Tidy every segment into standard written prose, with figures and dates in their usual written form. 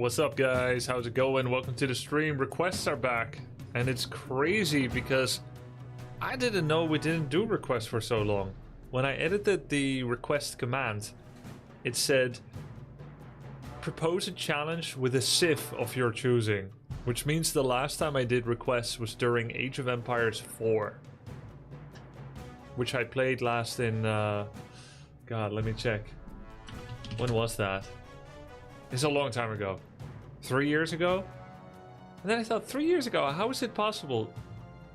What's up, guys? How's it going? Welcome to the stream. Requests are back, and it's crazy because I didn't know we didn't do requests for so long. When I edited the request command, it said propose a challenge with a civ of your choosing, which means the last time I did requests was during Age of Empires 4, which I played last in God, let me check. When was that? It's a long time ago. 3 years ago? And then I thought, 3 years ago, how is it possible?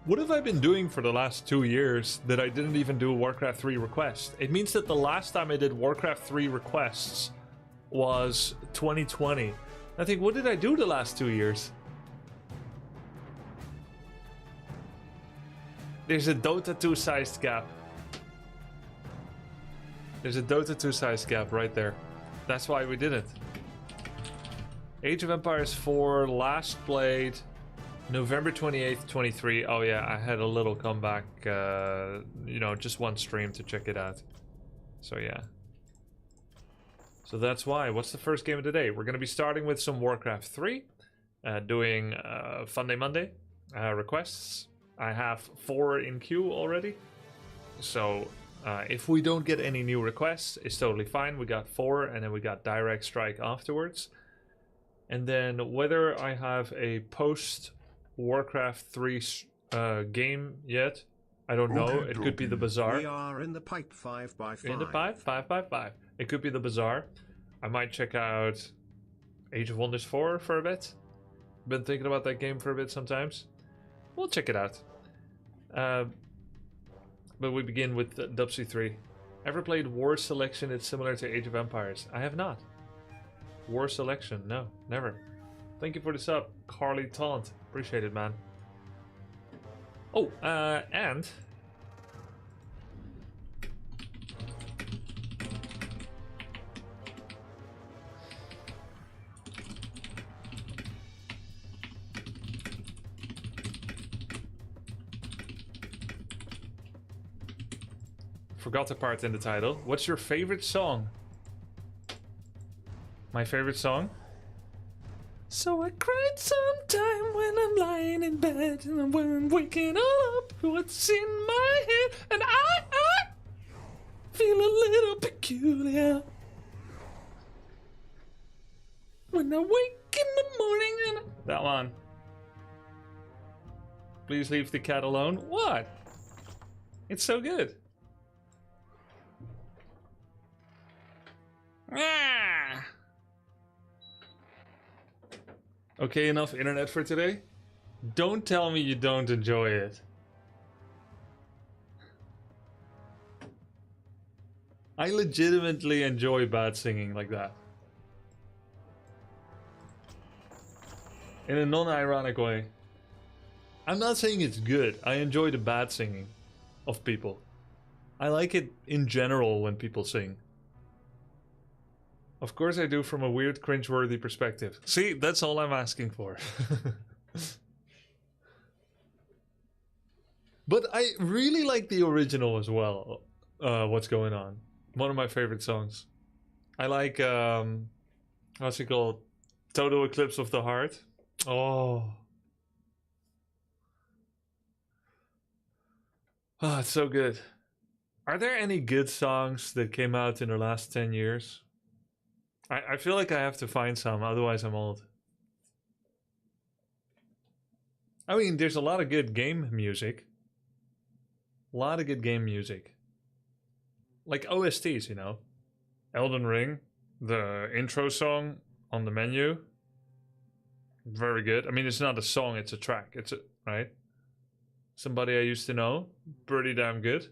What have I been doing for the last 2 years that I didn't even do a Warcraft 3 request? It means that the last time I did Warcraft 3 requests was 2020. I think, what did I do the last 2 years? There's a Dota 2 sized gap. There's a Dota 2 sized gap right there. That's why we did it. Age of Empires 4 last played November 28th, 23. Oh yeah, I had a little comeback, you know, just one stream to check it out. So yeah. So that's why. What's the first game of the day? We're going to be starting with some Warcraft 3. Doing Fun Day Monday requests. I have 4 in queue already. So if we don't get any new requests, it's totally fine. We got 4 and then we got Direct Strike afterwards. And then whether I have a post Warcraft 3 game yet, I don't know. It could be the Bazaar. We are in the pipe 5x5. In the pipe 5x5. It could be the Bazaar. I might check out Age of Wonders 4 for a bit. Been thinking about that game for a bit sometimes. We'll check it out. But we begin with WC3. Ever played War Selection? It's similar to Age of Empires. I have not. War Selection, no, never. Thank you for the sub, Carly Taunt. Appreciate it, man. Oh, and forgot the part in the title. What's your favorite song? My favorite song? So I cried sometime when I'm lying in bed and when I'm waking up, what's in my head, and I feel a little peculiar when I wake in the morning and that one. Please leave the cat alone. What? It's so good. Ah. Okay, enough internet for today. Don't tell me you don't enjoy it. I legitimately enjoy bad singing like that. In a non-ironic way. I'm not saying it's good. I enjoy the bad singing of people. I like it in general when people sing. Of course I do, from a weird, cringeworthy perspective. See, that's all I'm asking for. But I really like the original as well. What's Going On? One of my favorite songs. I like, what's it called? Total Eclipse of the Heart. Oh. Oh, it's so good. Are there any good songs that came out in the last 10 years? I feel like I have to find some, otherwise I'm old. I mean, there's a lot of good game music. A lot of good game music. Like OSTs, you know. Elden Ring, the intro song on the menu. Very good. I mean, it's not a song, it's a track. It's a, right? Somebody I used to know. Pretty damn good.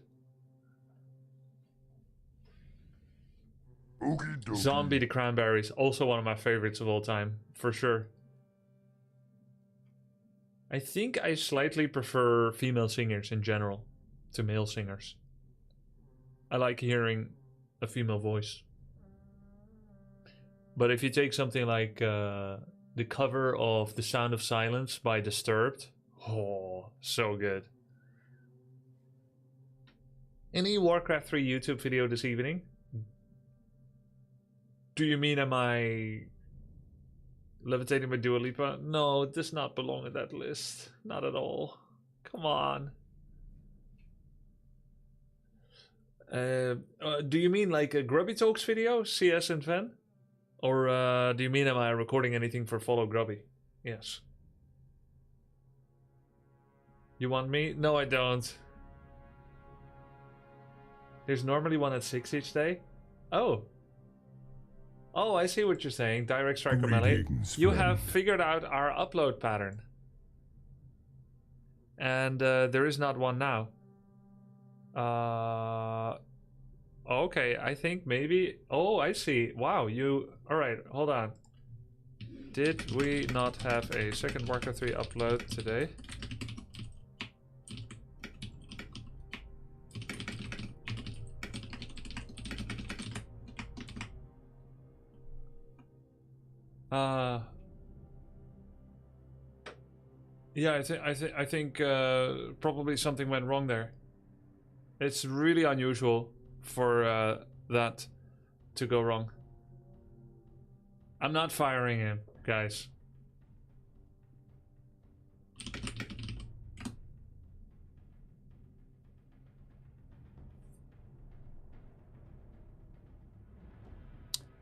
Zombie the Cranberries, also one of my favorites of all time, for sure. I think I slightly prefer female singers in general to male singers. I like hearing a female voice. But if you take something like the cover of The Sound of Silence by Disturbed, oh, so good. Any Warcraft 3 YouTube video this evening? Do you mean am I Levitating by Dua Lipa? No, it does not belong in that list. Not at all. Come on. Do you mean like a Grubby Talks video? CS and Ven? Or do you mean am I recording anything for Follow Grubby? Yes. You want me? No, I don't. There's normally one at 6 each day. Oh. Oh, I see what you're saying. Direct Striker Melee. You have figured out our upload pattern. And there is not one now. Okay, I think maybe... Oh, I see. Wow, you... Alright, hold on. Did we not have a second Warcraft 3 upload today? Yeah, I think probably something went wrong there. It's really unusual for that to go wrong. I'm not firing him, guys.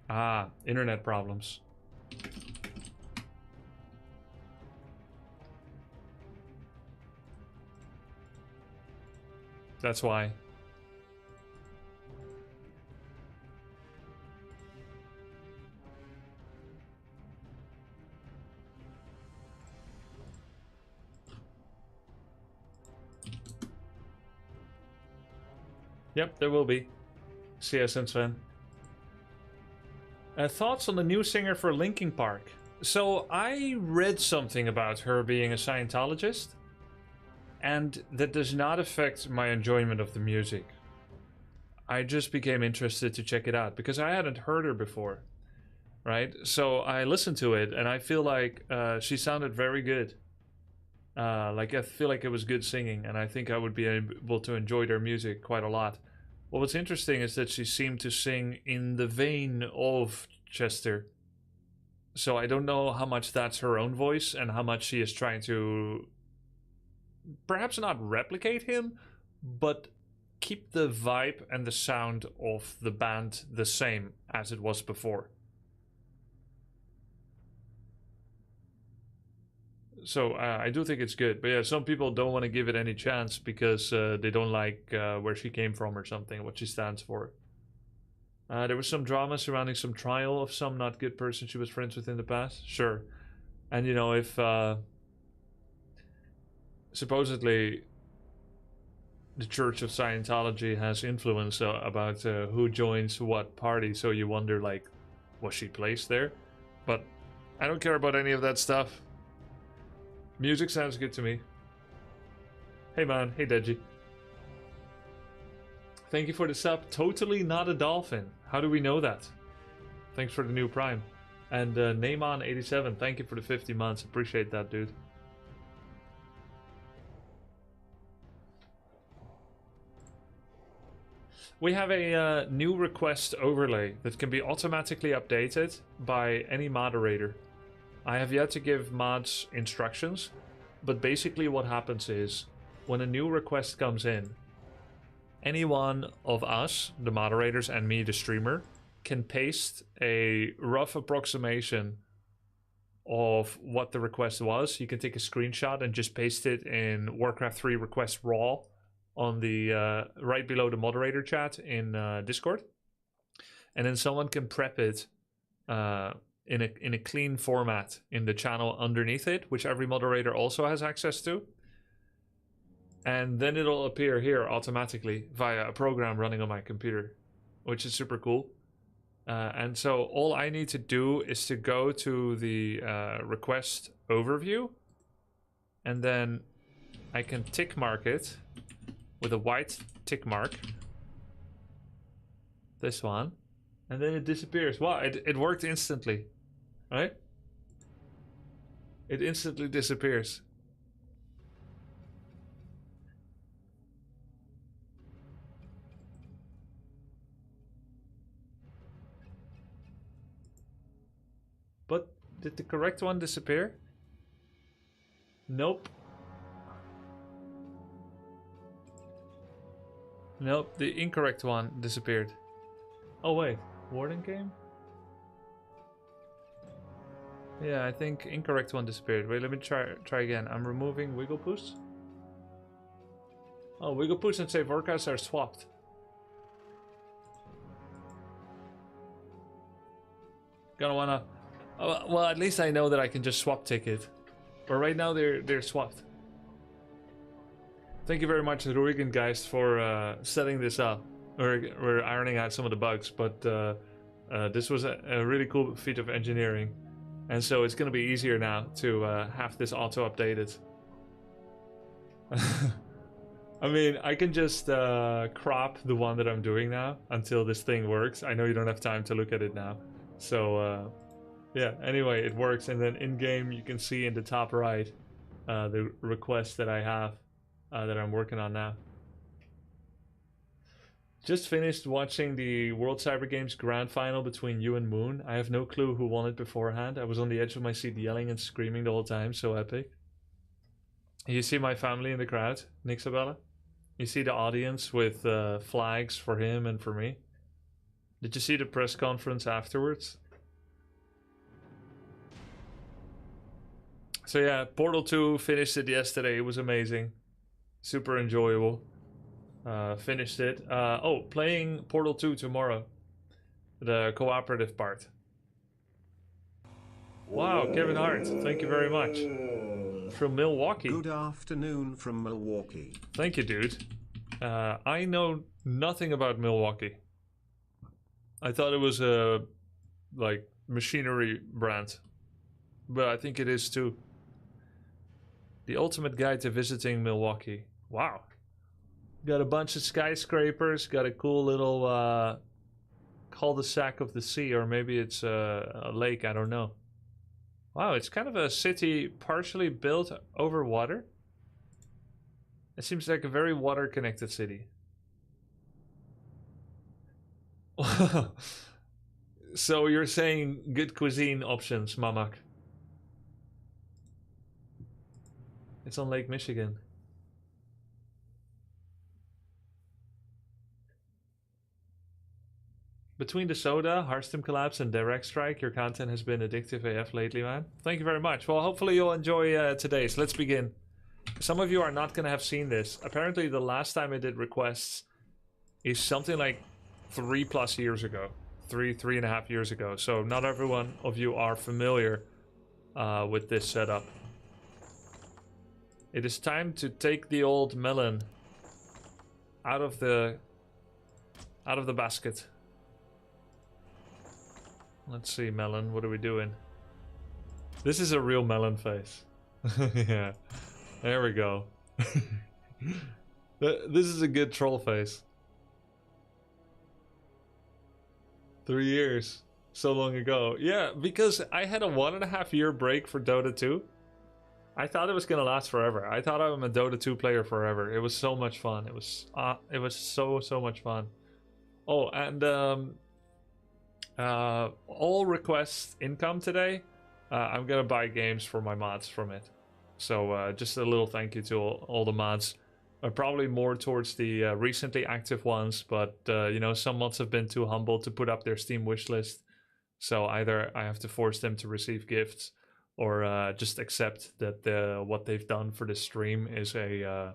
Ah, internet problems. That's why. Yep, there will be. CS and Sven. Thoughts on the new singer for Linkin Park? So I read something about her being a Scientologist, and that does not affect my enjoyment of the music. I just became interested to check it out because I hadn't heard her before, right? So I listened to it and I feel like she sounded very good. Like I feel like it was good singing, and I think I would be able to enjoy their music quite a lot. Well, what's interesting is that she seemed to sing in the vein of Chester. So I don't know how much that's her own voice and how much she is trying to perhaps not replicate him, but keep the vibe and the sound of the band the same as it was before. So I do think it's good. But yeah, some people don't want to give it any chance because they don't like where she came from or something, what she stands for. There was some drama surrounding some trial of some not good person she was friends with in the past. Sure. And you know, if supposedly the Church of Scientology has influence about who joins what party, so you wonder, like, was she placed there? But I don't care about any of that stuff. Music sounds good to me. Hey man, hey Deji. Thank you for the sub. Totally not a dolphin. How do we know that? Thanks for the new prime. And Neyman87, thank you for the 50 months. Appreciate that, dude. We have a new request overlay that can be automatically updated by any moderator. I have yet to give mods instructions, but basically what happens is when a new request comes in, any one of us, the moderators, and me, the streamer, can paste a rough approximation of what the request was. You can take a screenshot and just paste it in Warcraft 3 request raw on the right below the moderator chat in Discord, and then someone can prep it in a clean format in the channel underneath it, which every moderator also has access to. And then it'll appear here automatically via a program running on my computer, which is super cool. And so all I need to do is to go to the request overview, and then I can tick mark it with a white tick mark. This one. And then it disappears. Wow, it worked instantly. Right? It instantly disappears. But Did the correct one disappear? Nope. Nope, the incorrect one disappeared. Oh wait, Warden came? Yeah, I think incorrect one disappeared. Wait, let me try again. I'm removing Wigglepuss. Oh, Wigglepuss and Save Orcas are swapped. Gonna wanna... well, at least I know that I can just swap ticket. But right now they're swapped. Thank you very much, Ruigan guys, for setting this up. We're ironing out some of the bugs, but this was a really cool feat of engineering. And so it's gonna be easier now to have this auto-updated. I mean, I can just crop the one that I'm doing now until this thing works. I know you don't have time to look at it now. So, yeah, anyway, it works. And then in-game, you can see in the top right the request that I have that I'm working on now. Just finished watching the World Cyber Games Grand Final between you and Moon. I have no clue who won it beforehand. I was on the edge of my seat yelling and screaming the whole time. So epic. You see my family in the crowd, Nixabella? You see the audience with flags for him and for me. Did you see the press conference afterwards? So yeah, Portal 2 finished it yesterday. It was amazing. Super enjoyable. Finished it. Oh, playing Portal 2 tomorrow. The cooperative part. Wow, Kevin Hart. Thank you very much. From Milwaukee. Good afternoon from Milwaukee. Thank you, dude. I know nothing about Milwaukee. I thought it was a like machinery brand, but I think it is too. The ultimate guide to visiting Milwaukee. Wow. Got a bunch of skyscrapers. Got a cool little cul-de-sac of the sea, or maybe it's a lake. I don't know. Wow, it's kind of a city partially built over water. It seems like a very water-connected city. So you're saying good cuisine options, Mamak. It's on Lake Michigan. Between the soda, Hearthstone collapse, and direct strike, your content has been addictive AF lately, man. Thank you very much. Well, hopefully you'll enjoy today's. Let's begin. Some of you are not going to have seen this. Apparently, the last time I did requests is something like 3+ years ago. 3.5 years ago. So not everyone of you are familiar with this setup. It is time to take the old melon out of the basket. Let's see, melon, what are we doing? This is a real melon face. Yeah, there we go. This is a good troll face. 3 years, so long ago. Yeah, because I had a 1.5 year break for Dota 2. I thought it was gonna last forever. I thought I'm a Dota 2 player forever. It was so much fun. It was so much fun. Oh, and all requests income today. I'm gonna buy games for my mods from it. So just a little thank you to all the mods. Probably more towards the recently active ones, but you know, some mods have been too humble to put up their Steam wishlist. So either I have to force them to receive gifts, or just accept that what they've done for the stream is a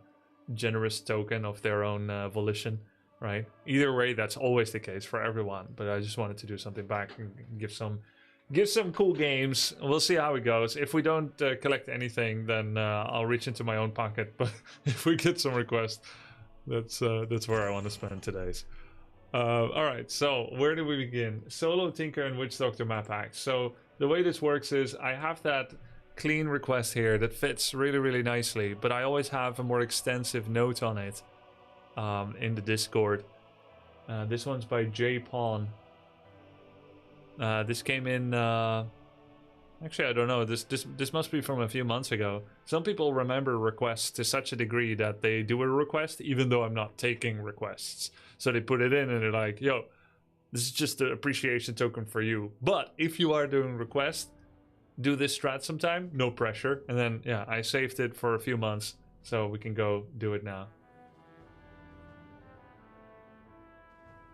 generous token of their own volition. Right. Either way, that's always the case for everyone. But I just wanted to do something back and give some cool games. We'll see how it goes. If we don't collect anything, then I'll reach into my own pocket. But if we get some requests, that's where I want to spend today's. All right. So where do we begin? Solo Tinker and Witch Doctor map pack. So the way this works is I have that clean request here that fits really nicely, but I always have a more extensive note on it. In the Discord. This one's by J Pawn. This came in actually I don't know, this must be from a few months ago. Some people remember requests to such a degree that they do a request even though I'm not taking requests. So they put it in and they're like, yo, this is just an appreciation token for you. But if you are doing requests, do this strat sometime. No pressure. And then, yeah, I saved it for a few months. So we can go do it now.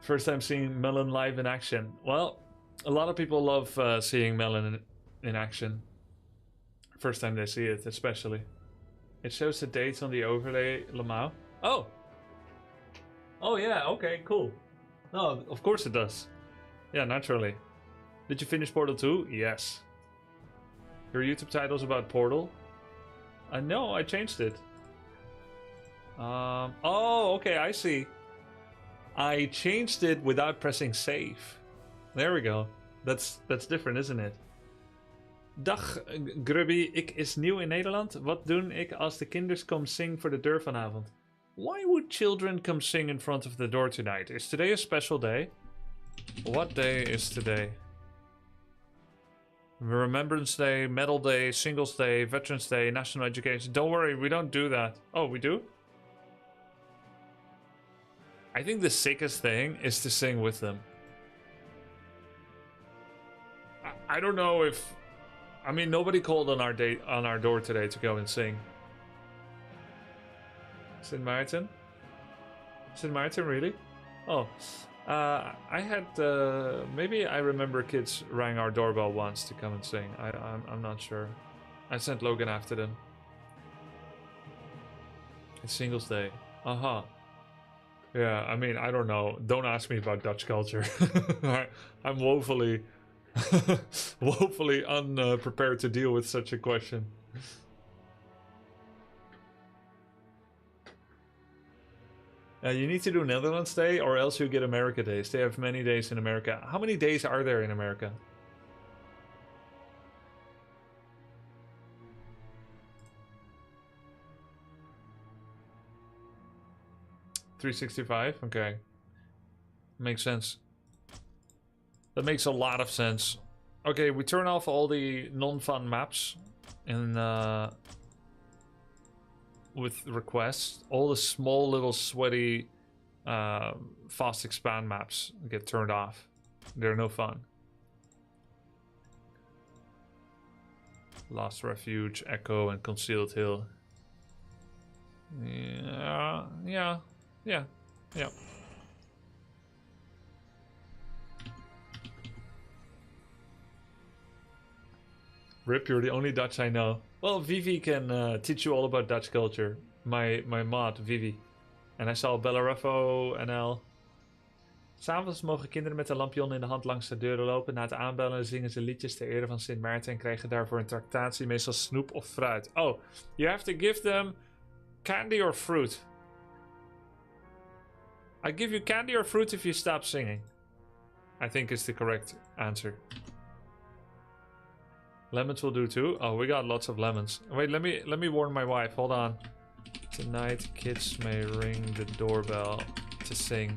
First time seeing Melon live in action. Well, a lot of people love seeing Melon in action. First time they see it, especially. It shows the dates on the overlay, Lamau. Oh! Oh yeah, okay, cool. No, of course it does. Yeah, naturally. Did you finish Portal 2? Yes. Your YouTube title's about Portal? No, I changed it. Oh, okay, I see. I changed it without pressing save. There we go. That's different, isn't it? Dag Grubby, ik is nieuw in Nederland. Wat doen ik als de kinders komen zingen voor de deur vanavond? Why would children come sing in front of the door tonight? Is today a special day? What day is today? Remembrance Day, Medal Day, Singles Day, Veterans Day, National Education. Don't worry, we don't do that. Oh, we do? I think the sickest thing is to sing with them. I don't know if... I mean, nobody called on our door today to go and sing. St. Maarten? St. Maarten, really? Oh. I had... maybe I remember kids rang our doorbell once to come and sing. I'm not sure. I sent Logan after them. It's Singles Day. Uh-huh. Yeah, I mean, I don't know. Don't ask me about Dutch culture. I'm woefully... woefully unprepared to deal with such a question. You need to do Netherlands Day or else you get America Days. They have many days in America. How many days are there in America? $365? Okay. Makes sense. That makes a lot of sense. Okay, we turn off all the non-fun maps in with requests. All the small little sweaty fast expand maps get turned off. They're no fun. Lost Refuge, Echo, and Concealed Hill. Yeah. Rip, you're the only Dutch I know. Well, Vivi can teach you all about Dutch culture. My mod, Vivi. En hij zal Bellareffo NL. S'avonds mogen kinderen met een lampion in de hand langs de deuren lopen. Na het aanbellen zingen ze liedjes ter ere van Sint Maarten en krijgen daarvoor een tractatie, meestal snoep of fruit. Oh, you have to give them candy or fruit. I give you candy or fruit if you stop singing. I think is the correct answer. Lemons will do too. Oh, we got lots of lemons. Wait, let me warn my wife. Hold on. Tonight, kids may ring the doorbell to sing.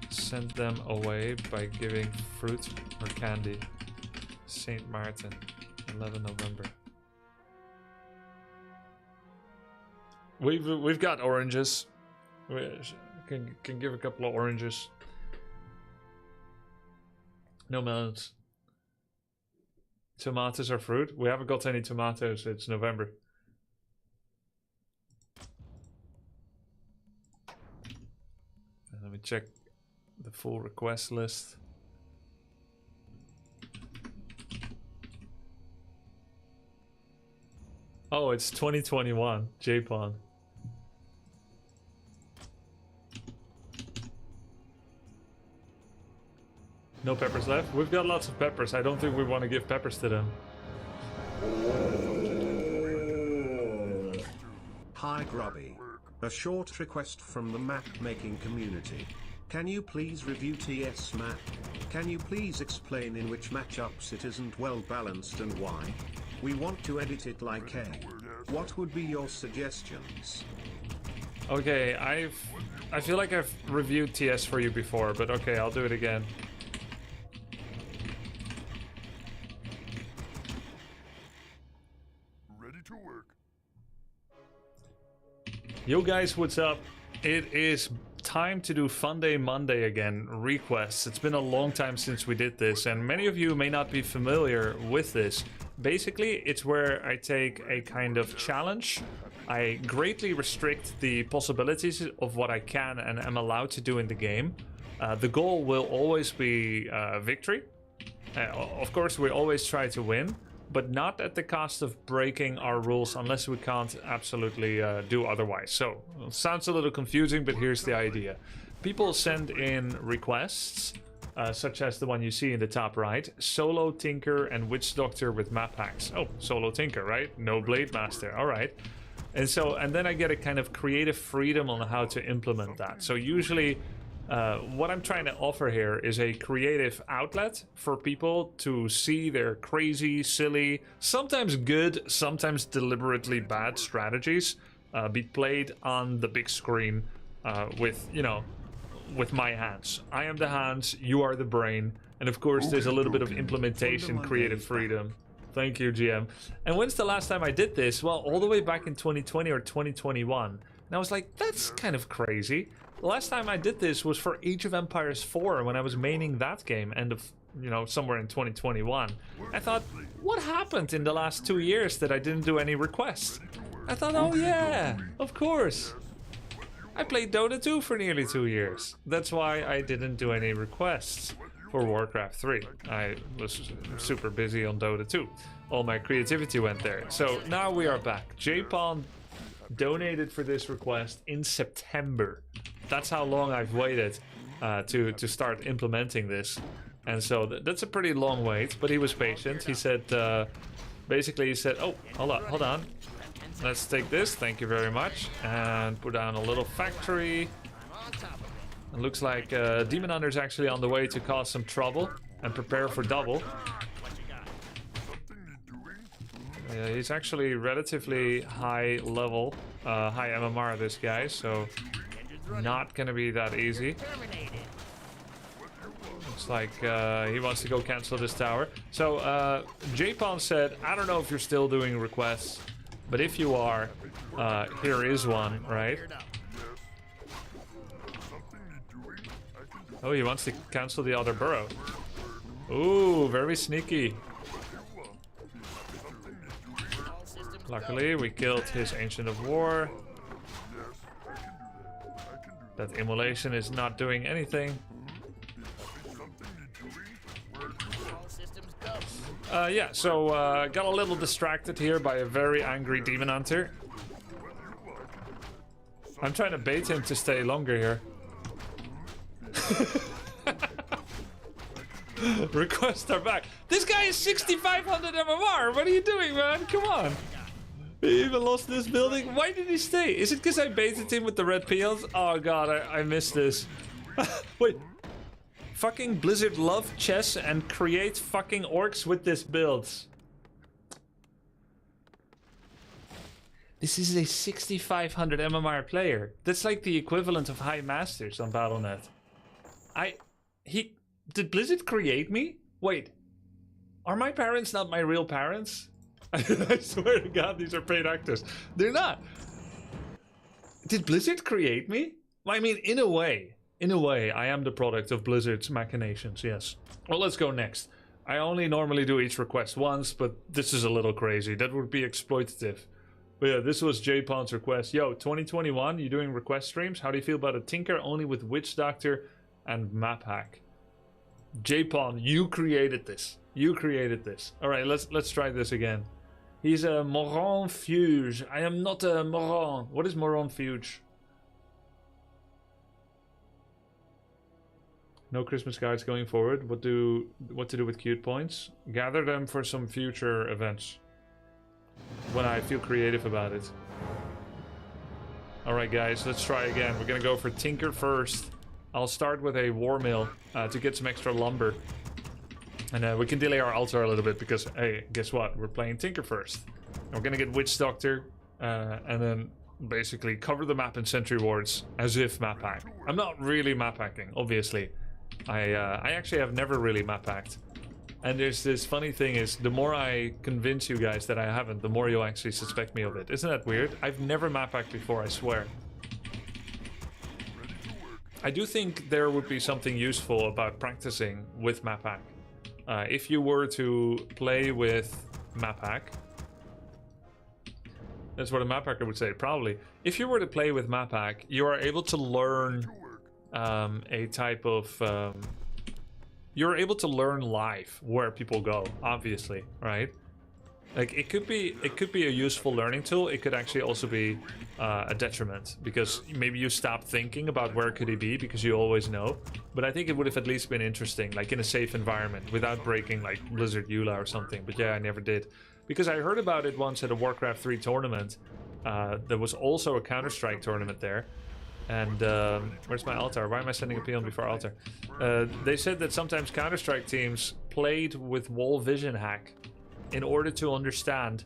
Send them away by giving fruit or candy. St. Maarten, 11 November. We've got oranges. We can give a couple of oranges. No melons. Tomatoes are fruit? We haven't got any tomatoes. It's November. And let me check the full request list. Oh, it's 2021. J-Pon. No peppers left? We've got lots of peppers. I don't think we want to give peppers to them. Hi Grubby. A short request from the map making community. Can you please review TS map? Can you please explain in which matchups it isn't well balanced and why? We want to edit it like A. What would be your suggestions? Okay, I feel like I've reviewed TS for you before, but okay, I'll do it again. Yo guys, what's up? It is time to do Fun Day Monday again, requests. It's been a long time since we did this, and many of you may not be familiar with this. Basically, it's where I take a kind of challenge. I greatly restrict the possibilities of what I can and am allowed to do in the game. The goal will always be victory. Of course, we always try to win, but not at the cost of breaking our rules unless we can't absolutely do otherwise. So, it sounds a little confusing, but here's the idea. People send in requests, such as the one you see in the top right. Solo Tinker and Witch Doctor with map hacks. Oh, Solo Tinker, right? No Blade Master, alright. And then I get a kind of creative freedom on how to implement that. So usually, what I'm trying to offer here is a creative outlet for people to see their crazy, silly, sometimes good, sometimes deliberately bad strategies be played on the big screen with, you know, with my hands. I am the hands, you are the brain, and of course there's a little bit of implementation, creative freedom. Thank you, GM. And when's the last time I did this? Well, all the way back in 2020 or 2021. And I was like, that's kind of crazy. The last time I did this was for Age of Empires 4 when I was maining that game, end of, you know, somewhere in 2021. I thought, what happened in the last 2 years that I didn't do any requests? I thought, oh yeah, of course. I played Dota 2 for nearly 2 years. That's why I didn't do any requests for Warcraft 3. I was super busy on Dota 2. All my creativity went there. So now we are back. J-Pon donated for this request in September. That's how long I've waited to start implementing this. And so that's a pretty long wait, but he was patient. He said, basically he said, oh, hold on. Let's take this, thank you very much. And put down a little factory. It looks like Demon Hunter's actually on the way to cause some trouble and prepare for double. He's actually relatively high level, high MMR, this guy, so not gonna be that easy. Looks like he wants to go cancel this tower. So J-Pon said, I don't know if you're still doing requests, but if you are, here is one, right? Oh, he wants to cancel the other burrow. Ooh, very sneaky. Luckily, we killed his Ancient of War. That immolation is not doing anything. Yeah, so got a little distracted here by a very angry Demon Hunter. I'm trying to bait him to stay longer here. Requests are back. This guy is 6,500 MMR. What are you doing, man? Come on. He even lost this building. Why did he stay? Is it because I baited him with the red peels? Oh god, I missed this. Wait. Fucking Blizzard love chess and create fucking orcs with this build. This is a 6,500 MMR player. That's like the equivalent of High Masters on Battle.net. Did Blizzard create me? Wait, are my parents not my real parents? I swear to God, these are paid actors. They're not. Did Blizzard create me? I mean, in a way, I am the product of Blizzard's machinations, yes. Well, let's go next. I only normally do each request once, but this is a little crazy. That would be exploitative. But yeah, this was J-Pon's request. Yo, 2021, you doing request streams? How do you feel about a Tinker only with Witch Doctor and Map Hack? J-Pon, you created this. You created this. Alright, let's try this again. He's a Moron Fuge. I am not a Moron. What is Moron Fuge? No Christmas cards going forward. What to do with cute points? Gather them for some future events. When I feel creative about it. Alright guys, let's try again. We're gonna go for Tinker first. I'll start with a War Mill to get some extra lumber. And we can delay our altar a little bit because, hey, guess what? We're playing Tinker first. And we're gonna get Witch Doctor and then basically cover the map in Sentry Wards as if map hack. I'm not really map hacking, obviously. I actually have never really map hacked. And there's this funny thing is, the more I convince you guys that I haven't, the more you'll actually suspect me of it. Isn't that weird? I've never map hacked before, I swear. I do think there would be something useful about practicing with map hack. If you were to play with map hack, that's what a map hacker would say, probably. If you were to play with map hack, you are able to learn a type of... you're able to learn live where people go, obviously, right? Like it could be a useful learning tool. It could actually also be a detriment because maybe you stop thinking about where could he be because you always know. But I think it would have at least been interesting, like in a safe environment without breaking like Blizzard EULA or something. But yeah, I never did because I heard about it once at a Warcraft 3 tournament. There was also a Counter-Strike tournament there. And where's my altar? Why am I sending a peon before altar? They said that sometimes Counter-Strike teams played with wall vision hack in order to understand,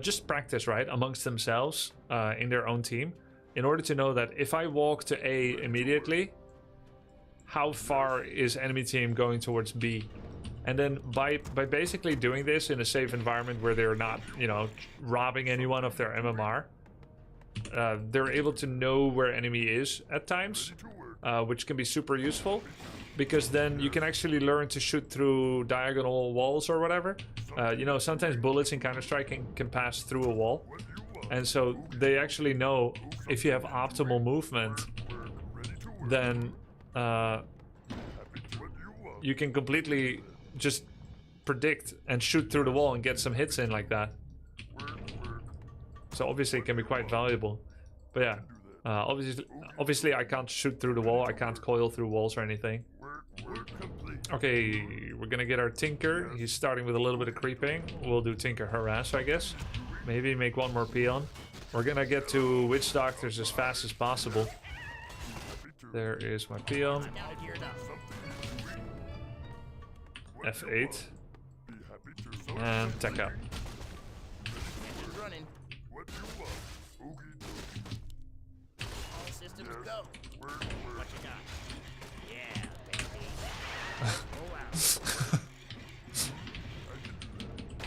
just practice, right, amongst themselves in their own team, in order to know that if I walk to A immediately, how far is enemy team going towards B? And then by basically doing this in a safe environment where they're not, you know, robbing anyone of their MMR, they're able to know where enemy is at times, which can be super useful. Because then you can actually learn to shoot through diagonal walls or whatever. You know, sometimes bullets in Counter-Strike can pass through a wall. And so they actually know if you have optimal movement, then you can completely just predict and shoot through the wall and get some hits in like that. So obviously it can be quite valuable. But yeah, obviously I can't shoot through the wall. I can't coil through walls or anything. Okay, we're gonna get our Tinker. He's starting with a little bit of creeping. We'll do Tinker Harass, I guess. Maybe make one more peon. We're gonna get to Witch Doctors as fast as possible. There is my peon. F8. And tech up.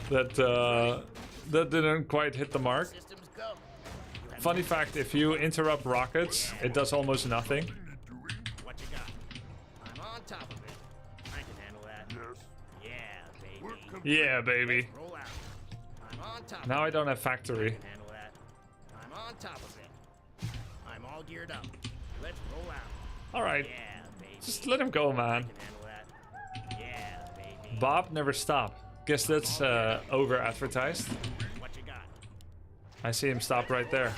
That didn't quite hit the mark. Funny fact, if you interrupt rockets, it does almost nothing. What you got? I'm on top of it. I can handle that. Yeah, baby. Roll out. I'm on top. Now I don't have factory. I can handle that. I'm on top of it. I'm all geared up. Let's roll out. Alright. Yeah, baby. Just let him go, man. I can handle that. Yeah, baby. Bob never stop. Guess that's over advertised. What you got? I see him stop right there.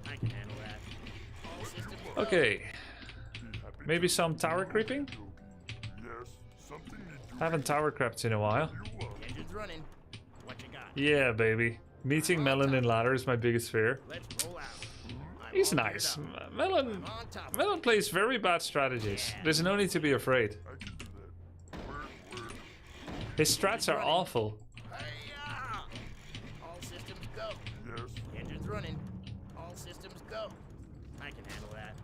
I can handle that. All systems go. Okay. Maybe some tower creeping? Haven't tower crept in a while. Engine's running. What you got? Yeah, baby. Meeting Melon in ladder is my biggest fear. Let's roll out. I'm He's all geared nice. up. Melon I'm on top of Melon plays very bad strategies. There's no need to be afraid. His strats are awful. Hi-ya! All systems go. Engine's running. All systems go. I can handle that.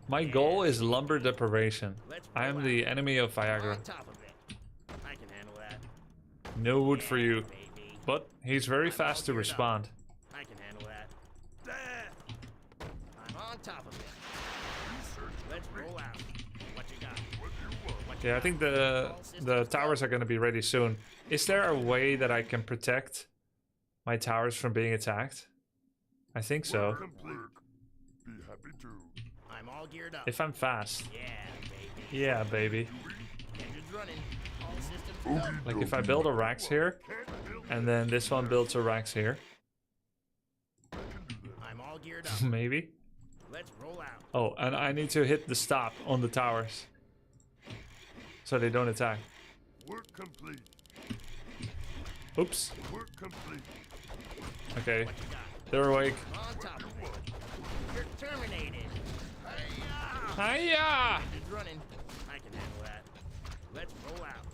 My goal is lumber deprivation. Let's I am roll the out. enemy of I'm Viagra. on top of it. I can handle that. No wood for you. Baby. But he's very fast to respond. I can handle that. I'm on top of it. Let's roll out. What you got? What you Yeah, I think the towers are going to be ready soon. Is there a way that I can protect my towers from being attacked? I think so. I'm all geared up. If I'm fast. Yeah, baby. Yeah, baby. Engine's running. All systems go. Like if I build a Rax here, and then this one builds a Rax here. I'm all geared up. Maybe. Let's roll out. Oh, and I need to hit the stop on the towers. So they don't attack. Work complete. Oops. Work complete. Okay. What you got? They're awake. On top of it. You're terminated. Hi-ya! Hiya! Engine's running. I can handle that. Let's roll out.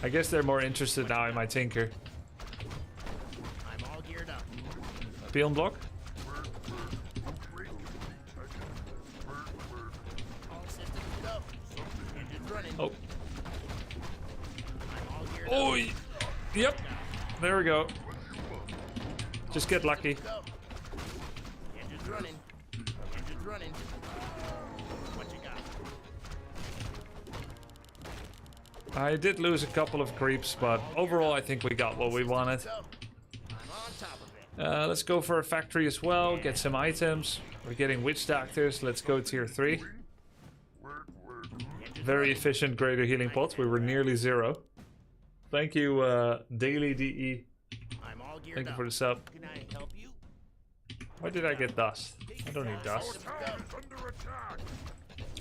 I guess they're more interested now in my Tinker. I'm all geared up. Peon block? All systems go. Engine's running. Oh. I'm all geared Oh, up. yep. There we go. Just get lucky. Go. Engine's running. Engine's running. What you got? I did lose a couple of creeps, but overall I think we got what we wanted. I'm on top of it. Let's go for a factory as well, get some items. We're getting witch doctors, let's go tier 3. Very efficient greater healing pots, we were nearly 0. Thank you, Daily DE. I'm all geared Thank you up. for the sub. Can I help you? Why did I get dust? I don't need dust. Under attack.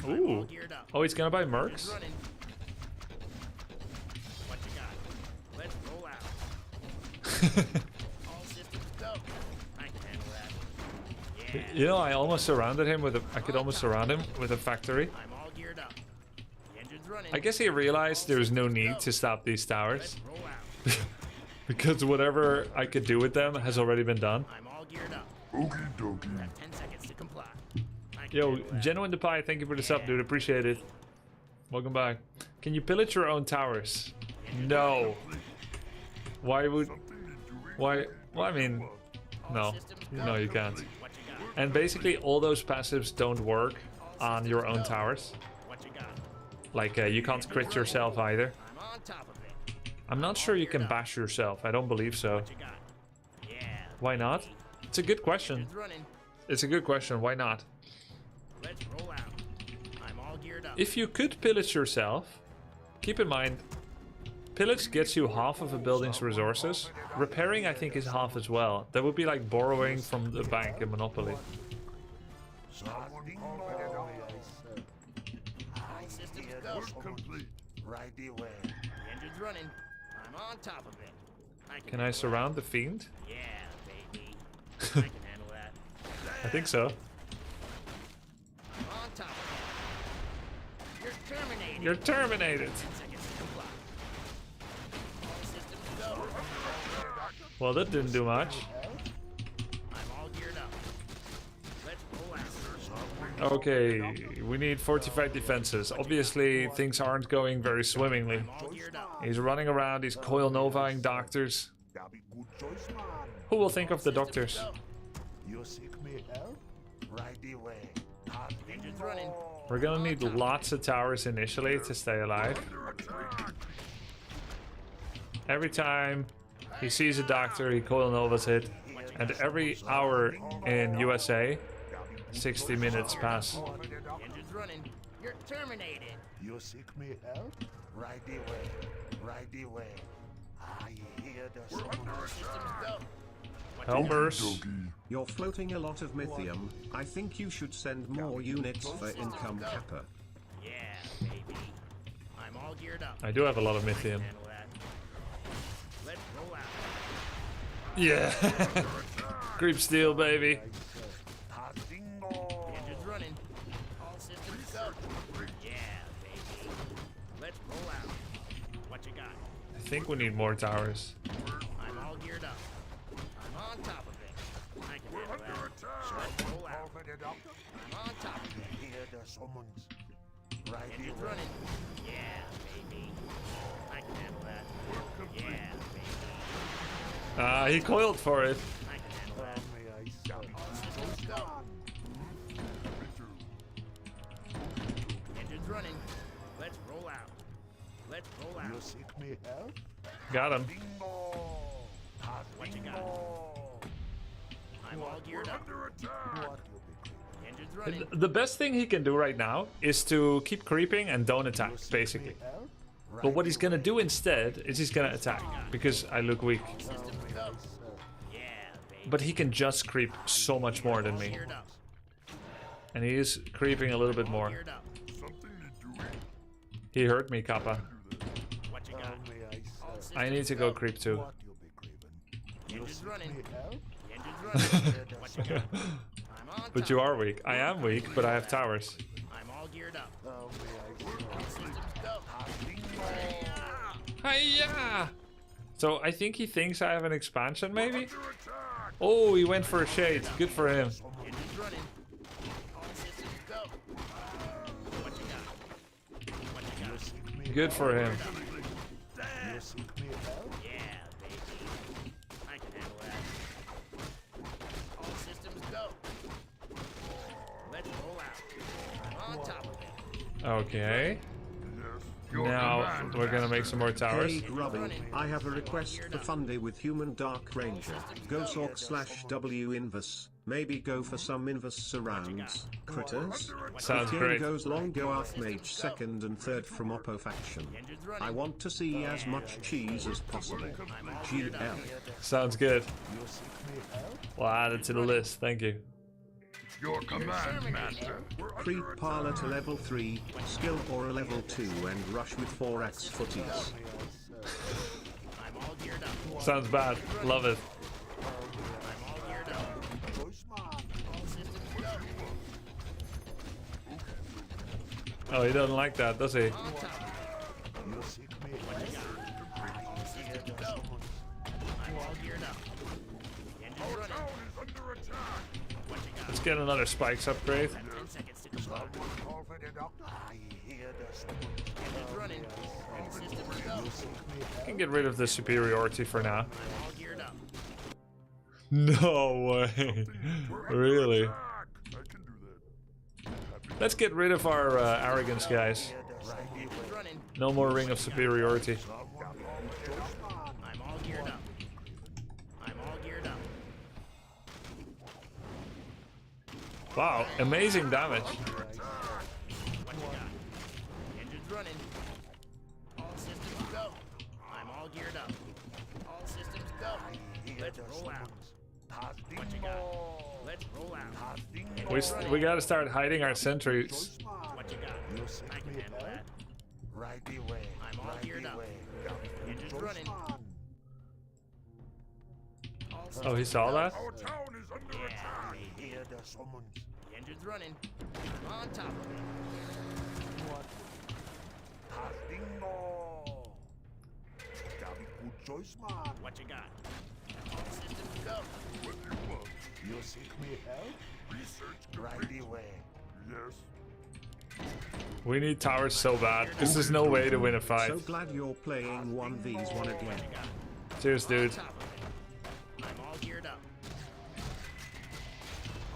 All Ooh. geared up. Oh, he's gonna buy Engine's mercs? running. What you got? Let's roll out. All systems go. I can handle that. Yeah. You know, I almost surrounded him with a... I could almost surround him with a factory. I'm all geared up. The engine's running. I guess he realized there's no need to stop these towers. Let's roll out. Because whatever I could do with them has already been done. I'm all geared up. Okie dokie. You have 10 seconds to comply. I can Yo, handle that. Genuine the Pie, thank you for the sub, dude. Appreciate it. Welcome back. Can you pillage your own towers? No. Why would... Why... Well, I mean... No. No, you can't. What you got? And basically, all those passives don't work on your own towers. What you got? Like, you can't crit yourself either. I'm on top of it. I'm not sure you can bash yourself. I don't believe so. What you got? Yeah. Why not? It's a good question. Engine's running. It's a good question. Why not? Let's roll out. I'm all geared up. If you could pillage yourself, keep in mind, pillage gets you half of a building's resources. Repairing, I think, is half as well. That would be like borrowing from the bank in Monopoly. All systems go. Work complete. Right away. The engine's running. I'm on top of it. Can I surround the fiend? Yeah, baby. I can handle that. I think so. I'm on top of it. You're terminated. You're terminated. 10 seconds to comply. All systems go. Well, that didn't do much. I'm all geared up. Let's roll out. Okay, we need fortified defenses. Obviously, things aren't going very swimmingly. I'm all geared up. He's running around, he's coil novaing doctors. Who will think of the doctors? You seek me help? Right away. Engine's running. We're gonna need lots of towers initially to stay alive. Every time he sees a doctor, he coil novas it. And every hour in USA, 60 minutes pass. Engine's running. You're terminated. You seek me help? Right away. Right away. I hear the sound. Systems go. Helpers. You're floating a lot of mythium. I think you should send more units for income capper. Yeah, baby. I'm all geared up. I do have a lot of mythium. Handle that. Let's roll out. Yeah. Creep steel, baby. Engine's running. All systems go. Yeah, baby. Let's roll out. What you got? I think we need more towers. I'm all geared up. I'm on top of it. I can handle that. Let's roll out. I'm on top of it. Hear the summons. Right Engine's away. running. Yeah, baby. I can handle that. Yeah, baby. He coiled for it. I can handle that. May I stop? All systems go. Engine's running. Let's roll out. Let's roll You out. seek me help? Got him. What you got? I'm all geared up. What you be Engine's running. The best thing he can do right now is to keep creeping and don't attack, basically. help? But what he's gonna do instead is he's gonna attack, because I look weak. Systems go. Yeah, baby. But he can just creep so much more than me. Geared up. And he is creeping a little bit more. Geared up. Something to do. He hurt me, Kappa. What you got? May I All say? I need to go creep too. What you be craving? Engine's running. Me help? Engine's running. What you got? I'm on But top. you are weak. I am weak, but I have towers. I'm all geared up. Oh, may I All systems go. Hiya! So I think he thinks I have an expansion, maybe? Oh, he went for a shade. Good for him. Engine's running. All systems go. What you got? What you got? seek me? Good for him. You seek me help? Yeah, baby. I can handle that. All systems go. Let's roll out. I'm on top of it. Okay. Now we're gonna make some more towers. Hey Grubby, I have a request for Fundy with Human Dark Ranger. Go Sork/W Invis. Maybe go for some Invis surrounds. Critters? Sounds If great. goes long, go Archmage 2nd and 3rd from Oppo faction. I want to see as much cheese as possible. GL. Sounds good. We'll add it to the list. Thank you. Your command, Master. Creep parlor to level 3, skill or a level 2 and rush with 4x footies. I'm all geared up. Sounds bad. Love it. I'm all geared up. All systems go. Oh, he doesn't like that, does he? On top of it. What you got? All systems go. I'm all geared up. Engine's Our running. town is under attack. What you got? Let's get another spikes upgrade. 10 seconds to comply. Call for the doctor. I hear the summons. Engine's running. All systems go. Can get rid of the superiority for now. I'm all geared up. No way. Really? Attack. I can do that. Let's get rid of our arrogance, guys. Engine's running. No more ring of superiority. I'm all geared up. I'm all geared up. Wow, amazing damage. What you got? Engine's running. All systems go. I'm all geared up. All systems go. Let's roll out. What you got? Let's roll out. We gotta start hiding our sentries. What you got? I can handle that. Right away. I'm all geared up. Engine's running. All Oh, he systems saw go. that? Our town is under Yeah, attack. baby. Hear the summons. The engine's running. I'm on top of it. Castingo. Very good choice, man. What you got? All systems go. What do you want? You seek me help? Research Right complete. away. Yes. We need towers so bad, because there's no way to win a fight. So glad you're playing 1v1 again. What you got? Cheers, dude. On top of it. I'm all geared up.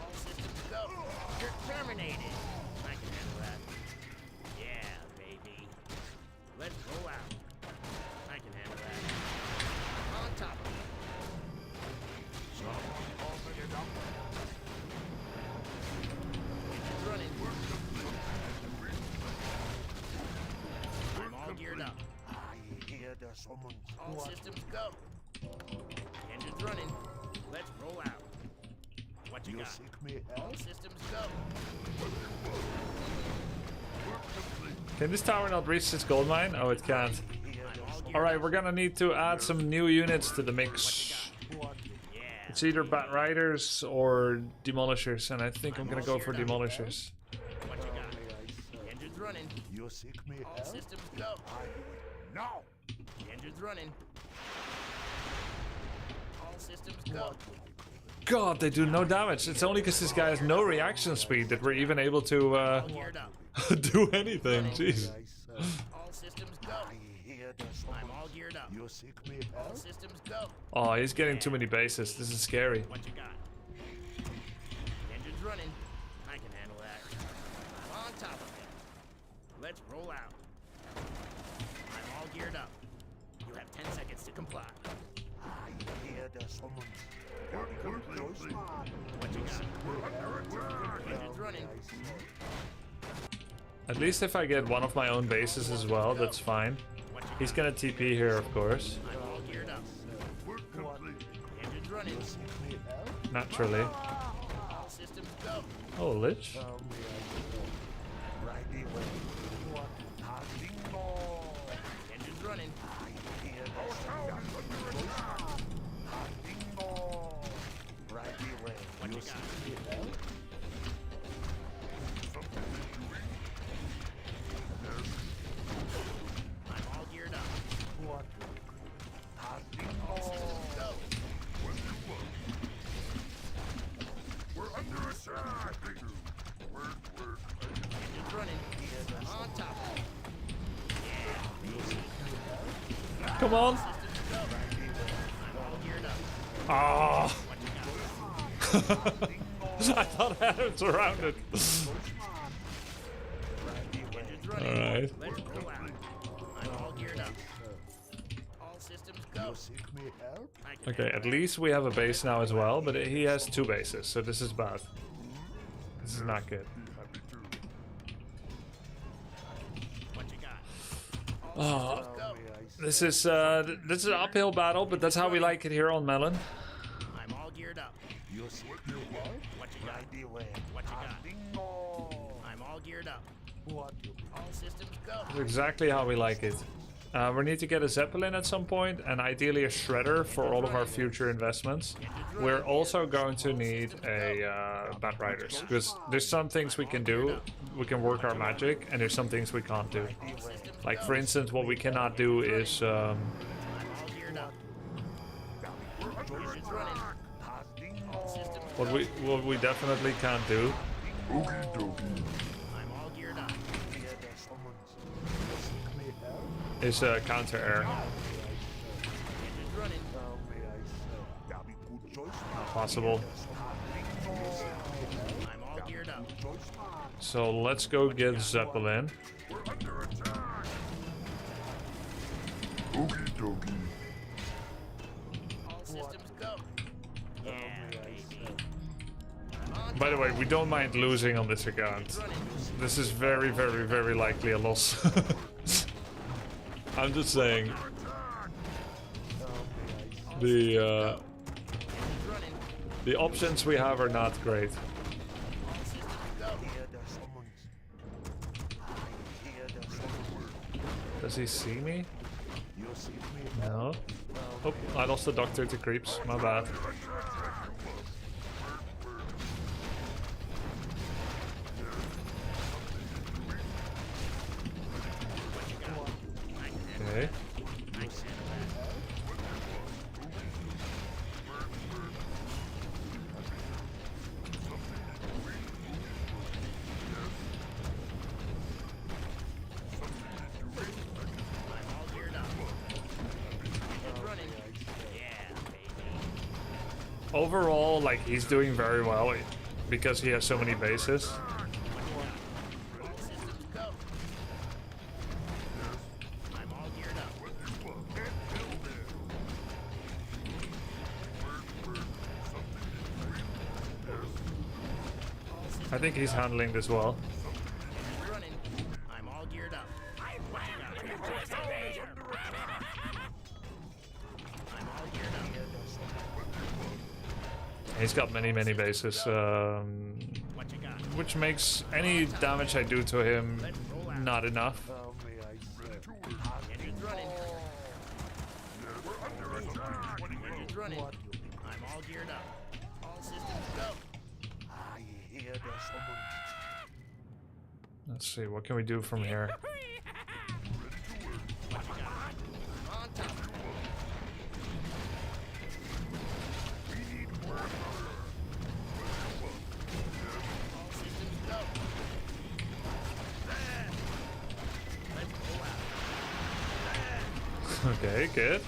All systems go. You're terminated. I can handle that. Yeah, baby. Let's roll out. I can handle that. I'm on top of it. Call for the doctor. Engine's running. I'm all geared up. I hear the summons. All systems go. Engine's running. Let's roll out. What you You got? seek me All help? systems go. Can this tower not reach its gold mine? Oh, it can't. Hear the summons. Alright, we're gonna need to add some new units to the mix. Yeah. It's either Bat Riders or Demolishers, and I think I'm gonna go for Demolishers. What you got? Engine's running. You seek me All help? systems go. I do it now. Engine's running. All systems go. God, they do no damage. It's only because this guy has no reaction speed that we're even able to All geared up. do anything. Jeez. I said. All systems go. I hear the I'm all summons. geared up. You seek me All help? systems go. Oh, he's getting too many bases. This is scary. What you got? Engine's running. I can handle that. I'm on top of it. Let's roll out. I'm all geared up. You have 10 seconds to comply. I hear the summons. Very good choice, man. What you got? Engine's running. At least if I get one of my own bases as well, that's fine. What you He's gonna TP here, of course. got? I'm all geared up. Work complete. Engine's running. You seek me help? Naturally. All systems go. Oh, Lich. Tell me I do it. Right away. Castingo. Engine's running. I hear the Our town is under attack. Castingo. Right away. What you got? seek me help? I'm all geared up. What? All Castingo. systems go. What do you want? We're under attack. Work. Engine's running. I'm on top of it. Yeah. Come on. Systems go. I'm all geared up. Oh. What you got? I thought I had him surrounded. Engine's running. Alright. Let's roll out. You seek me help? I can Okay, at least we have a base now as well, but he has 2 bases, so this is bad. This is not good. Happy to. What you got? Oh, Go. May I say? this is an uphill battle, but that's how we like it here on Melon. I'm all geared up. You seek me help? What you got? Right away. What you got? Bingo. I'm all geared up. What you All systems go. That's exactly how we like it. We need to get a Zeppelin at some point, and ideally a Shredder for all of our future investments. We're also going to need a Bat Riders, because there's some things we can do. We can work our magic, and there's some things we can't do. Like, for instance, what we cannot do is... I'm all geared up. Engine's running. All systems what we definitely can't do Okie dokie. I'm all geared up. hear the summons? You seek me help? is counter air. Engine's running. Now may I say? That be good choice. Not possible. I'm all geared up. So let's go get Zeppelin. We're under attack. Okie dokie. All systems go. Yeah, baby. By the way, we don't mind losing on this account. This is very, very, very likely a loss. I'm just saying. The Engine's running. the options we have are not great. All systems go. Hear the summons. I hear the summons. Does he see me? You seek me No. help? Oh, I lost the doctor to creeps. My bad. Okay. I'm all geared up. Engine's running. Yeah, baby. Overall, like, he's doing very well because he has so many bases. All systems go. I'm all geared up. I think he's handling this well. Engine's running. I'm all geared up. I'm all geared up. He's got many, many bases, What you got? which makes any damage I do to him not enough. Now may I say? Engine's running. Engine's running. I'm all geared up. All systems go. I hear the summons. Let's see, what can we do from here? What you got? On top. All systems go. Let's roll out. Okay, good.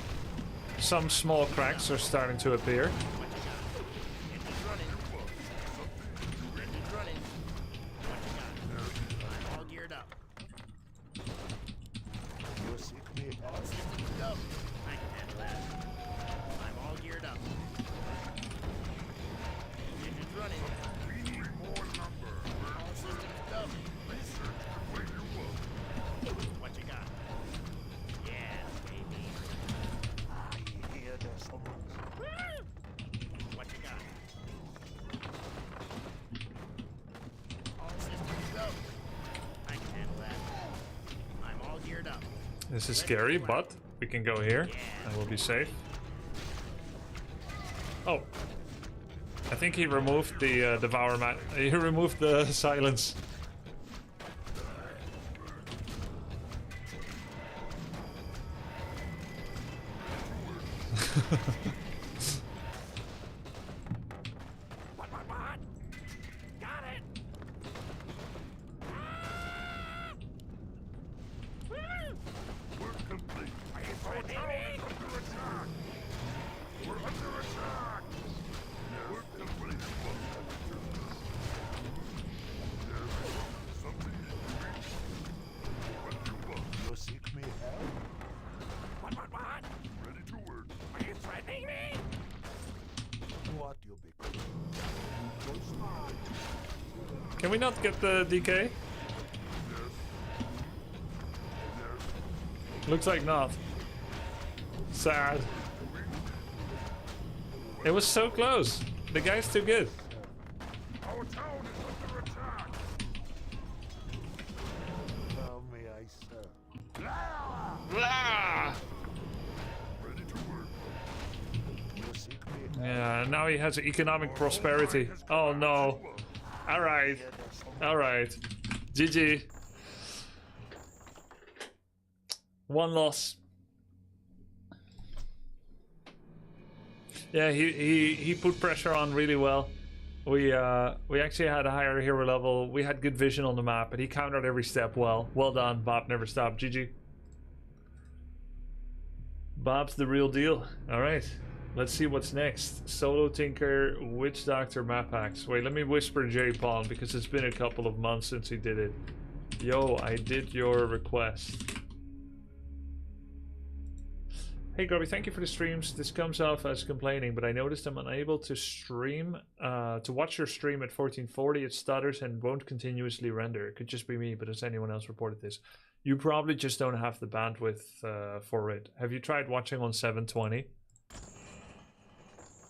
Some small cracks are starting to appear. What you got? Engine's running. Engine's running. What you got? I'm all geared up. You seek me All help? systems go. I can handle that. I'm all geared up. Engine's running. We need more lumber. All systems go. Research the way you look. What you got? Yeah, baby. I hear the summons. What you got? All systems go. I can handle that. I'm all geared up. This is scary, but we can go here and we'll be safe. Oh. I think he removed the Devour mat. He removed the silence. Got it. Work complete. Our tower is under attack. We're under attack. Work complete. Something is doing. What you want? You seek me help? What? Ready to work. Can we not get the DK? Looks like not. Sad. It was so close. The guy's too good. Our town is under attack. Tell me I serve. Ah! Ready to work. You seek me Yeah, now he has economic prosperity. Oh no. Alright. Alright. GG. One loss. Yeah, he put pressure on really well. We actually had a higher hero level. We had good vision on the map, but he countered every step well. Well done, Bob. Never stop. GG. Bob's the real deal. All right, let's see what's next. Solo Tinker, Witch Doctor map hacks. Wait, let me whisper J Pawn because it's been a couple of months since he did it. Yo, I did your request. Hey Grubby, thank you for the streams. This comes off as complaining, but I noticed I'm unable to stream, to watch your stream at 1440. It stutters and won't continuously render. It could just be me, but has anyone else reported this? You probably just don't have the bandwidth for it. Have you tried watching on 720?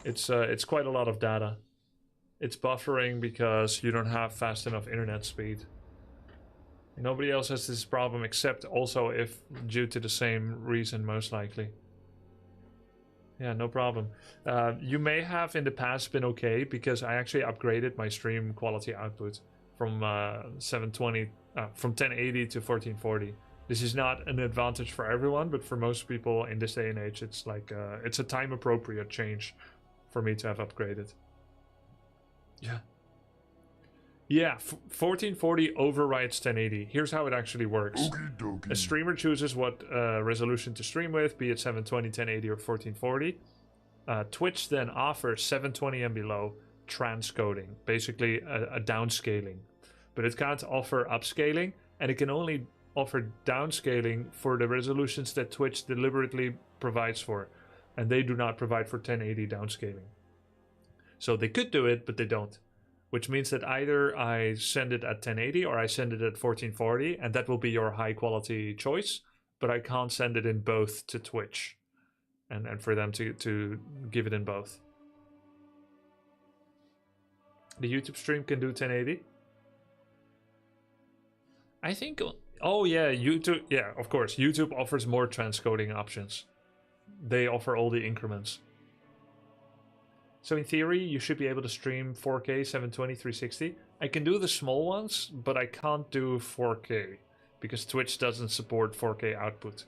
It's quite a lot of data. It's buffering because you don't have fast enough internet speed. Nobody else has this problem except also if due to the same reason, most likely. Yeah, no problem. You may have in the past been okay because I actually upgraded my stream quality output from 720, from 1080 to 1440. This is not an advantage for everyone, but for most people in this day and age, it's like it's a time appropriate change for me to have upgraded. Yeah. Yeah, 1440 overrides 1080. Here's how it actually works. Okie dokie. A streamer chooses what resolution to stream with, be it 720, 1080, or 1440. Twitch then offers 720 and below transcoding, basically a downscaling. But it can't offer upscaling, and it can only offer downscaling for the resolutions that Twitch deliberately provides for. And they do not provide for 1080 downscaling. So they could do it, but they don't. Which means that either I send it at 1080 or I send it at 1440, and that will be your high quality choice, but I can't send it in both to Twitch and for them to give it in both. The YouTube stream can do 1080? I think, oh yeah, YouTube, yeah, of course, YouTube offers more transcoding options. They offer all the increments. So in theory, you should be able to stream 4K, 720, 360. I can do the small ones, but I can't do 4K because Twitch doesn't support 4K output.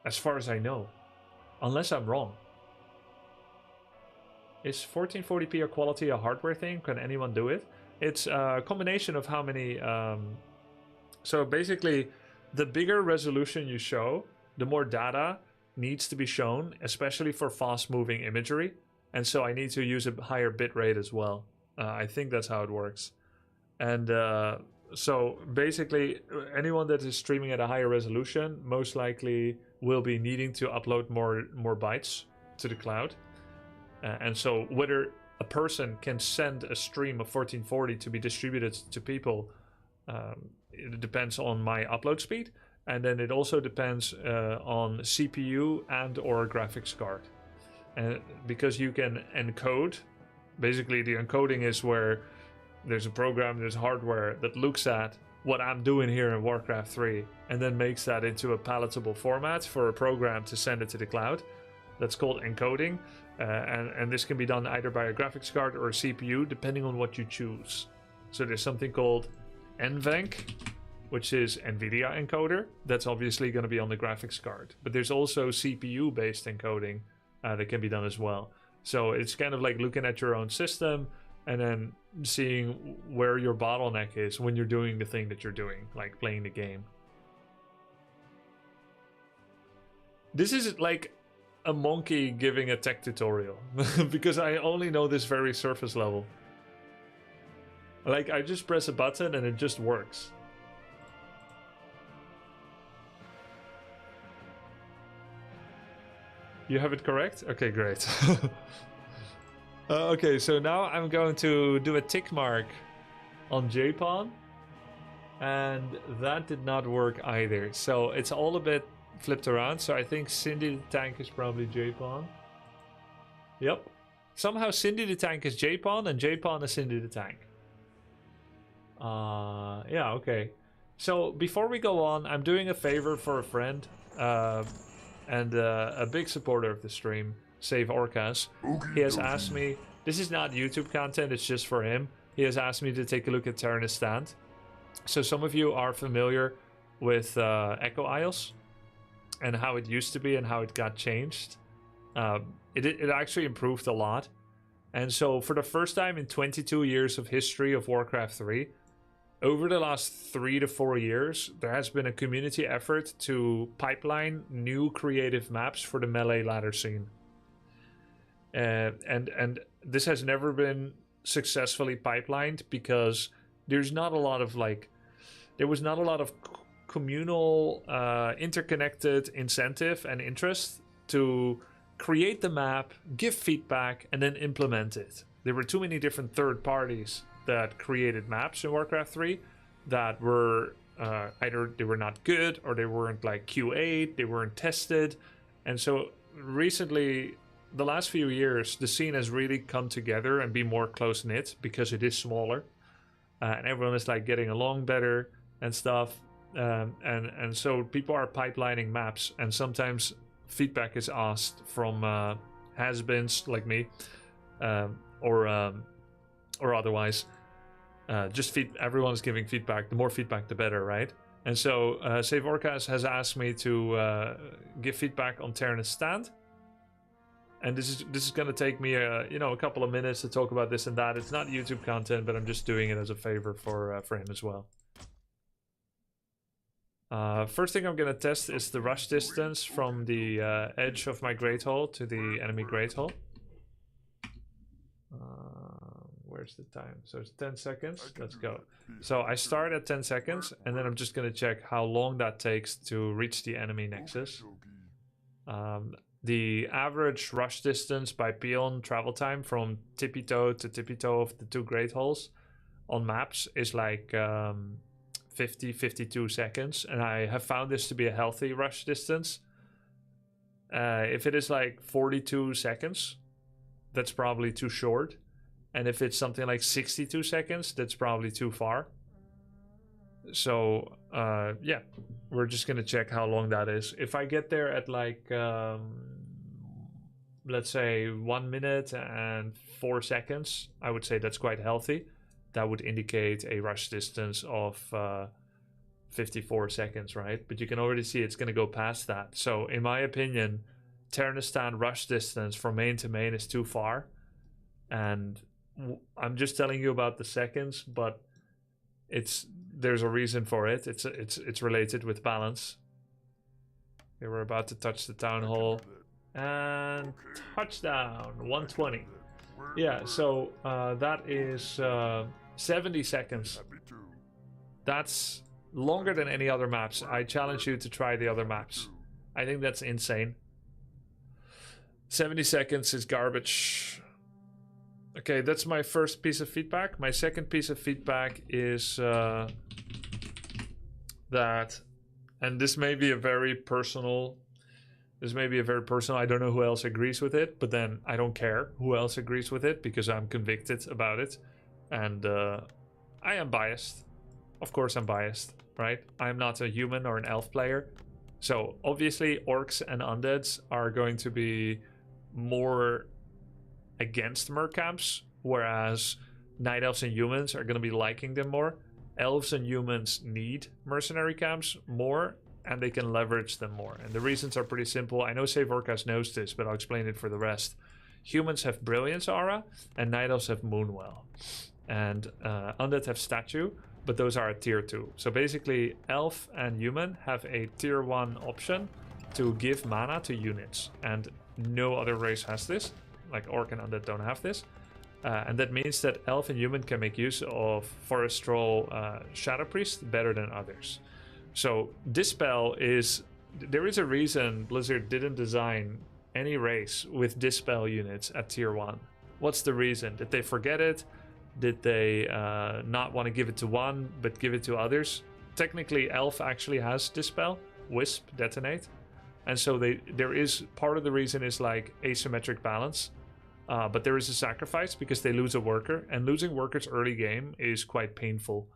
As far as I know. Unless I'm wrong. Is 1440p or quality a hardware thing? Can anyone do it? It's a combination of how many... So basically, the bigger resolution you show, the more data needs to be shown, especially for fast-moving imagery, and so I need to use a higher bitrate as well. I think that's how it works. And so basically, anyone that is streaming at a higher resolution most likely will be needing to upload more bytes to the cloud. And so whether a person can send a stream of 1440 to be distributed to people, it depends on my upload speed. And then it also depends on CPU and or graphics card. And because you can encode, basically the encoding is where there's a program, there's hardware that looks at what I'm doing here in Warcraft 3 and then makes that into a palatable format for a program to send it to the cloud. That's called encoding. And this can be done either by a graphics card or a CPU, depending on what you choose. So there's something called NVENC, which is NVIDIA encoder. That's obviously going to be on the graphics card. But there's also CPU-based encoding that can be done as well. So it's kind of like looking at your own system and then seeing where your bottleneck is when you're doing the thing that you're doing, like playing the game. This is like a monkey giving a tech tutorial because I only know this very surface level. Like I just press a button and it just works. You have it correct? Okay, great. Okay, so now I'm going to do a tick mark on J-Pawn. And that did not work either. So it's all a bit flipped around. So I think Cindy the Tank is probably J-Pawn. Yep. Somehow Cindy the Tank is J-Pawn and J-Pawn is Cindy the Tank. Yeah, okay. So before we go on, I'm doing a favor for a friend. And a big supporter of the stream, Save Orcas. He has asked me, this is not YouTube content, it's just for him. He has asked me to take a look at Terranus Stand. So some of you are familiar with Echo Isles and how it used to be and how it got changed. It actually improved a lot. And so for the first time in 22 years of history of Warcraft 3, over the last 3 to 4 years, there has been a community effort to pipeline new creative maps for the melee ladder scene. And this has never been successfully pipelined because there's not a lot of there was not a lot of communal interconnected incentive and interest to create the map, give feedback, and then implement it. There were too many different third parties that created maps in Warcraft 3 that were either they were not good or they weren't like QA'd, they weren't tested. And so recently, the last few years, the scene has really come together and be more close-knit because it is smaller. And everyone is like getting along better and stuff. And so people are pipelining maps, and sometimes feedback is asked from has-beens like me, or otherwise. Everyone is giving feedback. The more feedback, the better, right? And so Save Orcas has asked me to give feedback on Terranus Stand. And this is going to take me a couple of minutes to talk about this and that. It's not YouTube content, but I'm just doing it as a favor for him as well. First thing I'm going to test is the rush distance from the edge of my Great Hall to the enemy Great Hall. Where's the time? So it's 10 seconds. Let's go. So I start at 10 seconds, and then I'm just going to check how long that takes to reach the enemy nexus. The average rush distance by peon travel time from tippy toe to tippy toe of the two Great Halls on maps is like 52 seconds, and I have found this to be a healthy rush distance. If it is like 42 seconds, that's probably too short. And if it's something like 62 seconds, that's probably too far. So, yeah, we're just going to check how long that is. If I get there at like, let's say 1 minute and 4 seconds, I would say that's quite healthy. That would indicate a rush distance of 54 seconds, right? But you can already see it's going to go past that. So, in my opinion, Terranus Stand rush distance from main to main is too far. And I'm just telling you about the seconds, but there's a reason for it. It's related with balance. Okay, we're about to touch the town hall, and touchdown 120. Yeah, so that is 70 seconds. That's longer than any other maps. I challenge you to try the other maps. I think that's insane. 70 seconds is garbage. Okay, that's my first piece of feedback. My second piece of feedback is that, and this may be a very personal, I don't know who else agrees with it, but then I don't care who else agrees with it because I'm convicted about it. And I am biased. Of course I'm biased, right? I'm not a human or an elf player. So obviously orcs and undeads are going to be more against merc camps, whereas night elves and humans are going to be liking them more. Elves and humans need mercenary camps more, and they can leverage them more. And the reasons are pretty simple. I know Save Orcas knows this, but I'll explain it for the rest. Humans have Brilliance Aura, and night elves have Moonwell. And undead have Statue, but those are at tier 2. So basically, elf and human have a tier 1 option to give mana to units, and no other race has this. Like orc and undead don't have this. And that means that elf and human can make use of Forest Troll Shadow Priest better than others. So this spell is... There is a reason Blizzard didn't design any race with Dispel units at tier 1. What's the reason? Did they forget it? Did they not want to give it to one but give it to others? Technically, Elf actually has Dispel, Wisp, Detonate. And so there is, part of the reason is like asymmetric balance. But there is a sacrifice because they lose a worker. And losing workers early game is quite painful.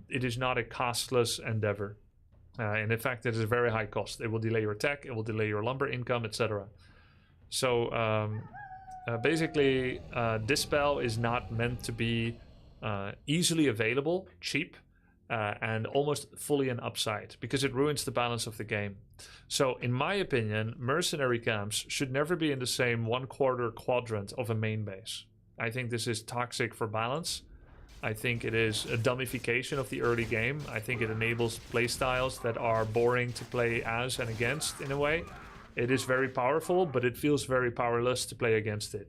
It is not a costless endeavor. And in fact, it is a very high cost. It will delay your attack, it will delay your lumber income, etc. So basically, Dispel is not meant to be easily available, cheap, and almost fully an upside because it ruins the balance of the game. So in my opinion, mercenary camps should never be in the same 1/4 quadrant of a main base. I think this is toxic for balance. I think it is a dummification of the early game. I think it enables playstyles that are boring to play as and against in a way. It is very powerful, but it feels very powerless to play against it.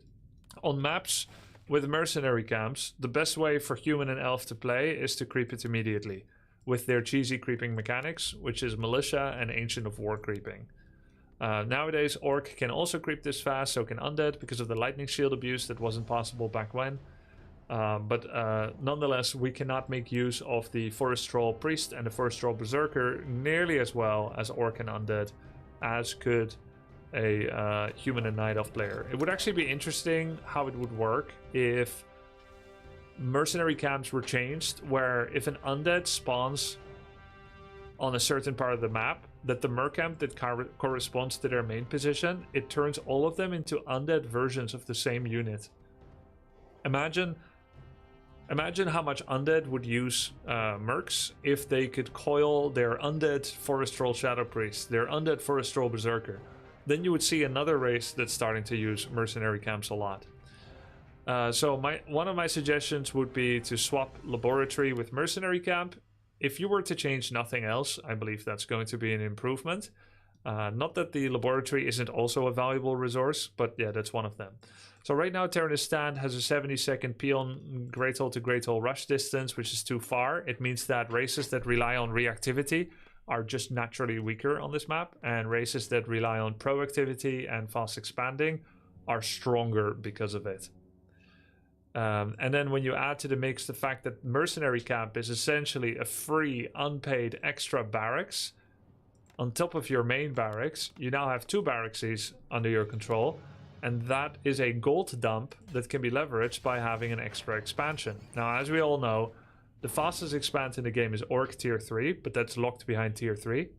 On maps with mercenary camps, the best way for human and elf to play is to creep it immediately with their cheesy creeping mechanics, which is militia and ancient of war creeping. Nowadays, orc can also creep this fast, so can undead because of the lightning shield abuse that wasn't possible back when. But nonetheless, we cannot make use of the Forest Troll Priest and the Forest Troll Berserker nearly as well as Orc and Undead, as could a Human and Night Elf player. It would actually be interesting how it would work if mercenary camps were changed, where if an Undead spawns on a certain part of the map, that the mercamp that corresponds to their main position, it turns all of them into Undead versions of the same unit. Imagine how much Undead would use Mercs if they could coil their Undead Forest Troll Shadow Priest, their Undead Forest Troll Berserker. Then you would see another race that's starting to use mercenary camps a lot. So one of my suggestions would be to swap Laboratory with Mercenary Camp. If you were to change nothing else, I believe that's going to be an improvement. Not that the Laboratory isn't also a valuable resource, but yeah, that's one of them. So right now, Terranus Stand has a 70-second Peon Great Hole to Great Hole rush distance, which is too far. It means that races that rely on reactivity are just naturally weaker on this map, and races that rely on proactivity and fast expanding are stronger because of it. And then when you add to the mix the fact that Mercenary Camp is essentially a free, unpaid extra barracks on top of your main barracks, you now have 2 barracks under your control. And that is a gold dump that can be leveraged by having an extra expansion. Now, as we all know, the fastest expand in the game is Orc tier 3, but that's locked behind tier 3.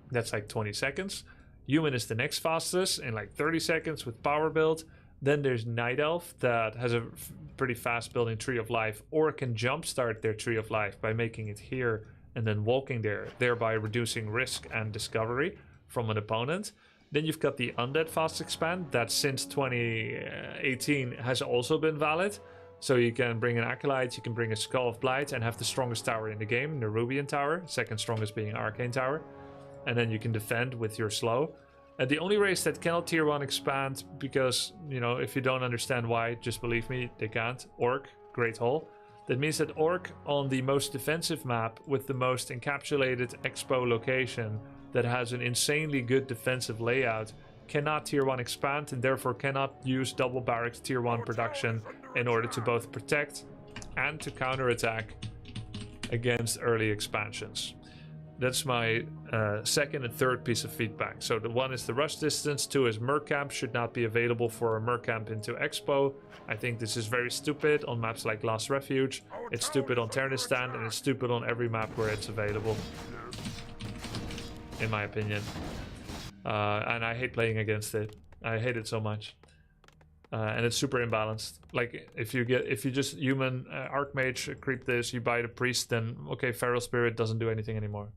That's like 20 seconds. Human is the next fastest in like 30 seconds with power build. Then there's Night Elf that has a pretty fast building Tree of Life, or can jumpstart their Tree of Life by making it here and then walking there, thereby reducing risk and discovery from an opponent. Then you've got the Undead Fast Expand that since 2018 has also been valid. So you can bring an Acolyte, you can bring a Skull of Blight and have the strongest tower in the game, Nerubian Tower, second strongest being Arcane Tower. And then you can defend with your slow. And the only race that cannot tier 1 expand, because, you know, if you don't understand why, just believe me, they can't. Orc, Great Hole. That means that Orc on the most defensive map with the most encapsulated expo location that has an insanely good defensive layout cannot tier 1 expand and therefore cannot use double barracks tier 1 production in order to both protect and to counterattack against early expansions. That's my second and third piece of feedback. So the one is the rush distance, 2 is Mercamp should not be available for a Mercamp into Expo. I think this is very stupid on maps like Last Refuge. It's stupid on Terranus Stand, and it's stupid on every map where it's available, in my opinion. And I hate playing against it. I hate it so much. And it's super imbalanced. Like if you just human Archmage creep this, you buy the priest, then okay, Feral Spirit doesn't do anything anymore.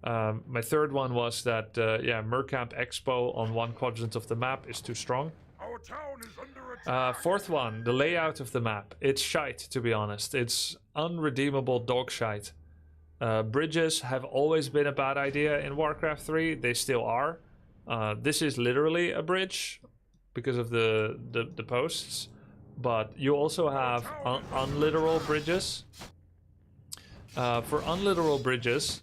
My third one was that Mercamp Expo on one quadrant of the map is too strong. Our town is under attack. Fourth one, the layout of the map. It's shite, to be honest. It's unredeemable dog shite. Bridges have always been a bad idea in Warcraft 3. They still are. This is literally a bridge because of the posts. But you also have unliteral bridges. For unliteral bridges,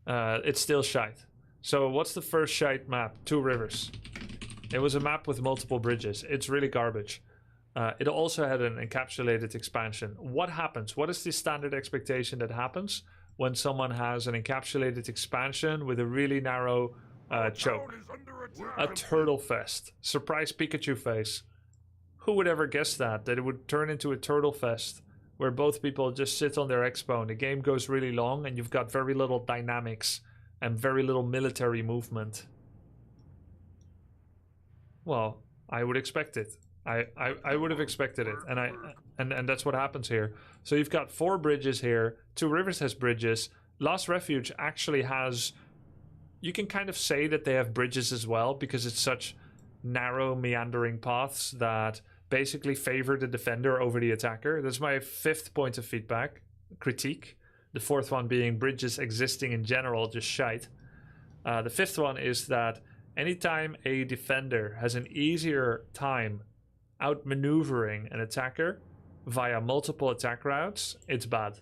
it's still shite. So what's the first shite map? Two Rivers. It was a map with multiple bridges. It's really garbage. It also had an encapsulated expansion. What happens? What is the standard expectation that happens when someone has an encapsulated expansion with a really narrow choke? Town is under attack. A turtle fest. Surprise Pikachu face. Who would ever guess that it would turn into a turtle fest where both people just sit on their expo and the game goes really long and you've got very little dynamics and very little military movement? Well, I would expect it. I would have expected it, and that's what happens here. So you've got 4 bridges here. Two Rivers has bridges. Lost Refuge actually has. You can kind of say that they have bridges as well because it's such narrow, meandering paths that basically favor the defender over the attacker. That's my 5th point of feedback, critique. The 4th one being bridges existing in general, just shite. The 5th one is that anytime a defender has an easier time outmaneuvering an attacker via multiple attack routes, it's bad.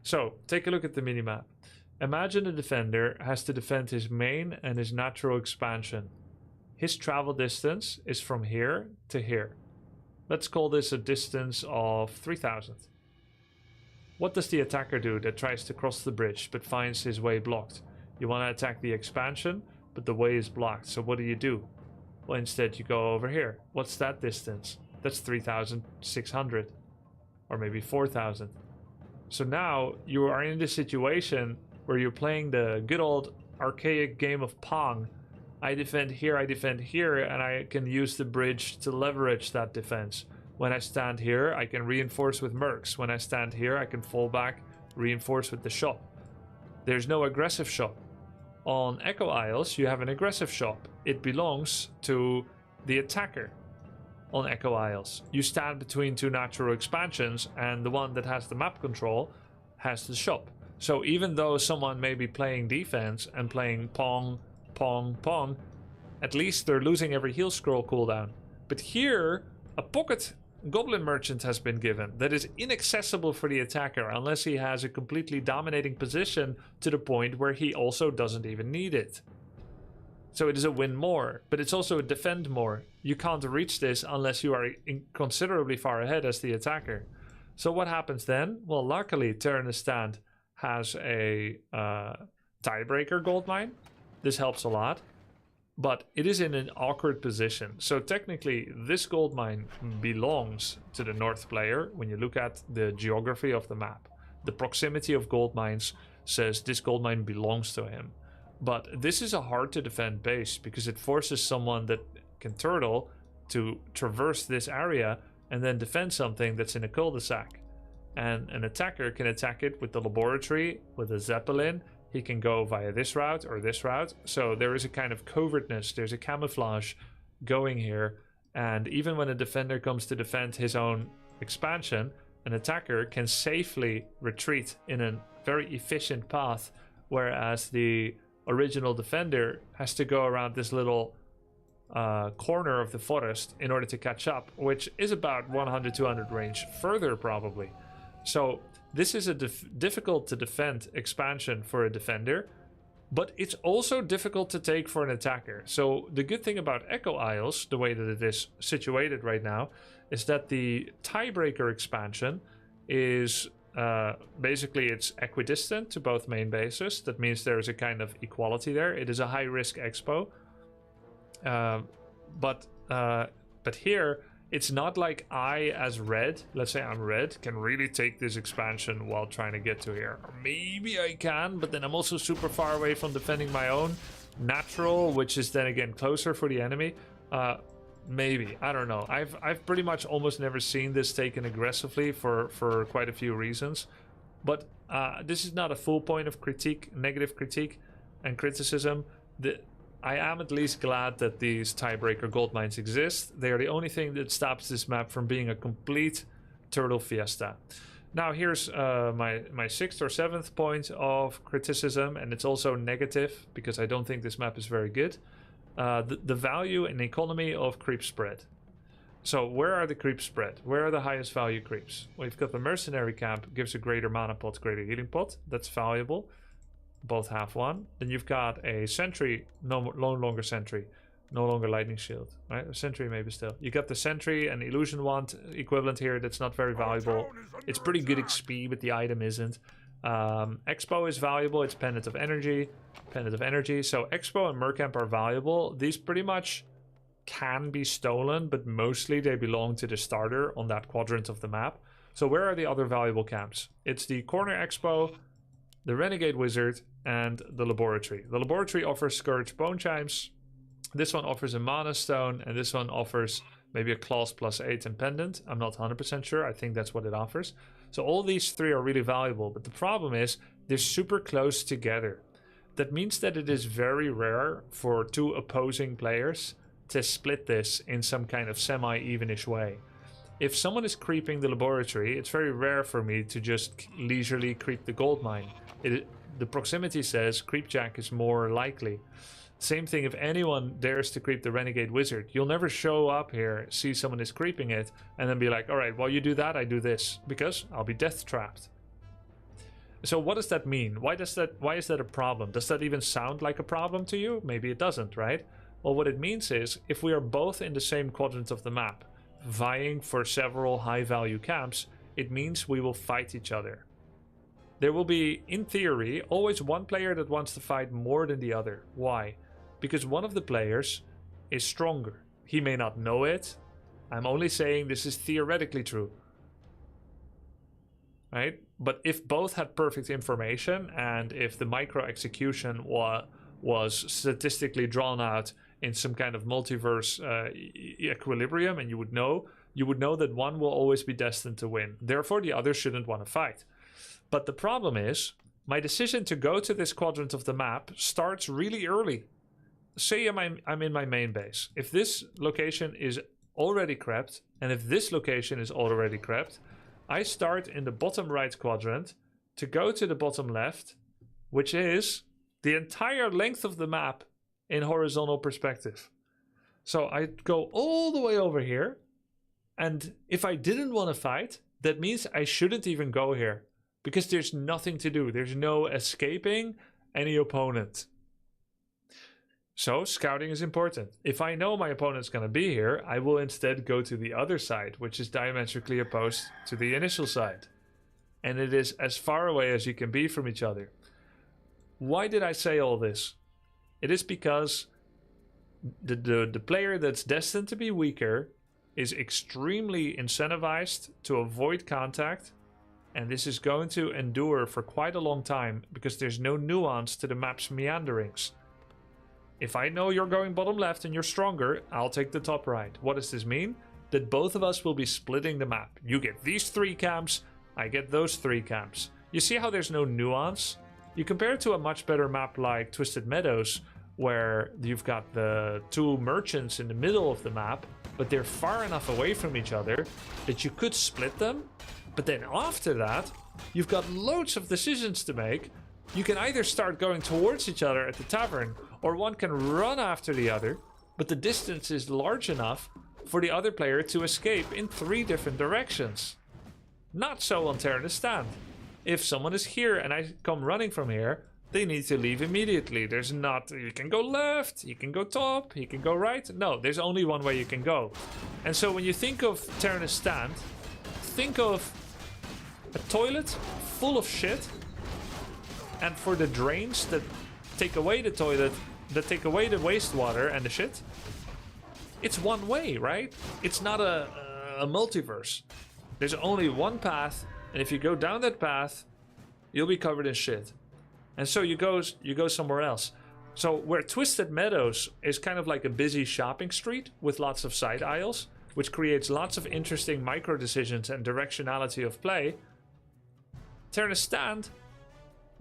So take a look at the minimap. Imagine a defender has to defend his main and his natural expansion. His travel distance is from here to here. Let's call this a distance of 3000. What does the attacker do that tries to cross the bridge but finds his way blocked? You want to attack the expansion, but the way is blocked, so what do? Well, instead you go over here. What's that distance? That's 3,600. Or maybe 4,000. So now you are in this situation where you're playing the good old archaic game of Pong. I defend here, and I can use the bridge to leverage that defense. When I stand here, I can reinforce with mercs. When I stand here, I can fall back, reinforce with the shop. There's no aggressive shop. On Echo Isles, you have an aggressive shop. It belongs to the attacker. On Echo Isles, you stand between 2 natural expansions, and the one that has the map control has the shop. So even though someone may be playing defense and playing Pong, Pong, Pong, at least they're losing every heal scroll cooldown. But here, a pocket Goblin Merchant has been given that is inaccessible for the attacker unless he has a completely dominating position to the point where he also doesn't even need it. So it is a win more, but it's also a defend more. You can't reach this unless you are considerably far ahead as the attacker. So what happens then? Well, luckily Terranistan has a tiebreaker goldmine. This helps a lot. But it is in an awkward position. So technically, this gold mine belongs to the north player when you look at the geography of the map. The proximity of gold mines says this gold mine belongs to him. But this is a hard to defend base because it forces someone that can turtle to traverse this area and then defend something that's in a cul-de-sac. And an attacker can attack it with the laboratory, with a zeppelin. He can go via this route or this route. So there is a kind of covertness, there's a camouflage going here. And even when a defender comes to defend his own expansion, an attacker can safely retreat in a very efficient path, whereas the original defender has to go around this little corner of the forest in order to catch up, which is about 100-200 range further probably. So this is a difficult to defend expansion for a defender, but it's also difficult to take for an attacker. So the good thing about Echo Isles, the way that it is situated right now, is that the tiebreaker expansion is basically it's equidistant to both main bases. That means there is a kind of equality there. It is a high risk expo, but here it's not like I, as red, let's say I'm red, can really take this expansion while trying to get to here. Or maybe I can, but then I'm also super far away from defending my own natural, which is then again closer for the enemy. Maybe, I don't know. I've pretty much almost never seen this taken aggressively for quite a few reasons. But this is not a full point of critique, negative critique and criticism. I am at least glad that these tiebreaker gold mines exist. They are the only thing that stops this map from being a complete turtle fiesta. Now here's my 6th or 7th point of criticism, and it's also negative because I don't think this map is very good. The value and economy of creep spread. So where are the creeps spread? Where are the highest value creeps? Well, you've got the mercenary camp, gives a greater mana pot, greater healing pot. That's valuable. Both have one. Then you've got a sentry, no longer sentry, No longer lightning shield, right? A sentry maybe still. You got the sentry and illusion wand equivalent here. That's not very valuable. It's pretty good XP, but the item isn't. Expo is valuable. It's pendant of energy. Pendant of energy. So Expo and Mercamp are valuable. These pretty much can be stolen, but mostly they belong to the starter on that quadrant of the map. So where are the other valuable camps? It's the Corner Expo, the Renegade Wizard, and the Laboratory. The Laboratory offers Scourge Bone Chimes. This one offers a Mana Stone, and this one offers maybe a Claws +8 and Pendant. I'm not 100% sure. I think that's what it offers. So all these three are really valuable, but the problem is they're super close together. That means that it is very rare for two opposing players to split this in some kind of semi-evenish way. If someone is creeping the Laboratory, it's very rare for me to just leisurely creep the gold mine. The proximity says Creepjack is more likely. Same thing if anyone dares to creep the Renegade Wizard. You'll never show up here, see someone is creeping it, and then be like, alright, while you do that, I do this. Because I'll be death trapped. So what does that mean? Why is that a problem? Does that even sound like a problem to you? Maybe it doesn't, right? Well, what it means is, if we are both in the same quadrant of the map, vying for several high-value camps, it means we will fight each other. There will be, in theory, always one player that wants to fight more than the other. Why? Because one of the players is stronger. He may not know it. I'm only saying this is theoretically true. Right? But if both had perfect information, and if the micro execution was statistically drawn out in some kind of multiverse equilibrium, and you would know that one will always be destined to win. Therefore, the other shouldn't want to fight. But the problem is, my decision to go to this quadrant of the map starts really early. Say I'm in my main base. If this location is already crept, and if this location is already crept, I start in the bottom right quadrant to go to the bottom left, which is the entire length of the map in horizontal perspective. So I go all the way over here, and if I didn't want to fight, that means I shouldn't even go here, because there's nothing to do. There's no escaping any opponent. So scouting is important. If I know my opponent's going to be here, I will instead go to the other side, which is diametrically opposed to the initial side. And it is as far away as you can be from each other. Why did I say all this? It is because the player that's destined to be weaker is extremely incentivized to avoid contact, and this is going to endure for quite a long time because there's no nuance to the map's meanderings. If I know you're going bottom left and you're stronger, I'll take the top right. What does this mean? That both of us will be splitting the map. You get these 3 camps, I get those 3 camps. You see how there's no nuance? You compare it to a much better map like Twisted Meadows, where you've got the 2 merchants in the middle of the map, but they're far enough away from each other that you could split them. But then after that, you've got loads of decisions to make. You can either start going towards each other at the tavern, or one can run after the other, but the distance is large enough for the other player to escape in 3 different directions. Not so on Terranus Stand. If someone is here and I come running from here, they need to leave immediately. There's not, you can go left, you can go top, you can go right. No, there's only one way you can go. And so when you think of Terranus Stand, think of a toilet full of shit, and for the drains that take away the toilet, that take away the wastewater and the shit, it's one way, right? It's not a multiverse. There's only one path, and if you go down that path, you'll be covered in shit. And so you go somewhere else. So where Twisted Meadows is kind of like a busy shopping street with lots of side aisles, which creates lots of interesting micro decisions and directionality of play, Terranus Stand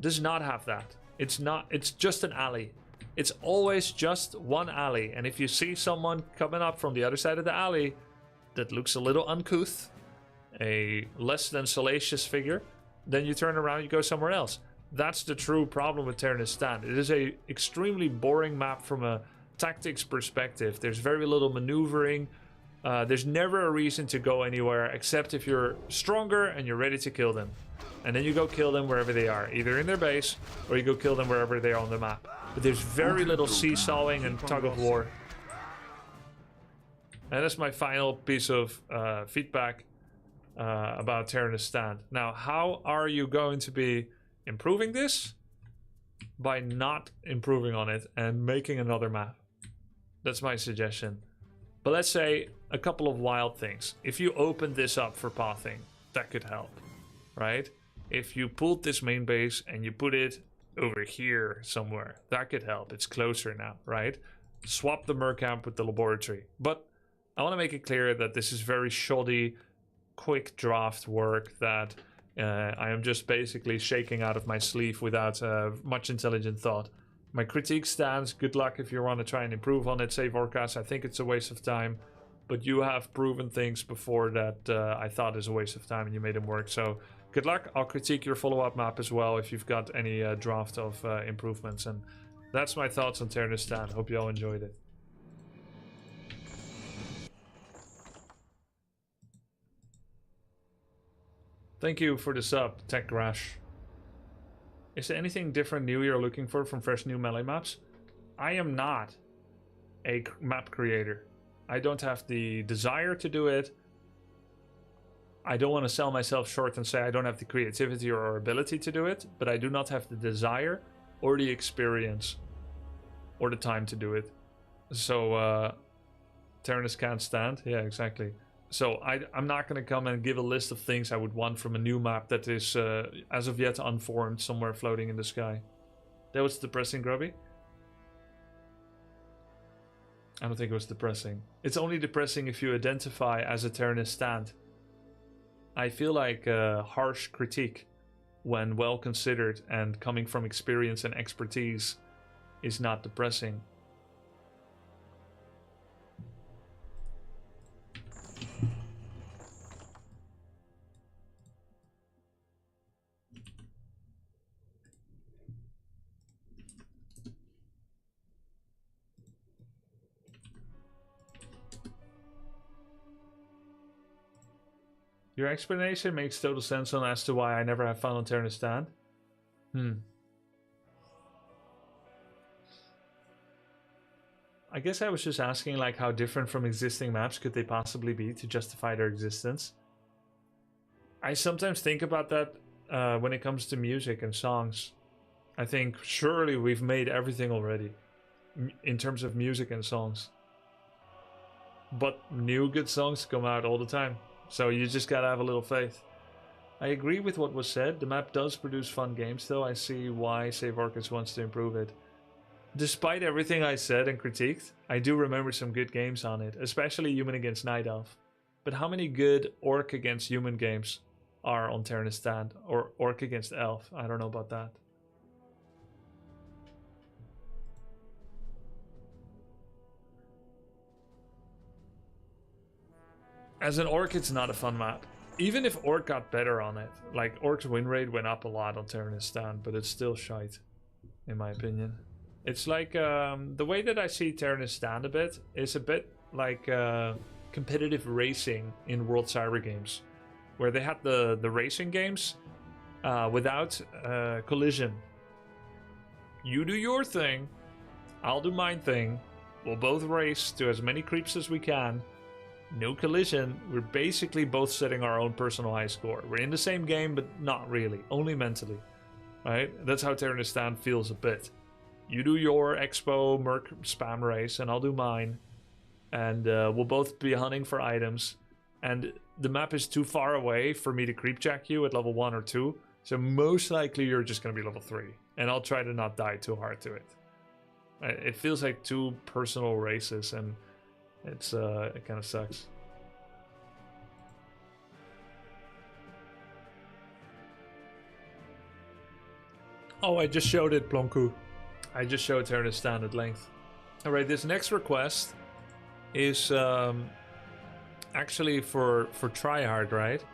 does not have that. It's just an alley. It's always just one alley. And if you see someone coming up from the other side of the alley that looks a little uncouth, a less than salacious figure, then you turn around and you go somewhere else. That's the true problem with Terranus Stand. It is a extremely boring map from a tactics perspective. There's very little maneuvering. There's never a reason to go anywhere except if you're stronger and you're ready to kill them. And then you go kill them wherever they are, either in their base or you go kill them wherever they are on the map. But there's very little seesawing and tug of war. And that's my final piece of feedback about Tyrannus Stand. Now, how are you going to be improving this? By not improving on it and making another map. That's my suggestion. But let's say a couple of wild things. If you open this up for pathing, that could help, right? If you pulled this main base and you put it over here somewhere, that could help. It's closer now, right? Swap the mercamp with the laboratory. But I want to make it clear that this is very shoddy, quick draft work that I am just basically shaking out of my sleeve without much intelligent thought. My critique stands. Good luck if you want to try and improve on it. Save Orcas. I think it's a waste of time. But you have proven things before that I thought is a waste of time and you made them work. So good luck. I'll critique your follow-up map as well if you've got any draft of improvements. And that's my thoughts on Tyrannus Stand. Hope you all enjoyed it. Thank you for the sub, Tech Rash. Is there anything different new you're looking for from fresh new melee maps? I am not a map creator. I don't have the desire to do it. I don't want to sell myself short and say I don't have the creativity or ability to do it, but I do not have the desire or the experience or the time to do it. So, Tyrannus can't stand. Yeah, exactly. So I'm not going to come and give a list of things I would want from a new map that is as of yet unformed, somewhere floating in the sky. That was depressing, Grubby? I don't think it was depressing. It's only depressing if you identify as a Tyrannus Stand. I feel like harsh critique, when well considered and coming from experience and expertise, is not depressing. Your explanation makes total sense on as to why I never have fun on Tyrannus Stand. I guess I was just asking like how different from existing maps could they possibly be to justify their existence. I sometimes think about that when it comes to music and songs. I think surely we've made everything already in terms of music and songs. But new good songs come out all the time. So you just gotta have a little faith. I agree with what was said. The map does produce fun games though. I see why Save Orcas wants to improve it. Despite everything I said and critiqued, I do remember some good games on it, especially Human against Night Elf. But how many good Orc against Human games are on Tyrannus Stand? Or Orc against Elf? I don't know about that. As an Orc, it's not a fun map. Even if Orc got better on it. Like, Orc's win rate went up a lot on Tyrannus Stand, but it's still shite, in my opinion. It's like, the way that I see Tyrannus Stand a bit is a bit like competitive racing in World Cyber Games. Where they had the racing games without collision. You do your thing, I'll do mine thing. We'll both race to as many creeps as we can. No collision, we're basically both setting our own personal high score. We're in the same game, but not really, only mentally. Right? That's how Tyrannus Stand feels a bit. You do your Expo Merc spam race, and I'll do mine. And we'll both be hunting for items. And the map is too far away for me to creep check you at level 1 or 2. So most likely you're just going to be level 3. And I'll try to not die too hard to it. It feels like two personal races, and it's it kind of sucks. Oh, I just showed it, Plonku. I just showed Tyrannus Stand at length. Alright, this next request is actually for tryhard, right?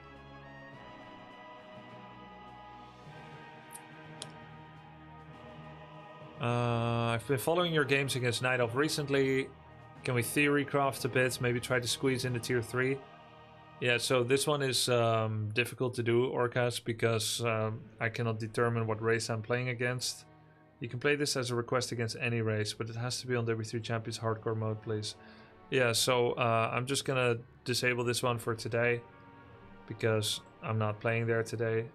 I've been following your games against Night Elf recently. Can we theory craft a bit? Maybe try to squeeze into tier 3? Yeah, so this one is difficult to do, Orcas, because I cannot determine what race I'm playing against. You can play this as a request against any race, but it has to be on W3 Champions Hardcore mode, please. Yeah, so I'm just gonna disable this one for today because I'm not playing there today.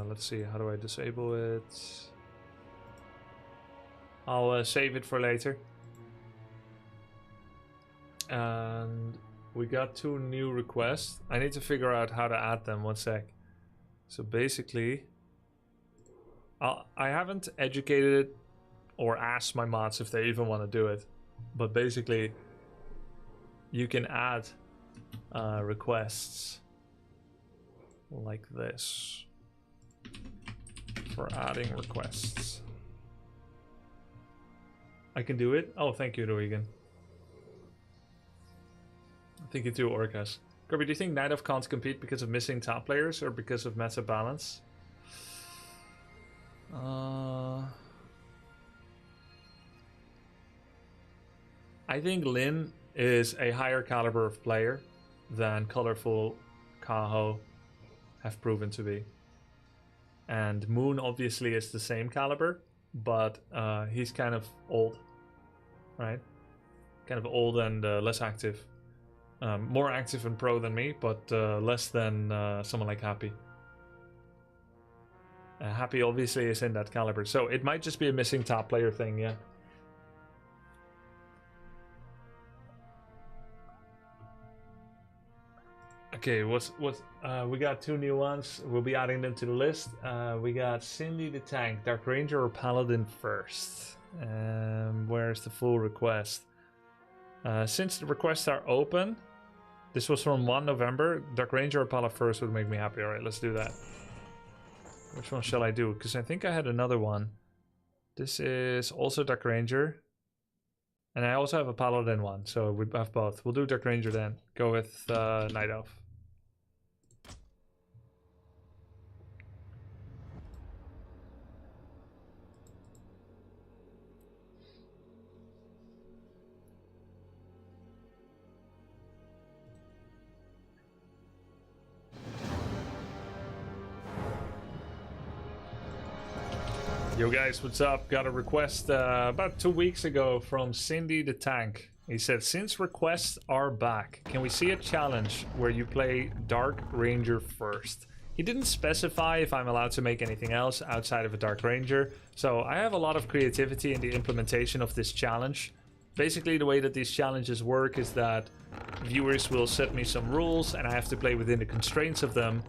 Let's see, how do I disable it? I'll save it for later. And we got 2 new requests. I need to figure out how to add them. 1 sec. So basically, I haven't educated it or asked my mods if they even want to do it. But basically, you can add requests like this for adding requests. I can do it. Oh, thank you, Regan. Thank you too, Orcas. Grubby, do you think Night Elf can't compete because of missing top players or because of meta balance? I think Lin is a higher caliber of player than Colorful, Kaho have proven to be. And Moon obviously is the same caliber, but he's kind of old, right? Kind of old and less active. More active and pro than me, but less than someone like Happy. Happy obviously is in that caliber, so it might just be a missing top player thing, yeah. Okay, we got 2 new ones. We'll be adding them to the list. We got Cindy the Tank, Dark Ranger or Paladin first. Where's the full request? Since the requests are open, this was from 1 November. Dark Ranger or Paladin first would make me happy. Alright, let's do that. Which one shall I do? Because I think I had another one. This is also Dark Ranger. And I also have a Paladin one, so we have both. We'll do Dark Ranger then. Go with Night Elf. Yo guys, what's up? Got a request about 2 weeks ago from Cindy the Tank. He said, since requests are back, can we see a challenge where you play Dark Ranger first? He didn't specify if I'm allowed to make anything else outside of a Dark Ranger, so I have a lot of creativity in the implementation of this challenge. Basically, the way that these challenges work is that viewers will set me some rules and I have to play within the constraints of them.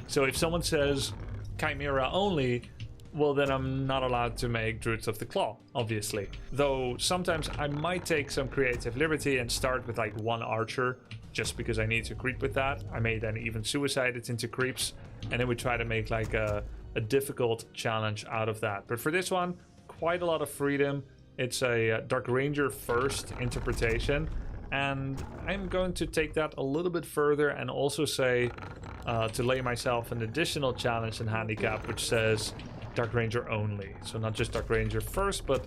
So if someone says Chimera only, well then I'm not allowed to make Druids of the Claw, obviously. Though sometimes I might take some creative liberty and start with like 1 archer, just because I need to creep with that. I may then even suicide it into creeps, and then we try to make like a difficult challenge out of that. But for this one, quite a lot of freedom. It's a Dark Ranger first interpretation, and I'm going to take that a little bit further and also say to lay myself an additional challenge and handicap, which says Dark Ranger only. So not just Dark Ranger first, but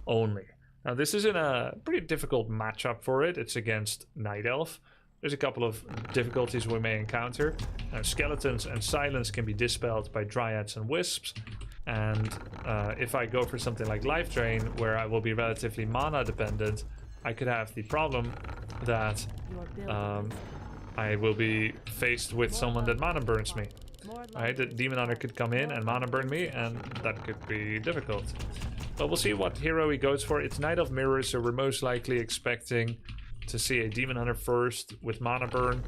only. Now this is in a pretty difficult matchup for it. It's against Night Elf. There's a couple of difficulties we may encounter. Skeletons and silence can be dispelled by dryads and wisps. And if I go for something like Life Drain, where I will be relatively mana dependent, I could have the problem that I will be faced with someone that mana burns me. Right, the Demon Hunter could come in and mana burn me, and that could be difficult. But we'll see what hero he goes for. It's Night of Mirrors, so we're most likely expecting to see a Demon Hunter first with mana burn.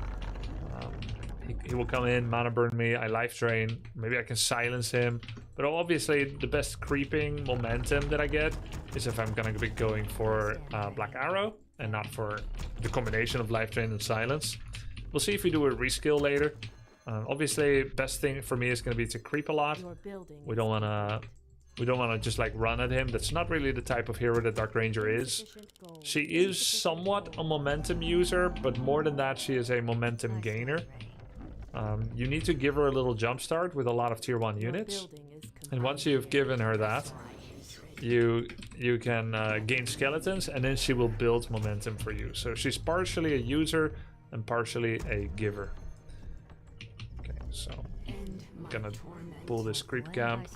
He will come in, mana burn me, I life drain, maybe I can silence him. But obviously the best creeping momentum that I get is if I'm gonna be going for Black Arrow and not for the combination of life drain and silence. We'll see if we do a reskill later. Obviously, best thing for me is going to be to creep a lot. We don't want to just like run at him. That's not really the type of hero that Dark Ranger is. She is somewhat a momentum user, but more than that, she is a momentum gainer. You need to give her a little jump start with a lot of tier 1 units, and once you've given her that, you can gain skeletons, and then she will build momentum for you. So she's partially a user and partially a giver. So, I'm gonna pull this creep camp.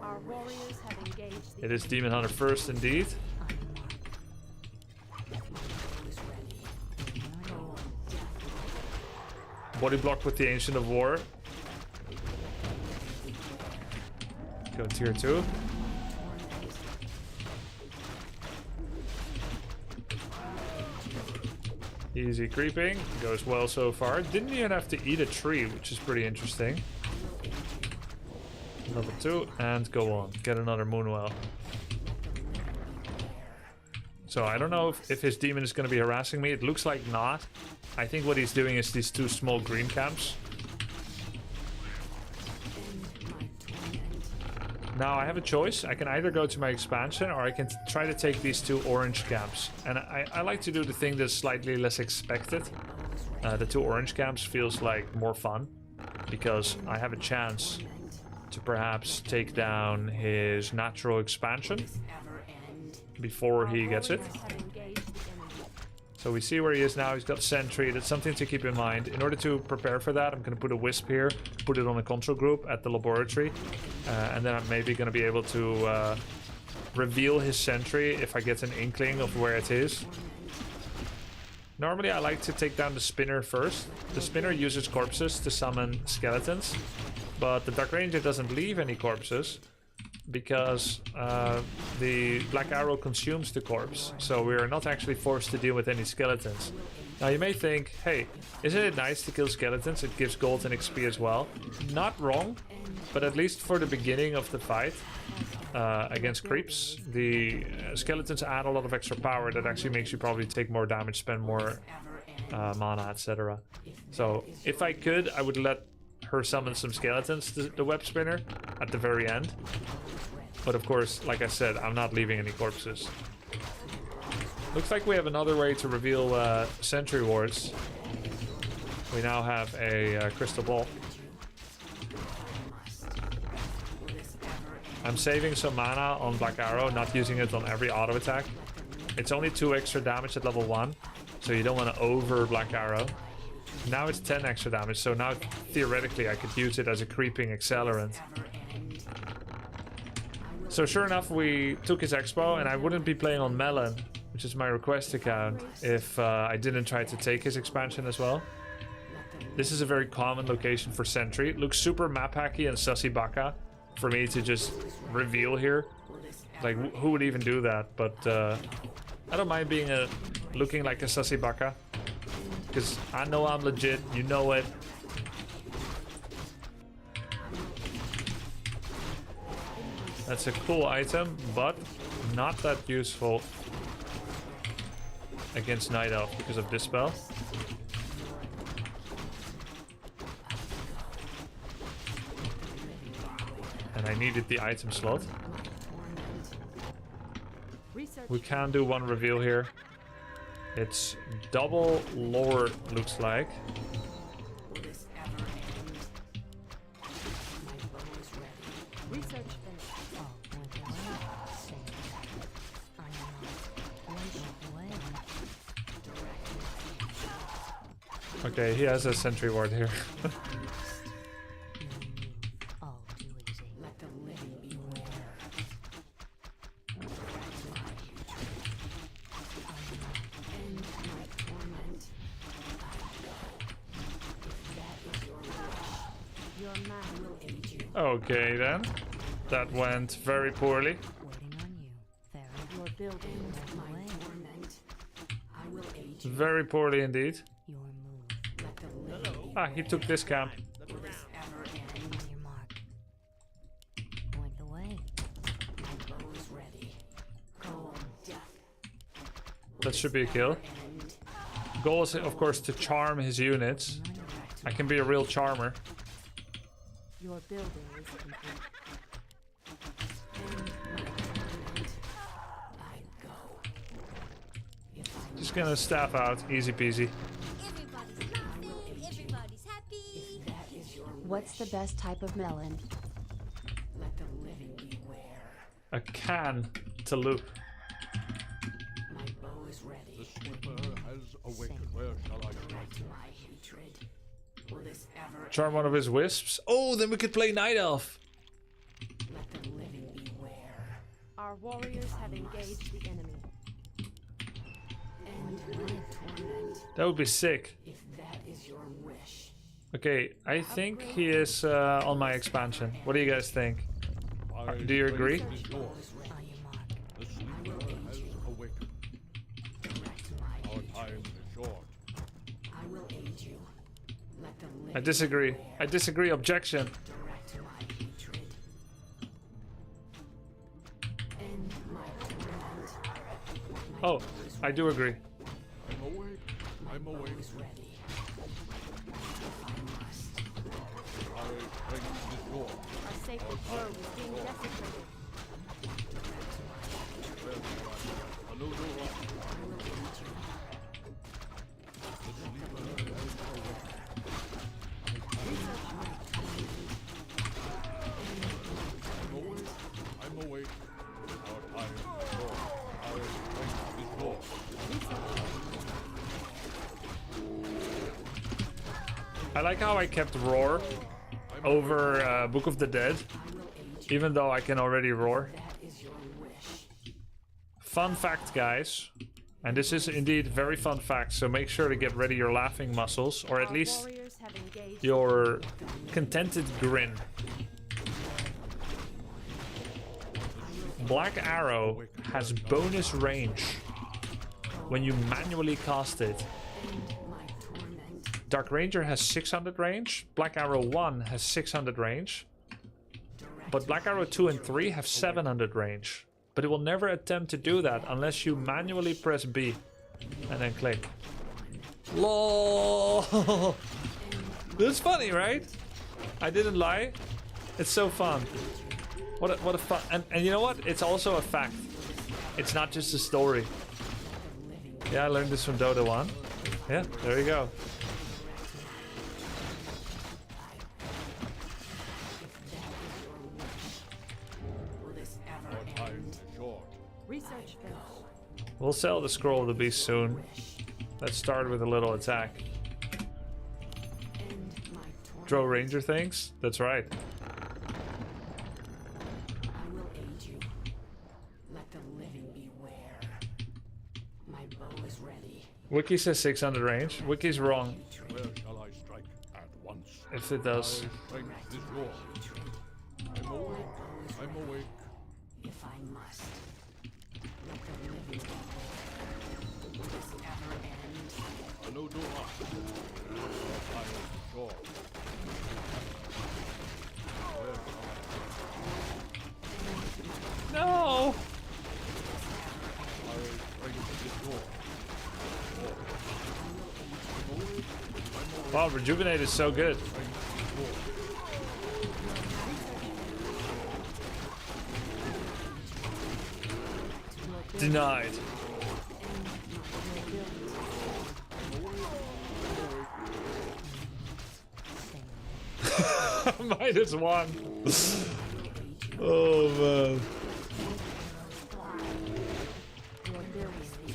Our warriors have engaged. It is Demon Hunter first, indeed. Body block with the Ancient of War. Go tier 2. Easy creeping. Goes well so far. Didn't even have to eat a tree, which is pretty interesting. Level 2 and go on. Get another Moonwell. So I don't know if his demon is going to be harassing me. It looks like not. I think what he's doing is these 2 small green camps. Now I have a choice. I can either go to my expansion or I can try to take these 2 orange camps. And I like to do the thing that's slightly less expected. The 2 orange camps feels like more fun because I have a chance to perhaps take down his natural expansion before he gets it. So we see where he is now. He's got sentry. That's something to keep in mind. In order to prepare for that, I'm going to put a wisp here, put it on a control group at the laboratory, and then I'm maybe going to be able to reveal his sentry if I get an inkling of where it is. Normally I like to take down the spinner first. The spinner uses corpses to summon skeletons, but the Dark Ranger doesn't leave any corpses because the Black Arrow consumes the corpse, so we are not actually forced to deal with any skeletons. Now you may think, hey, isn't it nice to kill skeletons? It gives gold and XP as well. Not wrong, but at least for the beginning of the fight against creeps, the skeletons add a lot of extra power that actually makes you probably take more damage, spend more mana, etc. So if I could, I would let her summon some skeletons to the web spinner at the very end. But of course, like I said, I'm not leaving any corpses. Looks like we have another way to reveal sentry wards. We now have a crystal ball. I'm saving some mana on Black Arrow, not using it on every auto attack. It's only 2 extra damage at level 1, so you don't want to over Black Arrow. Now it's 10 extra damage, so now theoretically I could use it as a creeping accelerant. So sure enough, we took his expo, and I wouldn't be playing on Melon, which is my request account, if I didn't try to take his expansion as well. This is a very common location for sentry. It looks super map hacky and sussy baka for me to just reveal here. Like, who would even do that? But I don't mind being looking like a sussy baka, because I know I'm legit, you know it. That's a cool item, but not that useful against Night Elf because of Dispel. And I needed the item slot. We can do one reveal here. It's double lore, looks like. Okay, he has a sentry ward here. Okay then, that went very poorly. Very poorly indeed. Ah, he took this camp. That should be a kill. Goal is, of course, to charm his units. I can be a real charmer. Your building is complete. Just gonna staff out, easy peasy. Everybody's laughing, everybody's happy. What's the best type of melon? Let the living beware. A cantaloupe. My bow is ready. The sleeper has awakened. Where shall I strike? My hatred. Will this ever Charm one of his wisps. Oh, then we could play Night Elf. let the living beware? Our warriors have engaged the enemy. End my torment, That would be sick. if that is your wish. Okay, I think he is on my expansion. What do you guys think? Do you agree? The sleeper has awakened. Our time is short. I will aid you. Let the living I disagree. I disagree. Objection. direct my hatred. End my torment. Oh, I do agree. I'm awake. I'm awake. Is ready. If I must. I bring the sword. Our sacred grove is being desecrated. Anudora. I will aid you. The sleeper has awakened. I'm awake. I'm awake. Our time is short. I bring the sword. I like how I kept roar over Book of the Dead, even though I can already roar. That is your wish. Fun fact, guys, and this is indeed very fun fact, so make sure to get ready your laughing muscles, or at Our least warriors have engaged. your contented grin. Black Arrow has bonus range when you manually cast it. End my torment. Dark Ranger has 600 range, Black Arrow 1 has 600 range, but Black Arrow 2 and 3 have 700 range. But it will never attempt to do that unless you manually press B and then click. LOL! This is funny, right? I didn't lie. It's so fun. What a fun... And you know what? It's also a fact. It's not just a story. Yeah, I learned this from Dota 1. Yeah, there you go. Will this ever Our time end? is short. Research finished. We'll sell the Scroll of the Beast soon. Let's start with a little attack. End my torment. Draw Ranger things? That's right. I will aid you. Let the living beware. My bow is ready. Wiki says 600 range. Wiki's wrong Where shall I strike at once? if it does. I bring the sword. I'm awake. I'm awake. If I must. Let the living beware. Will this ever end? Anudora. Our time is short. Where shall No! I bring the sword? Wow, Rejuvenate is so good. Denied. -1. Oh man. Your building.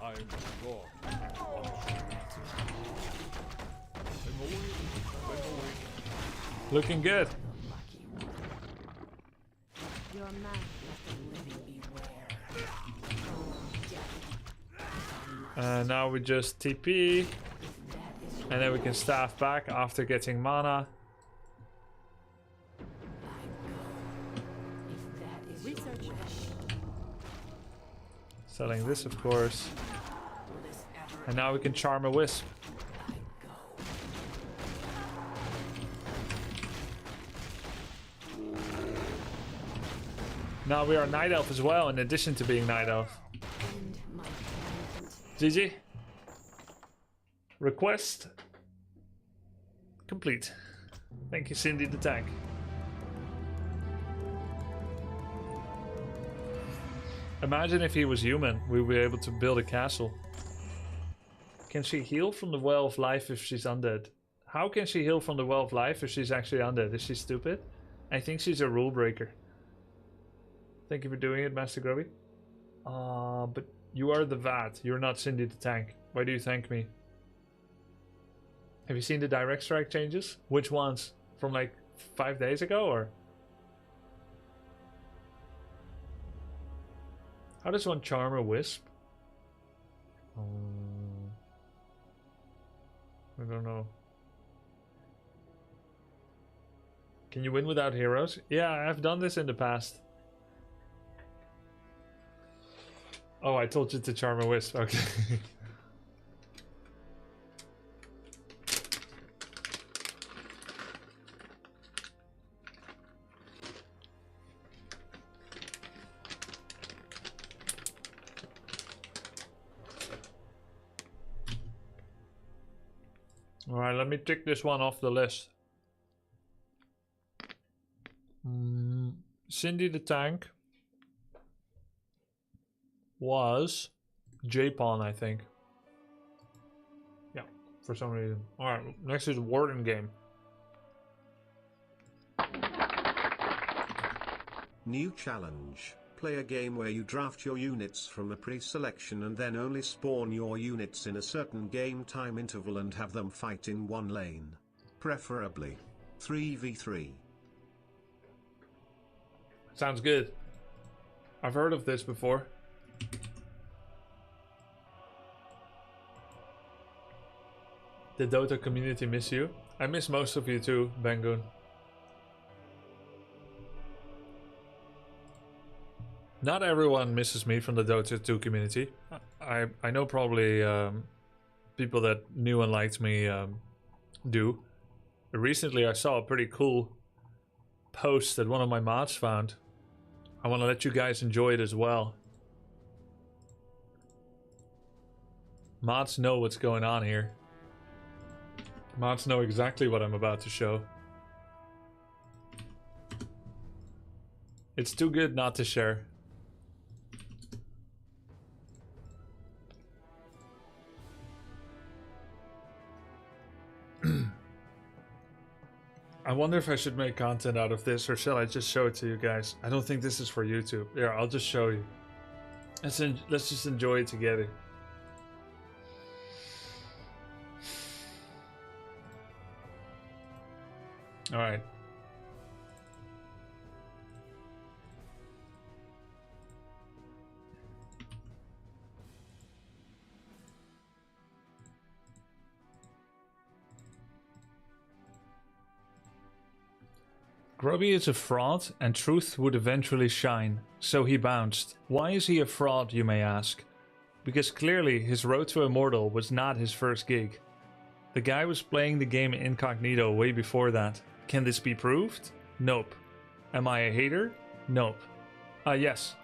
Our time is short. I'm awake. I'm awake. Looking good. Your man. Let the living beware. And now we just TP. And then we can staff back after getting mana. If that is Research your wish, Selling this, of course. will this ever And now we can charm a wisp. I go? Now we are Night Elf as well, in addition to being Night Elf. End my torment. GG. Request complete. Thank you, Cindy the Tank. Imagine if he was human, we would be able to build a castle. Can she heal from the Well of Life if she's undead? How can she heal from the Well of Life if she's actually undead? Is she stupid? I think she's a rule breaker. Thank you for doing it, Master Grubby. But you are the VAT. You're not Cindy the Tank. Why do you thank me? Have you seen the direct strike changes? Which ones? From like 5 days ago, or? How does one charm a wisp? I don't know. Can you win without heroes? Yeah, I've done this in the past. Oh, I told you to charm a wisp. Okay. Alright, let me tick this one off the list. Cindy the Tank was J-Pawn, I think. Yeah, for some reason. Alright, next is Warden game. New challenge. Play a game where you draft your units from a pre-selection and then only spawn your units in a certain game time interval and have them fight in one lane. Preferably 3v3. Sounds good. I've heard of this before. The Dota community miss you? I miss most of you too, Bangoon. Not everyone misses me from the Dota 2 community. I know probably people that knew and liked me do. Recently I saw a pretty cool post that one of my mods found. I want to let you guys enjoy it as well. Mods know what's going on here. Mods know exactly what I'm about to show. It's too good not to share. I wonder if I should make content out of this, or shall I just show it to you guys? I don't think this is for YouTube. Here, I'll just show you. Let's just enjoy it together. All right. Grubby is a fraud, and truth would eventually shine, so he bounced. Why is he a fraud, you may ask? Because clearly his road to immortal was not his first gig. The guy was playing the game incognito way before that. Can this be proved? Nope. Am I a hater? Nope. Yes.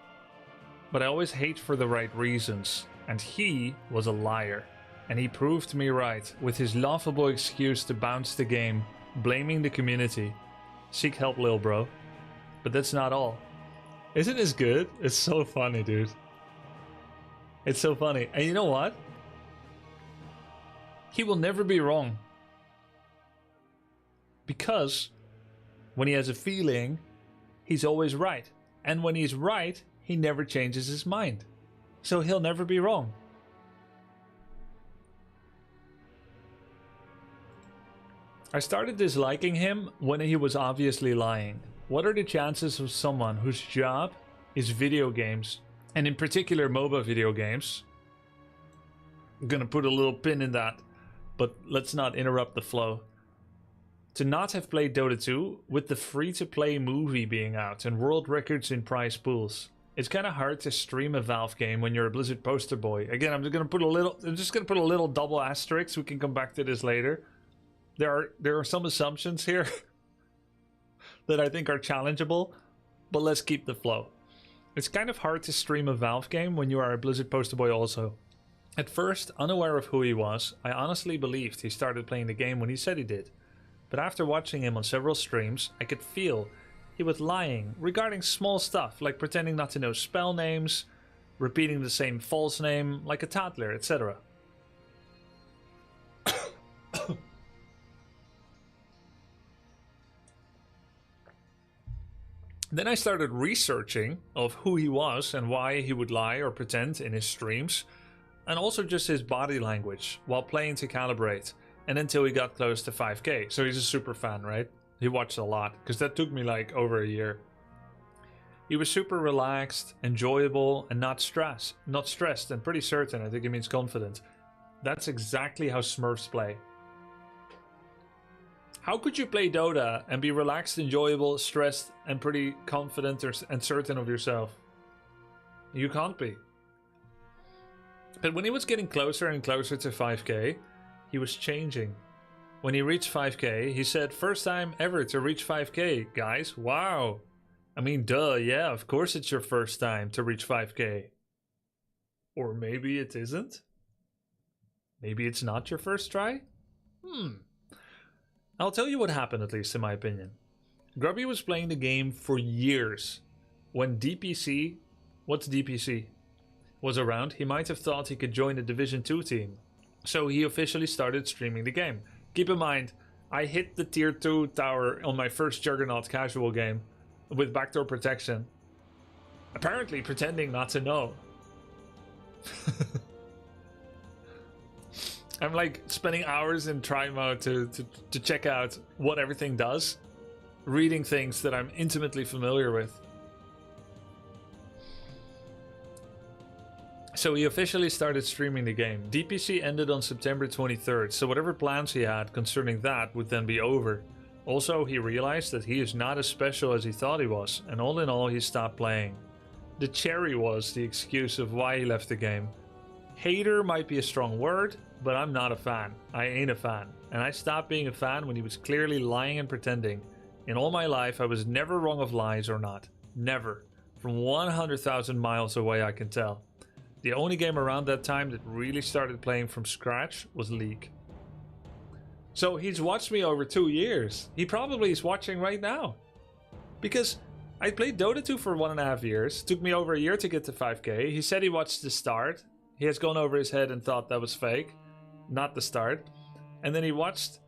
But I always hate for the right reasons, and he was a liar. And he proved me right with his laughable excuse to bounce the game, blaming the community. Seek help, lil bro. But that's not all. Isn't this good? It's so funny, dude. It's so funny. And you know what? He will never be wrong. Because when he has a feeling, he's always right. And when he's right, he never changes his mind. So he'll never be wrong. I started disliking him when he was obviously lying. What are the chances of someone whose job is video games, and in particular MOBA video games? I'm gonna put a little pin in that, but let's not interrupt the flow. To not have played Dota 2 with the free-to-play movie being out and world records in prize pools. It's kind of hard to stream a Valve game when you're a Blizzard poster boy. Again, I'm just gonna put a little double asterisk. We can come back to this later. There are some assumptions here that I think are challengeable, but let's keep the flow. It's kind of hard to stream a Valve game when you are a Blizzard poster boy also. At first, unaware of who he was, I honestly believed he started playing the game when he said he did. But after watching him on several streams, I could feel he was lying regarding small stuff like pretending not to know spell names, repeating the same false name like a toddler, etc. Then I started researching of who he was and why he would lie or pretend in his streams, and also just his body language while playing to calibrate, and until he got close to 5k. So he's a super fan, right? He watched a lot, because that took me like over a year. He was super relaxed, enjoyable, and not stressed, and pretty certain. I think it means confident. That's exactly how Smurfs play. How could you play Dota and be relaxed, enjoyable, stressed, and pretty confident and certain of yourself? You can't be. But when he was getting closer and closer to 5k, he was changing. When he reached 5k, he said, first time ever to reach 5k, guys, wow. I mean, duh, yeah, of course it's your first time to reach 5k. Or maybe it isn't? Maybe it's not your first try? I'll tell you what happened, at least in my opinion. Grubby was playing the game for years. When DPC, what's DPC, was around, he might have thought he could join the Division 2 team. So he officially started streaming the game. Keep in mind, I hit the tier 2 tower on my first Juggernaut casual game with backdoor protection. Apparently pretending not to know. I'm like spending hours in try mode to check out what everything does. Reading things that I'm intimately familiar with. So he officially started streaming the game. DPC ended on September 23rd, so whatever plans he had concerning that would then be over. Also, he realized that he is not as special as he thought he was, and all in all, he stopped playing. The cherry was the excuse of why he left the game. Hater might be a strong word, but I'm not a fan. I ain't a fan. And I stopped being a fan when he was clearly lying and pretending. In all my life, I was never wrong of lies or not. Never. From 100,000 miles away, I can tell. The only game around that time that really started playing from scratch was League. So he's watched me over 2 years. He probably is watching right now. Because I played Dota 2 for 1.5 years. Took me over a year to get to 5k. He said he watched the start. He has gone over his head and thought that was fake. Not the start. And then he watched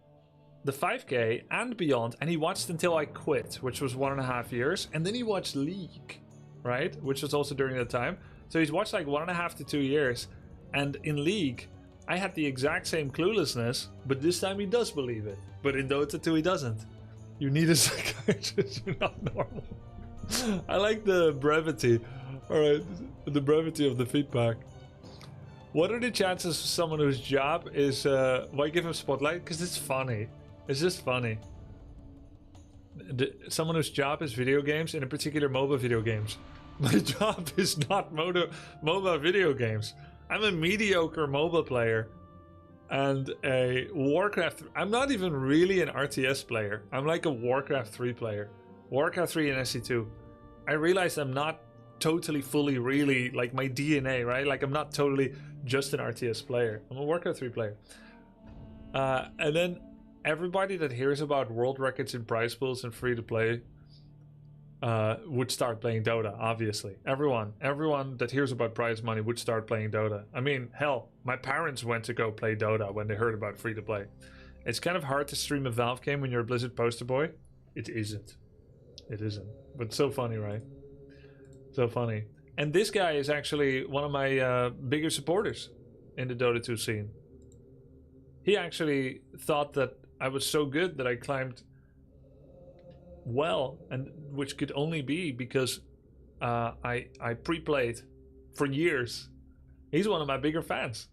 the 5k and beyond. And he watched until I quit, which was 1.5 years. And then he watched League, right? Which was also during that time. So he's watched like 1.5 to 2 years. And in League, I had the exact same cluelessness, but this time he does believe it. But in Dota 2 he doesn't. You need a psychiatrist, you're not normal. I like the brevity. Alright, the brevity of the feedback. What are the chances of someone whose job is... why give him spotlight? Because it's funny. It's just funny. Someone whose job is video games, and in particular MOBA video games. My job is not MOBA video games. I'm a mediocre MOBA player and a Warcraft... I'm not even really an RTS player. I'm like a Warcraft 3 player. Warcraft 3 and SC2. I realized I'm not totally, fully, really, like my DNA, right? Like I'm not totally just an RTS player. I'm a Warcraft 3 player. And then everybody that hears about world records in prize pools and free-to-play would start playing Dota, obviously. Everyone that hears about prize money would start playing Dota. I mean, hell, my parents went to go play Dota when they heard about free-to-play. It's kind of hard to stream a Valve game when you're a Blizzard poster boy. It isn't. It isn't. But so funny, right? So funny. And this guy is actually one of my bigger supporters in the Dota 2 scene. He actually thought that I was so good that I climbed well, and which could only be because I pre-played for years. He's one of my bigger fans.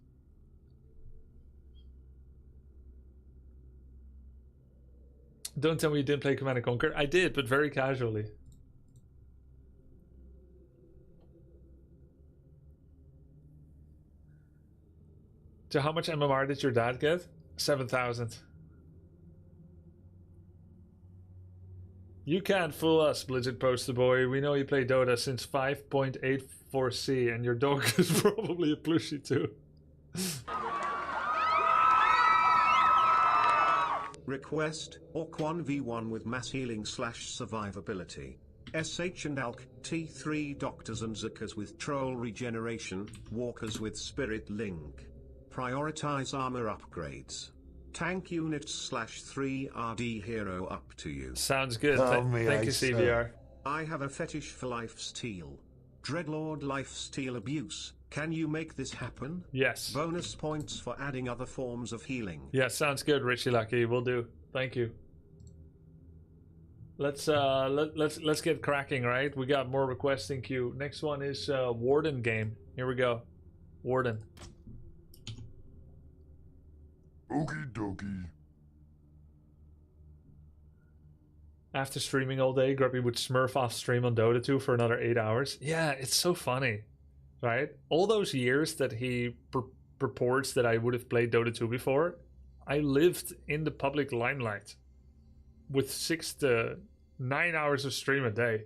Don't tell me you didn't play Command & Conquer. I did, but very casually. So how much MMR did your dad get? 7,000. You can't fool us, Blizzard poster boy. We know you play Dota since 5.84c, and your dog is probably a plushie too. Request, Orc 1v1 with mass healing / survivability. SH and Alk, T3 doctors and Zakas with troll regeneration, walkers with spirit link. Prioritize armor upgrades. Tank units / 3 RD hero up to you. Sounds good. Thank you, CVR. I have a fetish for lifesteal. Dreadlord lifesteal abuse. Can you make this happen? Yes. Bonus points for adding other forms of healing. Yeah, sounds good, Richie Lucky. Will do. Thank you. let's get cracking, right? We got more requests in queue. Next one is Warden game. Here we go. Warden. Okie dokie. After streaming all day, Grubby would smurf off stream on Dota 2 for another 8 hours. Yeah, it's so funny, right? All those years that he purports that I would have played Dota 2 before, I lived in the public limelight with 6 to 9 hours of stream a day.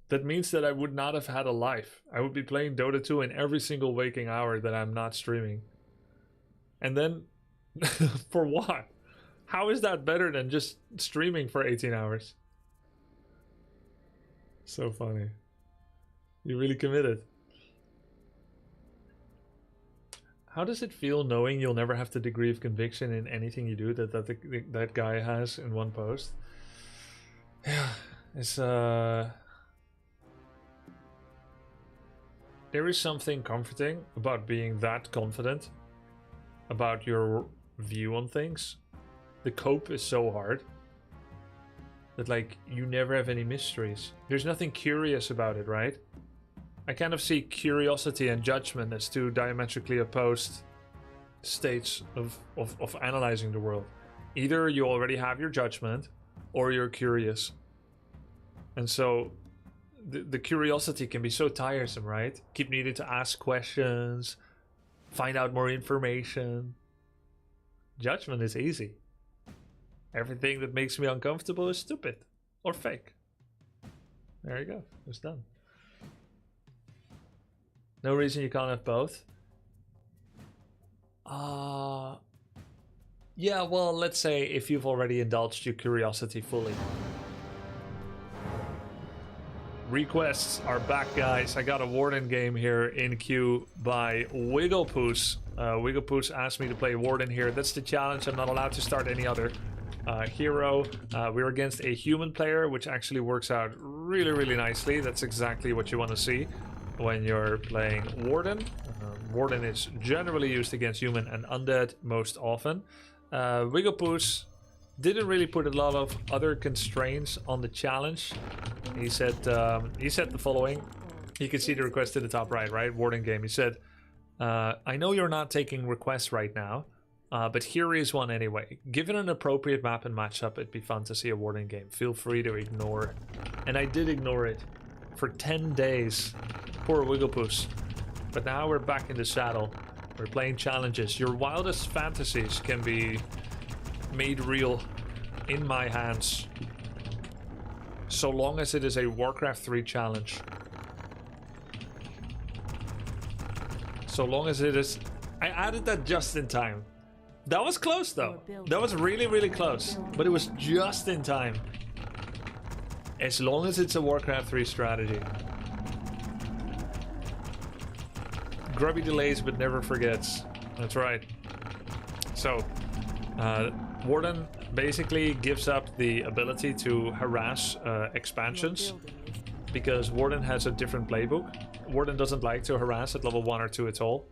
That means that I would not have had a life. I would be playing Dota 2 in every single waking hour that I'm not streaming. And then, for what? How is that better than just streaming for 18 hours? So funny. You really committed. How does it feel knowing you'll never have the degree of conviction in anything you do that guy has in one post? Yeah, it's there is something comforting about being that confident about your view on things. The cope is so hard that, like, you never have any mysteries. There's nothing curious about it, right? I kind of see curiosity and judgment as two diametrically opposed states of analyzing the world. Either you already have your judgment or you're curious. And so the curiosity can be so tiresome, right? Keep needing to ask questions, find out more information. Judgment is easy. Everything that makes me uncomfortable is stupid or fake. There you go. It's done. No reason you can't have both. Yeah, well, let's say if you've already indulged your curiosity fully. Requests are back, guys. I got a Warden game here in queue by Wigglepoos. Wigglepoos asked me to play Warden here. That's the challenge. I'm not allowed to start any other hero. We're against a human player, which actually works out really, really nicely. That's exactly what you want to see when you're playing Warden. Warden is generally used against human and undead most often. Wigglepoos didn't really put a lot of other constraints on the challenge. He said the following. You can see the request to the top right? Warden game. He said, I know you're not taking requests right now, but here is one anyway. Given an appropriate map and matchup, it'd be fun to see a Warden game. Feel free to ignore. And I did ignore it for 10 days. Poor Wigglepoos. But now we're back in the saddle. We're playing challenges. Your wildest fantasies can be made real in my hands. So long as it is a Warcraft 3 challenge. So long as it is... I added that just in time. That was close though. That was really, really close. But it was just in time. As long as it's a Warcraft 3 strategy. Grubby delays but never forgets. That's right. So, Warden basically gives up the ability to harass expansions because Warden has a different playbook. Warden doesn't like to harass at level 1 or 2 at all.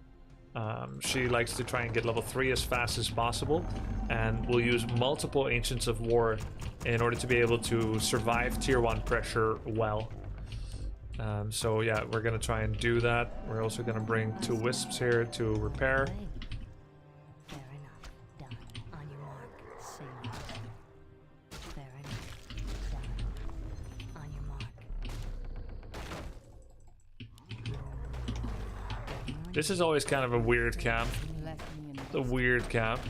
She likes to try and get level 3 as fast as possible and will use multiple Ancients of War in order to be able to survive tier 1 pressure well. So yeah, we're gonna try and do that. We're also gonna bring 2 wisps here to repair. Fair enough. Done. On your mark. Sing. Fair enough. Done. On your mark. This is always kind of a weird camp. The weird camp.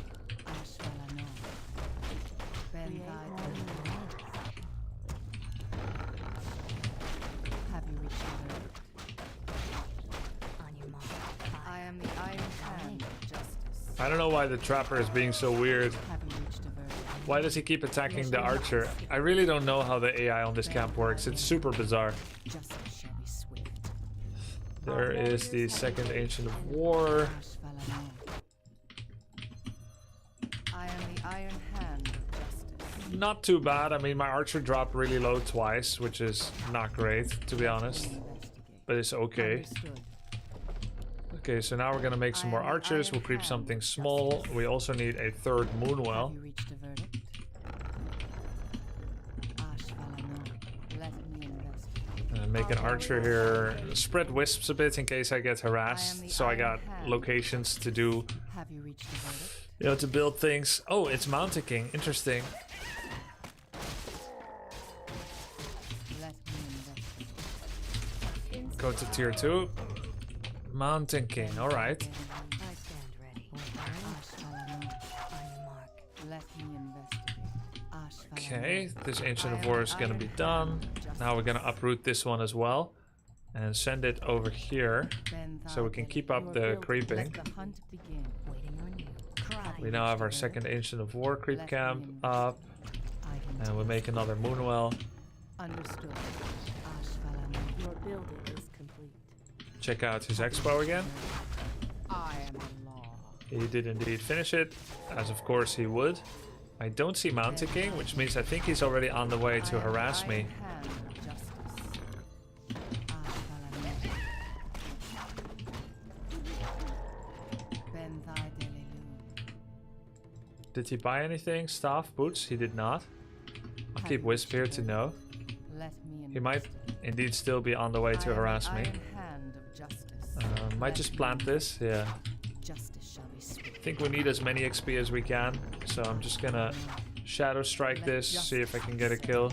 I don't know why the trapper is being so weird. Why does he keep attacking the archer? I really don't know how the AI on this camp works. It's super bizarre. There is the second Ancient of War. Not too bad. I mean, my archer dropped really low twice, which is not great, to be honest. But it's okay. Okay, so now we're gonna make some more archers. We'll creep something small. We also need a third Moonwell. make an archer here. Spread wisps a bit in case I get harassed. So I got locations to do, Have you reached the verdict? you know, to build things. Oh, it's Mountain King. Interesting. Let me investigate. Go to tier 2. Mountain King. All right. I stand ready. On your mark. Let me investigate. Okay, this Ancient of War is gonna be done. Now we're gonna uproot this one as well and send it over here so we can keep up the creeping. Let the hunt begin. Waiting on you. We now have our second Ancient of War creep camp up, and we make another Moonwell. Understood. Your building is complete. Check out his expo again. I am the law. He did indeed finish it, as of course he would. I don't see Mountain King, which means I think he's already on the way to harass me. Did he buy anything? Staff, boots? He did not. I'll keep Wisp here to know. He might indeed still be on the way to harass me. Might just plant this, yeah. I think we need as many XP as we can, so I'm just gonna Shadow Strike this, see if I can get a kill.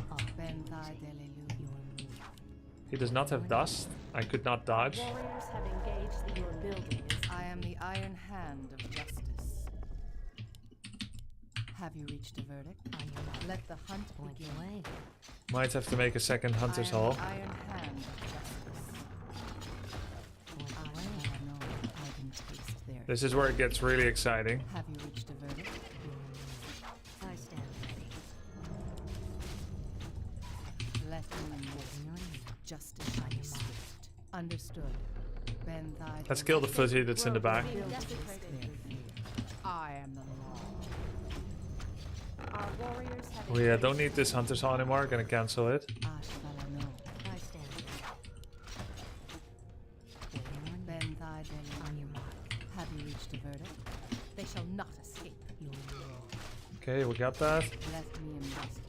He does not have dust. I could not dodge. Warriors have engaged your building. I am the iron hand of justice. Have you reached a verdict? Let the hunt begin. Might have to make a second Hunter's Hall. Iron hand of justice. This is where it gets really exciting. Have you reached a verdict? I stand ready. Let me investigate. Justice shall be swift. Understood. Bend thy Let's kill the footy that's in the back. I am the law. Our warriors have We don't need this Hunter's Hall anymore. Gonna cancel it. I stand ready. Waiting on Bend thy on your mark. Have you reached a verdict? They shall not escape. Okay, we got that. Let me investigate.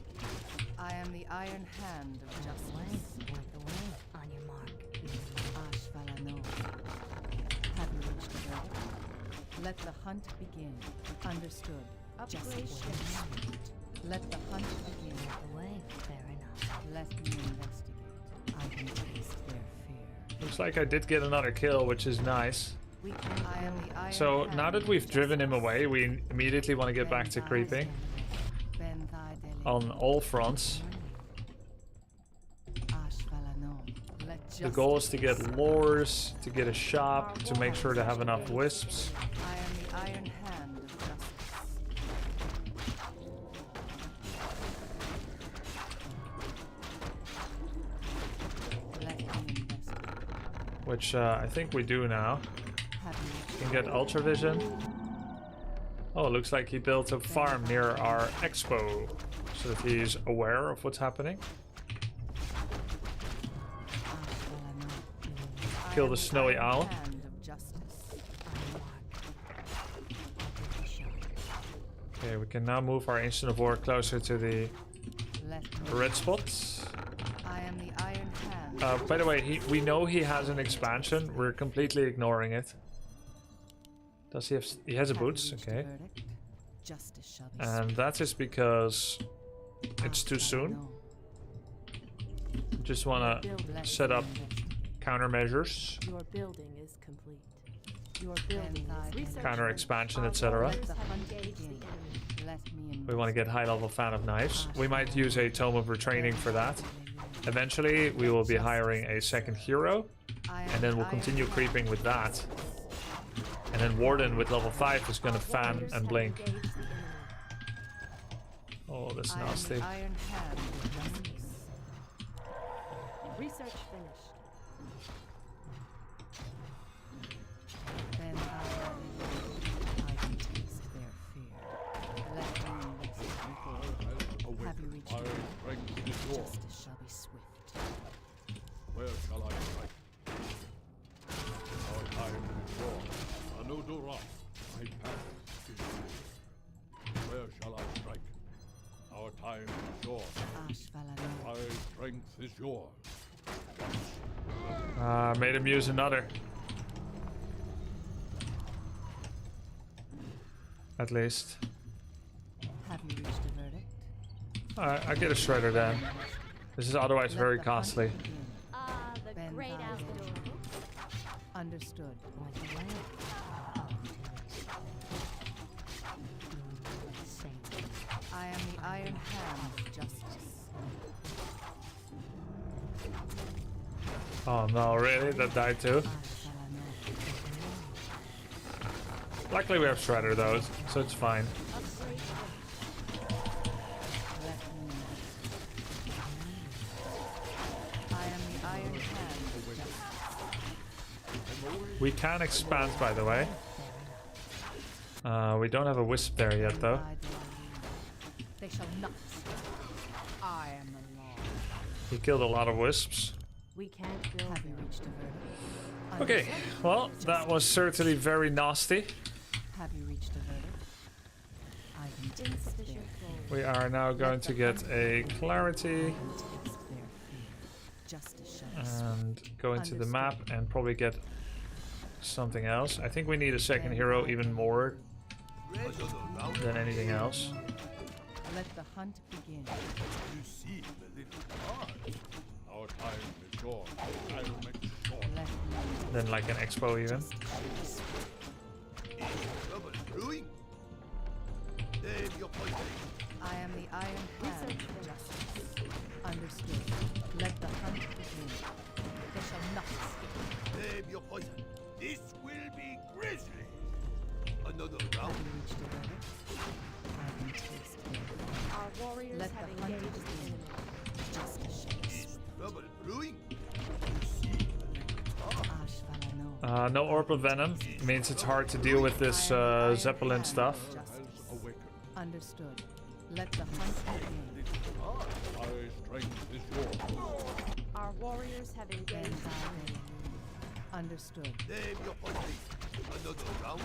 I am the iron hand of justice. Point the way. On your mark. Ashvalano. Have you reached a verdict? Let the hunt begin. Understood. Justice. Let the hunt begin. The way. Fair enough. Let me investigate. I can taste their fear. Looks like I did get another kill, which is nice. I am the iron So hand now that we've driven him away, we immediately want to get back to creeping Bend thy deli- on all fronts. Ashvalano. Let The goal is to get lures, to get a shop, to make sure to have enough wisps. I am the iron hand of justice. Let me investigate. Which I think we do now. Have you Can get Ultra Vision. Oh, looks like he built a farm near our expo, so that he's aware of what's happening. Kill the snowy owl. hand of justice. Okay, we can now move our Ancient of War closer to the Let me. red spots. I am the iron hand. By the way, we know he has an expansion. We're completely ignoring it. Does he have? He has a Have you boots. reached a Okay, verdict? Justice shall be and that is because it's too soon. Just want to set up countermeasures, Your building is complete. Your building is research. counter expansion, Our etc. warriors have engaged the enemy. Let me We want to get high level fan of knives. We might use a tome of retraining for that. Eventually, we will be hiring a second hero, and then we'll continue creeping with that. And then Warden with level 5 is going to fan Warriors and have blink. engaged the enemy. Oh, that's I am nasty. the iron hand of justice. Research finished. Then I can taste their fear. Let me investigate. Await. Have you reached Iron a strength is yours. Justice shall be swift. Where shall I strike? Our time is yours. Anudura, my path is yours. Where shall I strike? Our time is yours. Ashvalano. My strength is yours. Made him use another. At least. Have you reached a verdict? I get a shredder then. This is otherwise Let very the hunt costly. begin. The Ben great Paladin. outdoors. Understood. Point the way. Same. I am the iron hand of justice. Oh no, really? That died too? Luckily we have shredder though, so it's fine. Let me. I am the iron hand of justice. We can expand, by the way. We don't have a wisp there yet though. They shall not escape. I am the law. He killed a lot of wisps. We can't build Have you them. reached a verdict? Okay, well, that was certainly very nasty. Have you reached a verdict? I can taste their Insufficient gold. We are now going to get a clarity taste their fear. Justice shall and go into the map and probably get something else. I think we need a second hero even more than anything else. let the hunt begin. You see the little heart. Our time is short. I'll make it short. Let me Than like an expo even. Trouble brewing. Name your poison. I am the iron hand of justice. Understood. Let the hunt begin. They shall not escape. Name your poison. This will be grisly. Another Have round. you reached a verdict? I can taste it. Our warriors Let have the hunt engaged the begin. enemy. Justice shall be Is swift. trouble brewing? You see the little heart. Ashvalano. No orb of venom means it's hard to deal with this Zeppelin stuff. Awaken. Understood. Let the hunt begin. My strength is yours. Our warriors have engaged the enemy. Understood. Name your poison. Another round.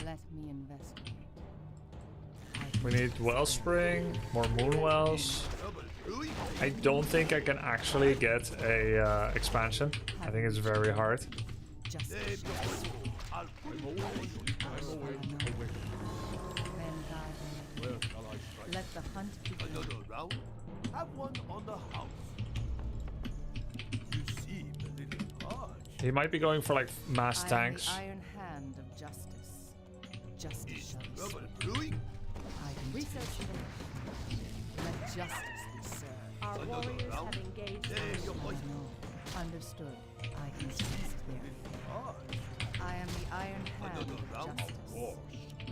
Let me investigate. We need wellspring, more moon wells. Trouble brewing. I don't think I can actually get a expansion. I think it's very hard. Justice Name shall your poison. I'll put it on your Awaken. men die. Where shall I strike? Let the hunt begin. Another round. Have one on the house. You see the little heart. He might be going for like mass I am tanks. the iron hand of justice. Justice Is shall be trouble served. brewing? I can Research taste them. it. Let justice be served. Our Another warriors round. have engaged the Name your enemy. poison. No. Understood. I can taste their fear. Heart. I am the iron hand Another of round. justice. Force.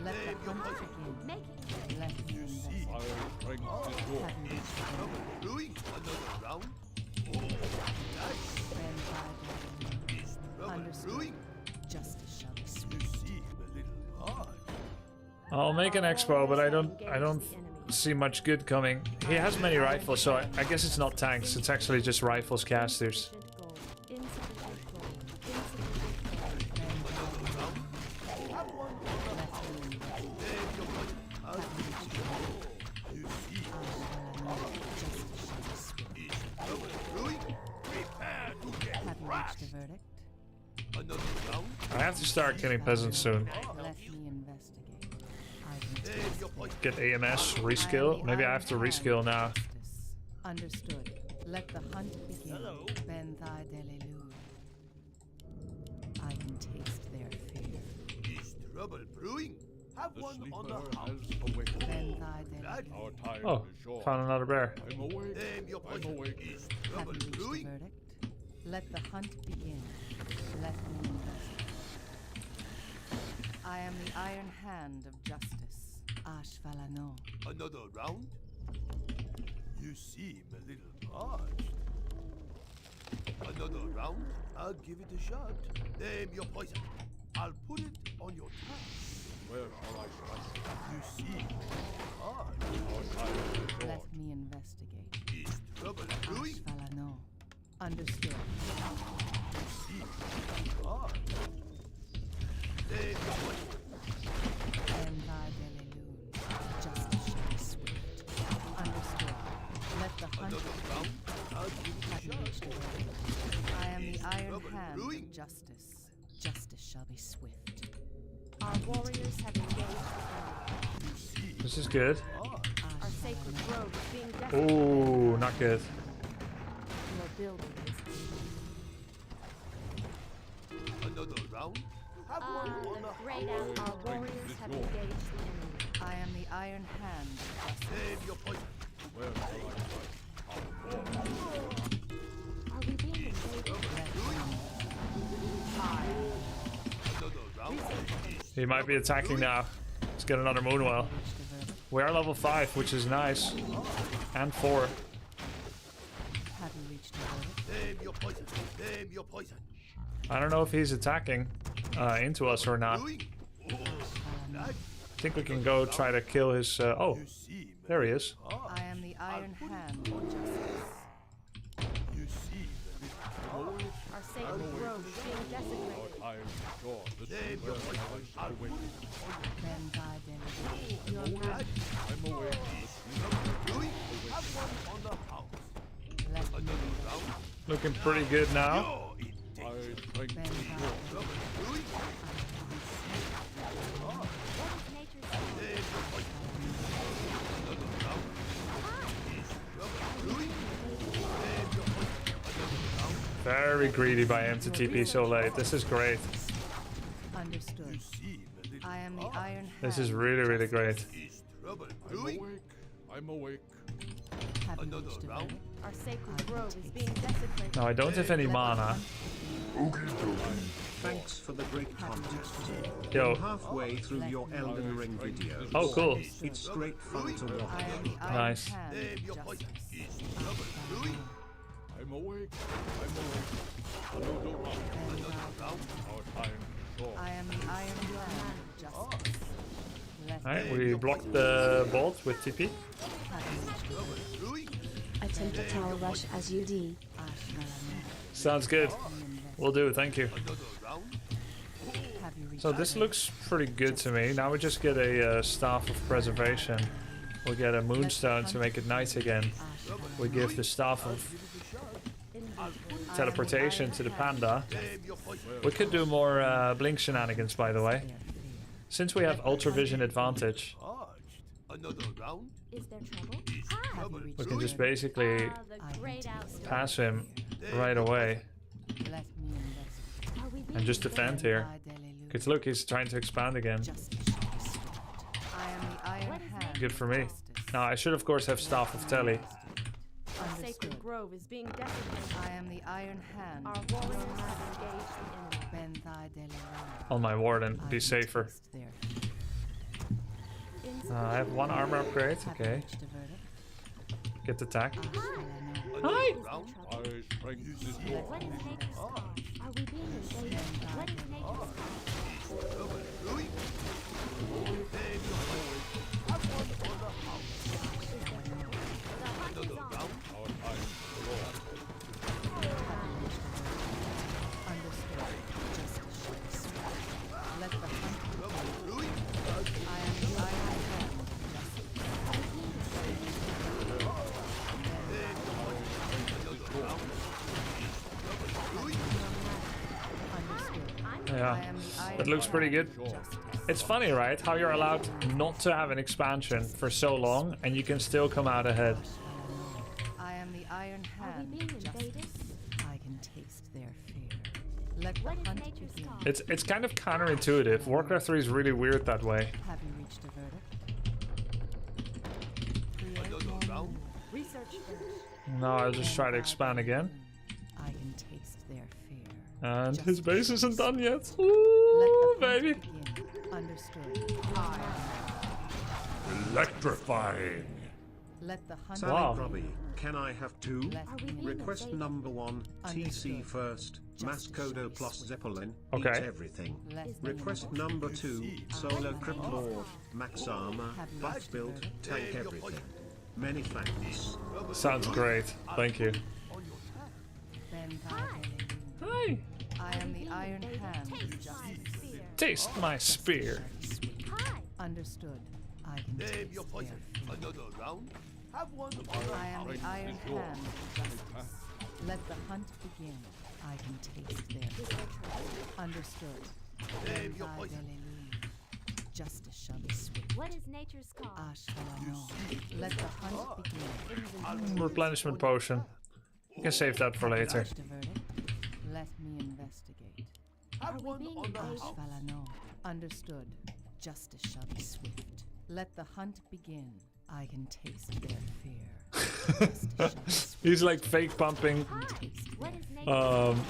Let Name the your hunt poison. begin. Making Let me You see. investigate. My strength is yours. Have you reached a Trouble verdict? brewing. Another round. Ben Paladin. Is trouble Understood. brewing? Justice shall be You swift. see the little heart. I'll make an expo, but I don't see much good coming. He has many rifles, so I guess it's not tanks. It's actually just rifles casters. insufficient gold. Insufficient gold. Have one on the house. Name your poison. I'll put it on your You see. Is trouble brewing? Prepare to get Have you crushed. reached a verdict? Another round. I have to start killing peasants soon. Let me investigate. I can Name your poison. Get AMS, reskill. Maybe I have to reskill now. justice. Understood. Let the hunt begin. Ben thy delilude. I can taste their fear. Is trouble brewing? Have The one on sleeper the house. has awakened. Ben thy delude. Our time Oh, is short. found another bear. I'm awake. Name your I'm poison. awake. Is Have trouble you reached a brewing? verdict? Let the hunt begin. Let me investigate. I am the iron hand of justice. Ashvalano. Another round? You seem a little parched. Another round? I'll give it a shot. Name your poison. I'll put it on your tongue. Where shall I strike? You seem hard. Our time is short. Let me investigate. Is trouble brewing? Ashvalano. Understood. Hard. Name your poison. Ben thy delilude. Justice shall be swift. Understood. Let the hunt hunt begin. Have you reached a verdict? I am the iron hand of justice. Justice shall be swift. Our warriors have engaged the enemy. This is good. Our sacred grove is being desecrated. Ooh, not good. Your building is Another round? grayed out. Our warriors have engaged the enemy. I am the iron hand of justice. Save your poison. Where shall I fight? Are we being invaded? Another round? He might be attacking now. Let's get another Moonwell. We are level 5, which is nice. And 4. Have you reached a verdict? Save your poison. Save your poison. I don't know if he's attacking into us or not. I think we can go try to kill his... oh, there he is. I am the iron hand of justice. You see, Our sacred grove is being desecrated. I am sure that Save where your shall poison. I await? Ben thy delivery. Your land. I'm awake. Have one on the house. Let me Another round? Looking pretty good now. Oh, it I takes. drink Ben the thy sword. delivery. Save your poison. Another round? Save your poison. Another round? Very greedy by him to TP so late. This is great. Understood. See, the little I am the iron hand. This is really, really great. is trouble I'm brewing. awake. I'm awake. Have you Another reached a round? verdict? Our sacred grove is being desecrated. Now, I don't have any mana. Thanks for the great content. Yo. I'm halfway through your Elden Ring video. Oh, cool. It's great fun to I watch. am the iron Nice. hand Save of your poison. justice. Is trouble brewing. I'm awake. I'm awake. Another round. Ben thy Round? Our time is short. I am the iron hand of justice. Let Alright, we blocked the bolt with TP. have you reached a verdict? Brewing? Attempt a tower rush as UD. I shall not Sounds good. Will do, thank you. Another round? have you reached So this looks pretty good to me. Now we just get a Staff of Preservation. We'll get a Moonstone to make it night again. We give the Staff of Teleportation to the Panda. Save your poison. We could do more Blink shenanigans, by the way. Since we have Ultra Vision advantage, Charged. Another round? Is there trouble? have you reached we a can just verdict? basically The grayed out. pass him right away Let me invest. Are we being and just defend here. Thy deluge. Because look, he's trying to expand again. Justice shall be swift. I am the iron hand. Good for me. of justice. Now, I should of course have Staff of Telly. Our sacred Understood. grove is being desecrated. I am the iron hand. Our warriors have engaged the enemy. Ben thy delivery. On my Warden, I be can safer. taste their I have 1 armor upgrade, Have you okay. reached a verdict? Get the attack. I shall know. Hi! Round? I drink the sword. What is nature's call? Are we being invaded? What is nature's call? Trouble brewing? Save your poison. Have one on the house. The hunt is Another on. round? Our time is short. Understood. Justice shall be swift. Let the hunt Trouble brewing? I am the iron hand of justice. Understood. I Yeah, am the iron that looks pretty good. hand of justice. It's funny, right? How you're allowed not to have an expansion for so long and you can still come out ahead. I am the iron Are we hand being of justice. invaded? I can taste their fear. Let the What is hunt nature's begin. call? It's kind of counterintuitive. Warcraft 3 is really weird that way. Have you reached a verdict? Create Another more round? moon. Research first. No, I'll just try to expand again. I can taste their fear. And his base isn't done yet. Let Ooh, the hunt baby. begin. Understood. Electrifying. Let the hunt Sally Wow. Grubby, can I have 2? Let Are we me being Request invaded? number 1, TC Understood. first, Justice Mascodo shall be plus swift. Zeppelin, Okay. eat everything. Let me Request invest. number 2, Solar Crypt Lord, Max Armor, Have you Buff reached a Build, verdict? Tank Everything. Many thanks. Sounds great. Thank you. Ben thy deluge. Hi. I am the iron hand of justice. Taste my spear. Hi. Understood. I can Save taste your their poison. fear. Another round? Have one on the I am the Iron Hand of Justice. Let the hunt begin. I can taste their understood. Name your Thy poison. Delelume. Justice shall be swift. What is nature's call? Ashvalano. Let the hunt begin. Replenishment potion. You can save that for later. Reached a verdict? Let me investigate. Have Are we one being on the invaded? house. Ashvalano. Understood. Justice shall be swift. Let the hunt begin. I can taste their fear. Justice shall be swift. He's like fake pumping. Taste What their is fear. nature's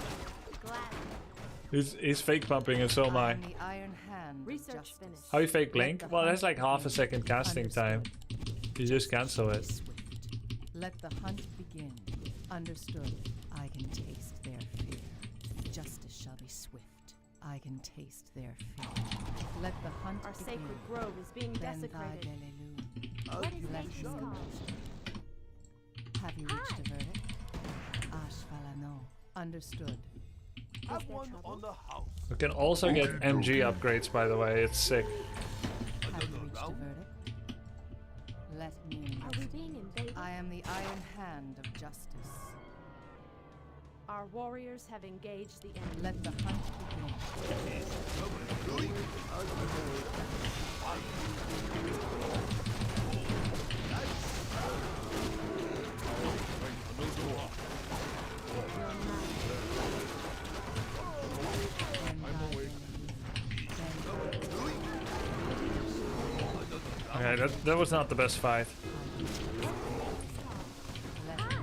Glad. He's fake pumping and so am I I. am the Iron Hand of Research Justice. finished. How you fake Let blink? the Well, that's hunt like half a begin. second casting time. Understood. You just cancel it. Swift. Let the hunt begin. Understood. I can taste their fear. Justice shall be swift. I can taste their fear. Let the hunt Our begin. sacred grove is being Ben thy desecrated. Delelume. What is Let nature's me call? investigate. Have you reached a verdict? Ashvalano. Understood. Have there one trouble? on the house. We can also get MG upgrades, by the way. It's sick. Have you reached a verdict? Let me Are we investigate. being invaded? I am the Iron Hand of Justice. Our warriors have engaged the enemy. Let the hunt begin. Okay, that was not the best fight.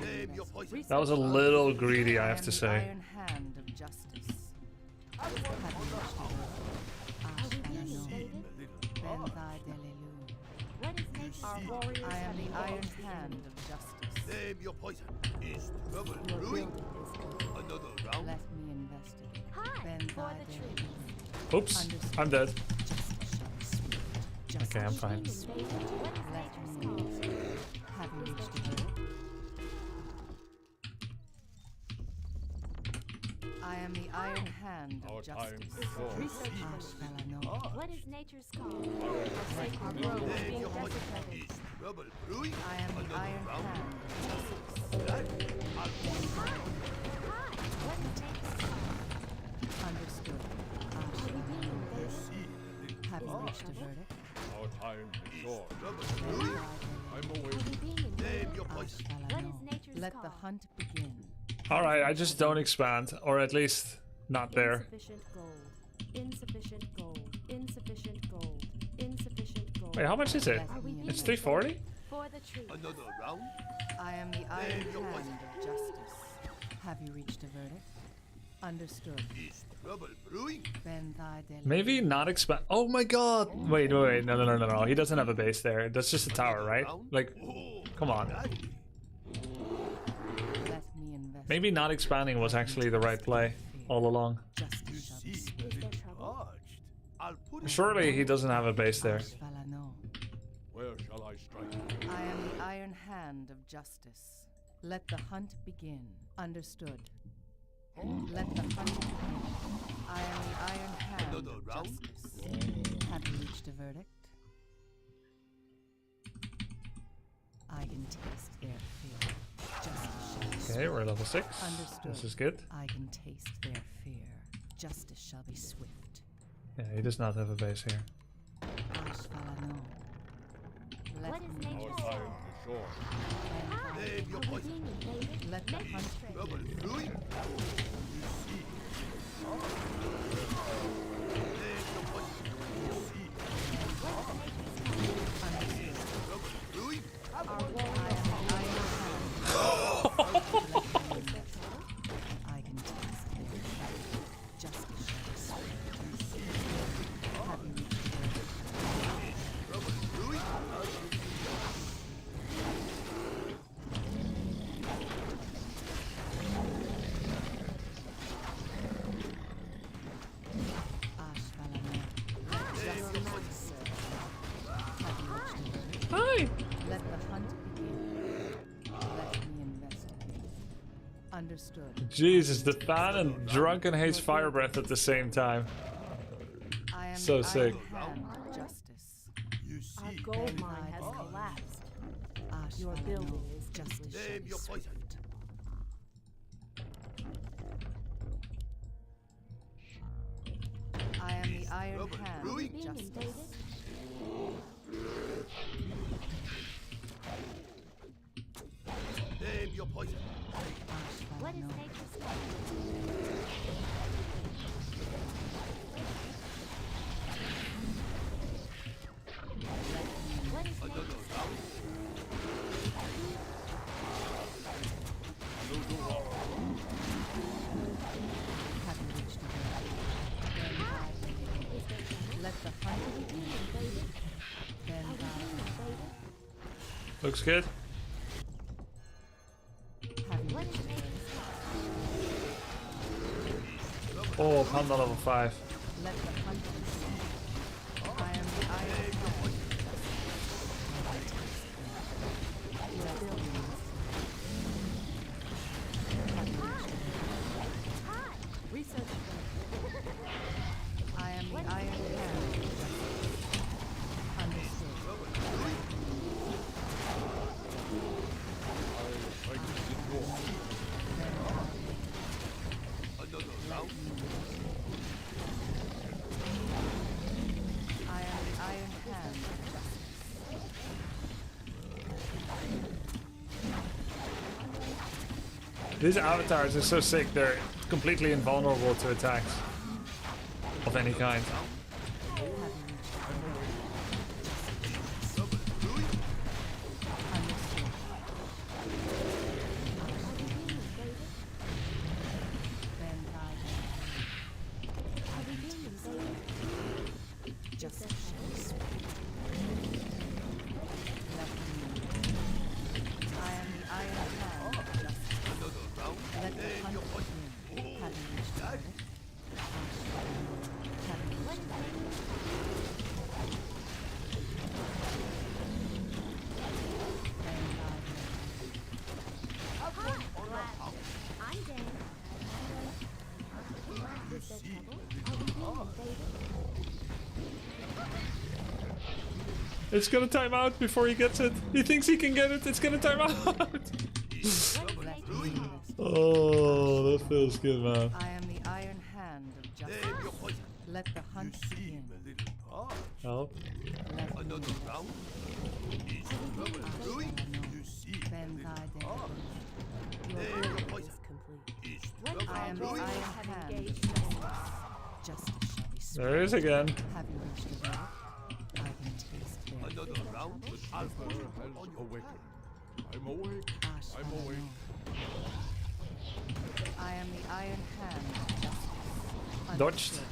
Name your poison. That was a little greedy, I have to say. Iron Hand of Justice. Have you reached a Are we being invaded? Ben thy Delelume. What is nature's Our warriors I am have the engaged Iron the Hand enemy. of Justice. Name your poison. Is trouble Your brewing? building is complete. Another round. Let me investigate. Hi, Ben for thy the truth. Delelume. Oops, I'm dead. Justice shall be swift. Justice Okay, I'm shall fine. be swift. What is Let nature's me call? investigate. Have you reached a verdict? I am the Iron Hand Our of time Justice. is short. Research finished. Ashvalano. What is nature's call? Our sacred grove is Name being your poison. desecrated. Is trouble brewing? I am the Another Iron round. Hand of Justice. Hi, what is nature's call? Understood. Are we being invaded? Have you Is there reached a trouble? verdict? Our time is short. Trouble Ben brewing? thy Delelume. I'm Are awake. we being invaded? Name your poison. What is Ashvalano. nature's Let the call? hunt begin. Alright, I just don't expand. Or at least, not there. Insufficient gold. Insufficient gold. Insufficient gold. Insufficient gold. Wait, how much is it? Let Are we me being It's investigate. 340? For the truth. Another round. I am the Iron Name your Hand poison. of Justice. Have you reached a verdict? Understood. Is trouble brewing? Ben thy Delelume. Maybe not expand. Oh my god! Wait. No. He doesn't have a base there. That's just a tower, right? Like, Oh, come on. daddy. Let me investigate. Maybe not expanding was actually the right play all along. Justice shall be See, swift. Is there trouble? charged. I'll put it. Surely he doesn't have a base there. Ashvalano. Where shall I strike? I am the Iron Hand of Justice. Let the hunt begin. Understood. Let the hunt begin. I am the Iron Hand Another of round? Justice. Have you reached a verdict? I can taste their fear. Justice shall be Okay, swift. we're level 6. Understood. This is good. I can taste their fear. Justice shall be swift. Yeah, he does not have a base here. Ashvalano. Let What is me nature's Our call? time is short. Ben thy Name your Are we poison. being invaded? Let the hunt Trouble brewing? Name your poison. Trouble brewing? I am the Iron Hand. I can taste their fear. Justice shall be swift. Have you reached a verdict? Trouble brewing? Ashvalano. Justice. Have you reached a verdict? Hi! Let the hunt begin. Let me investigate. Understood. Jesus, the fan and drunken haze fire breath at the same time. I am So the sick. Iron Hand of Justice. You Our see, gold mine has collapsed. Your building is Justice shall Name be your swift. poison. I am the Iron Rubber, Hand Grubby. of justice. Name your poison. What is nature's law? What is nature's law? Having reached the goal. Let the hunt begin. Then thou. Looks good. Having What reached is the nature's goal. Oh, Panda level 5. Let the hunt begin. I am the Iron Hand. Your building is research? I am the Iron Hand. Understood. I can ignore. Another round. I am the Iron Hand. These avatars are so sick, they're completely invulnerable to attacks of any kind. Understood. Then thou. Justice shall be swift. Let me. I am the Iron Hand of justice. Another round. Let the hunt begin. Having reached the verdict, having reached the verdict, then thou. I'm Dane. Is there trouble? Are we being invaded? It's gonna time out before he gets it. He thinks he can get it. It's gonna time out. Let me invest. Oh, that feels good, man. I am the Iron Hand of justice. Name your poison. Let the hunt begin. A little hard. Help. Let me Another round. Rubber, Grubby. You see. bend thy day. Your Name your building poison. is complete. East. When Rubber, I am the Grubby. Iron have Hand. engaged in this. Justice shall be swift. There it is again. Having reached the verdict, I can taste their Another round. With Alpha Alpha has on your awakened. I'm awake. ash I'm fire awake. north. I am the Iron Hand of justice. Dodged. Understood.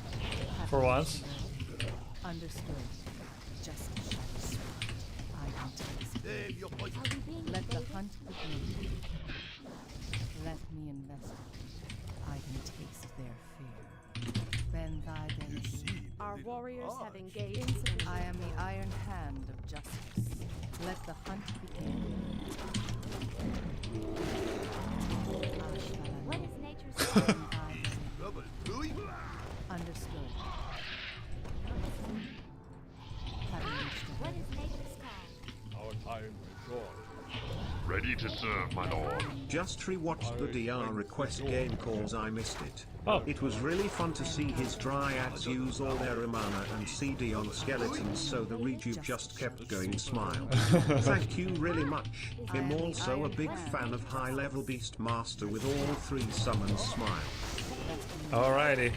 For Having once. reached the verdict, understood. Justice shall be swift. I can taste their Name your poison. Are we being Let the invaded? hunt begin. Let me investigate. I can taste their fear. Bend thy You day. see. Our warriors have engaged in I am the Iron Hand of justice. Let the hunt begin. What is nature's law? Bend thy day. Rubber, Grubby. Understood. Having reached the What verdict, is nature's call? Our time is short. Ready to serve, my lord. Just rewatched the DR request game cause I missed it. Oh. It was really fun to see his dryads use all their mana and CD on skeletons, so the rejuve just kept going. Smile. Thank you really much. I'm also a big fan of high level beast master with all 3 summons. Smile. Alrighty.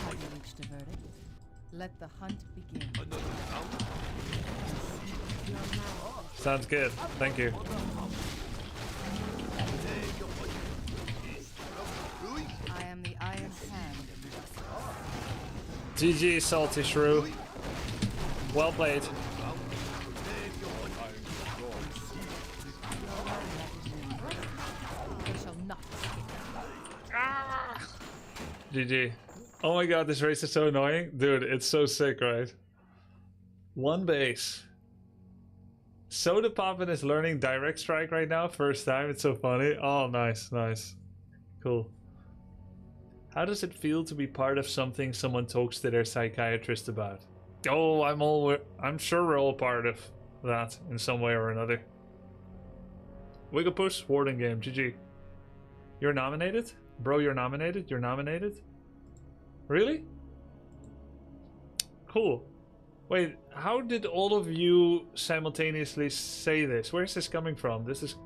having reached the verdict, let the hunt begin. Sounds good. Thank you. I am the Iron Hand of GG, Salty Shrew. Well played. They shall not escape. GG. Oh my god, this race is so annoying. Dude, it's so sick, right? One base. Soda Poppin is learning Direct Strike right now. First time. It's so funny. Oh, nice, nice. Cool. How does it feel to be part of something someone talks to their psychiatrist about? Oh, I'm sure we're all part of that in some way or another. Wigglepuss, Warden game, GG. You're nominated? Bro, you're nominated? You're nominated? Really? Cool. Wait, how did all of you simultaneously say this? Where's this coming from? This is...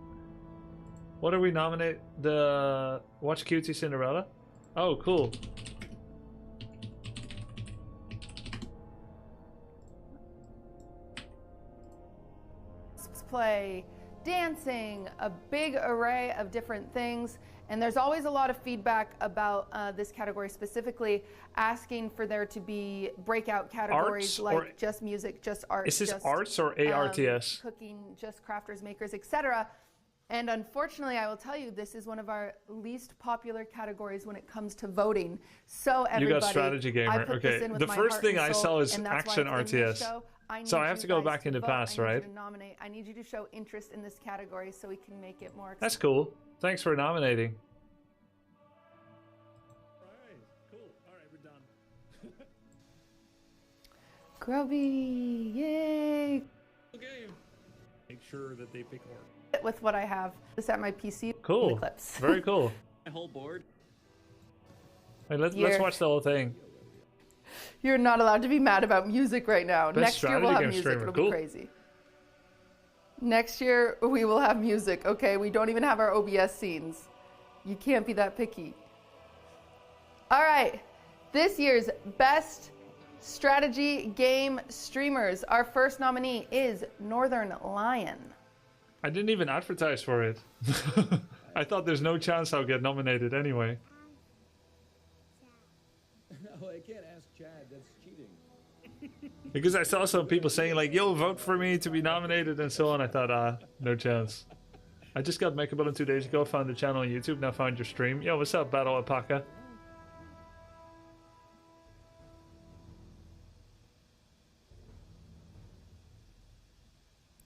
What are we nominate? The... Watch Cutie Cinderella? Oh, cool. Play, dancing, a big array of different things, and there's always a lot of feedback about this category specifically, asking for there to be breakout categories like just music, just art. Is this just, arts or ARTS? Cooking, just crafters, makers, etc. And unfortunately, I will tell you, this is one of our least popular categories when it comes to voting. So everybody, you got strategy gamer. Okay, the first thing I saw is action RTS. So I have to go back in the past, right? I need you to show interest in this category so we can make it more. That's cool. Thanks for nominating. Alright, cool. Alright, we're done. Grubby, yay! Game. Make sure that they pick more. With what I have, this at my PC. Cool. Clips. Very cool. My whole board. Wait, let's watch the whole thing. You're not allowed to be mad about music right now. Best Next year we'll have music. Streamer. It'll Cool. be crazy. Next year we will have music. Okay, we don't even have our OBS scenes. You can't be that picky. All right, this year's best strategy game streamers. Our first nominee is Northern Lion. I didn't even advertise for it. I thought there's no chance I'll get nominated anyway. No, I can't ask Chad. That's cheating. Because I saw some people saying like, yo, vote for me to be nominated and so on. I thought, no chance. I just got Mechaballoon 2 days ago, found the channel on YouTube, now found your stream. Yo, what's up, Battle Alpaca?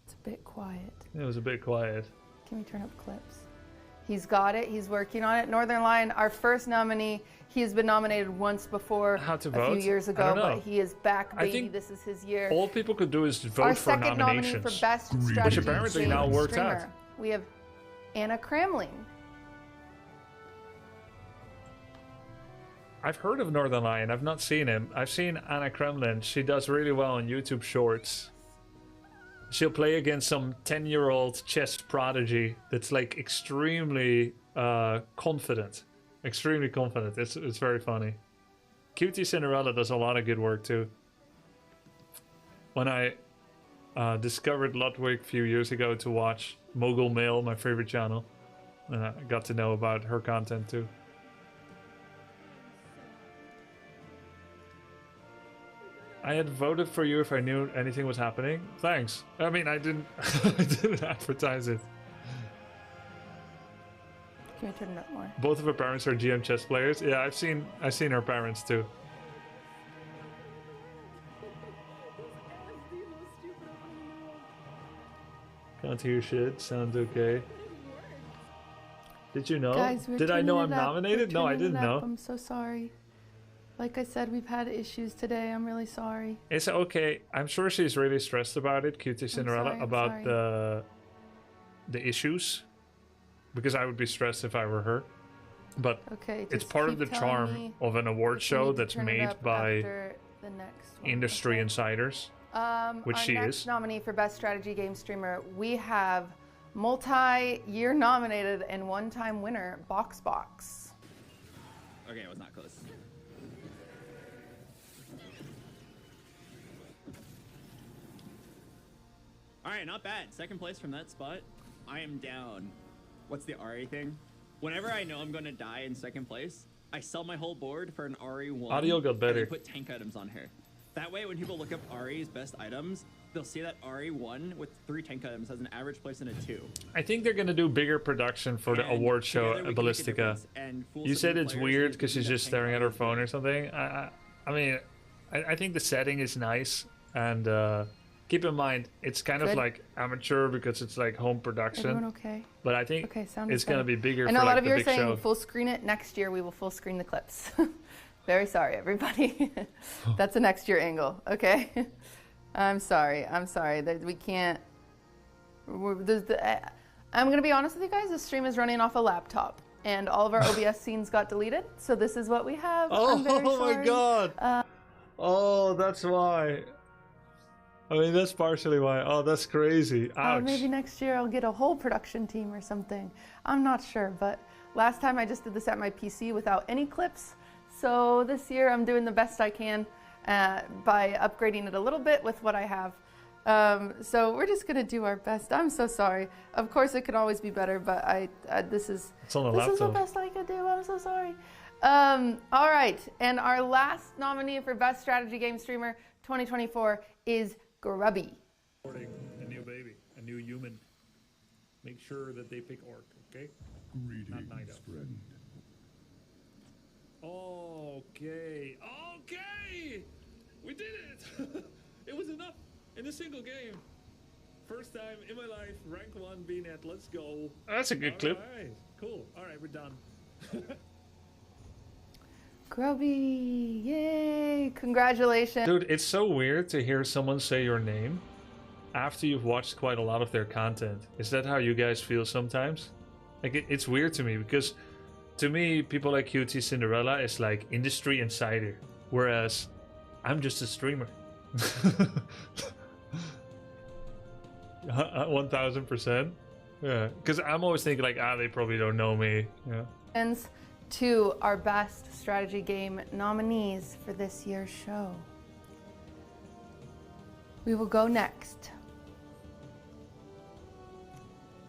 It's a bit quiet. It was a bit quiet. Can we turn up clips? He's got it. He's working on it. Northern Lion, our first nominee. He has been nominated once before How to a vote? few years ago, but he is back, baby. I think this is his year. All people could do is vote our for second nominations. nominee for best strategy which apparently game now works streamer. out. We have Anna Cramling. I've heard of Northern Lion. I've not seen him. I've seen Anna Kremlin. She does really well on YouTube Shorts. She'll play against some 10-year-old chess prodigy that's like extremely confident. Extremely confident. It's very funny. Cutie Cinderella does a lot of good work too. When I discovered Ludwig a few years ago to watch Mogul Mail, my favorite channel, and I got to know about her content too. I had voted for you if I knew anything was happening. Thanks. I mean, I didn't I didn't advertise it. Can we turn it up more? Both of her parents are GM chess players. Yeah, I've seen her parents too. Can't hear shit. Sounds okay. Did you know? Guys, Did I know I'm nominated? No, I didn't know. I'm so sorry. Like I said, we've had issues today. I'm really sorry. It's okay. I'm sure she's really stressed about it, Cutie Cinderella, about the issues. Because I would be stressed if I were her. But okay, it's part of the charm of an award show that's made by industry insiders, which she is. Our next nominee for Best Strategy Game Streamer, we have multi-year nominated and one-time winner, Box. Okay, it was not close. Alright, not bad. Second place from that spot. I am down. What's the RA thing? Whenever I know I'm gonna die in second place, I sell my whole board for an RE1. Audio got better. And I put tank items on her. That way, when people look up RE's best items, they'll see that RE1 with 3 tank items has an average place in a 2. I think they're gonna do bigger production for the award show at Ballistica. You said it's weird because she's just staring at her phone or something. I mean, I think the setting is nice, and keep in mind it's kind of like amateur because it's like home production. Everyone okay? But I think it's gonna be bigger. I know for a lot like of you the are big saying show. full screen it. Next year we will full screen the clips. Very sorry, everybody. That's a next year angle, okay? I'm sorry. We can't. I'm going to be honest with you guys. This stream is running off a laptop, and all of our OBS scenes got deleted. So this is what we have. I'm very sorry. My god! Oh, that's why. I mean, that's partially why. Oh, that's crazy. Ouch. Maybe next year I'll get a whole production team or something. I'm not sure, but last time I just did this at my PC without any clips. So this year I'm doing the best I can by upgrading it a little bit with what I have. So we're just gonna do our best. I'm so sorry. Of course, it could always be better, but this is the best I could do. I'm so sorry. All right, and our last nominee for Best Strategy Game Streamer 2024 is Grubby. A new baby, a new human. Make sure that they pick orc, okay? Greetings, friend. Okay. We did it! It was enough in a single game. First time in my life, rank 1 VNet, let's go. That's a good clip. Alright, cool. Alright, we're done. Grubby, yay, congratulations. Dude, it's so weird to hear someone say your name after you've watched quite a lot of their content. Is that how you guys feel sometimes? Like, it's weird to me because to me, people like QT Cinderella is like industry insider, whereas I'm just a streamer. 1000%. Yeah, because I'm always thinking like, they probably don't know me. Yeah. To our best strategy game nominees for this year's show. We will go next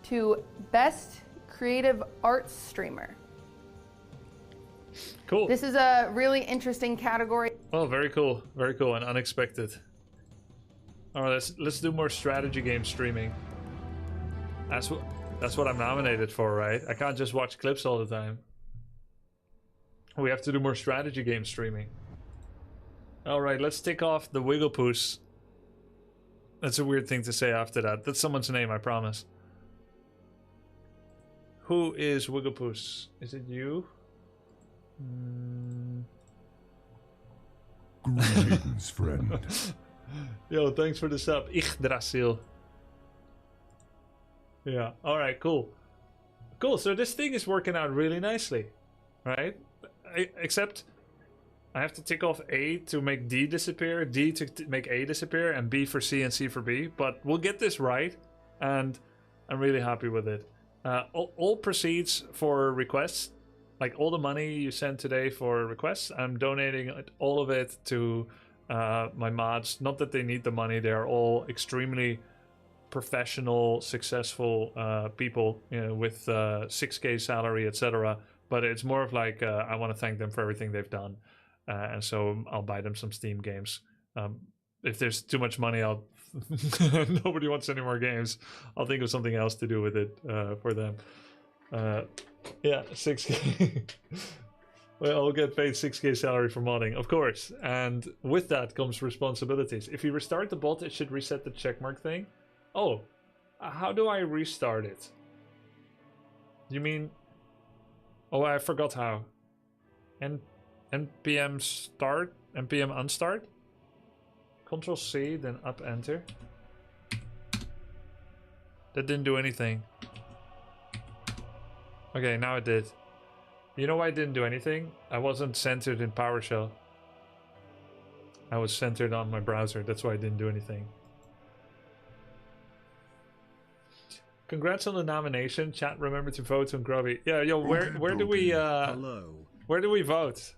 to Best Creative Arts Streamer. Cool. This is a really interesting category. Oh, very cool and unexpected. All right, let's do more strategy game streaming. That's what I'm nominated for, right? I can't just watch clips all the time. We have to do more strategy game streaming. All right, let's tick off the Wigglepoos. That's a weird thing to say after that. That's someone's name, I promise. Who is Wigglepoos? Is it you? Greetings, friend. Yo, thanks for the sub. Yggdrasil. Yeah, alright, cool. Cool, so this thing is working out really nicely, right? Except I have to tick off A to make D disappear, D to make A disappear, and B for C and C for B. But we'll get this right, and I'm really happy with it. All proceeds for requests, like all the money you sent today for requests, I'm donating all of it to my mods. Not that they need the money, they are all extremely professional, successful people, you know, with 6K salary, etc. But it's more of like, I want to thank them for everything they've done. And so I'll buy them some Steam games. If there's too much money, nobody wants any more games. I'll think of something else to do with it for them. Yeah, 6K. Well, I'll get paid 6K salary for modding, of course. And with that comes responsibilities. If you restart the bot, it should reset the checkmark thing. Oh, how do I restart it? You mean... Oh, I forgot how. npm start, npm unstart. Control C, then up enter. That didn't do anything. Okay, now it did. You know why it didn't do anything? I wasn't centered in PowerShell. I was centered on my browser. That's why it didn't do anything. Congrats on the nomination. Chat, remember to vote on Grubby. Yeah, yo, where do we where do we vote?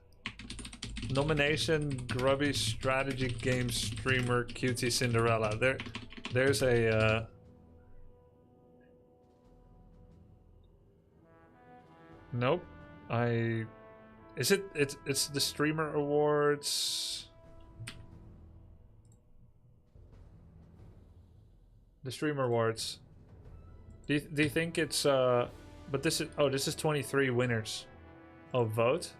Nomination Grubby strategy game streamer QT Cinderella. There's a nope. It's the streamer awards. The streamer awards. Do you think it's but this is 23 winners of vote.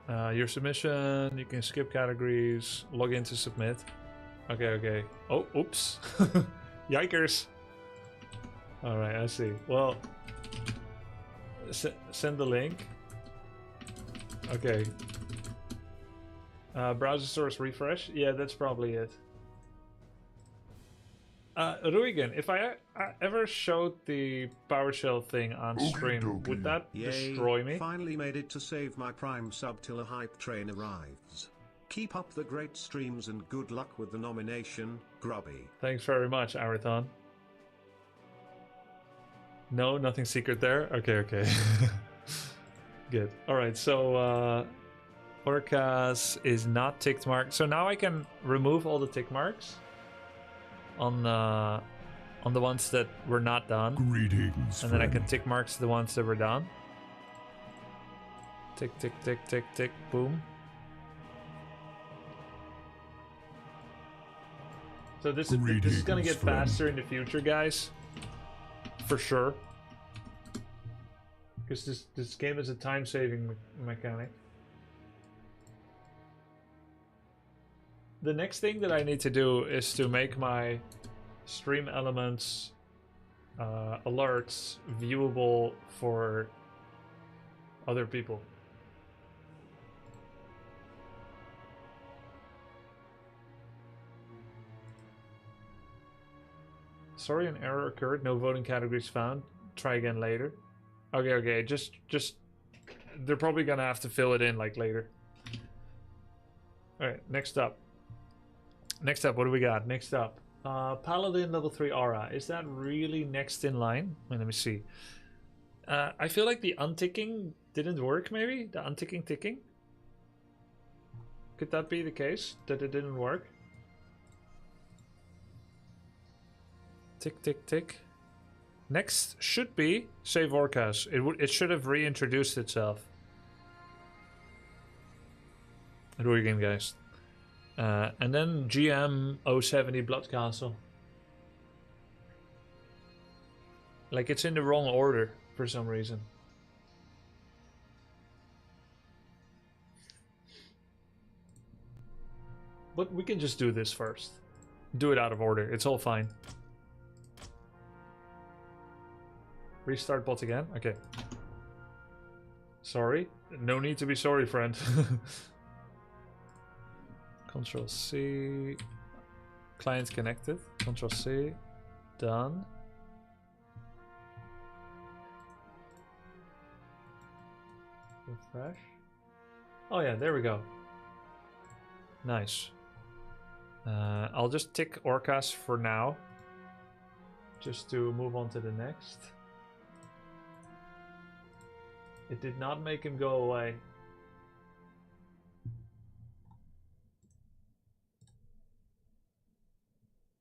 Your submission, you can skip categories, log in to submit. Okay. Oh, oops. Yikers. Alright, I see. Well, send the link. Okay. Browser source refresh. Yeah, that's probably it. Ruigan, if I ever showed the PowerShell thing on stream, would that destroy me? Finally made it to save my Prime sub till a hype train arrives. Keep up the great streams and good luck with the nomination, Grubby. Thanks very much, Arathon. No, nothing secret there? Okay. Good. Alright, so Orcas is not ticked marked. So now I can remove all the tick marks on the ones that were not done. Greetings, and then I can tick marks the ones that were done. Tick, tick, tick, tick, tick, boom. So this is gonna get faster in the future, guys. For sure. Because this game is a time-saving mechanic. The next thing that I need to do is to make my stream elements alerts viewable for other people. Sorry, an error occurred. No voting categories found. Try again later. Okay. Just they're probably gonna have to fill it in like later. All right. Next up, what do we got? Next up, Paladin level 3 aura. Is that really next in line? Let me see. I feel like the unticking didn't work. Maybe the unticking ticking. Could that be the case? That it didn't work? Tick, tick, tick. Next should be Save Orcas. It should have reintroduced itself. Do it again, guys. And then GM 070 Blood Castle. Like it's in the wrong order for some reason. But we can just do this first. Do it out of order. It's all fine. Restart bot again? Okay. Sorry. No need to be sorry, friend. Control C. Client connected. Control C. Done. Refresh. Oh yeah, there we go. Nice. I'll just tick Orcas for now. Just to move on to the next. It did not make him go away.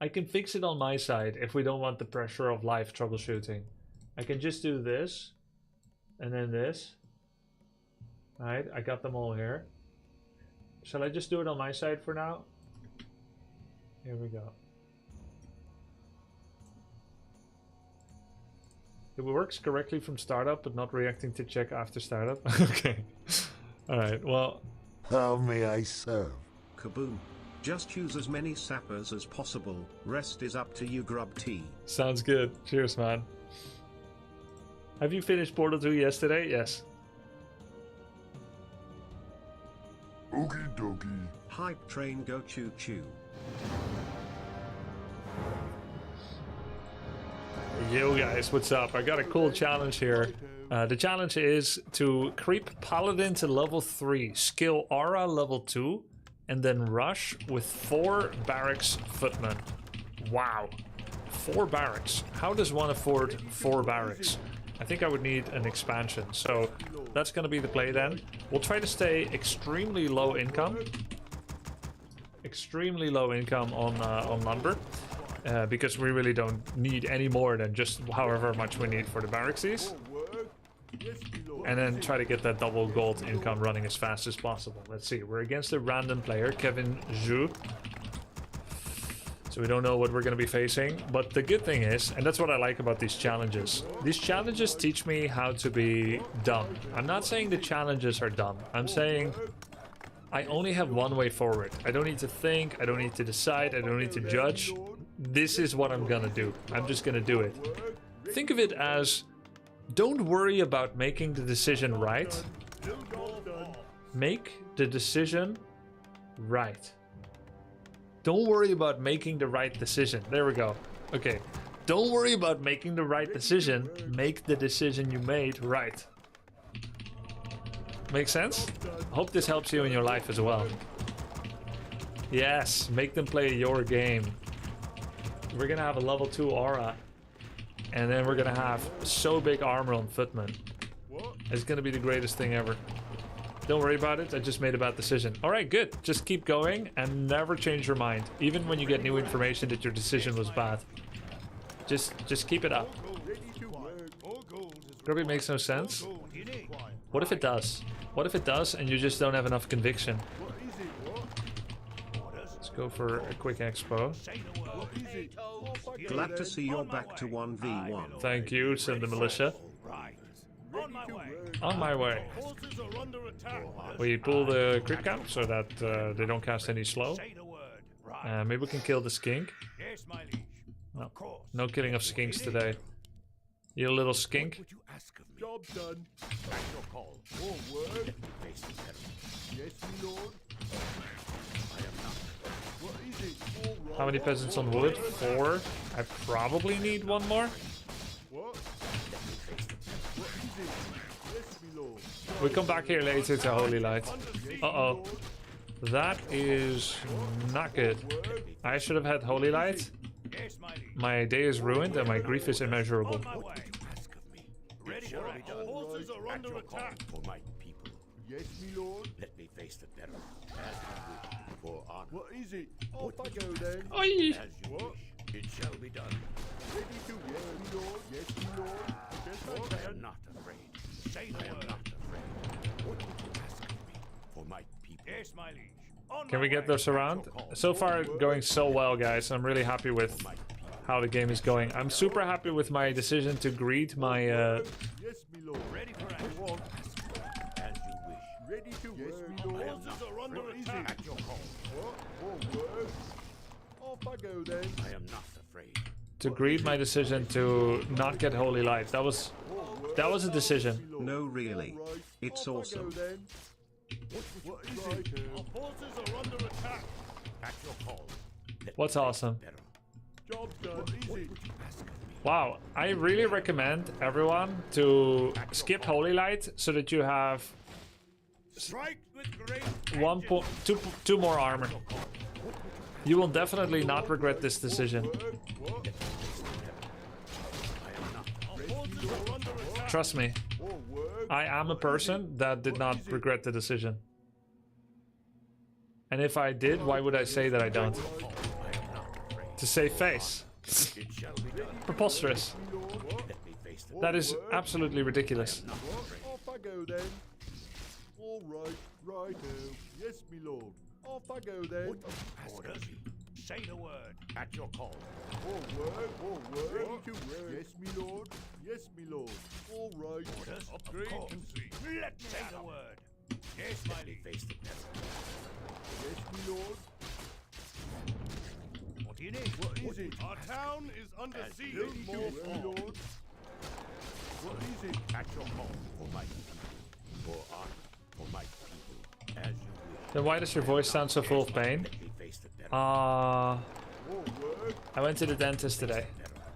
I can fix it on my side if we don't want the pressure of live troubleshooting. I can just do this. And then this. Alright, I got them all here. Shall I just do it on my side for now? Here we go. It works correctly from startup, but not reacting to check after startup. Okay. Alright, well. How may I serve? Kaboom. Just use as many sappers as possible. Rest is up to you, Grub T. Sounds good. Cheers, man. Have you finished Portal 2 yesterday? Yes. Okie dokie. Hype train go choo choo. Yo guys, what's up? I got a cool challenge here. The challenge is to creep Paladin to level 3, skill Aura level 2, and then rush with 4 barracks footmen. Wow. 4 barracks. How does one afford 4 barracks? I think I would need an expansion. So that's going to be the play then. We'll try to stay extremely low income. Extremely low income on lumber. Because we really don't need any more than just however much we need for the barracksies. And then try to get that double gold income running as fast as possible. Let's see, we're against a random player, Kevin Zhu. So we don't know what we're going to be facing. But the good thing is, and that's what I like about these challenges teach me how to be dumb. I'm not saying the challenges are dumb. I'm saying I only have one way forward. I don't need to think, I don't need to decide, I don't need to judge. This is what I'm gonna do. I'm just gonna do it. Think of it as, don't worry about making the decision right. Make the decision right. Don't worry about making the right decision. There we go. Okay. Don't worry about making the right decision. Make the decision you made right. Make sense? Hope this helps you in your life as well. Yes, make them play your game. We're gonna have a level 2 aura. And then we're gonna have so big armor on Footman. It's gonna be the greatest thing ever. Don't worry about it, I just made a bad decision. Alright, good. Just keep going and never change your mind. Even when you get new information that your decision was bad. Just keep it up. Grubby makes no sense. What if it does? What if it does and you just don't have enough conviction? Let's go for a quick expo. Glad to see you're back to 1v1. Thank you, send the militia. On my way. We pull the crit count so that they don't cast any slow. Maybe we can kill the skink. No, no killing of skinks today. You little skink. Job done. Back your call. Forward. Yes, my lord. I am not. What is it? All right. How many peasants on wood? 4. I probably need one more. What? What is it? Yes, my lord. We come back here later to Holy Light. Uh-oh. That is not good. I should have had Holy Light. My day is ruined and my grief is immeasurable. Ready for action. Horses are under attack. For my people. Yes, my lord. Let me face the peril. As you wish. For honor. What is it? Off I go then. Oi. As you wish. It shall be done. Ready to yes, my lord. Yes, my lord. Yes, I am not afraid. Say I am not afraid. What would you ask of me? For my people. Yes, my liege. Can we get this around? So far going so well, guys. I'm really happy with how the game is going. I'm super happy with my decision to greet my Yes, my lord. Ready for action. As you wish. Ready to yes, my lord. Horses are under attack. At your call. What? Forward. Off I go then. I am not afraid. to greet my decision to not get Holy Light. That was a decision. No, really. It's awesome. What's awesome? Wow, I really recommend everyone to skip Holy Light so that you have two more armor. You will definitely not regret this decision. Trust me, I am a person that did not regret the decision. And if I did, why would I say that I don't? To save face. Preposterous. That is absolutely ridiculous. Off I go then. All right, righto. Yes, me lord. Off I go then. Orders. Say the word. At your call. Forward, forward. Ready to work. Yes, me lord. Yes, me lord. All right. Orders. Upgrade complete. Let me say the word. Yes, my liege. Face the devil. Yes, me lord. What do you need? What is it? Our town is under siege. Yes, my lord. What is it? At your call. For my people. For honor. For my people. As you wish. Then why does your voice sound so full of pain? I went to the dentist today.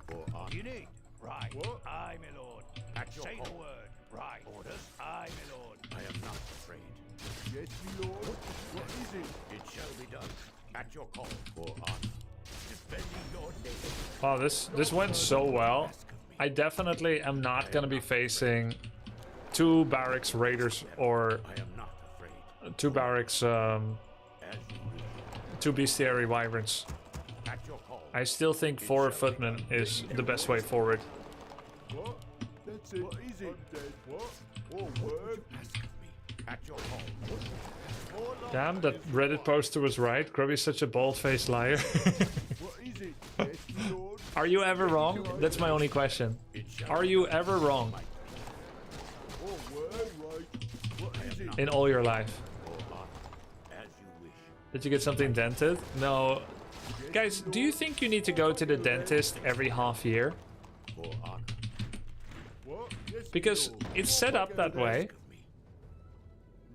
What do you need? Right. What? Aye, my lord. At your Say call. The word. Right. Orders. Aye, my lord. I am not afraid. Yes, my lord. What is it? It shall be done. At your call. For honor. Defending your name. Wow, this went so well. I definitely am not gonna be facing two barracks raiders or two barracks two bestiary wyverns. I still think 4 footmen is the best way forward. What? That's it. What is it? What? Or word? Ask of me. At your call. Damn, that Reddit poster was right. Grubby's such a bald-faced liar. What is it? Yes, my lord. Are you ever wrong? That's my only question. Are you ever wrong? Or word, right. What is it? In all your life? As you wish. Did you get something dented? No. Guys, do you think you need to go to the dentist every half year? Because it's set up that way.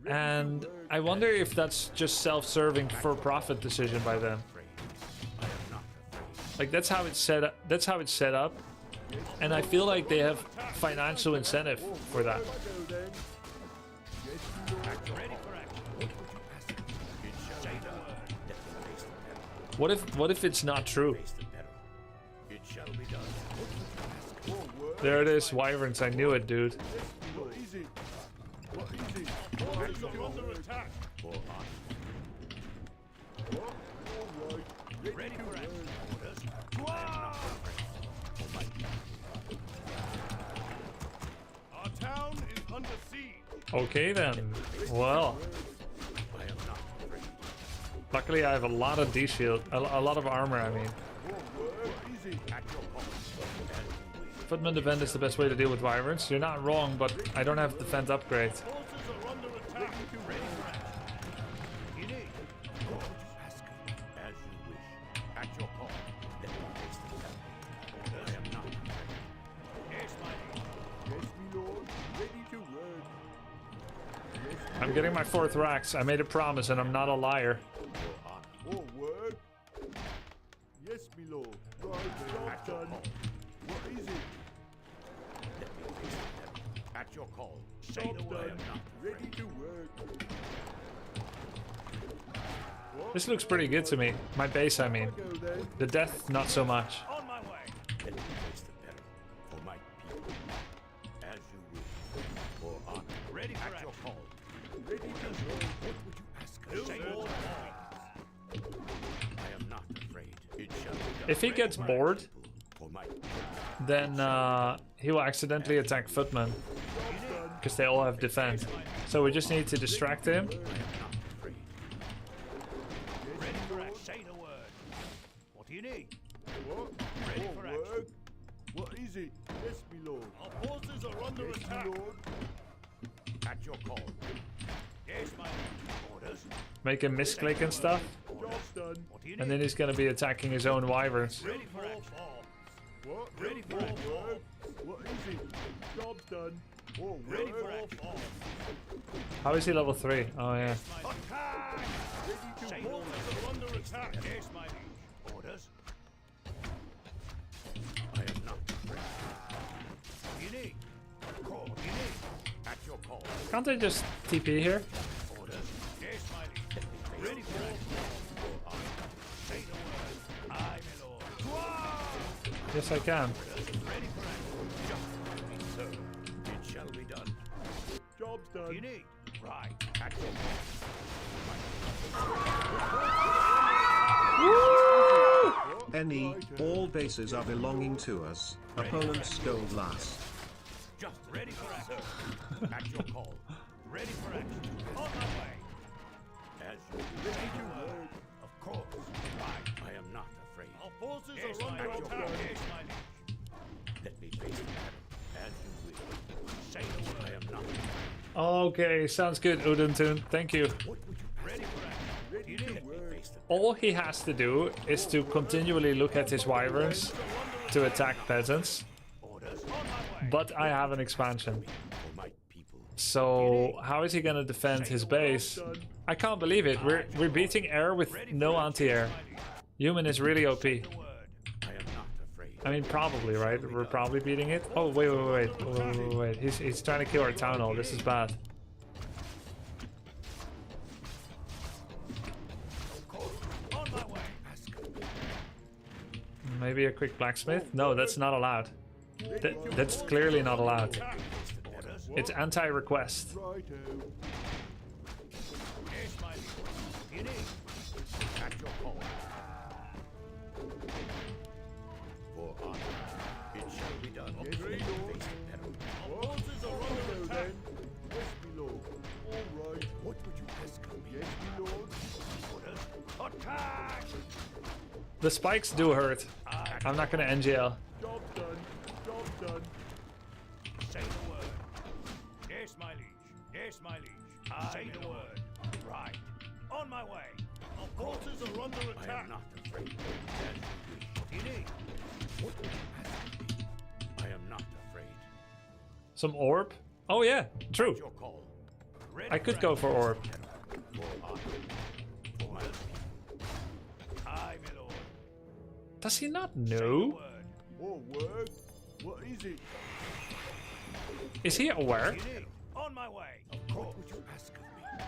And I wonder if that's just self-serving for-profit decision by them. Like that's how it's set up. That's how it's set up, and I feel like they have financial incentive for that. What if it's not true? There it is, wyverns. I knew it, dude. Our town is under siege. Okay then. Well, luckily I have a lot of D-shield, a lot of armor. I mean, footman defend is the best way to deal with wyverns. You're not wrong, but I don't have defense upgrade. I'm getting my 4th Rax. I made a promise and I'm not a liar. Forward. Yes, my lord. Right, job done. What is it? At your call. Say the word. Ready to work. This looks pretty good to me. My base, I mean. The death, not so much. On my way. Let me face the peril for my people. As you wish. For honor. Ready for at your call. Ready to work. What would you ask us? Say more. I am not afraid. It shall be done. If he gets bored, then he will accidentally attack footmen. Because they all have defense. So we just need to distract him. Ready for action. Say the word. What do you need? What? Ready for action. What is it? Yes, my lord. Our forces are under attack. Lord. At your call. Yes, my lord. Orders. Make him misclick and stuff. Job's done. What do you need? And then he's gonna be attacking his own wyverns. Ready for action. What? Ready for action. What is it? Job's done. Ready for action. How is he level 3? Oh yeah. Attack! Ready to forces are under attack. Yes, my liege. Orders. I am not afraid. You need. Call. You need. At your call. Can't I just TP here? Orders. Yes, my liege. Ready for action. Say the word. I, my lord. Yes, I can. Ready for action. Just so. It shall be done. Job's done. You need. Right. At your call. Any, all bases are belonging to us. Opponents go last. Just ready for action. At your call. Ready for action. On my way. As you ready to work. Of course. Right. I am not afraid. Our forces are under attack. Yes, my liege. Let me face the battle. As you will. Say the word. I am not afraid. Okay, sounds good, Udentun. Thank you. What would you ready for action? Ready to work. All he has to do is to continually look at his wyverns to attack peasants. But I have an expansion. So how is he gonna defend his base? I can't believe it. We're beating air with no anti-air. Human is really OP. I mean, probably, right? We're probably beating it. Oh, wait. He's trying to kill our town hall. This is bad. Maybe a quick blacksmith? No, that's not allowed. That's clearly not allowed. It's anti-request. The spikes do hurt. I'm not gonna NGL. Job done. Job done. Say the word. Yes, my liege. Yes, my liege. Say the word. Right. On my way. Our forces are under attack. I am not afraid. What do you need? What would you ask me? I am not afraid. Some orb? Oh yeah, true. Your call. I could go for orb. Does he not know? Oh, word. What is it? Is he aware? On my way. Of course. What would you ask of me?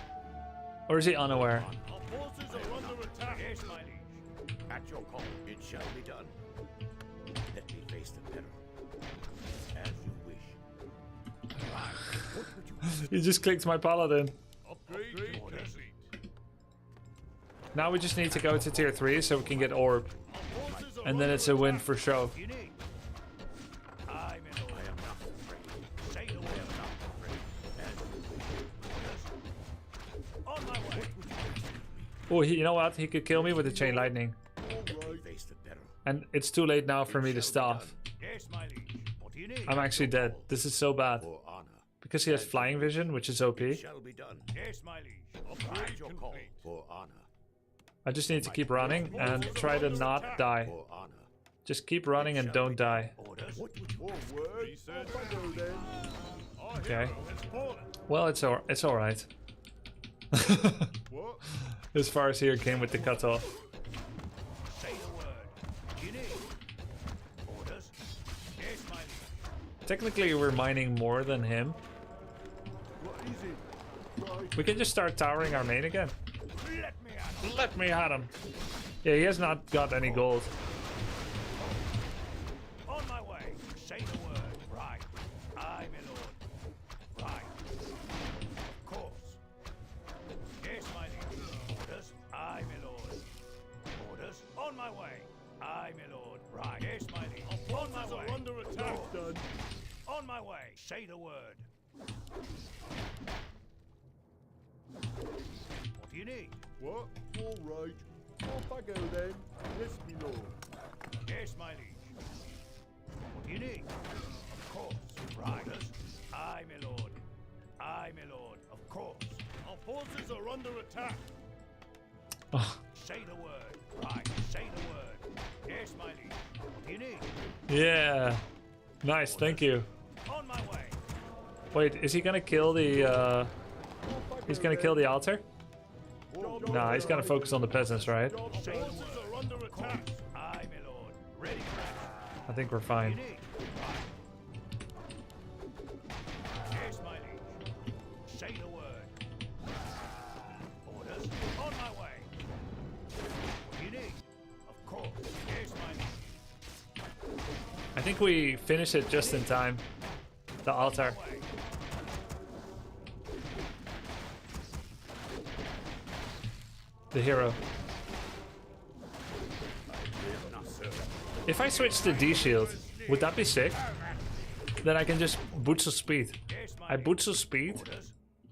Or is he unaware? Our forces are under attack. Yes, my liege. At your call, it shall be done. Let me face the peril. As you wish. What would you You just clicked my Paladin. upgrade orders? Now we just need to go to tier 3 so we can get orb. And then it's a win for show. You need. I am not afraid. Say the word. I am not afraid. As you wish. On my way. Oh, you know what? He could kill me with the chain lightning. Face the peril. And it's too late now for me to stop. Yes, my liege. What do you need? I'm actually dead. This is so bad. For honor. Because he has flying vision, which is OP. Shall be done. Yes, my liege. Upgrade your call. For honor. I just need to keep running and try to not die. For honor. Just keep running and don't die. Orders. What would you Oh, word. Off I go then. Okay. Well, it's alright. What? As far as here came with the cutoff. say the word? You need. Orders. Yes, my liege. Technically, we're mining more than him. What is it? Right. We can just start towering our main again. Let me out. Let me at him. Yeah, he has not got any gold. On my way. Say the word. Right. I, my lord. Right. Of course. Yes, my liege. Orders. I, my lord. Orders. On my way. I, my lord. Right. Yes, my liege. On my way. Under attack. Done. On my way. Say the word. What do you need? What? All right. Off I go then. Yes, me lord. Yes, my liege. What do you need? Of course. Right. I, my lord. I, my lord. Of course. Our forces are under attack. Oh, Say the word. Right. Say the word. Yes, my liege. What do you need? yeah. Nice, thank you. On my way. Wait, is he gonna kill the, he's gonna kill the altar? Nah, he's gonna focus on the peasants, right? Say the word. Are under attack. I, my lord. Ready for action. I think we're What do fine. you need? Right. Yes, my liege. Say the word. Orders. On my way. What do you need? Of course. Yes, my liege. I think we finish it just in time. The altar. Way. The hero. Not so. If I switch to D shield, would that be sick? Then I can just butzel speed. Yes, my I butzel speed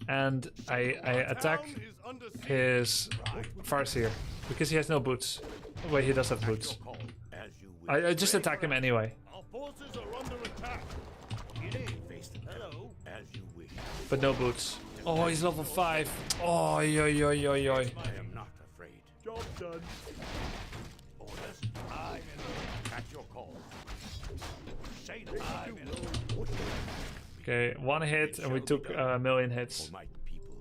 and I attack is under siege. his Farseer because he has no boots. Wait, he does have boots. Call as you wish. I just attack him anyway, Our forces are under attack. What do you need? Face the hello as you wish. but no boots. Oh, he's level 5. Oh, yo, yo, yo, yo. I am not afraid. Job done. Orders. I, my lord. At your call. Say the I, my lord. Okay, 1 hit and we took a million hits. For my people.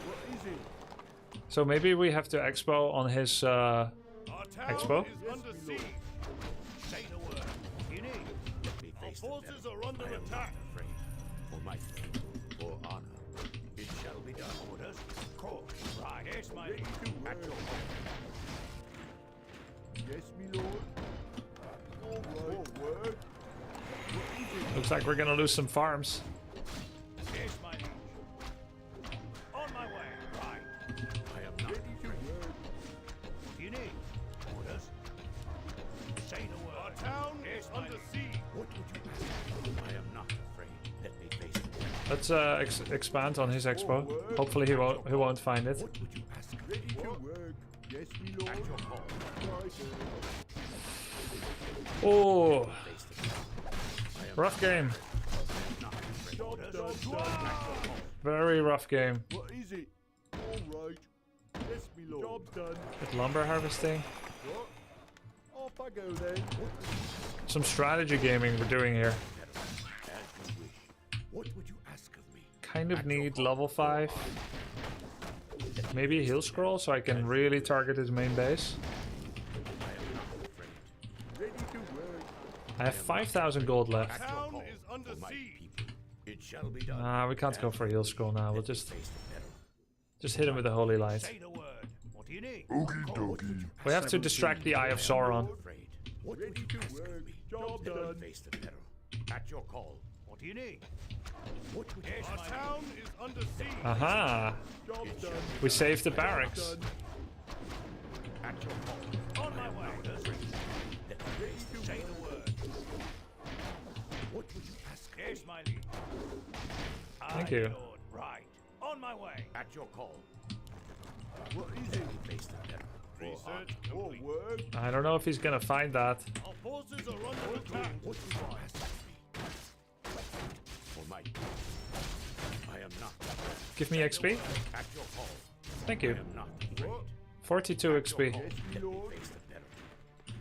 What is it? So maybe we have to expo on his Our town Expo? is under siege. Say the word. What do you need? Let me face Our forces are under attack. Afraid. For my people. For honor. It shall be done. Orders. Of course. Right. Yes, my liege. At your call. Yes, me lord. All right. Oh, word. What is it? Looks like we're gonna lose some farms. Yes, my liege. On my way. Right. I am not Ready to work. What do you need? Orders. Say the word. Our town is under siege. What would you ask? I am not afraid. Let me face it. Let's expand on his expo. Hopefully he won't find it. What would you ask? Ready to work. Yes, me lord. At your call. Right. Oh, Face the rough game. Job done. Very rough game. What is it? All right. Yes, me lord. Job done. With lumber harvesting. What? Off I go then. Some strategy gaming we're doing here. as you wish. What would you ask of me? kind of need level 5. Maybe a heal scroll so I can really target his main base. I have 5,000 gold left. We can't go for a heal scroll now. We'll just hit him with the holy light. We have to distract the Eye of Sauron. Ready to work. Job done. At your call. What do you need? Our town is under siege. Aha! Job done. We saved the barracks. At your call. On my way. Say the word. What would you ask? Here's my lead. Thank you. Lord. Right. On my way. At your call. What is it? Research or work? I don't know if he's gonna find that. Our forces are under attack. What would you ask me? For my... I am not. Give me XP. At your call. Thank you. I am not afraid. 42 XP.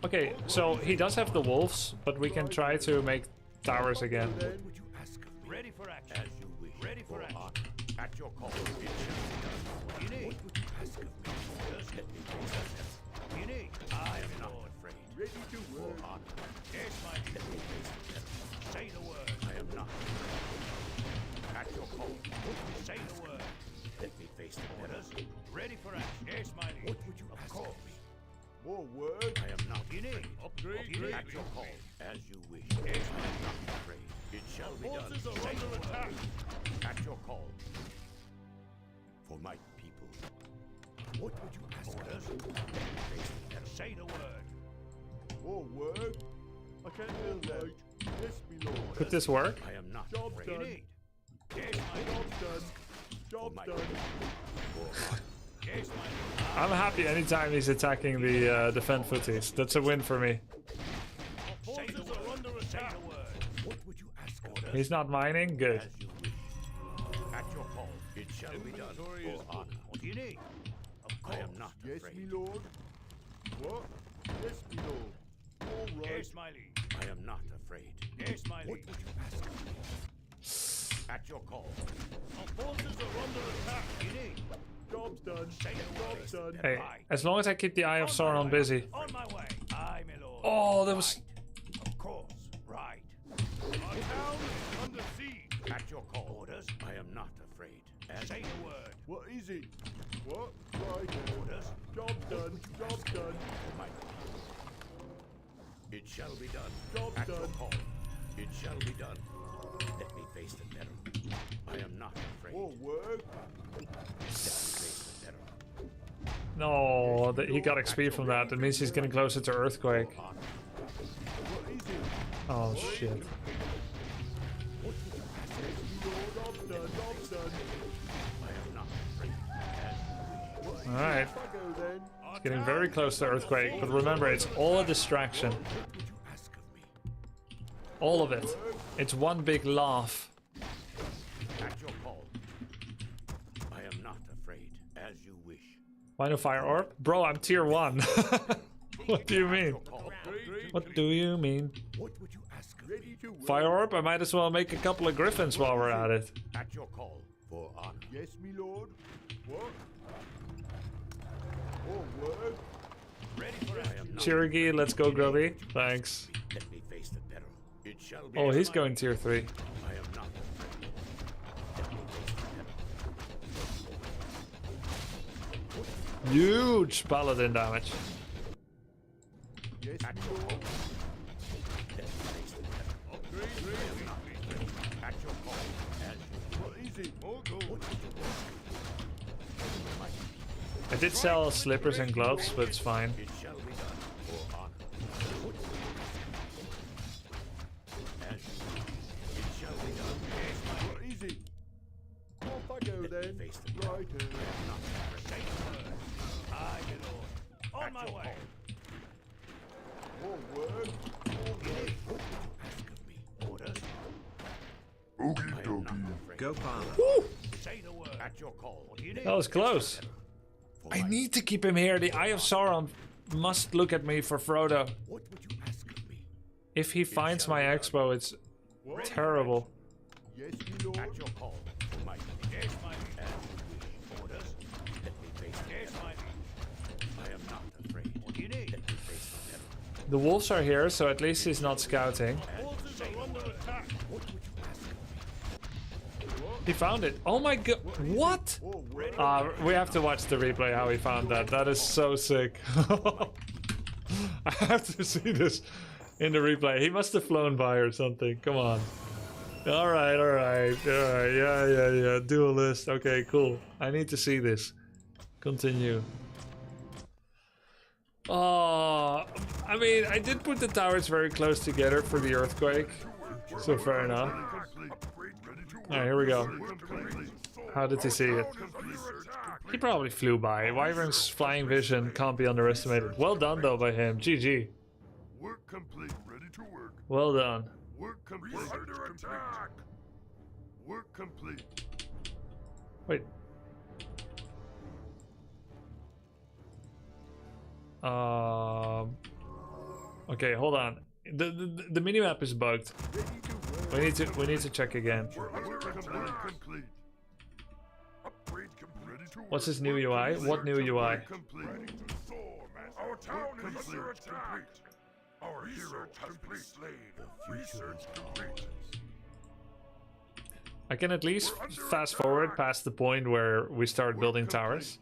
Okay, so he does have the wolves, but we can try to make towers again. What would you ask of me? Ready for action. As you wish. Ready for action. At your call. It shall be done. What do you need? What would you ask of me? Just let me face it. What do you need? I am not afraid. Ready to work. Yes, my let me face it. Say the word. I am not. At your call. Say the word. Let me face the orders. Ready for action. Yes, my lead. What would you ask of me? More work. I am not. You need. Upgrade. At your call. As you wish. Yes, I am not afraid. It shall be done. Forces are under attack. At your call. For my people. What would you ask? Orders. Say the word. More work. I can't hear right. Yes, me lord. Could this work? I am not Job afraid. done. You need. Yes, my Job done. Job done. Yes, my I'm happy anytime he's attacking the defend footies. That's a win for me. forces are under attack. Say the word. What would you ask? Orders. He's not mining? Good. As you wish. At your call. It shall be done. For honor. What do you need? Of course. I am not Yes, afraid. me lord. What? Yes, me lord. All right. Yes, my lead. I am not afraid. Yes, my lead. What would you ask of me? At your call. Our forces are under attack. You need. Job's done. Say the word. Job's done. Hey, as long as I keep the Eye of Sauron busy. On my way. Aye, my lord. Oh, that was... Of course. Right. Our town is under siege. At your call. Orders. I am not afraid. Say the word. What is it? What? Right. Orders. Job's done. Job's done. It shall be done. Job's At your done. call. It shall be done. Let me face the peril. I am not afraid. More work. Let me face the peril. No, he got XP from that. That means he's getting closer to Earthquake. What is it? Oh, shit. What would you ask? Yes, me lord. Job's done. Job's done. I am not afraid. What is Alright. it? If I go then. It's getting very close to Earthquake, but remember, it's all a distraction. What would you ask of me? All of it. It's one big laugh. At your call. I am not afraid. As you wish. Why no Fire Orb? Bro, I'm tier 1. What do you mean? Call. What do you mean? What would you ask of Ready me? to work. Fire Orb? I might as well make a couple of Griffins while we're at it. At your call. For honor. Yes, me lord. What? More work. Ready for action. Chirigi, let's go Grubby. Thanks. Let me face the peril. It shall be Oh, done. he's going tier 3. I am not afraid. Let me face the peril. Huge Paladin damage. Yes, me lord. Let me face the peril. I am not afraid. At your call. As you What is it? More gold. What would you ask? I did sell slippers and gloves, but it's fine. It shall be done. For honor. What would you ask? As you wish. It shall be done. Yes, What is it? Off I go then. face the Right. not afraid. Say the word. Aye, my lord. On my way. More work. More work. What would you ask of me? Orders. Okie I am not dokie. afraid. Go Paladin. Say the word. At your call. What do you need? That was close. For I my- need to keep him here. The Eye of Sauron must look at me for Frodo. What would you ask of me? If he finds my expo, it's terrible. Yes, me lord. At your call. For my The wolves are here, so at least he's not scouting. He found it. Oh my god. What? We have to watch the replay how he found that. That is so sick. I have to see this in the replay. He must have flown by or something. Come on. Alright. Yeah. Do a list. Okay, cool. I need to see this. Continue. Oh, I mean, I did put the towers very close together for the earthquake. So fair enough. Alright, here we go. How did he see it? He probably flew by. Wyvern's flying vision can't be underestimated. Well done though by him. GG. Work complete. Ready to work. Well done. Work complete. We're under attack. Work complete. Wait. Okay, hold on. The minimap is bugged. We need to check again. What's this new UI? What new UI? Our town is under attack. Our hero has been slain. Research complete. I can at least fast forward past the point where we start building towers.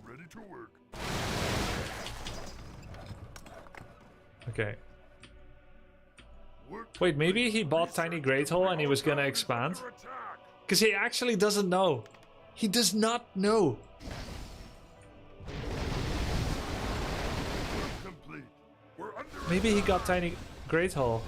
Ready to work. Okay. Wait, maybe he bought Tiny Great Hole and he was gonna expand? Because he actually doesn't know. He does not know. Maybe he got Tiny Great Hole.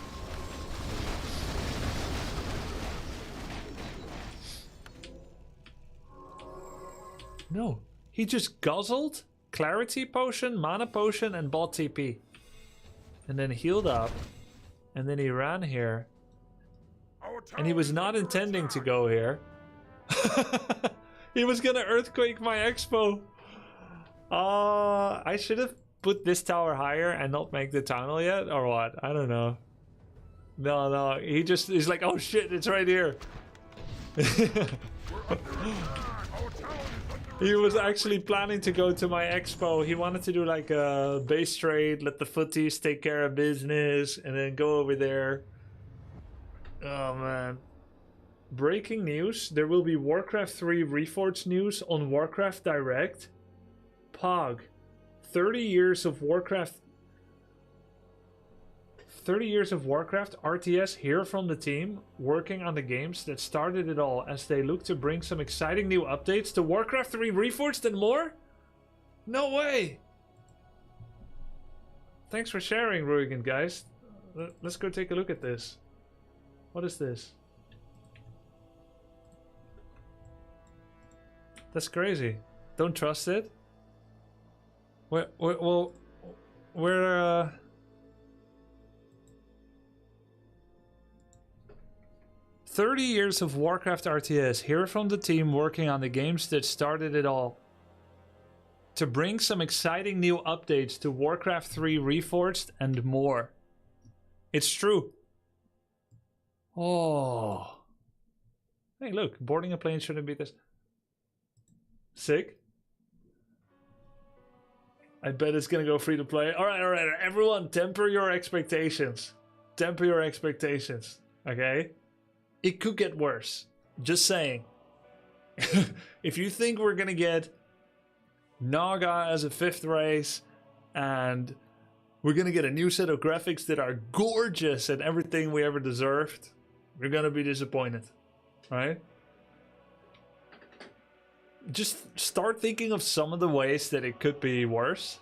No, he just guzzled Clarity Potion, Mana Potion, and bought TP. And then healed up. And then he ran here. And he was not intending to go here. He was gonna earthquake my expo. I should have put this tower higher and not make the tunnel yet, or what? I don't know. No, he's like, oh shit, it's right here. He was actually planning to go to my expo. He wanted to do like a base trade, let the footies take care of business, and then go over there. Oh man. Breaking news. There will be Warcraft 3 Reforged news on Warcraft Direct. Pog. 30 years of Warcraft. 30 years of Warcraft RTS here from the team, working on the games that started it all as they look to bring some exciting new updates to Warcraft 3 Reforged and more? No way! Thanks for sharing, Ruigan, guys. Let's go take a look at this. What is this? That's crazy. Don't trust it? Well, we're 30 years of Warcraft RTS, here from the team working on the games that started it all. To bring some exciting new updates to Warcraft 3 Reforged and more. It's true. Oh. Hey, look, boarding a plane shouldn't be this. Sick. I bet it's gonna go free to play. Alright, everyone, temper your expectations. Temper your expectations, okay? It could get worse. Just saying. If you think we're gonna get Naga as a 5th race and we're gonna get a new set of graphics that are gorgeous and everything we ever deserved, you're gonna be disappointed, right? Just start thinking of some of the ways that it could be worse,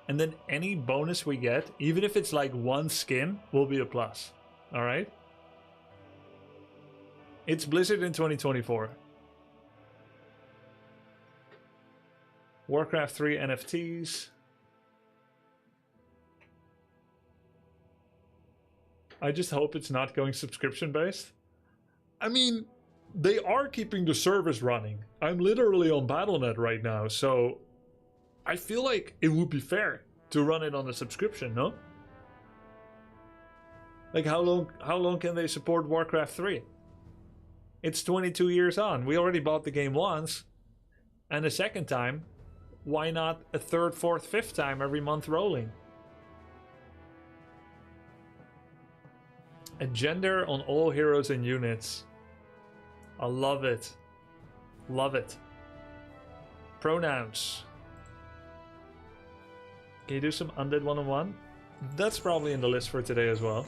and then any bonus we get, even if it's like one skin, will be a plus, alright? It's Blizzard in 2024. Warcraft 3 NFTs. I just hope it's not going subscription based. I mean, they are keeping the service running. I'm literally on Battle.net right now, so I feel like it would be fair to run it on a subscription, no? Like how long can they support Warcraft 3? It's 22 years on. We already bought the game once. And a second time, why not a 3rd, 4th, 5th time every month rolling? A gender on all heroes and units. I love it. Love it. Pronouns. Can you do some undead one-on-one? That's probably in the list for today as well.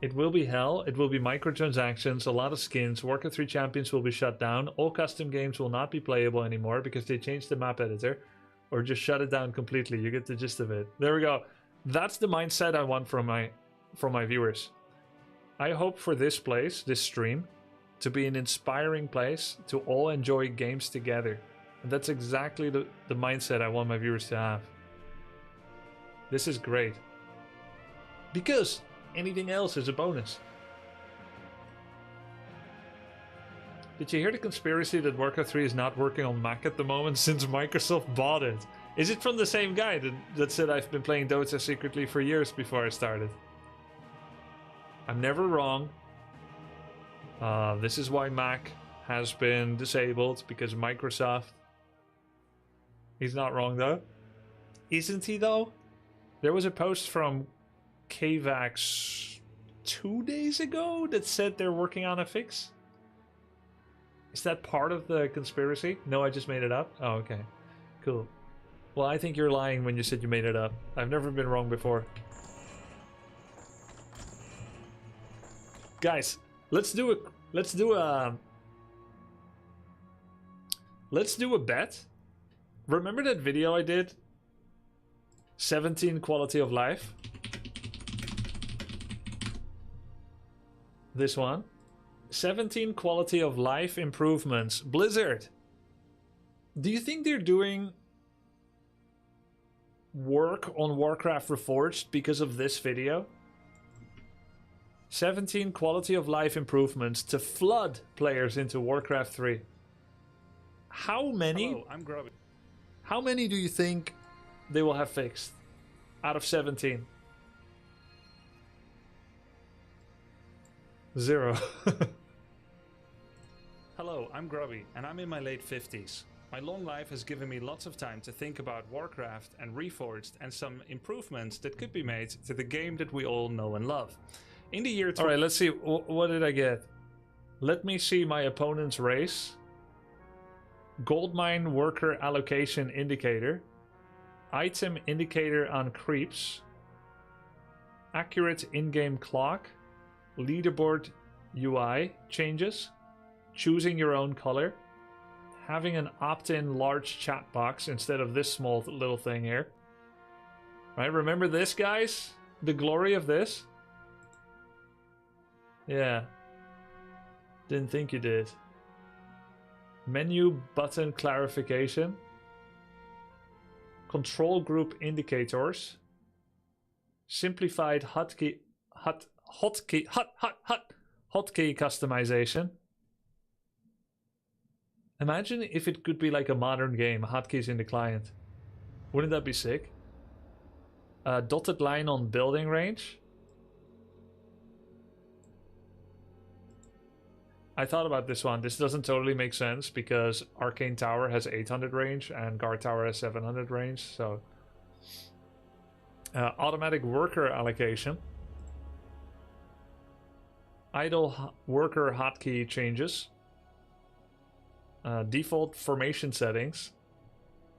It will be hell. It will be microtransactions, a lot of skins. Warcraft 3 champions will be shut down. All custom games will not be playable anymore because they changed the map editor. Or just shut it down completely. You get the gist of it. There we go. That's the mindset I want from my viewers. I hope for this place, this stream, to be an inspiring place to all enjoy games together. And that's exactly the mindset I want my viewers to have. This is great. Because anything else is a bonus. Did you hear the conspiracy that Warcraft 3 is not working on Mac at the moment since Microsoft bought it? Is it from the same guy that said I've been playing Dota secretly for years before I started? I'm never wrong. This is why Mac has been disabled, because Microsoft. He's not wrong though. Isn't he though? There was a post from KVAX 2 days ago that said they're working on a fix. Is that part of the conspiracy? No, I just made it up? Oh, okay. Cool. Well, I think you're lying when you said you made it up. I've never been wrong before. Guys, let's do a bet. Remember that video I did? 17 quality of life. This one. 17 quality of life improvements. Blizzard. Do you think they're doing work on Warcraft Reforged because of this video? 17 quality of life improvements to flood players into Warcraft 3. How many? Hello, I'm Grubby. How many do you think they will have fixed out of 17? 0. Hello, I'm Grubby, and I'm in my late 50s. My long life has given me lots of time to think about Warcraft and Reforged and some improvements that could be made to the game that we all know and love. In the year... Alright, let's see. What did I get? Let me see my opponent's race. Goldmine worker allocation indicator. Item indicator on creeps. Accurate in-game clock. Leaderboard UI changes. Choosing your own color. Having an opt-in large chat box instead of this small little thing here. Right, remember this, guys? The glory of this? Yeah. Didn't think you did. Menu button clarification. Control group indicators. Simplified hotkey customization. Imagine if it could be like a modern game, hotkeys in the client. Wouldn't that be sick? Dotted line on building range. I thought about this one. This doesn't totally make sense because Arcane Tower has 800 range and Guard Tower has 700 range. So automatic worker allocation. Idle worker hotkey changes. Default formation settings.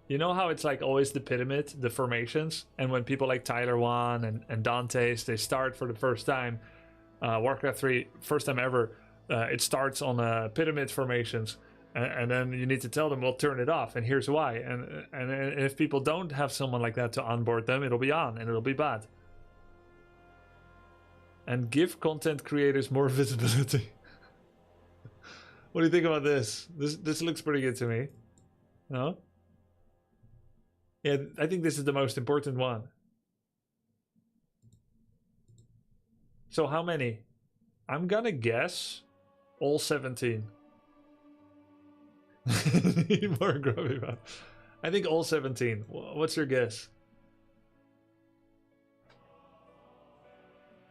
You know how it's like always the pyramid, the formations, and when people like Tyler 1 and Dante's, they start for the first time, Warcraft 3, first time ever, it starts on pyramid formations, and then you need to tell them, well, turn it off, and here's why. And if people don't have someone like that to onboard them, it'll be on, and it'll be bad. And give content creators more visibility. What do you think about this? This looks pretty good to me. No? Yeah, I think this is the most important one. So how many? I'm gonna guess all 17. Need more Grubby man. I think all 17. What's your guess?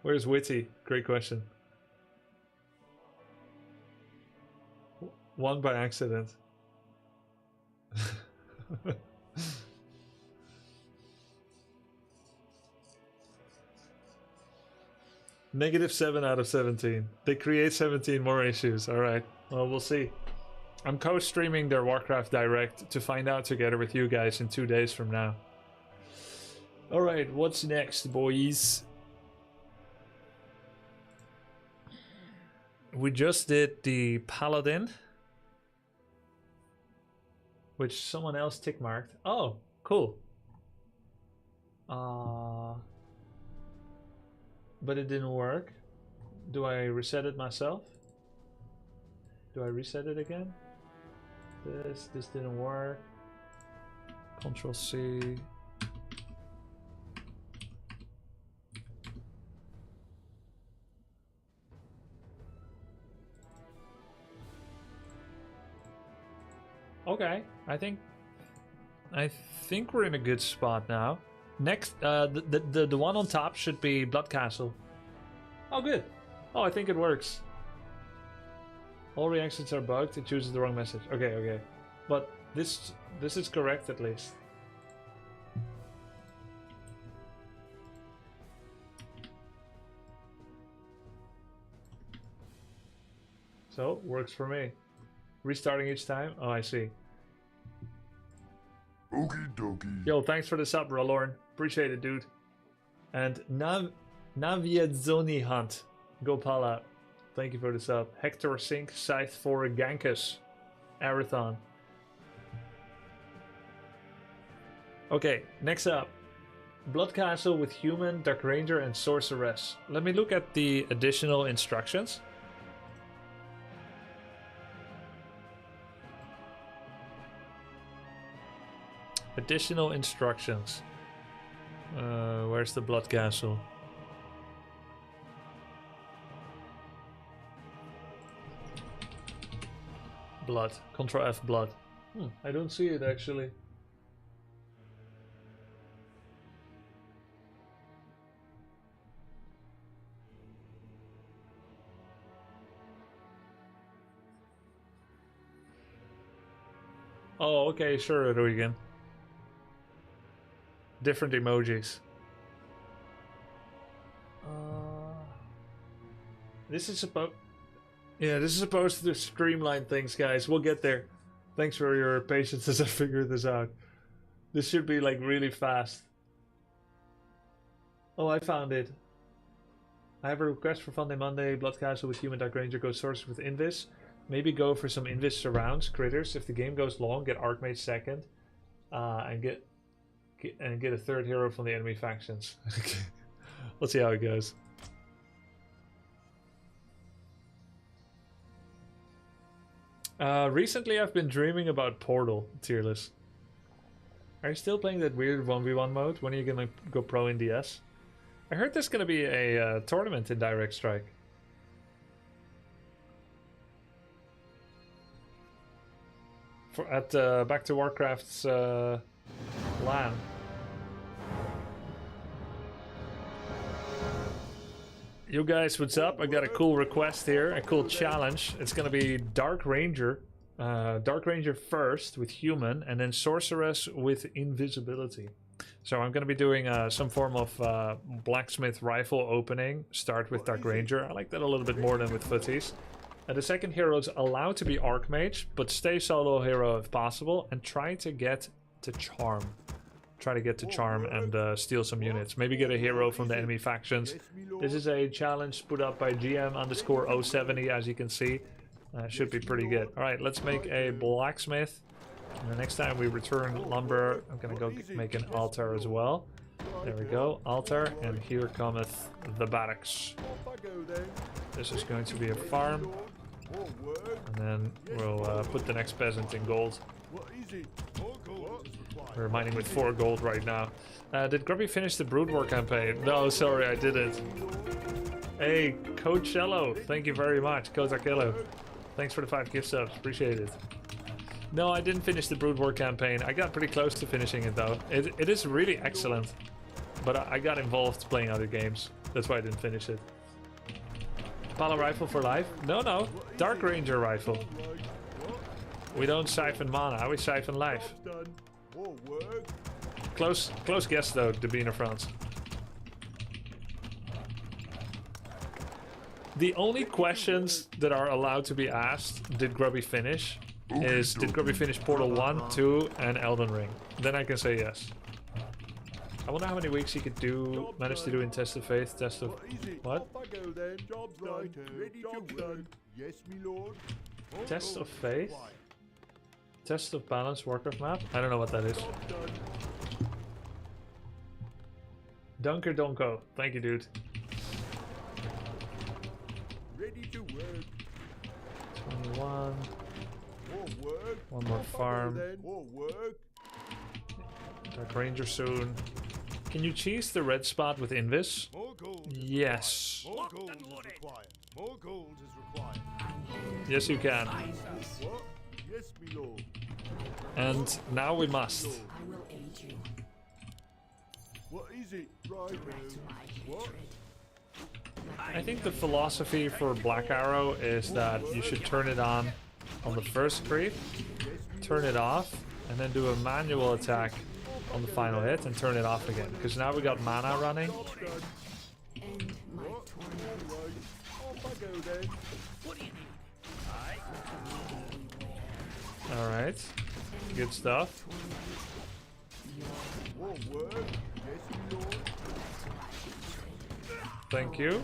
Where's Witty? Great question. One by accident. -7 out of 17. They create 17 more issues. Alright, well, we'll see. I'm co-streaming their Warcraft Direct to find out together with you guys in 2 days from now. Alright, what's next, boys? We just did the Paladin, which someone else tick marked. Oh, cool. But it didn't work. Do I reset it myself? Do I reset it again? This didn't work. Control C. Okay, I think we're in a good spot now. Next, the one on top should be Blood Castle. Oh, good. Oh, I think it works. All reactions are bugged. It chooses the wrong message. Okay, okay, but this is correct at least. So works for me. Restarting each time. Oh, I see. Okie dokie. Yo, thanks for the sub, Ralorn. Appreciate it, dude. And Naviadzoni Hunt. Gopala. Thank you for the sub. Hector Sink, Scythe for Gankus. Arathon. Okay, next up. Blood Castle with Human, Dark Ranger, and Sorceress. Let me look at the additional instructions. Additional instructions. Where's the Blood Castle? Blood. Control F, blood. I don't see it actually. Oh, okay, sure, Ruigan. Different emojis. This is supposed... Yeah, this is supposed to streamline things, guys. We'll get there. Thanks for your patience as I figure this out. This should be, like, really fast. Oh, I found it. I have a request for Funday Monday. Blood Castle with Human, Dark Ranger, go Sorcerer with Invis. Maybe go for some Invis surrounds, critters. If the game goes long, get Archmage second. And get a third hero from the enemy factions. Let's see how it goes. Recently I've been dreaming about Portal tier list. Are you still playing that weird 1v1 mode? When are you gonna go pro in DS? I heard there's gonna be a tournament in Direct Strike. At Back to Warcraft's LAN. You guys, what's up? I got a cool request here, a cool challenge. It's gonna be Dark Ranger first with Human, and then Sorceress with Invisibility. So I'm gonna be doing some form of blacksmith rifle opening. Start with Dark Ranger. I like that a little bit more than with footies. The second hero is allowed to be Archmage, but stay solo hero if possible, and try to get to Charm. Try to get to Charm and steal some units. Maybe get a hero from the enemy factions. This is a challenge put up by GM_070, as you can see. Should be pretty good. Alright, let's make a blacksmith. And the next time we return lumber, I'm gonna go make an altar as well. There we go, altar, and here cometh the barracks. This is going to be a farm. And then we'll put the next peasant in gold. We're mining with 4 gold right now. Did Grubby finish the Brood War campaign? No, sorry, I didn't. Hey, Coachello, thank you very much. Kotakello. Thanks for the 5 gift subs, appreciate it. No, I didn't finish the Brood War campaign. I got pretty close to finishing it though. It is really excellent. But I got involved playing other games. That's why I didn't finish it. Pala rifle for life? No. Dark Ranger rifle. We don't siphon mana, we siphon life. Close guess though, Debina France. The only questions that are allowed to be asked, did Grubby finish, is did Grubby finish Portal 1, 2, and Elden Ring? Then I can say yes. I wonder how many weeks he could do, manage to do in Test of Faith, Test of... What? Off I go then. Job's done. Ready to done. Yes, me lord. Test of Faith? Test of Balance Warcraft map? I don't know what that is. Dunker Donko. Thank you, dude. Ready to work. 21. More work. One more farm. More work. Dark Ranger soon. Can you cheese the red spot with Invis? More gold. Yes. More gold is required. More gold is required. Yes, you can. What? Yes, me lord. And now we must. I will aid you. What is it? Right. What? I think the philosophy for Black Arrow is that you should turn it on the first creep, turn it off, and then do a manual attack on the final hit and turn it off again. Because now we got mana running. End my torment. Off I go then. What do you need? Alright. Good stuff. More work. Yes, me lord. Thank you.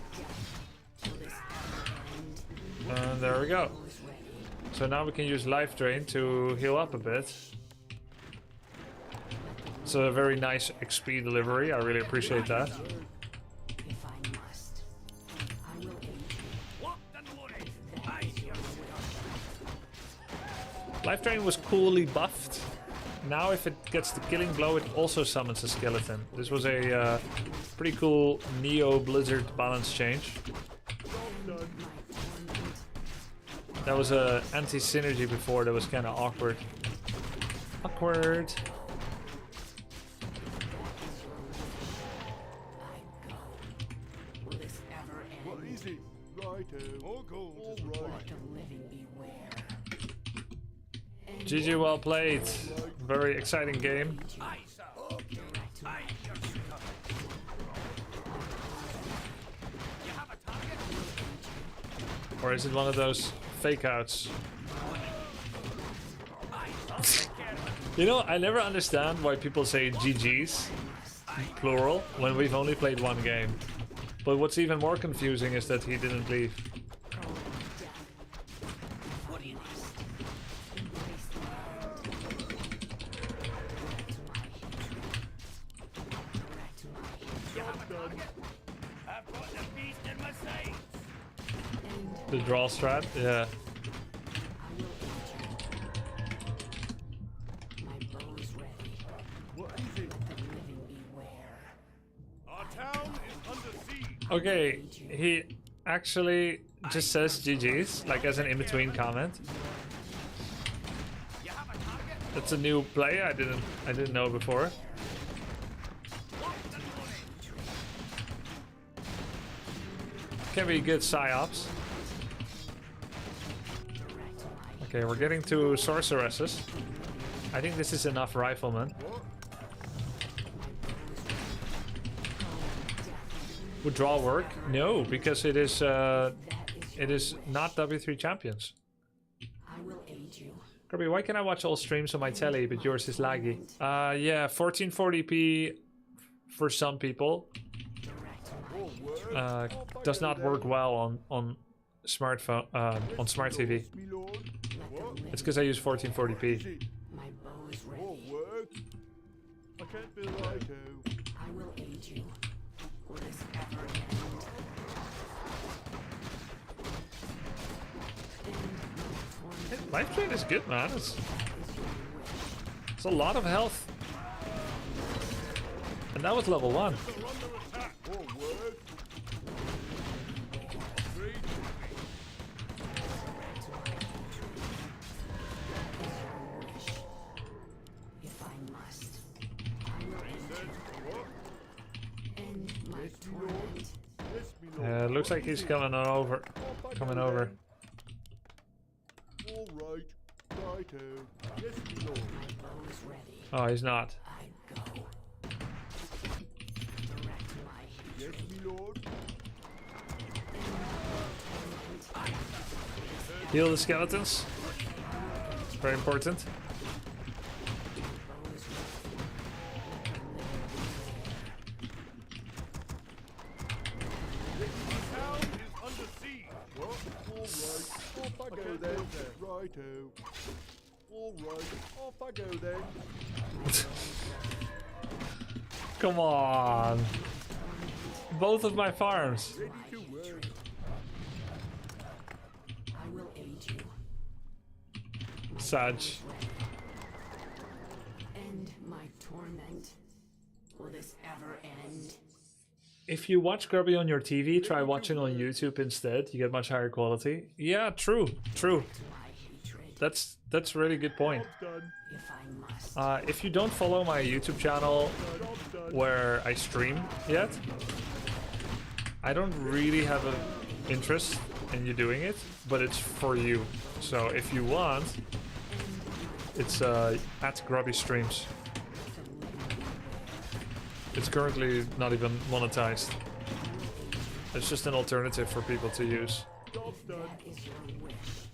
And there we go. So now we can use Life Drain to heal up a bit. It's a very nice XP delivery. I really appreciate that. If I must, I will aid you. Life Drain was coolly buffed. Now if it gets the killing blow, it also summons a skeleton. This was a pretty cool Neo Blizzard balance change. That was a anti-synergy before that was kind of awkward. Awkward. Will this ever end? What is it? Righto. More gold is required. Let the living beware. GG, well played. Very exciting game. Or is it one of those fake outs? You know, I never understand why people say GG's, plural, when we've only played one game. But what's even more confusing is that he didn't leave. The draw strat, yeah. My bow is ready. What is it? Let the living beware. Our town is under siege. Okay, he actually just says GG's, like as an in-between comment. That's a new play I didn't know before. Can be good psyops. Okay, we're getting to sorceresses. I think this is enough riflemen. Would draw work? No, because it is not W3 champions. I will aid you. Grubby, why can I watch all streams on my telly, but yours is laggy? Yeah, 1440p for some people. Does not work well on smartphone, on smart TV. It's because I use 1440p. My bow is ready. More work. I can't be righto. I will aid you. Will this ever end? Life Drain is good, man. It's a lot of health. And that was level 1. More work. If I must, I will aid you. End my torment. Yes, me lord. Looks like he's coming over. Coming over. All right. Righto. Yes, me lord. My bow is ready. Oh, he's not. I go. Direct my Yes, hatred. me lord. Heal the skeletons. Very important. Off I go then. Righto. Alright, off I go then. Come on. Both of my farms. Ready to work. I will aid you. Sag. End my torment. Will this ever end? If you watch Grubby on your TV, try watching on YouTube instead. You get much higher quality. Yeah, true. That's a really good point. If you don't follow my YouTube channel where I stream yet, I don't really have an interest in you doing it, but it's for you. So if you want, it's at Grubby Streams. It's currently not even monetized. It's just an alternative for people to use.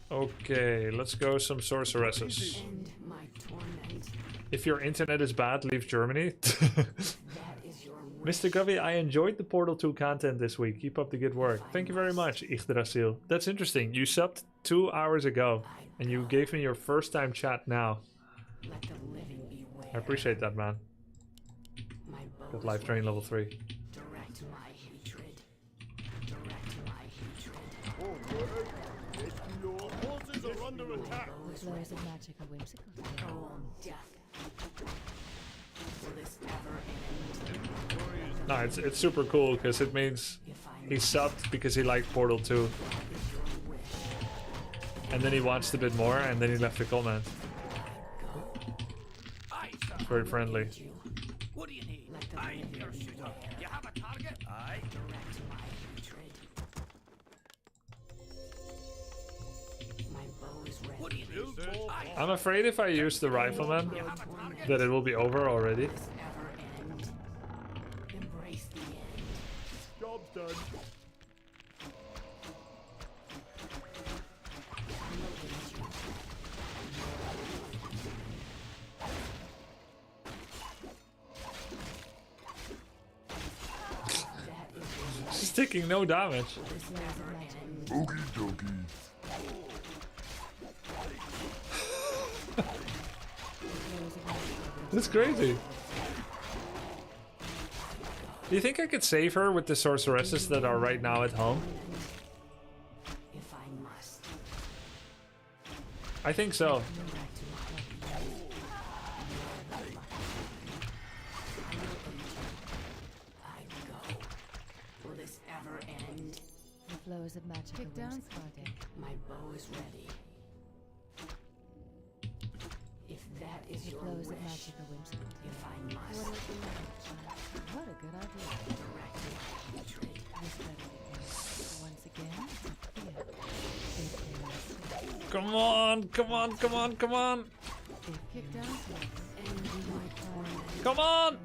Okay, let's go some sorceresses. If your internet is bad, leave Germany. Mr. Grubby, I enjoyed the Portal 2 content this week. Keep up the good work. Thank you very much, Yggdrasil. That's interesting. You subbed 2 hours ago, and you gave me your first time chat now. I appreciate that, man. Got life drain level 3. Direct my hatred. Direct my hatred. Horses are under attack. Flows of magic are whimsical. Oh, death. Will this ever end? No, it's super cool because it means he subbed because he liked Portal 2. And then he watched a bit more and then he left a comment. It's very friendly. What do you need? Aye, your shooter. You have a target? Aye. Direct my hatred. My bow is ready. What do you need, sir? Aye. I'm afraid if I use the rifleman, that it will be over already. Will this ever end? Embrace the end. Job's done. She's taking no damage. Okie dokie. That's crazy. Do you think I could save her with the sorceresses that are right now at home? If I must. I think so. Will this ever end? The flows of magic are whimsical. My bow is ready. If that is The your flows wish, of magic are whimsical. if I must, What a good idea. direct my hatred. This better be good. Once again, it's up to you. Come on, come on, come on, come on. If kick down And my torment. Come on.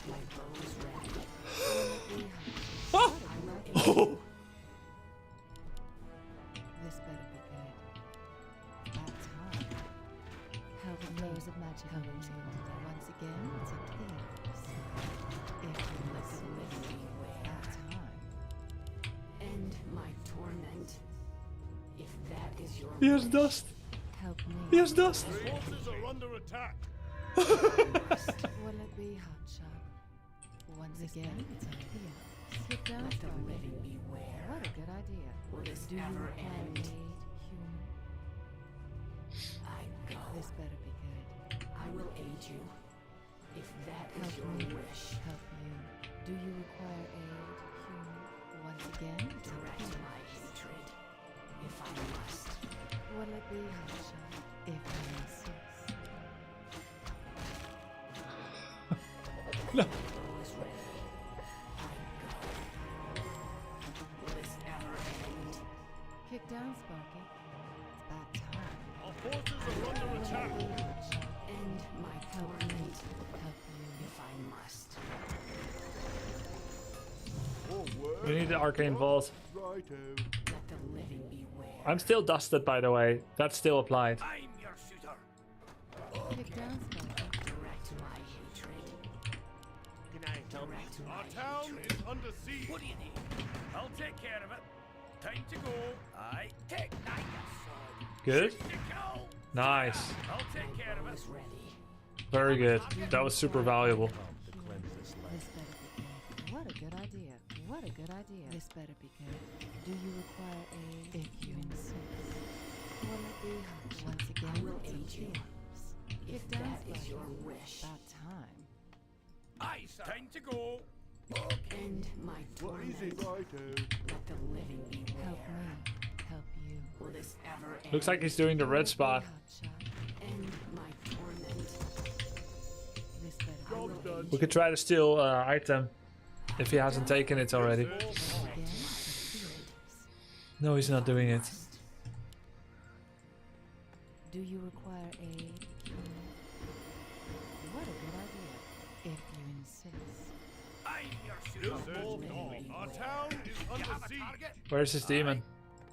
My bow is ready. Oh. Oh. This better be good. About time. How the flows of magic are whimsical. Once again, it's up to the others. If you let the living beware. About time. End my torment. If that is your He has wish, dust. Help me. He has dust. Horses are under attack. Will it be hot shot? Once again, it's up to you. Sit down, let the Grubby. living beware. What a good idea. Will this Do you ever require end? aid, human? I go. This better be good. I will aid you. If that is Help your me. wish, Help you. Do you require aid, human? Once again, it's up direct to you. my hatred. If I must. Will it be hot shot? If I insist. No. Bow is ready. I go. Will this ever end? Kick down, Sparky. It's about time. Our forces are under attack. End my Help me. torment. Help you. If I must. Forward. We need the arcane vault. Righto. Let the living beware. I'm still dusted, by the way. That's still applied. I'm your shooter. Kick down, Sparky. Direct my hatred. Can I direct my Our town is under siege. What do you need? I'll take care of it. Time to go. I take nine sword. Good. To go. Nice. I'll take care of it. Very good. That was super valuable. This better be good. What a good idea. What a good idea. This better be good. Do you require aid? If you insist. Will it be hot? Once again, will it's aid you. yours. If Kick down, that is Sparky. your wish. About time. Aye, sir. Time to go. End my What torment. is it, righto? Let the living beware. Help me. Help you. Will this ever end? Looks like he's doing the red spot. End my torment. This better be Job's done. We could try to steal item if he hasn't taken it already. again. It's up to the others. No, he's not doing it. Do you require aid? What a good idea. If you insist. I'm your shooter. Just hold on. Our town is under siege. Where's his demon?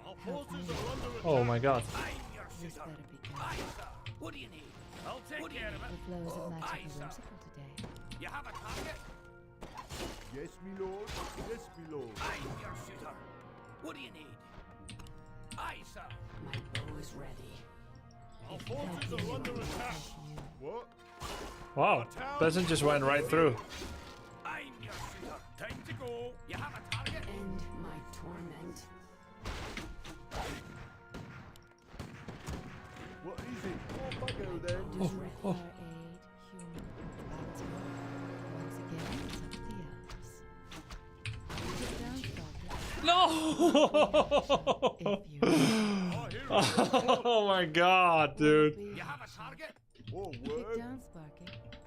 Our forces are under attack. Oh my god. I'm your This shooter. better be good. Aye, sir. What do you need? I'll take care of The it. flows of magic Aye, are sir. whimsical today. You have a target? Yes, me lord. Yes, me lord. I'm your shooter. What do you need? Aye, sir. My bow is ready. Our forces are under attack. What? Wow. Peasant just went right through. I'm your shooter. Time to go. You have a target? End my torment. What is it? Off I go then. Do you require aid, human? About time. Once again, it's up to the others. Kick down, Sparky. No! If you Oh my god, dude. be You have a target? Whoa, Kick word. down, Sparky.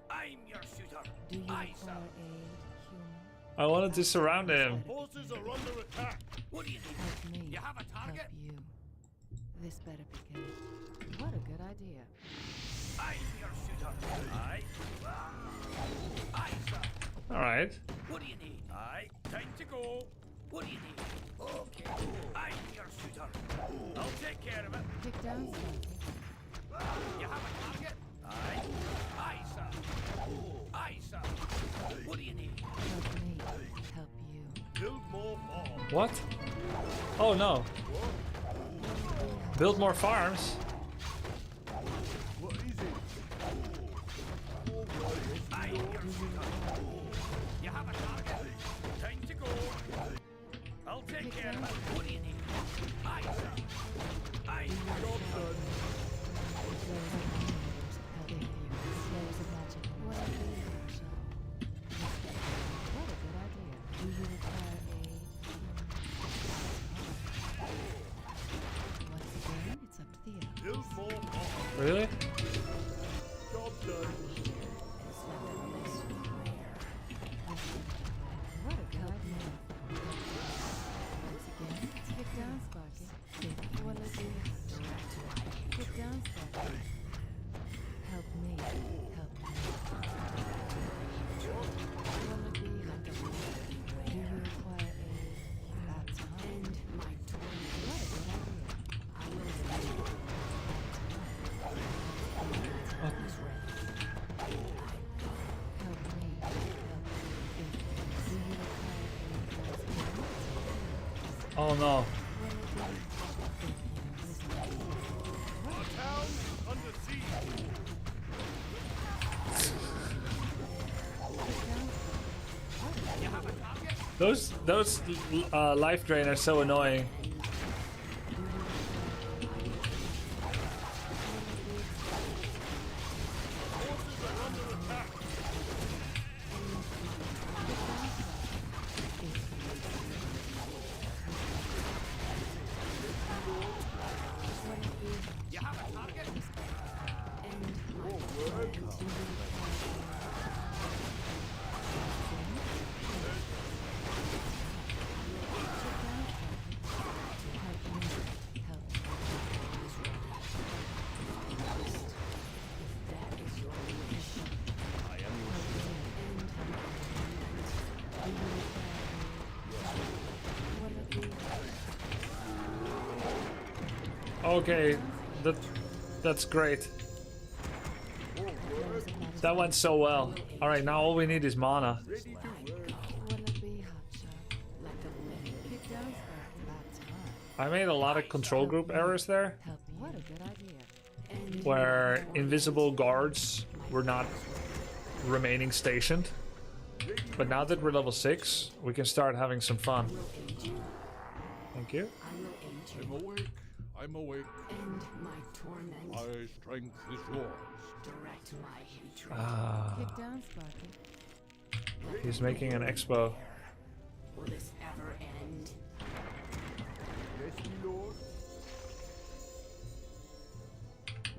I'm your shooter. Do you Aye, sir. require aid, human? I wanted to surround him. Forces are under attack. What do you need? Help me. You have a target? Help you. This better be good. What a good idea. I'm your shooter. Aye. Aye, sir. Alright. What do you need? Aye. Time to go. What do you need? Okay. I'm your shooter. I'll take care of it. Kick down, Sparky. You have a target? Aye. Aye, sir. Aye, sir. What do you need? Help me. Help you. Build more farms. What? Oh no. Build more farms? What is it? All right. I'm your shooter. You have a target? Time to go. I'll take care of it. What do you need? Aye, sir. Aye. Job done. Flows of magic help you. Flows of magic. What a good idea. What a good idea. Do you require aid? Once again, it's up to the others. Build more farms. Really? Job done. What a good idea. Once again, kick down, Sparky. What a do? Kick down, Sparky. Help me. Help me. What a do? Do you require aid? About time. End my torment. What a good idea. I will stay. What? Help me. Help me. Do you require aid? Oh no. Our town is under siege. Those life drain are so annoying. You have a target? Okay, that's great. That went so well. All right, now all we need is mana. I made a lot of control group errors there, where invisible guards were not remaining stationed. But now that we're level 6, we can start having some fun. Thank you. I'm awake. I'm awake. End my torment. My strength is yours. Direct my hatred. Ah, Get down, Sparky. he's making an expo. Will this ever end? Yes, my lord.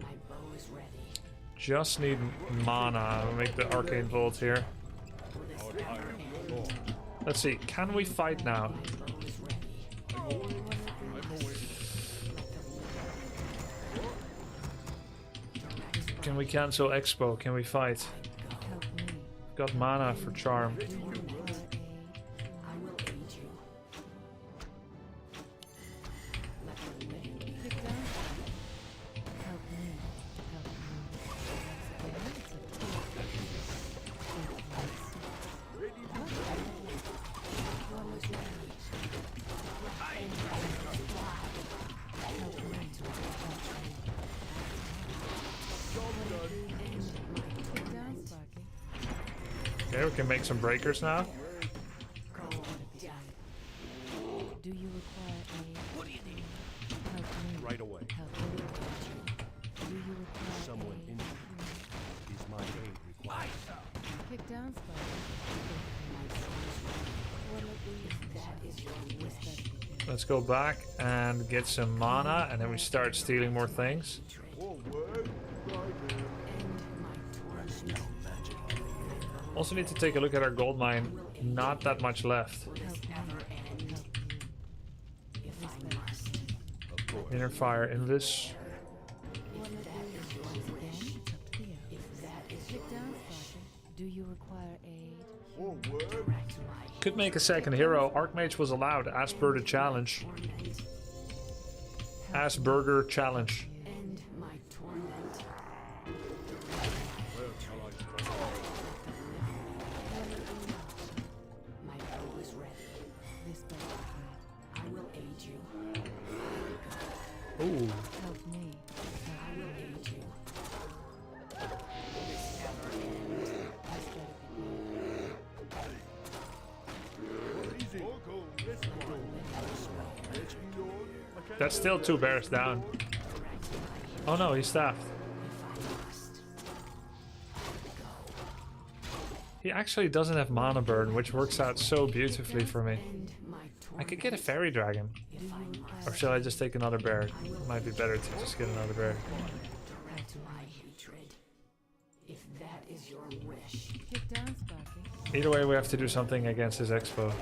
My bow is ready. Just need mana. We'll make the arcane vault here. Will this ever end? Let's see. Can we fight now? My bow is ready. I'm awake. Can we cancel expo? Can we fight? Help me. Got mana for charm. I will aid you. Let the living be. Get down, Sparky. Help me. Help me. Once again, it's a Get down, Sparky. Okay, we can make some breakers now. Do you require aid? What do you need? Help me. Right away. Help me. Do you require Someone aid? injured. Is my aid required? Kick down, Sparky. That is your wish. Let's go back and get some mana, and then we start stealing more things. Forward. Right. Also need to take a look at our gold mine. Not that much left. Inner fire invis. Do you require aid? Forward. Could make a second hero. Archmage was allowed as per the challenge. As burger challenge. End my torment. Where shall I strike? My bow is ready. This better. I will aid you. Ooh. Help me. I will aid you. Will this ever end? This better. Easy. Yes, my lord. Yes, my lord. That's still 2 bears down. Oh no, he's staffed. He actually doesn't have mana burn, which works out so beautifully for me. I could get a fairy dragon. Or shall I just take another bear? It might be better to just get another bear. Direct my hatred. If that is your wish. Kick down, Sparky. Either way, we have to do something against his expo.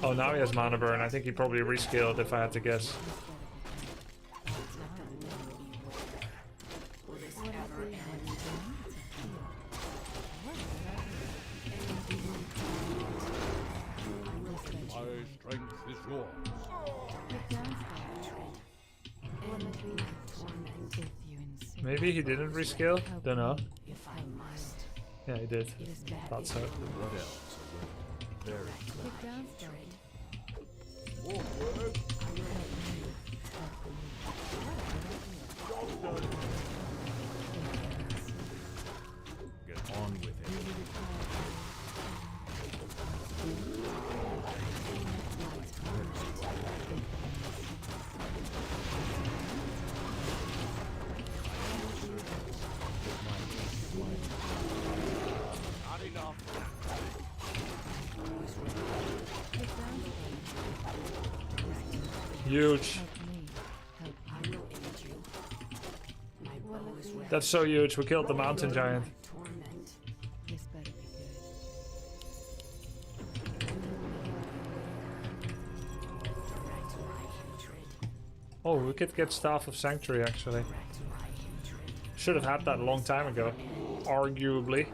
Oh, now he has mana burn. I think he probably rescaled if I had to guess. My strength is yours. Kick down, Sparky. If you insist. Maybe he didn't rescale? Don't know. If I must. Yeah, he did. Thought so. What else? Very Kick down, Sparky. forward. Get on with it. Not enough. Huge. That's so huge. We killed the mountain giant. This better be Oh, we could get Staff of Sanctuary actually. Should have had that a long time ago. Arguably.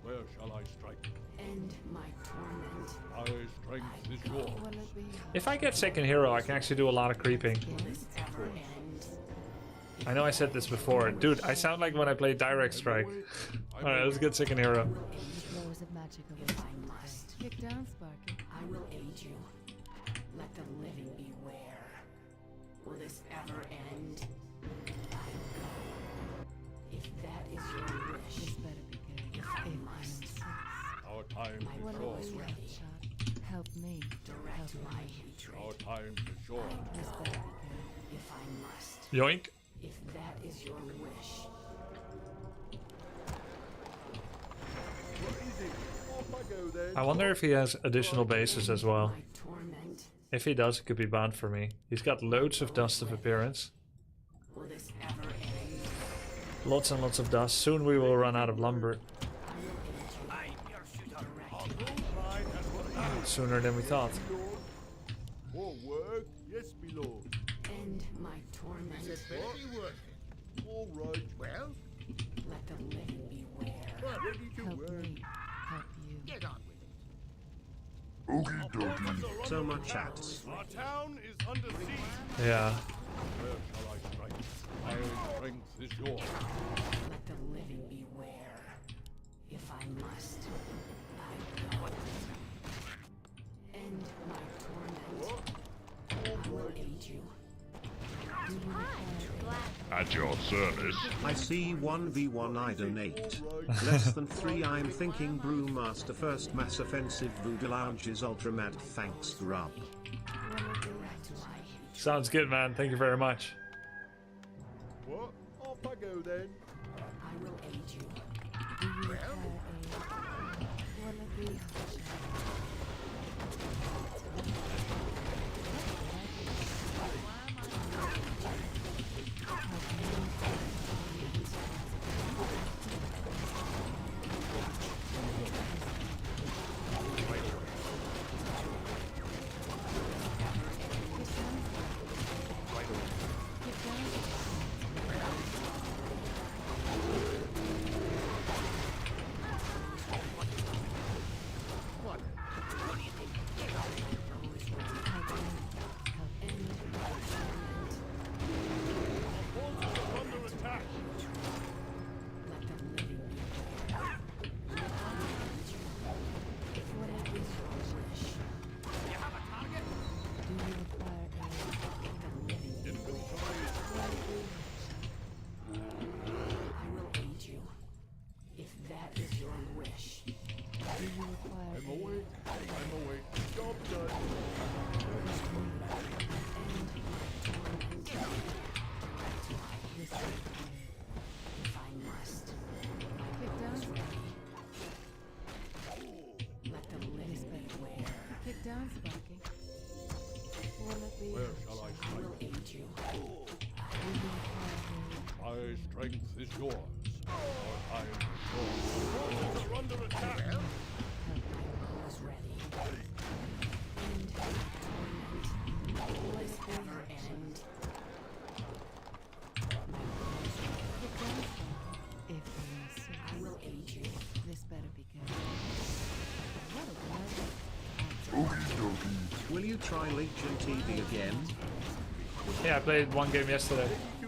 Where shall I strike? End my torment. My strength If I get second hero, I can actually do a lot of creeping. I know I said this before. Dude, I sound like when I play Direct Strike. Alright, let's get second hero. Flows of magic away. Kick down, Sparky. I will aid you. Let the living beware. Will this ever end? I go. If that is your wish, This better be good. if I must, Our time my is What will short. is ready. shot? Help me. Direct Help my me. hatred. Our time is short. This better be good. If I must, Yoink. if that is your wish. What is it? Off I go then. I wonder if he has additional bases as well. My torment. If he does, it could be banned for me. He's got loads of dust of appearance. Will this ever end? Lots and lots of dust. Soon we will run out of lumber. I'm your shooter. Sooner than we thought. More work? Yes, my lord. End my torment. This better be worth it. All right. Well, Let the living beware. Ready to Help work. me. Help you. get on with it. Okie dokie. So much chats. Our town is under siege. Yeah. Where shall I strike? My strength is yours. Let the living beware. If I must, I go. End my torment. I will aid you. At your service. I see 1v1 I donate. Less than 3 I'm thinking Brewmaster first mass offensive Voodoo Lounge is ultra mad thanks Grub. Sounds good, man. Thank you very much. What? Off I go then. I will aid you. Wanna be hot down, Sparky. Wanna be Where shall I strike? will aid you. My strength is yours. Our time is yours. Forces are under attack. Is ready. End torment. Will this ever end? If you insist. I will aid you. This better be good. What a good Okie dokie. Will you try Legion TV again? Yeah, I played one game yesterday. Do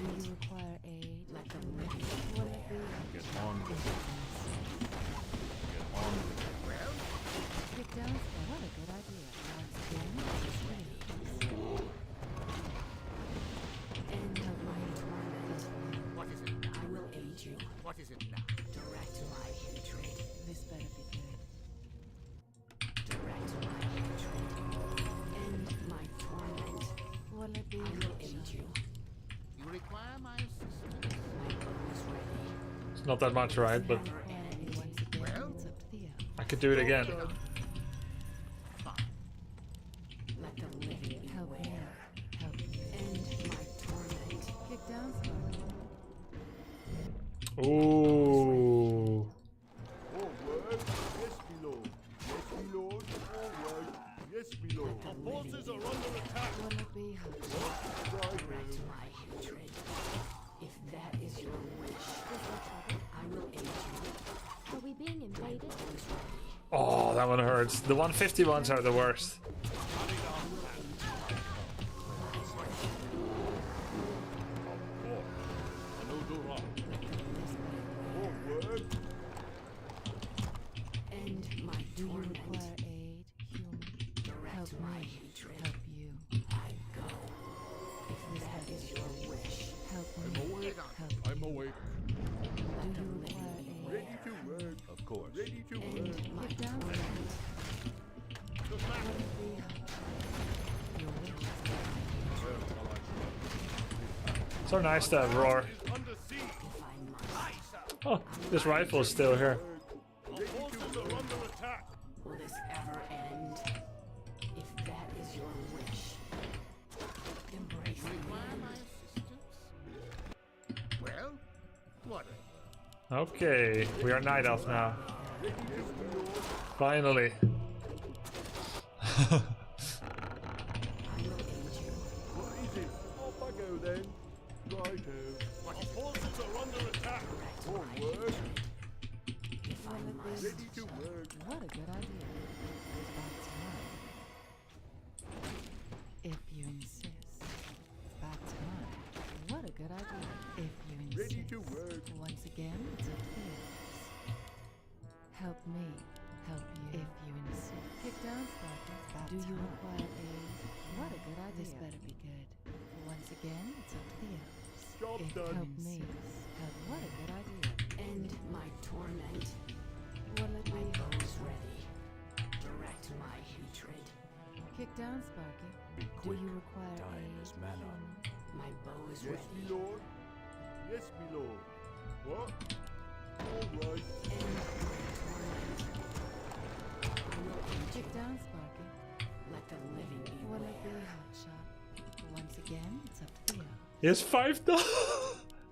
you require aid? Let them live. Wanna be Get on with it. Get on with it. Get down. What a good idea. Once again, it's ready. End of my torment. What is it now? I will aid you. What is it now? Direct my hatred. This better be good. Direct my hatred. End my torment. Wanna be I will aid you. You require my assistance. My bow is ready. It's not that much, right? But once again, Well? it's up to the hour. I could do it again. Let the living Help me. beware. Help me. End my torment. Get down, Sparky. Ooh. All right. Yes, my lord. Yes, my lord. All right. Yes, my lord. Our forces are under attack. Wanna be hot. Direct my hatred. If that is your wish, I will aid you. that one hurts. The 150 ones are the worst. End my torment. Require aid, human. Direct Help my me. hatred. Help you. I go. If that is your wish. Help I'm me. awake. Help I'm awake. Do you require aid? Ready to work. Of course. Ready to work. End my Get down. torment. Your wish. So nice to have roar. If I must. Oh, this rifle is still here. Will this ever end? If that is your wish. Embrace me. Well, whatever. Okay, we are night elf now. Finally. What is it? Off I go then. Righto. Our forces are under attack. Forward. If I must. Ready to work. What a good idea. About time. If you insist. About time. What a good idea. If you insist. Ready to work. Once again, it's up to you. Help me. Help you. If you insist. Kick down, Sparky. Do you require aid? What a good idea. This better be good. Once again, it's up to the elves. Job If done. help me. Help. What a good idea. End my torment. Will it My be? bow is ready. Direct my hatred. Kick down, Sparky. Be Do quick. you require Time aid? is mana. human? My bow is Yes, ready. me lord. Yes, me lord. What? All right. End my torment. I will aid you. Kick down, Sparky. Let the living Will it be beware. hot shot? Once again, it's up to the elves. He has 5 dust.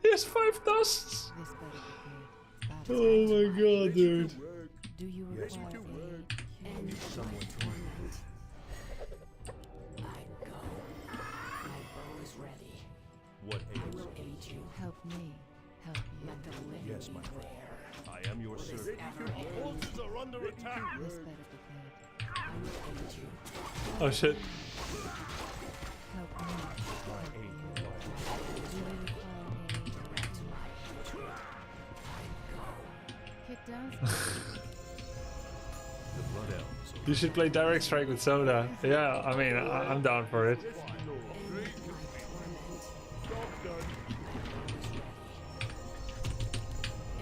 He has 5 dusts. This better be good. About Oh time. my god, Ready dude. to work. Do you Yes, require to work. aid? End human? my torment. I go. My bow is ready. What I will aid you. Help me. Help you. Let the living Yes, my friend. beware. I am your Will this servant. ever end? Forces are under attack. This better be good. I will aid you. Oh shit. Help me. Help you. Do you require aid? Direct my hatred. I go. Kick down, Sparky. The blood elves. You should play direct strike with Soda. Yeah, I mean, I'm down for it. Yes, me lord. End my torment. Job done. My bow is ready.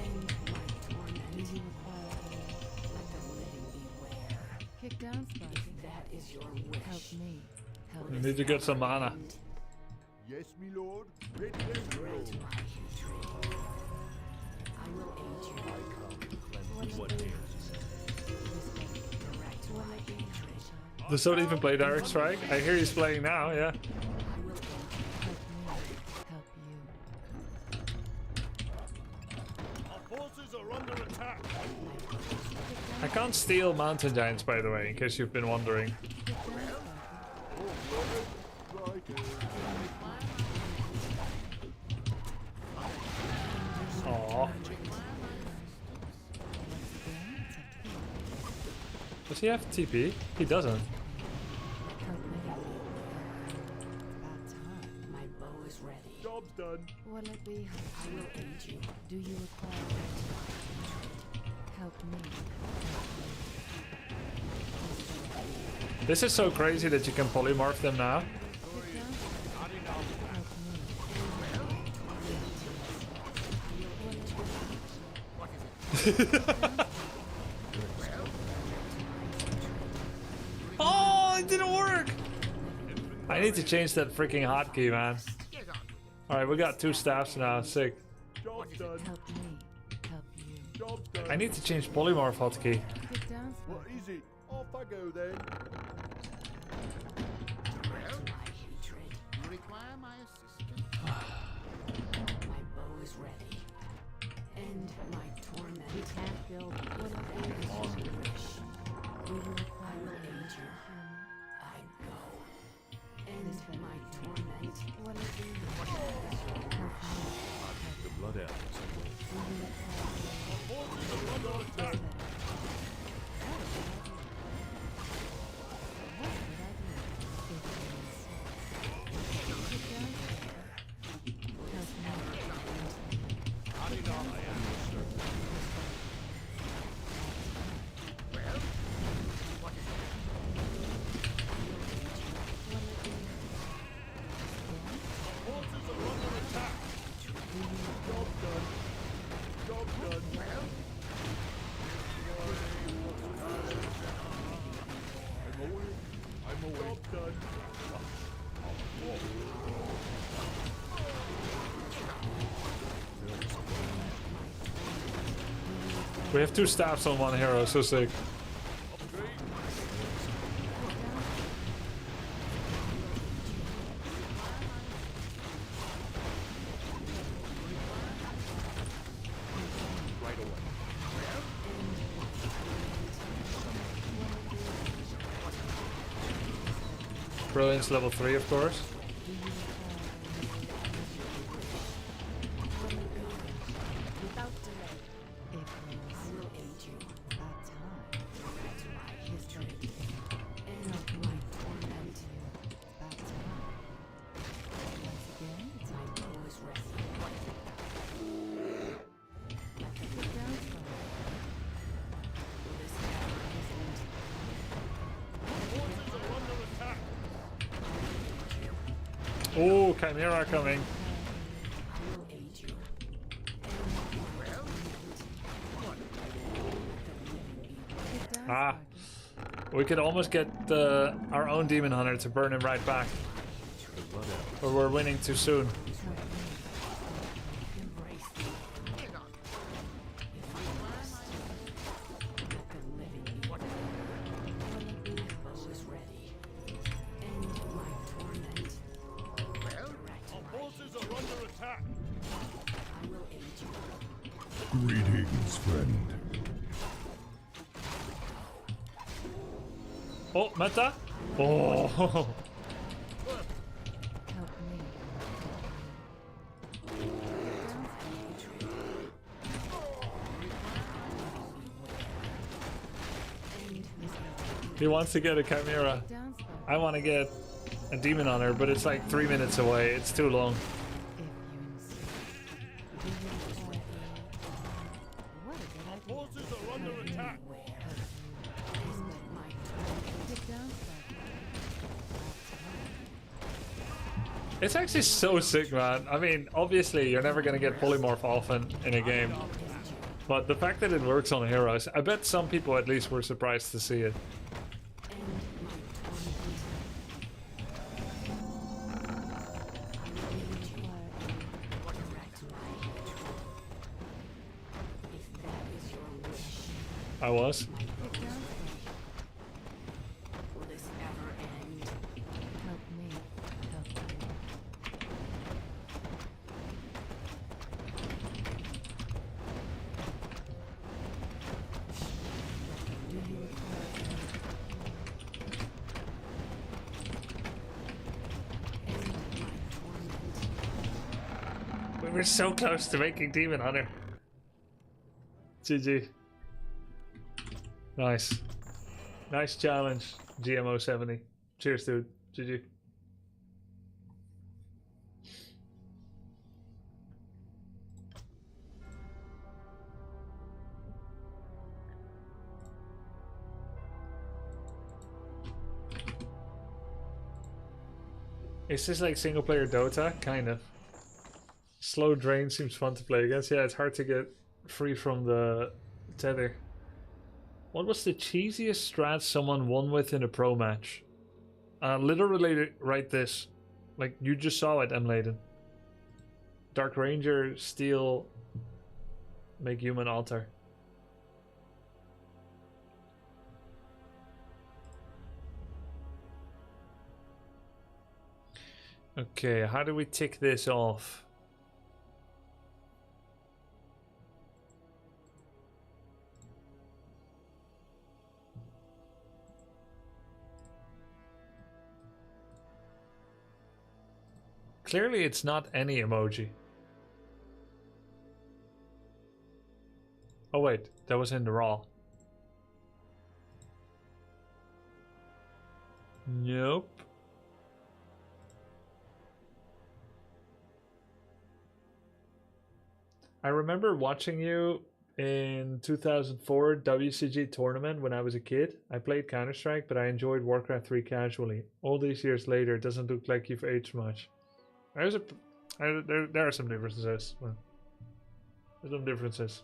End my torment. Do you require aid? Let the living beware. Kick down, Sparky. If that is your wish. Help me. Help You me. need to get some mana. Yes, me lord. Ready to go. Direct my hatred. I will aid you. I come to cleanse what ails. Direct my hatred. Does Soda even play direct strike? I hear he's playing now, yeah. I will aid you. Help me. Help you. Our forces are under attack. I can't steal mountain giants, by the way, in case you've been wondering. Kick down, Sparky. Righto. Aww. Does he have TP? He doesn't. Help me. About time. My bow is ready. Job's done. Will it be hot? I will aid you. Do you require aid? Help me. This is so crazy that you can polymorph them now. Kick down, Sparky. Help me. Oh, it didn't work! I need to change that freaking hotkey, man. Get on with it. Alright, we got 2 staffs now, sick. Job's done. Help me. Help you. Job's done. I need to change polymorph hotkey. Kick down, What Sparky. is it? Off I go then. Well, My hatred. you require my assistance? My bow is ready. End my torment. We can't build. Will it be That is hot? your wish. Do you I require will aid? aid you. Human? I go. End This better my be good. torment. Will it be hot? Help me. The blood elves. Do you require aid? Forces are under attack. This better be good. done. We have 2 staffs on 1 hero, so sick. Brilliance level 3, of course. Oh, Chimera coming. Ah, we could almost get our own Demon Hunter to burn him right back. Or we're winning too soon. Greetings, friend. Oh, meta? Oh. He wants to get a Chimera. I want to get a Demon Hunter, but it's like 3 minutes away. It's too long. It's actually so sick, man. I mean, obviously, you're never going to get polymorph often in a game. But the fact that it works on heroes, I bet some people at least were surprised to see it. I was. We were so close to making Demon Hunter. GG. Nice. Nice challenge, GMO70. Cheers, dude. GG. Is this like single player Dota? Kind of. Slow drain seems fun to play against. Yeah, it's hard to get free from the tether. What was the cheesiest strat someone won with in a pro match? Literally write this. Like, you just saw it, Laden. Dark Ranger, steal, make human altar. Okay, how do we tick this off? Clearly it's not any emoji. Oh wait, that was in the raw. Nope. I remember watching you in 2004 WCG tournament when I was a kid. I played Counter-Strike, but I enjoyed Warcraft 3 casually. All these years later, it doesn't look like you've aged much. There are some differences. Well, there's some differences.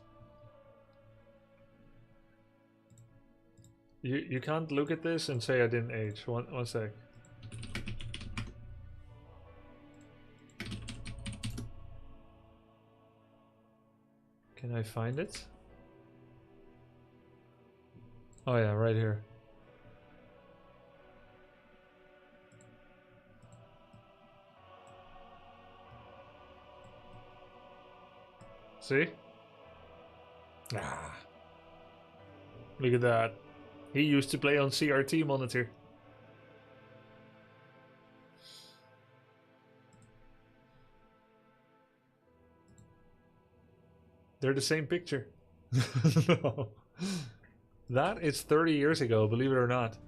You can't look at this and say I didn't age. One sec. Can I find it? Oh yeah, right here. See? Ah. Look at that. He used to play on CRT monitor. They're the same picture. No. That is 30 years ago, believe it or not.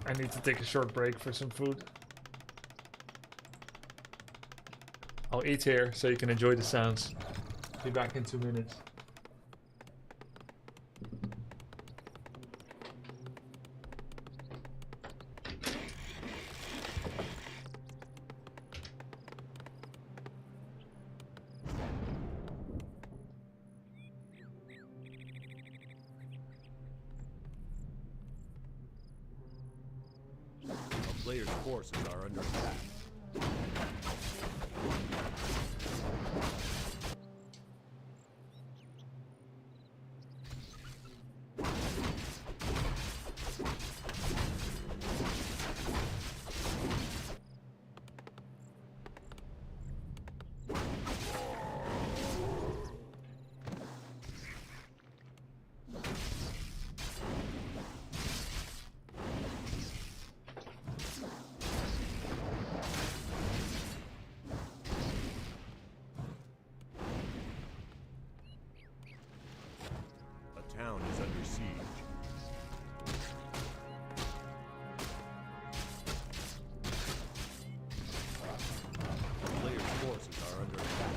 I need to take a short break for some food. I'll eat here so you can enjoy the sounds. Be back in 2 minutes. Player's forces are under attack. Town is under siege. Player's forces are under attack.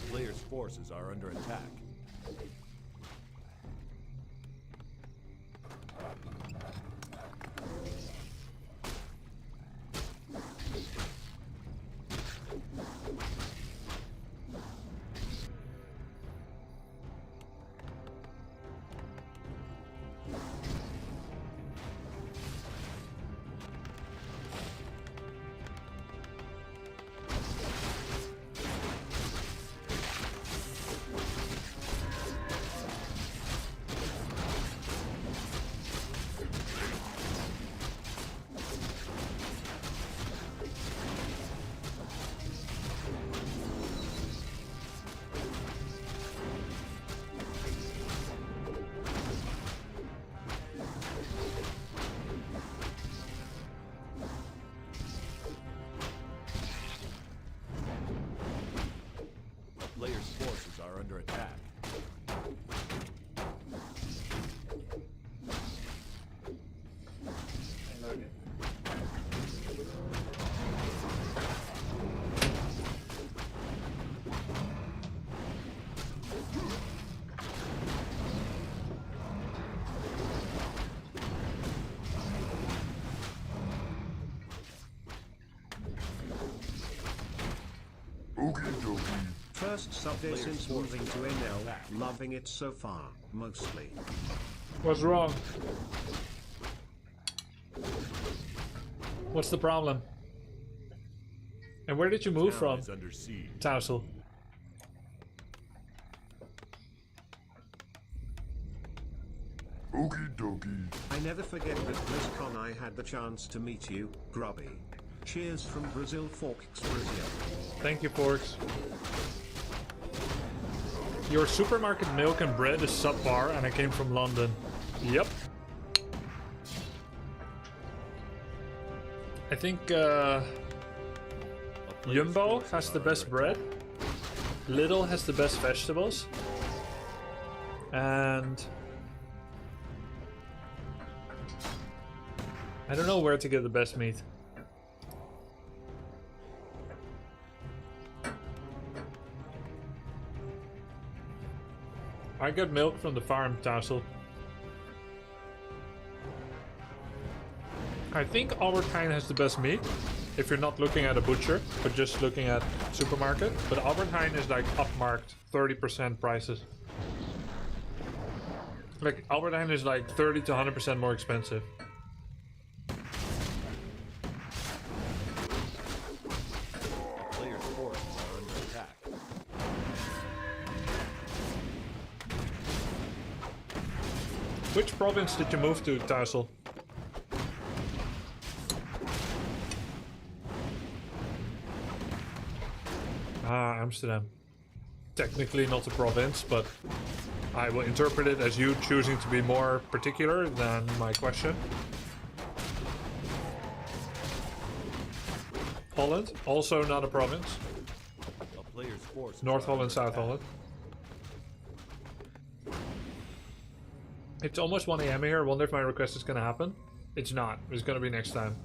Player's forces are under attack. Player's forces are under attack. First subday since moving to NL, loving it so far, mostly. What's wrong? What's the problem? And where did you move from? Tausel. Okie dokie. I never forget that BlizzCon I had the chance to meet you, Grubby. Cheers from Brazil, Forks, Brazil. Thank you, Forks. Your supermarket milk and bread is subpar and I came from London. Yep. I think Jumbo has the best bread. Lidl has the best vegetables. And I don't know where to get the best meat. I get milk from the farm, Tassel. I think Albert Heijn has the best meat, if you're not looking at a butcher, but just looking at supermarket. But Albert Heijn is like upmarked 30% prices. Like Albert Heijn is like 30 to 100% more expensive. Players' forests are under attack. Which province did you move to, Tassel? Ah, Amsterdam. Technically not a province, but I will interpret it as you choosing to be more particular than my question. Holland, also not a province. A player's force. North Holland, South Holland. It's almost 1 AM here. I wonder if my request is going to happen. It's not. It's going to be next time.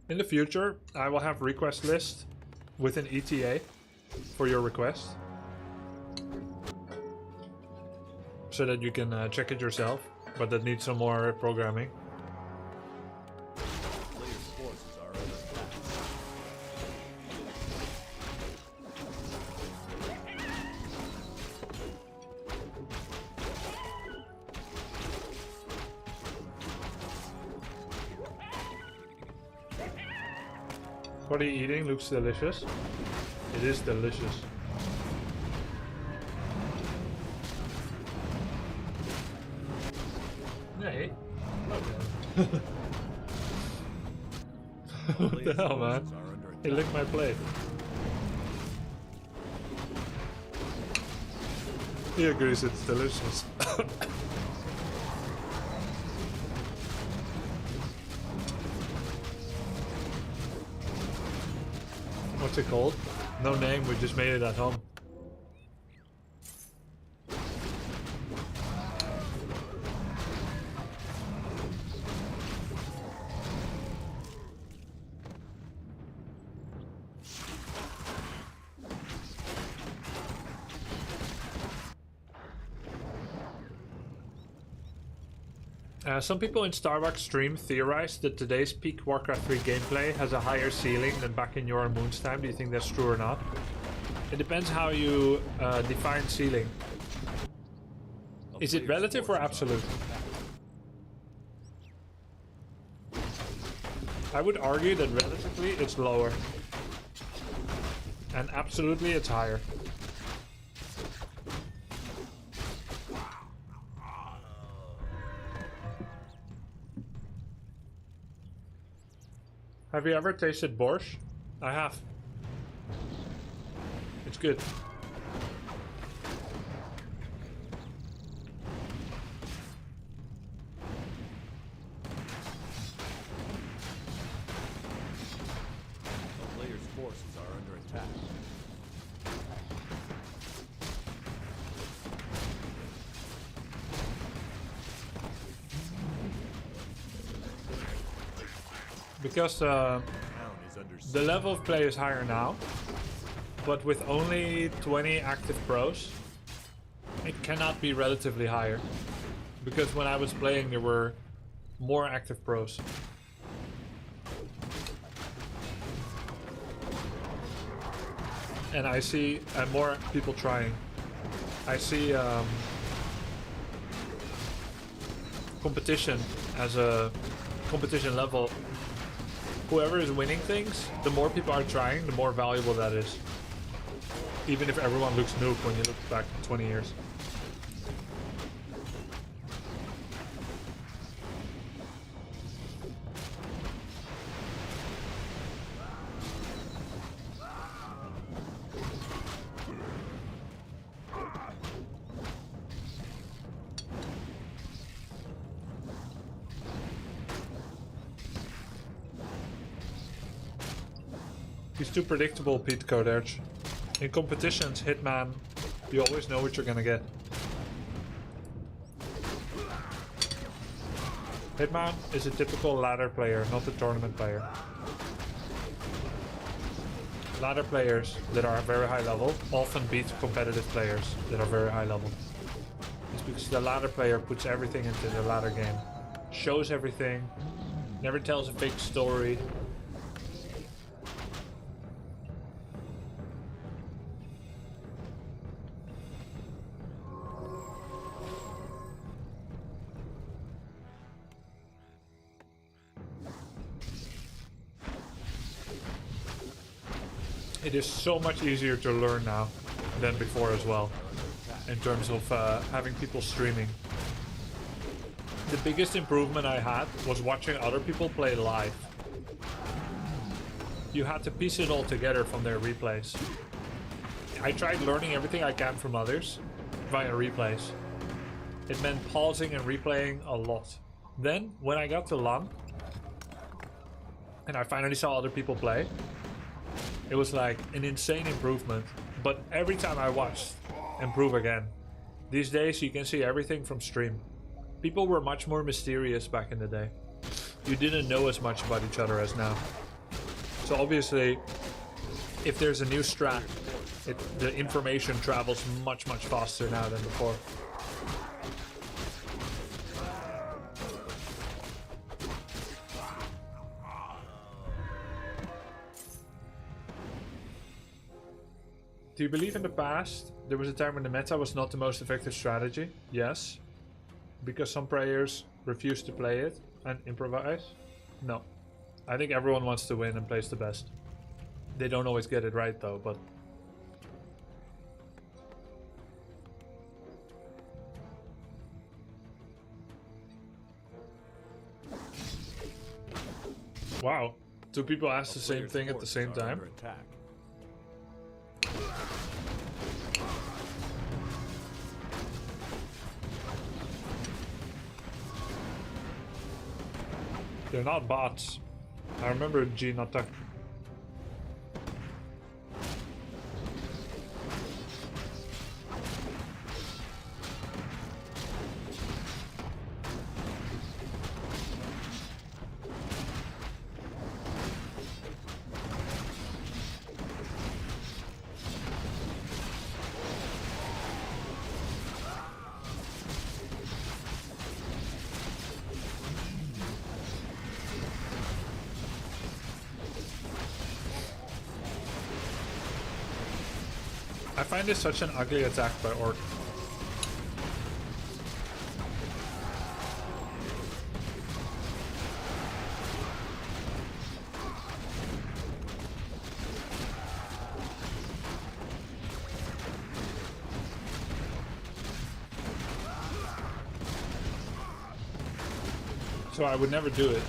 In the future, I will have request list with an ETA for your request, so that you can check it yourself, but that needs some more programming. Players' forces are under attack. What are you eating? Looks delicious. It is delicious. Nee. What the hell, man? He licked my plate. He agrees it's delicious. What's it called? No name, we just made it at home. Some people in Starbucks stream theorize that today's peak Warcraft 3 gameplay has a higher ceiling than back in Your Moon's time. Do you think that's true or not? It depends how you define ceiling. Is it relative or absolute? I would argue that relatively it's lower. And absolutely it's higher. Have you ever tasted borscht? I have. It's good. The players' forces are under attack. Because the level of play is higher now, but with only 20 active pros, it cannot be relatively higher. Because when I was playing, there were more active pros. And I see more people trying. I see competition as a competition level whoever is winning things, the more people are trying, the more valuable that is. Even if everyone looks noob when you look back 20 years. He's too predictable, Pete Coderch. In competitions, Hitman, you always know what you're gonna get. Hitman is a typical ladder player, not a tournament player. Ladder players that are very high level often beat competitive players that are very high level. It's because the ladder player puts everything into the ladder game. Shows everything, never tells a fake story. It is so much easier to learn now than before as well, in terms of having people streaming. The biggest improvement I had was watching other people play live. You had to piece it all together from their replays. I tried learning everything I can from others via replays. It meant pausing and replaying a lot. Then, when I got to LAN, and I finally saw other people play, it was like an insane improvement, but every time I watched, improve again. These days you can see everything from stream. People were much more mysterious back in the day. You didn't know as much about each other as now. So obviously, if there's a new strat, the information travels much faster now than before. Do you believe in the past there was a time when the meta was not the most effective strategy? Yes. Because some players refuse to play it and improvise? No. I think everyone wants to win and plays the best. They don't always get it right though, but... Wow. Two people asked the same thing at the same time? They're not bots. I remember G not talking. I find this such an ugly attack by Orc. So I would never do it.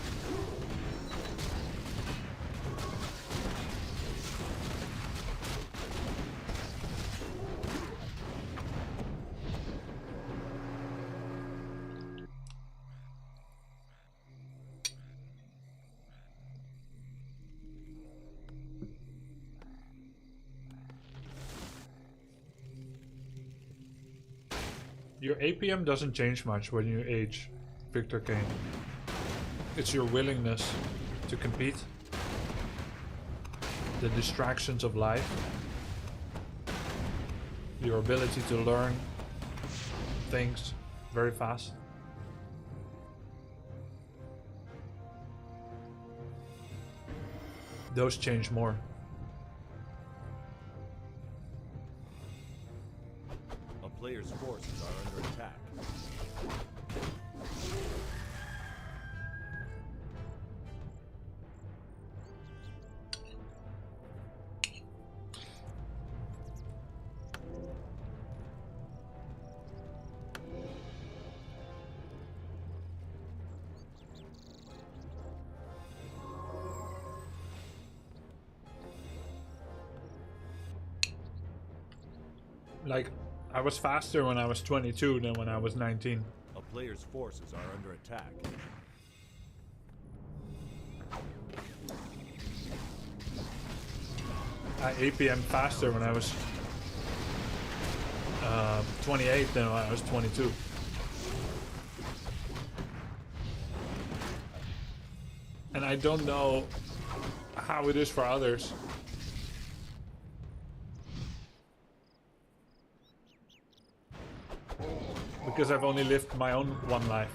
Your APM doesn't change much when you age, Victor Kane. It's your willingness to compete, the distractions of life, your ability to learn things very fast. Those change more. A player's forces are under attack. Like, I was faster when I was 22 than when I was 19. A player's forces are under attack. I APM faster when I was 28 than when I was 22. And I don't know how it is for others. Because I've only lived my own one life.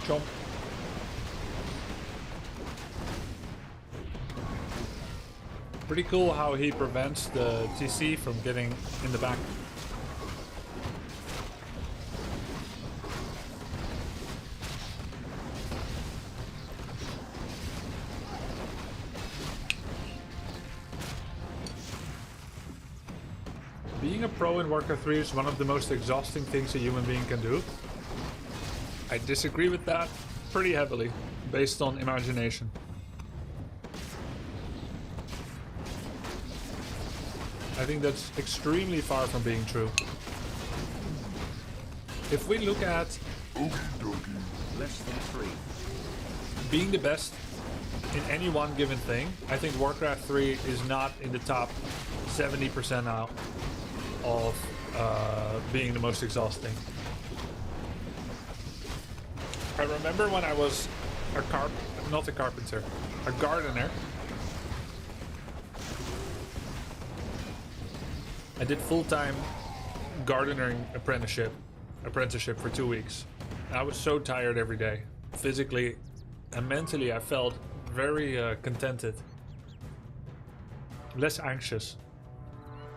Jump. Pretty cool how he prevents the TC from getting in the back. Being a pro in Warcraft 3 is one of the most exhausting things a human being can do. I disagree with that pretty heavily, based on imagination. I think that's extremely far from being true. If we look at Less than 3. being the best in any one given thing, I think Warcraft 3 is not in the top 70% now of being the most exhausting. I remember when I was not a carpenter, a gardener. I did full-time gardening apprenticeship for 2 weeks. I was so tired every day. Physically and mentally, I felt very contented. Less anxious.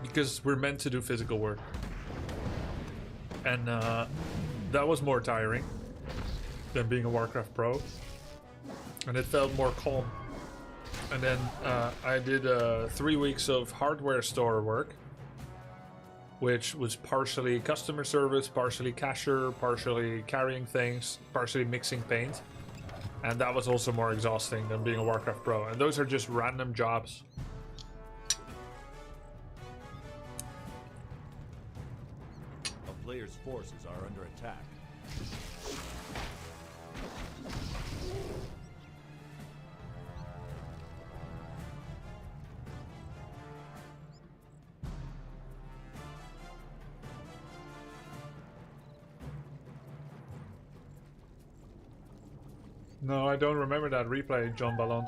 Because we're meant to do physical work. And that was more tiring than being a Warcraft pro, and it felt more calm. And then I did 3 weeks of hardware store work, which was partially customer service, partially cashier, partially carrying things, partially mixing paint, and that was also more exhausting than being a Warcraft pro. And those are just random jobs. A player's forces are under attack. No, I don't remember that replay, John Ballon.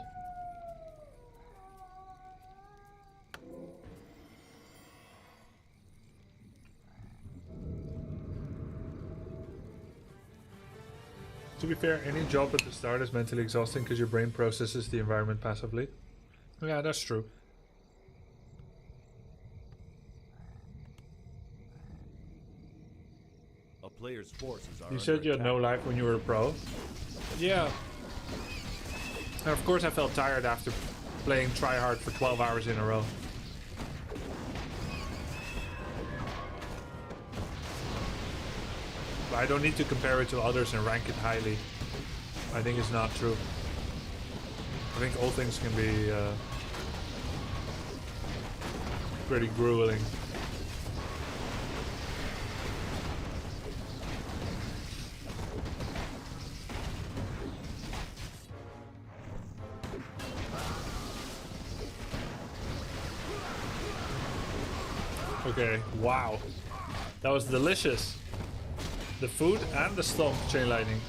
To be fair, any job at the start is mentally exhausting because your brain processes the environment passively. Yeah, that's true. A player's forces are You said you had no life when you were a pro. Yeah. And of course I felt tired after playing tryhard for 12 hours in a row. But I don't need to compare it to others and rank it highly. I think it's not true. I think all things can be pretty grueling. Okay, wow. That was delicious. The food and the stomp chain lightning.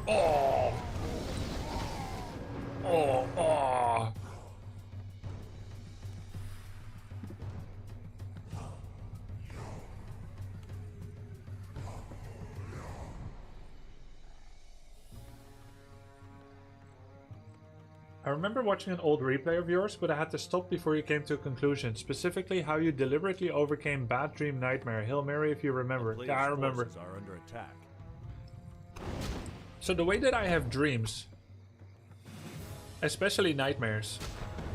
Oh! Oh, oh! I remember watching an old replay of yours, but I had to stop before you came to a conclusion. Specifically, how you deliberately overcame bad dream nightmare. Hail Mary if you remember. Yeah, I remember. Are under attack. So the way that I have dreams, especially nightmares,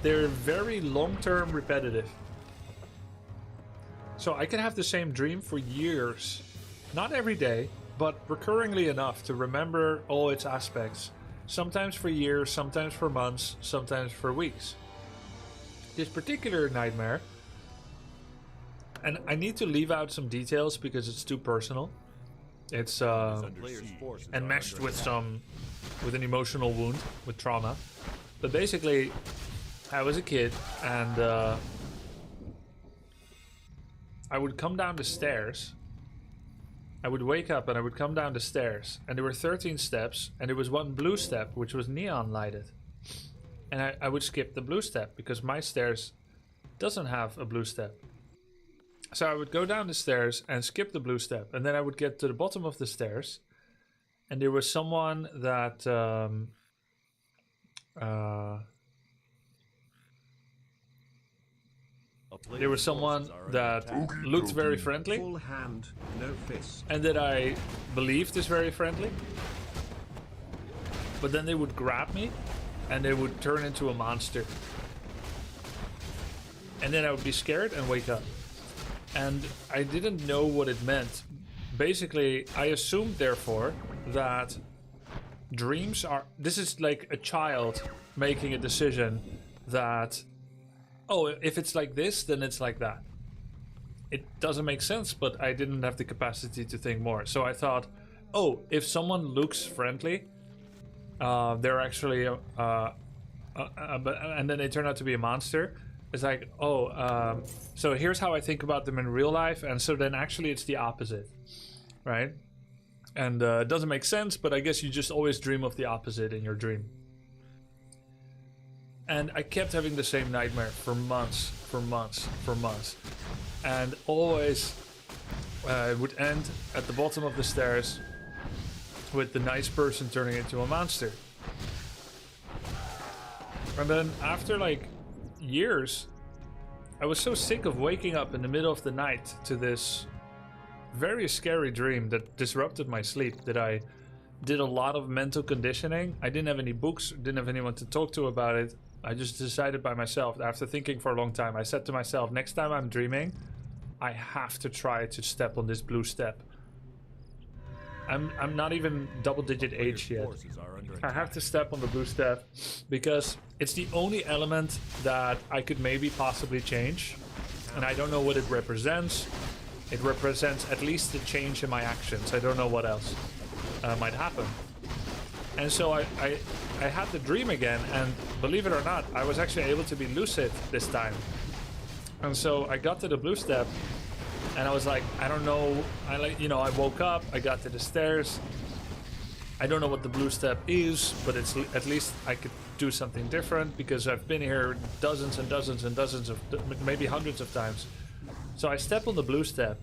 they're very long-term repetitive. So I can have the same dream for years. Not every day, but recurringly enough to remember all its aspects. Sometimes for years, sometimes for months, sometimes for weeks. This particular nightmare, and I need to leave out some details because it's too personal. It's enmeshed with an emotional wound, with trauma. But basically, I was a kid and I would come down the stairs. I would wake up and I would come down the stairs, and there were 13 steps, and there was one blue step which was neon lighted. And I would skip the blue step because my stairs doesn't have a blue step. So I would go down the stairs and skip the blue step, and then I would get to the bottom of the stairs, and there was someone that looked very friendly, Full hand, no fist. and that I believed is very friendly. But then they would grab me, and they would turn into a monster. And then I would be scared and wake up. And I didn't know what it meant. Basically, I assumed, therefore, that dreams are... This is like a child making a decision that, oh, if it's like this, then it's like that. It doesn't make sense, but I didn't have the capacity to think more. So I thought, oh, if someone looks friendly, they're actually... and then they turn out to be a monster. It's like, oh, so here's how I think about them in real life, and so then actually it's the opposite, right? And it doesn't make sense, but I guess you just always dream of the opposite in your dream. And I kept having the same nightmare for months, and always it would end at the bottom of the stairs with the nice person turning into a monster. And then after like years, I was so sick of waking up in the middle of the night to this very scary dream that disrupted my sleep that I did a lot of mental conditioning. I didn't have any books, didn't have anyone to talk to about it. I just decided by myself, after thinking for a long time, I said to myself, next time I'm dreaming, I have to try to step on this blue step. I'm not even double-digit age yet. I have to step on the blue step because it's the only element that I could maybe possibly change, and I don't know what it represents. It represents at least a change in my actions. I don't know what else might happen. And so I had the dream again, and believe it or not, I was actually able to be lucid this time. And so I got to the blue step, and I was like, I don't know. I woke up, I got to the stairs. I don't know what the blue step is, but it's at least I could do something different because I've been here dozens and dozens and dozens of, maybe hundreds of times. So I step on the blue step.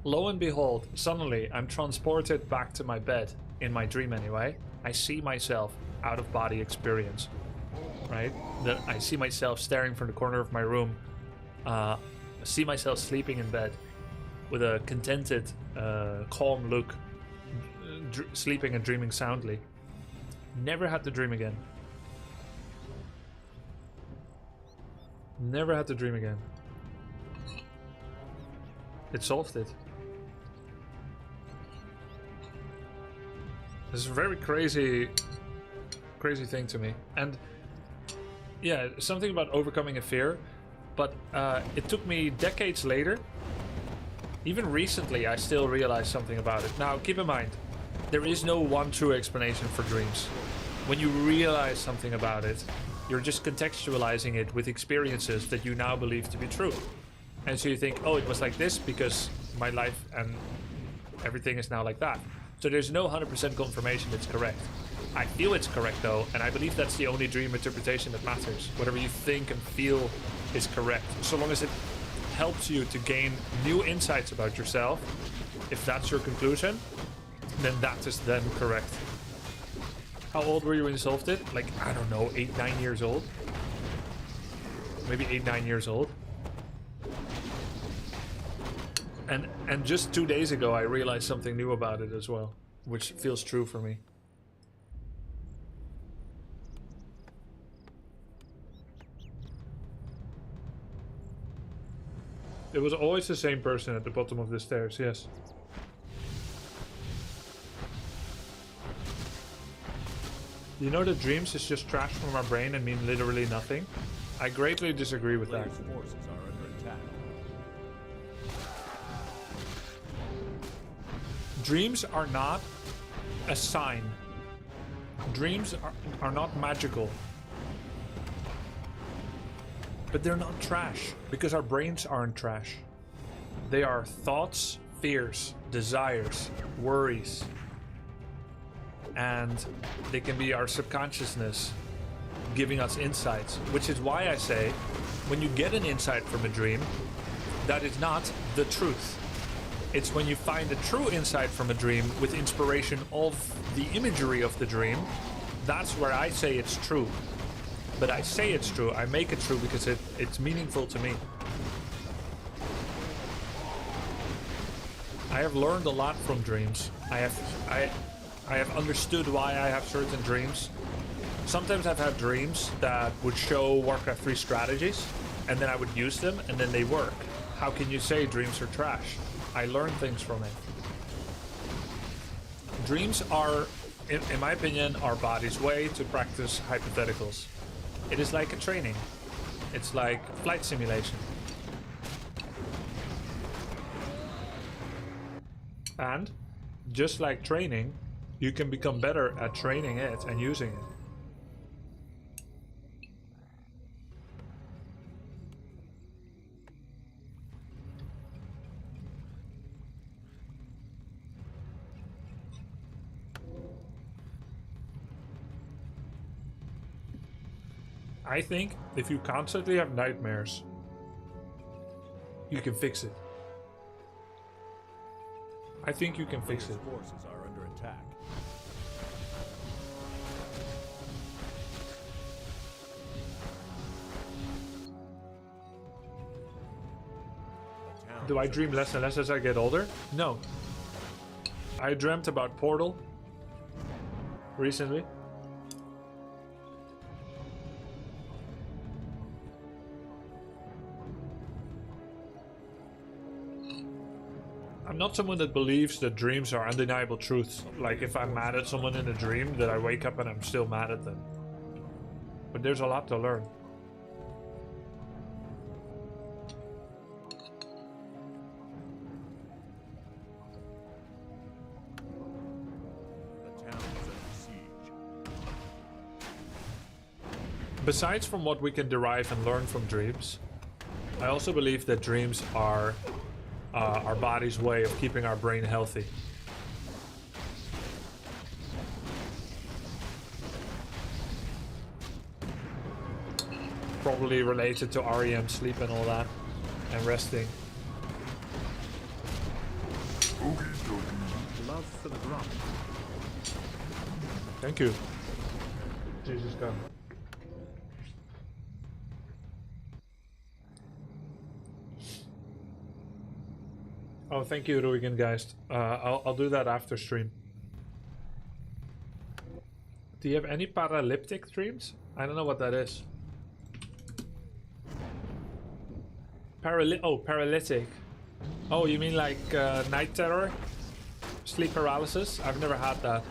Lo and behold, suddenly I'm transported back to my bed, in my dream anyway. I see myself out of body experience, right? That I see myself staring from the corner of my room. I see myself sleeping in bed with a contented, calm look, sleeping and dreaming soundly. Never had to dream again. Never had to dream again. It solved it. This is a very crazy thing to me. And yeah, something about overcoming a fear, but it took me decades later. Even recently, I still realized something about it. Now, keep in mind, there is no one true explanation for dreams. When you realize something about it, you're just contextualizing it with experiences that you now believe to be true. And so you think, oh, it was like this because my life and everything is now like that. So there's no 100% confirmation it's correct. I feel it's correct though, and I believe that's the only dream interpretation that matters. Whatever you think and feel is correct. So long as it helps you to gain new insights about yourself, if that's your conclusion, then that is then correct. How old were you when you solved it? Like, I don't know, 8, 9 years old? Maybe 8, 9 years old. And just 2 days ago I realized something new about it as well, which feels true for me. It was always the same person at the bottom of the stairs, yes. You know that dreams is just trash from our brain and mean literally nothing? I greatly disagree with that. Forces are under attack. Dreams are not a sign. Dreams are not magical. But they're not trash, because our brains aren't trash. They are thoughts, fears, desires, worries. And they can be our subconsciousness giving us insights, which is why I say, when you get an insight from a dream, that is not the truth. It's when you find a true insight from a dream with inspiration of the imagery of the dream, that's where I say it's true. But I say it's true, I make it true because it's meaningful to me. I have learned a lot from dreams. I have understood why I have certain dreams. Sometimes I've had dreams that would show Warcraft 3 strategies, and then I would use them, and then they work. How can you say dreams are trash? I learn things from it. Dreams are, in my opinion, our body's way to practice hypotheticals. It is like a training. It's like flight simulation. And just like training, you can become better at training it and using it. I think if you constantly have nightmares, you can fix it. I think you can fix it. Forces are under attack. Do I dream less and less as I get older? No. I dreamt about Portal recently. I'm not someone that believes that dreams are undeniable truths. Like if I'm mad at someone in a dream, that I wake up and I'm still mad at them. But there's a lot to learn. The town is under siege. Besides from what we can derive and learn from dreams, I also believe that dreams are our body's way of keeping our brain healthy. Probably related to REM sleep and all that, and resting. Love for the grub. Thank you. Jesus God. Oh, thank you, Ruigan, guys. I'll do that after stream. Do you have any paralyptic dreams? I don't know what that is. Paralytic. Oh, you mean like night terror? Sleep paralysis? I've never had that.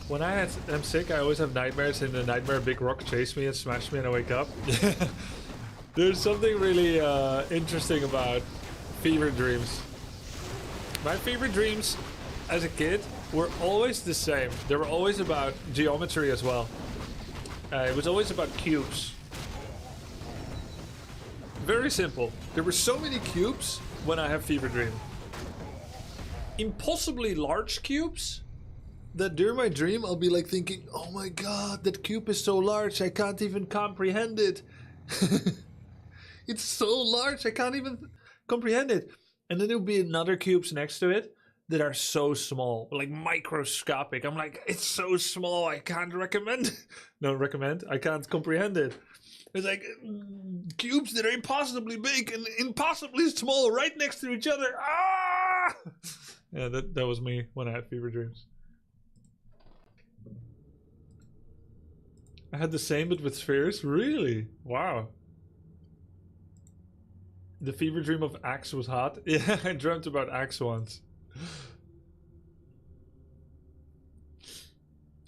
When I'm sick, I always have nightmares. In the nightmare, a big rock chase me and smash me and I wake up. There's something really interesting about fever dreams. My fever dreams as a kid were always the same. They were always about geometry as well. It was always about cubes. Very simple. There were so many cubes when I have fever dream. Impossibly large cubes, that during my dream I'll be like thinking, oh my god, that cube is so large, I can't even comprehend it. It's so large, I can't even comprehend it. And then there'll be another cubes next to it that are so small, like microscopic. I'm like, it's so small, I can't recommend. No, recommend? I can't comprehend it. It's like cubes that are impossibly big and impossibly small right next to each other. Ah! Yeah, that was me when I had fever dreams. I had the same but with spheres? Really? Wow. The fever dream of Axe was hot? Yeah, I dreamt about Axe once.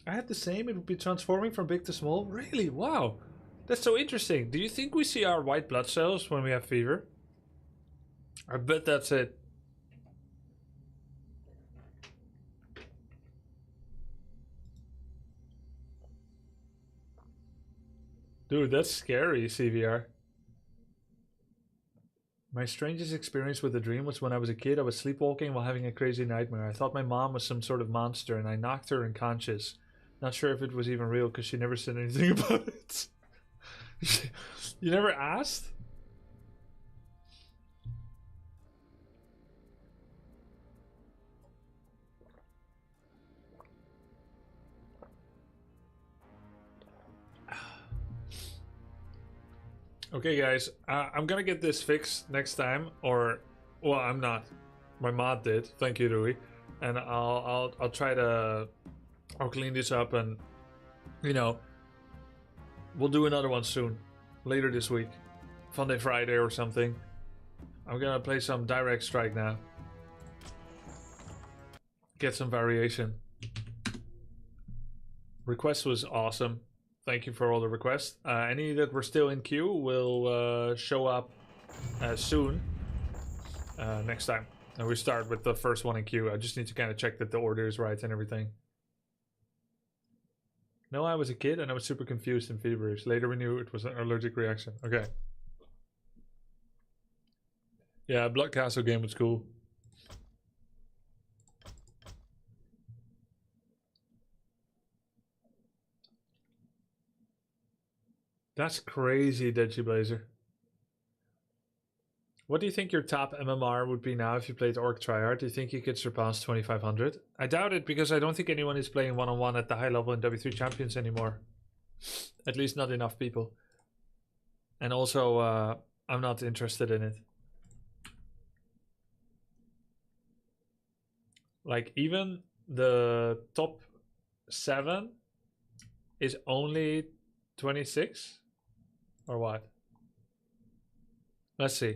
I had the same, it would be transforming from big to small? Really? Wow. That's so interesting. Do you think we see our white blood cells when we have fever? I bet that's it. Dude, that's scary, CVR. My strangest experience with a dream was when I was a kid. I was sleepwalking while having a crazy nightmare. I thought my mom was some sort of monster and I knocked her unconscious. Not sure if it was even real because she never said anything about it. You never asked? Okay, guys, I'm gonna get this fixed next time, or well, I'm not. My mod did. Thank you, Rui. And I'll try to clean this up, and you know, we'll do another one soon, later this week, Funday Friday or something. I'm gonna play some Direct Strike now. Get some variation. Request was awesome. Thank you for all the requests. Any that were still in queue will show up soon next time. And we start with the first one in queue. I just need to kind of check that the order is right and everything. No, I was a kid and I was super confused and feverish. Later we knew it was an allergic reaction. Okay. Yeah, Blood Castle game was cool. That's crazy, Deadgy Blazer. What do you think your top MMR would be now if you played Orc Tryhard? Do you think you could surpass 2500? I doubt it because I don't think anyone is playing one-on-one at the high level in W3 Champions anymore. At least not enough people. And also, I'm not interested in it. Like, even the top 7 is only 26? Or what? Let's see.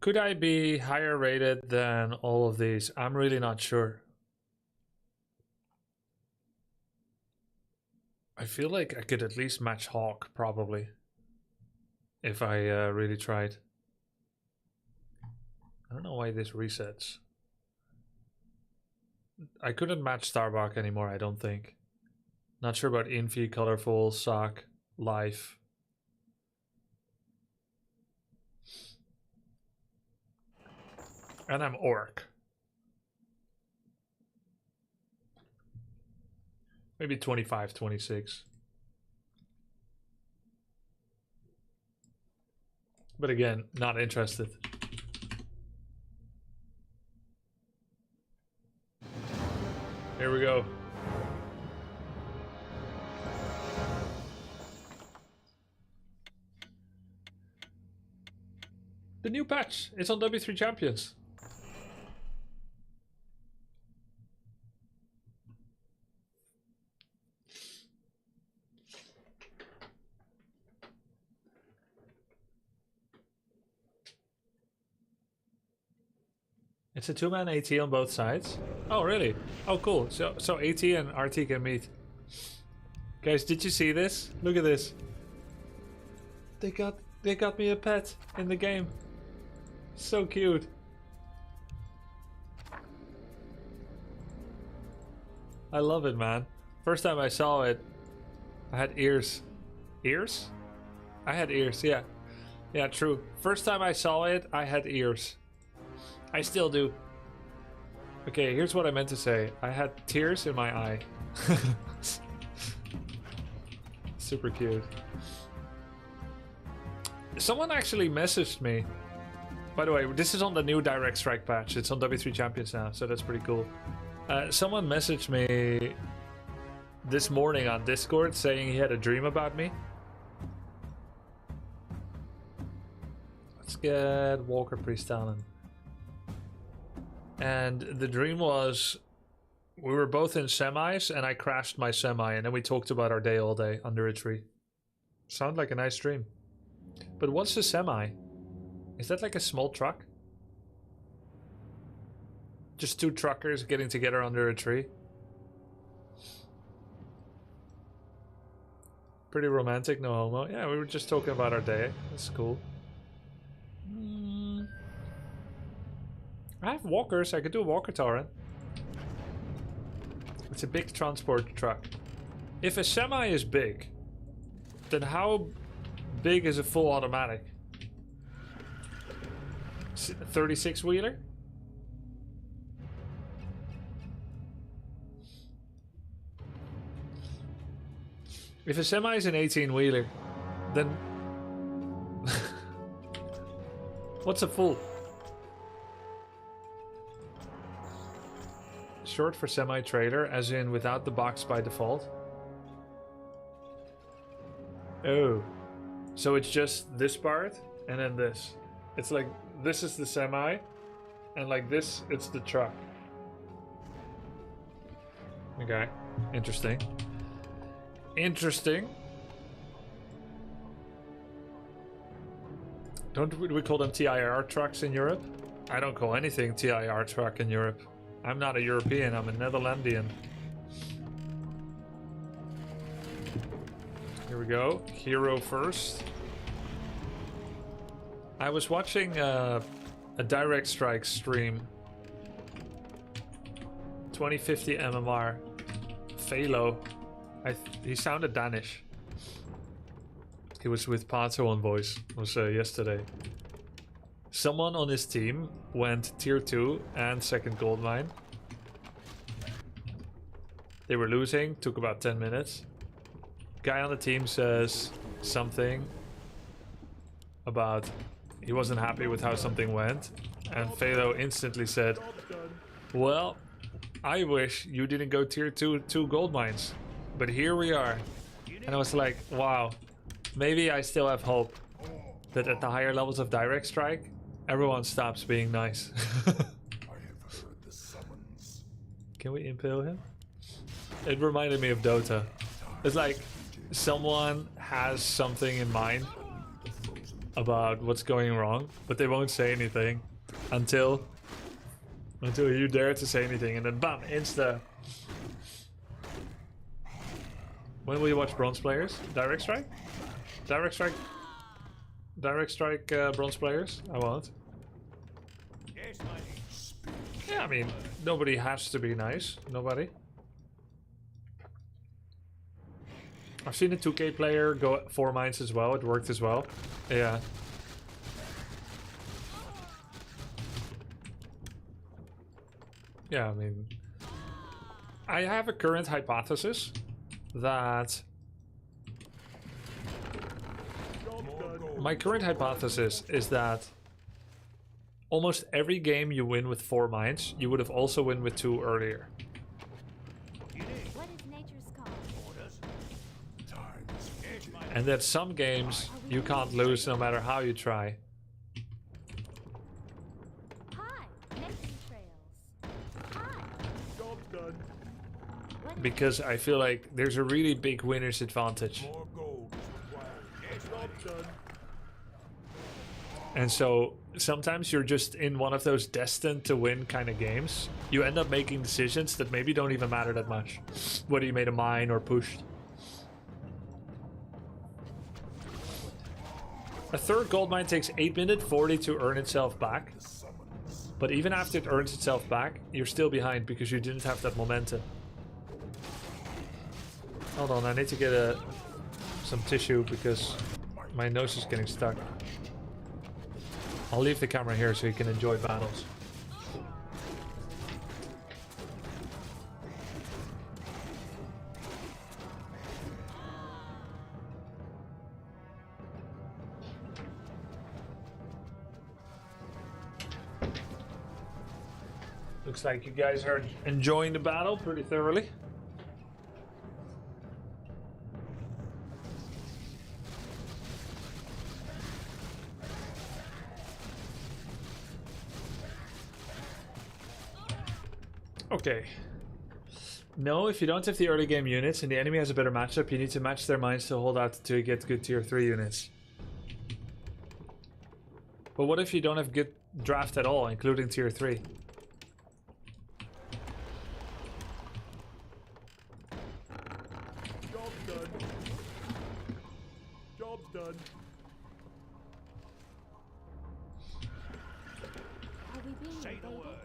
Could I be higher rated than all of these? I'm really not sure. I feel like I could at least match Hawk, probably. If I really tried. I don't know why this resets. I couldn't match Starbuck anymore, I don't think. Not sure about Infi, Colorful, Sock, Life. And I'm Orc. Maybe 25, 26. But again, not interested. Here we go. The new patch. It's on W3 Champions. It's a 2-man AT on both sides. Oh, really? Oh, cool. So AT and RT can meet. Guys, did you see this? Look at this. They got me a pet in the game. So cute. I love it, man. First time I saw it, I had ears. Ears? I had ears, yeah. Yeah, true. First time I saw it, I had ears. I still do. Okay, here's what I meant to say. I had tears in my eye. Super cute. Someone actually messaged me. By the way, this is on the new Direct Strike patch. It's on W3 Champions now, so that's pretty cool. Someone messaged me this morning on Discord saying he had a dream about me. Let's get Walker Priest Talon. And the dream was we were both in semis and I crashed my semi and then we talked about our day all day under a tree. Sound like a nice dream. But what's a semi? Is that like a small truck? Just two truckers getting together under a tree? Pretty romantic, no homo. Yeah, we were just talking about our day. That's cool. I have walkers. I could do a walker torrent. It's a big transport truck. If a semi is big, then how big is a full automatic? 36 wheeler? If a semi is an 18 wheeler, then what's a full? Short for semi-trailer, as in without the box by default. Oh, so it's just this part and then this. It's like this is the semi, and like this, it's the truck. Okay, interesting. Interesting. Don't we call them TIR trucks in Europe? I don't call anything TIR truck in Europe. I'm not a European, I'm a Netherlandian. Here we go. Hero first. I was watching a Direct Strike stream. 2050 MMR. Phalo. He sounded Danish. He was with Pato on voice. It was yesterday. Someone on his team went tier 2 and second gold mine. They were losing, took about 10 minutes. Guy on the team says something about he wasn't happy with how something went. And Phalo instantly said, well, I wish you didn't go tier 2 gold mines. But here we are. And I was like, wow, maybe I still have hope that at the higher levels of Direct Strike, everyone stops being nice. Can we impale him? It reminded me of Dota. It's like someone has something in mind about what's going wrong, but they won't say anything until you dare to say anything, and then bam, insta. When will you watch bronze players? Direct Strike? Direct Strike bronze players? I won't. Yeah, I mean, nobody has to be nice. Nobody. I've seen a 2K player go 4 mines as well. It worked as well. Yeah. Yeah, I mean, I have a current hypothesis that my current hypothesis is that almost every game you win with 4 mines, you would have also won with 2 earlier. And that some games you can't lose no matter how you try. Because I feel like there's a really big winner's advantage. And so sometimes you're just in one of those destined to win kind of games. You end up making decisions that maybe don't even matter that much. Whether you made a mine or pushed. A third gold mine takes 8 minutes 40 to earn itself back. But even after it earns itself back, you're still behind because you didn't have that momentum. Hold on, I need to get some tissue because my nose is getting stuck. I'll leave the camera here so you can enjoy battles. Looks like you guys are enjoying the battle pretty thoroughly. Okay. No, if you don't have the early game units and the enemy has a better matchup, you need to match their minds to hold out to get good tier 3 units. But what if you don't have good draft at all, including tier 3? Job's done. Job's done. Are we being Say the invaded? word.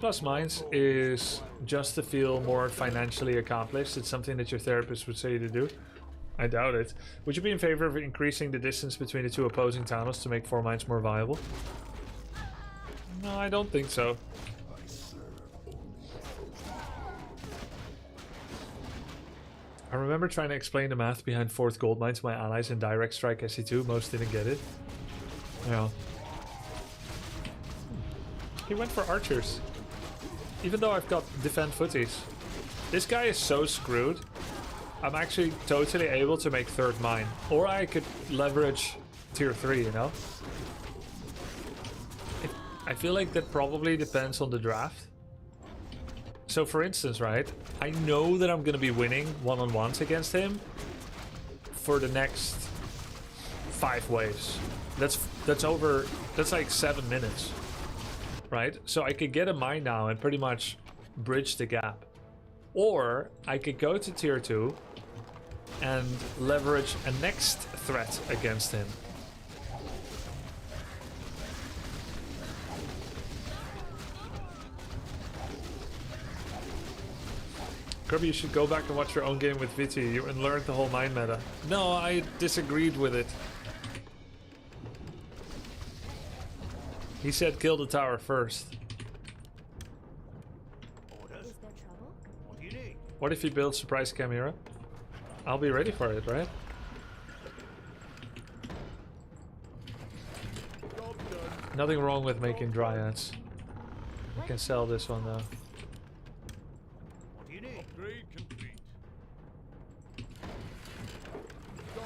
3+ mines is just to feel more financially accomplished. It's something that your therapist would say to do. I doubt it. Would you be in favor of increasing the distance between the two opposing tunnels to make 4 mines more viable? No, I don't think so. I remember trying to explain the math behind 4th gold mine to my allies in direct strike SC2. Most didn't get it. Yeah. He went for archers. Even though I've got defend footies. This guy is so screwed. I'm actually totally able to make 3rd mine. Or I could leverage tier 3, you know? I feel like that probably depends on the draft. So for instance, right? I know that I'm gonna be winning one-on-ones against him for the next 5 waves. That's like 7 minutes. Right? So I could get a mine now and pretty much bridge the gap. Or I could go to tier 2 and leverage a next threat against him. Grubby, you should go back and watch your own game with Viti and learn the whole mine meta. No, I disagreed with it. He said kill the tower first. Is there trouble? What do you need? What if he builds surprise chimera? I'll be ready for it, right? Job's done. Nothing wrong with making dryads. I can sell this one though. What do you need? Upgrade complete.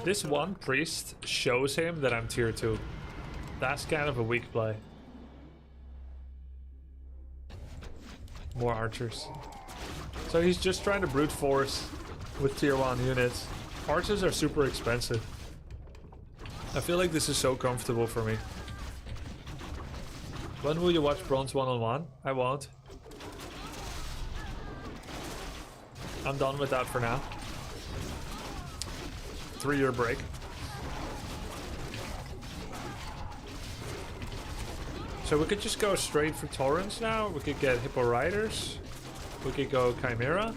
This one priest shows him that I'm tier 2. That's kind of a weak play. More archers. So he's just trying to brute force with tier 1 units. Archers are super expensive. I feel like this is so comfortable for me. When will you watch Bronze 1-on-1? I won't. I'm done with that for now. 3-year break. So we could just go straight for Torrents now. We could get Hippo Riders. We could go Chimera.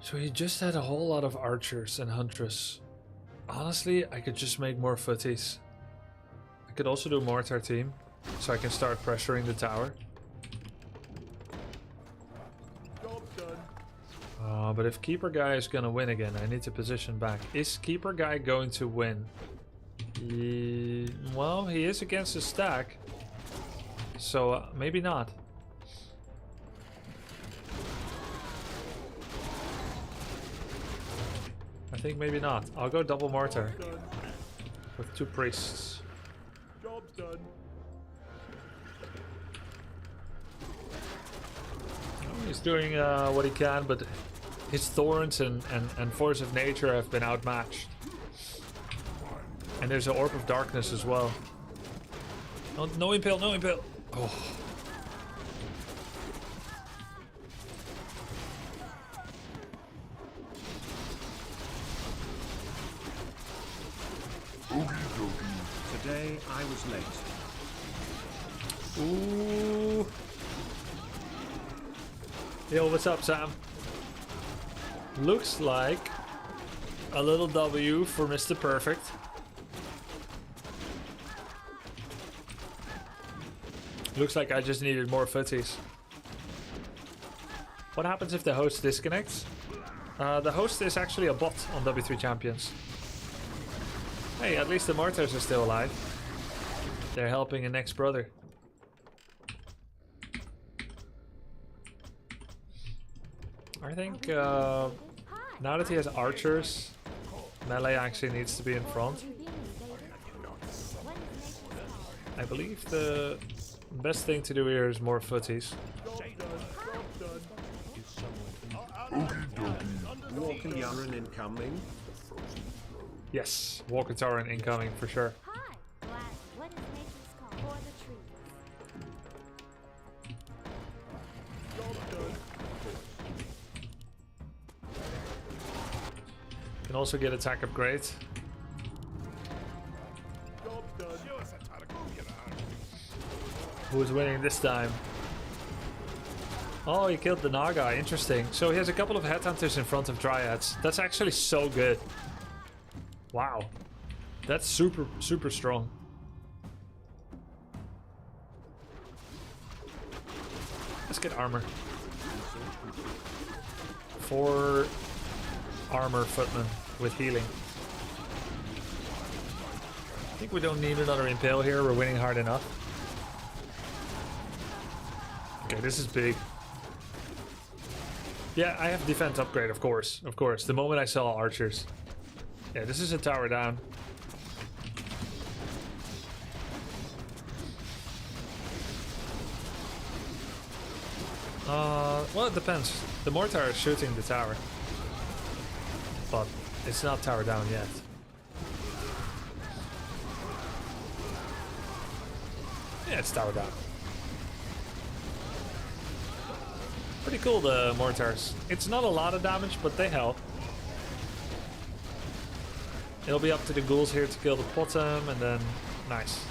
So he just had a whole lot of archers and huntress. Honestly, I could just make more footies. I could also do mortar team, so I can start pressuring the tower. Job's done. But if Keeper Guy is gonna win again, I need to position back. Is Keeper Guy going to win? Well, he is against the stack. So maybe not. I think maybe not. I'll go double mortar with 2 priests. Job's done. He's doing what he can, but his thorns and force of nature have been outmatched. And there's an orb of darkness as well. No impale, no impale. Oh. Today I was late. Ooh. Yo, what's up, Sam? Looks like A little W for Mr. Perfect. Looks like I just needed more footies. What happens if the host disconnects? The host is actually a bot on W3 Champions. Hey, at least the mortars are still alive. They're helping a next brother. I think now that he has archers, melee actually needs to be in front. I believe the best thing to do here is more footies. Walker Yaran incoming. Yes, Walker Tauren incoming for sure. What is nature's call for the trees? Can also get attack upgrade. Who is winning this time? Oh, he killed the Naga. Interesting. So he has a couple of headhunters in front of Dryads. That's actually so good. Wow. That's super, super strong. Let's get armor. 4 armor footmen with healing. I think we don't need another impale here. We're winning hard enough. Okay, this is big. Yeah, I have defense upgrade, of course. Of course. The moment I saw archers. Yeah, this is a tower down. Well, it depends. The mortar is shooting the tower. But it's not tower down yet. Yeah, it's tower down. Pretty cool, the mortars. It's not a lot of damage, but they help. It'll be up to the ghouls here to kill the bottom, and then... Nice.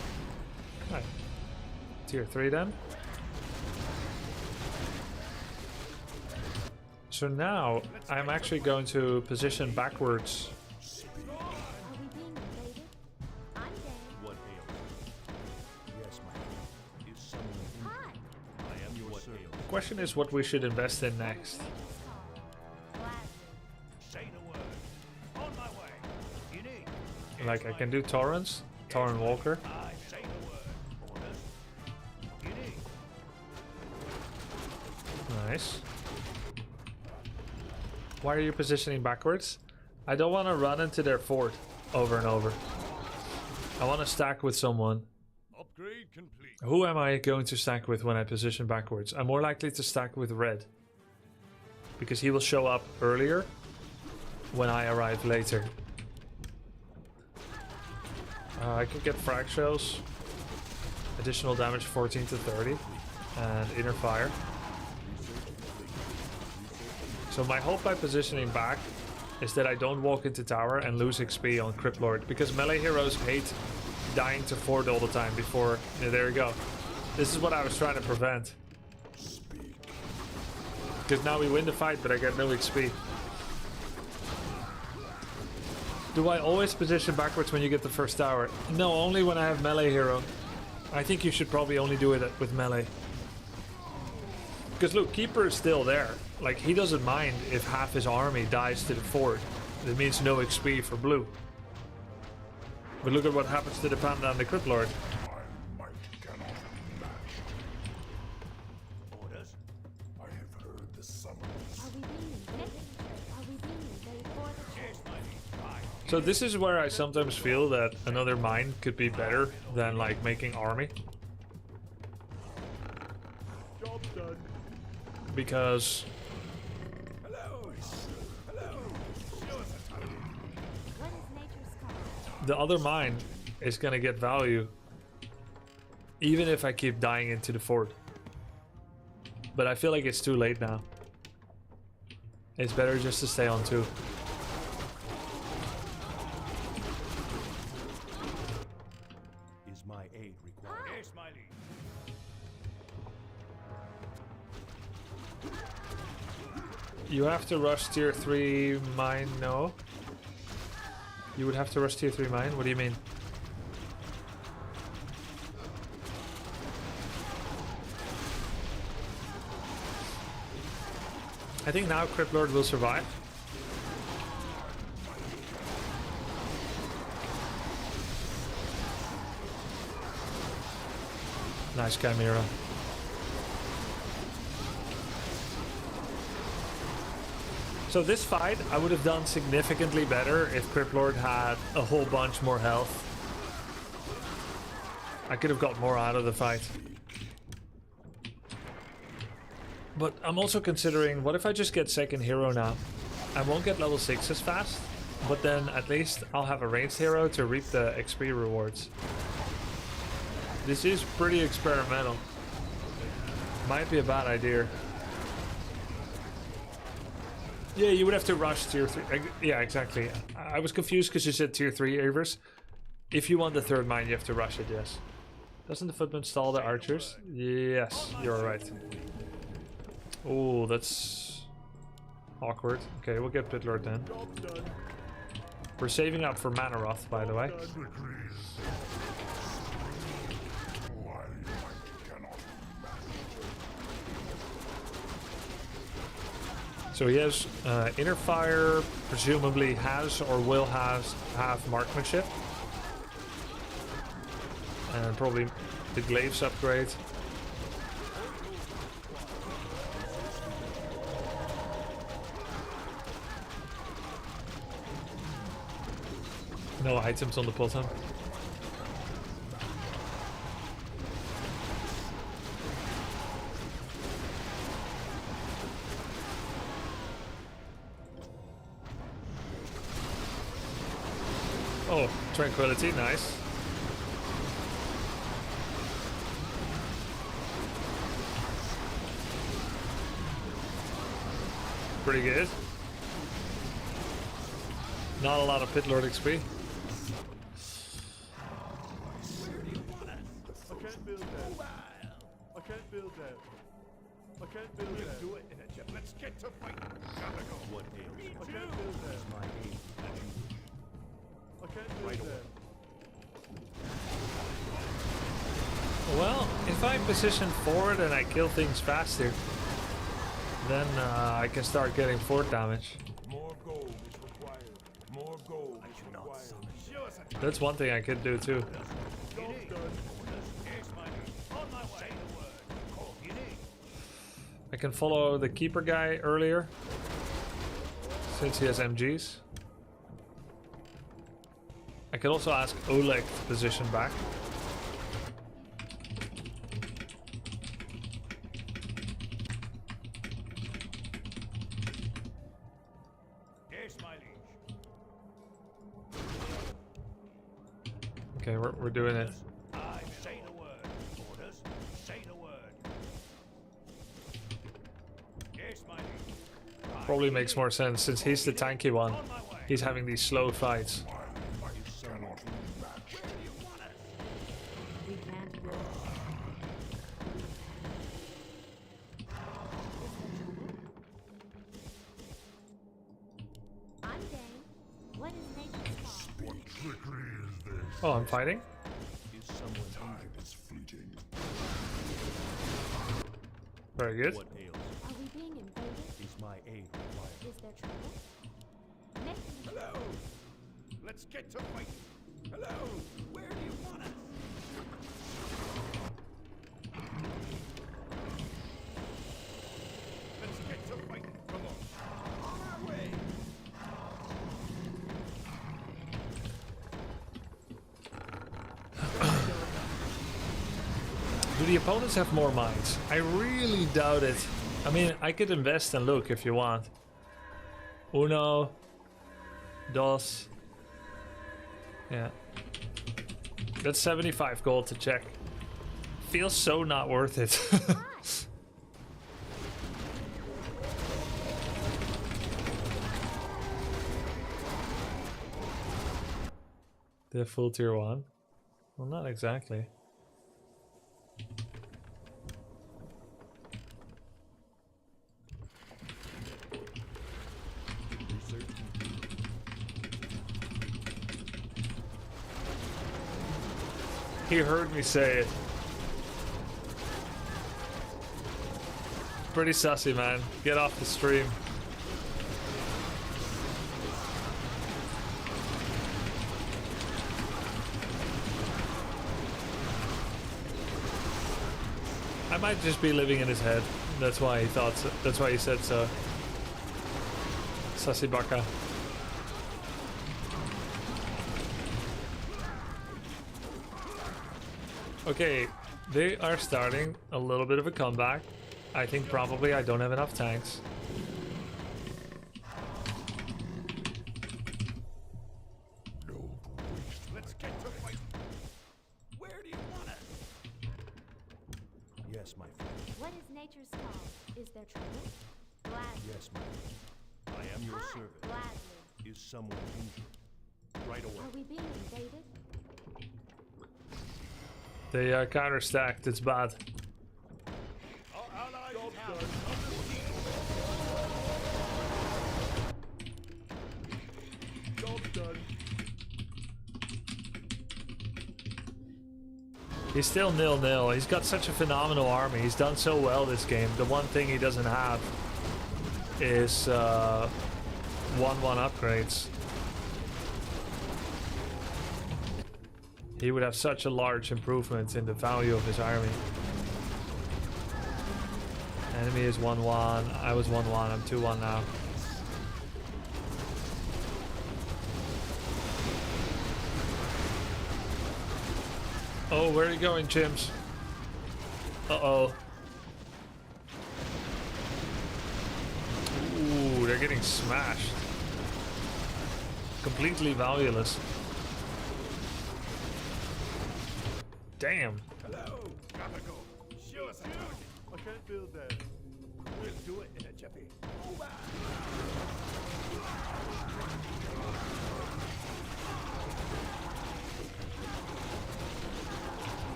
Right. Tier 3 then. So now, I'm actually going to position backwards. The question is what we should invest in next. Like, I can do Torrents, Tauren Walker. Nice. Why are you positioning backwards? I don't want to run into their fort over and over. I want to stack with someone. Upgrade complete. Who am I going to stack with when I position backwards? I'm more likely to stack with Red. Because he will show up earlier when I arrive later. I can get frag shells. Additional damage 14 to 30. And inner fire. So my hope by positioning back is that I don't walk into tower and lose XP on Crypt Lord. Because melee heroes hate dying to fort all the time before... Yeah, there we go. This is what I was trying to prevent. Because now we win the fight, but I get no XP. Do I always position backwards when you get the first tower? No, only when I have melee hero. I think you should probably only do it with melee. Because look, Keeper is still there. Like, he doesn't mind if half his army dies to the fort. That means no XP for blue. But look at what happens to the Panda and the Crypt Lord. So this is where I sometimes feel that another mine could be better than like making army. Job done. Because the other mine is gonna get value even if I keep dying into the fort. But I feel like it's too late now. It's better just to stay on 2. Is my aid required? Yes, my liege. You have to rush tier 3 mine, no? You would have to rush tier 3 mine? What do you mean? I think now Crypt Lord will survive. Nice Chimera. So this fight I would have done significantly better if Crypt Lord had a whole bunch more health. I could have got more out of the fight. But I'm also considering, what if I just get second hero now? I won't get level 6 as fast, but then at least I'll have a ranged hero to reap the XP rewards. This is pretty experimental. Might be a bad idea. Yeah, you would have to rush tier 3. Yeah, exactly. I was confused because you said tier 3 Avers. If you want the third mine, you have to rush it, yes. Doesn't the footman stall the archers? Yes, you're right. Oh, that's awkward. Okay, we'll get Pit Lord then. We're saving up for Mana Wrath, by the way. So he has Inner Fire, presumably has or will have Marksmanship. And probably the Glaives upgrade. No items on the bottom. Oh, Tranquility, nice. Pretty good. Not a lot of Pit Lord XP. Let's get to fight. Gotta go. What ails? I can't build that. My aim. I can't build that. Well, if I position forward and I kill things faster, then I can start getting fort damage. More gold is required. More gold is required. That's one thing I could do too. I can follow the keeper guy earlier, since he has MGs. I can also ask Oleg to position back. Okay, we're doing it. Say the word. Orders. Say the word. Yes, my liege. Probably makes more sense since he's the tanky one. He's having these slow fights. Oh, I'm fighting? Very good. What ails? Are we being invaded? Is my aid required? Is there trouble? Hello! Let's get to fight! Hello! Where do you want us? Let's get to fight! Come on! On our way! Do the opponents have more mines? I really doubt it. I mean, I could invest and look if you want. Uno. Dos. Yeah. That's 75 gold to check. Feels so not worth it. They're full tier 1? Well, not exactly. He heard me say it. Pretty sussy, man. Get off the stream. I might just be living in his head. That's why he thought so. That's why he said so. Sussy baka. Okay, they are starting a little bit of a comeback. I think probably I don't have enough tanks. Let's get to fight. Where do you want us? Yes, my friend. What is nature's call? Is there trouble? Gladly. Yes, my friend. I am your servant. Gladly. Is someone injured? Right away. Are we being invaded? They are counter stacked, it's bad. He's still 0-0. He's got such a phenomenal army. He's done so well this game. The one thing he doesn't have is 1-1 upgrades. He would have such a large improvement in the value of his army. Enemy is 1-1. I was 1-1. I'm 2-1 now. Oh, where are you going, chimps? Uh-oh. Ooh, they're getting smashed. Completely valueless. Damn. Hello. Gotta go. Show us a target. I can't build that. We'll do it in a jiffy. Over.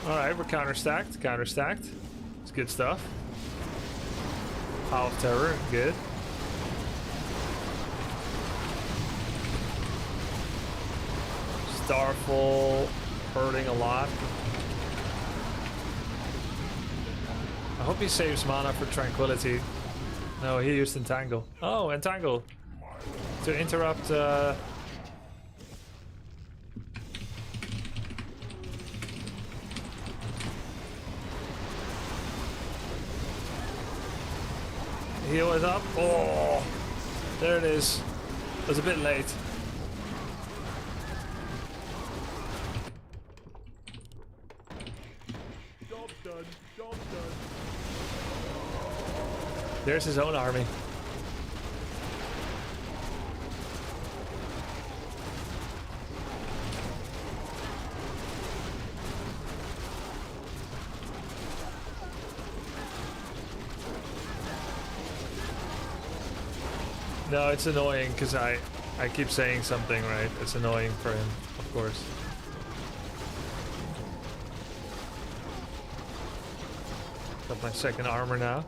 Alright, we're counter-stacked. Counter-stacked. It's good stuff. Power of Terror, good. Starfall, hurting a lot. I hope he saves mana for Tranquility. No, he used Entangle. Oh, Entangle. To interrupt... Heal it up. Oh, there it is. It was a bit late. Job done. Job done. There's his own army. No, it's annoying because I keep saying something, right? It's annoying for him, of course. Got my second armor now.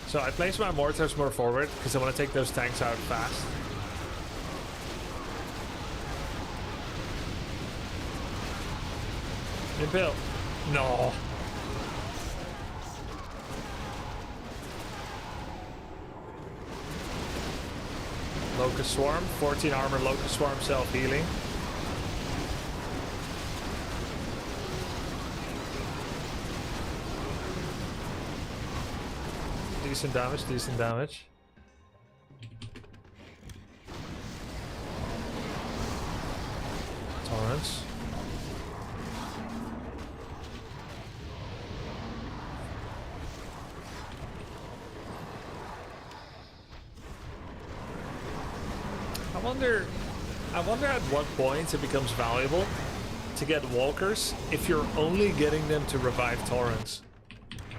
So I place my mortars more forward because I want to take those tanks out fast. Impale. No. Locust Swarm, 14 armor, Locust Swarm, self-healing. Decent damage, decent damage. Torrents. I wonder at what point it becomes valuable to get walkers if you're only getting them to revive torrents.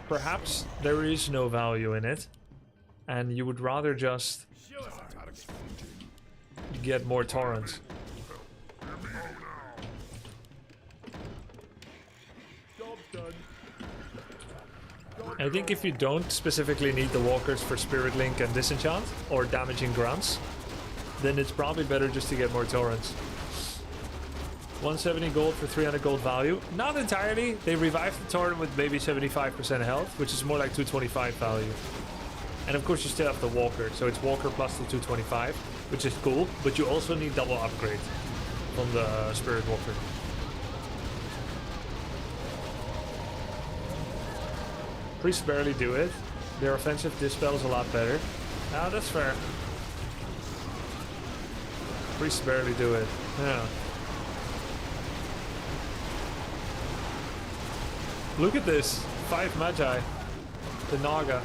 Perhaps there is no value in it, and you would rather just get more torrents. I think if you don't specifically need the walkers for Spirit Link and Disenchant or damaging grunts, then it's probably better just to get more torrents. 170 gold for 300 gold value. Not entirely. They revived the torrent with maybe 75% health, which is more like 225 value. And of course you still have the walker, so it's walker plus the 225, which is cool, but you also need double upgrade from the spirit walker. Priests barely do it. Their offensive dispel is a lot better. Ah, that's fair. Priests barely do it. Yeah. Look at this. 5 Magi. The Naga.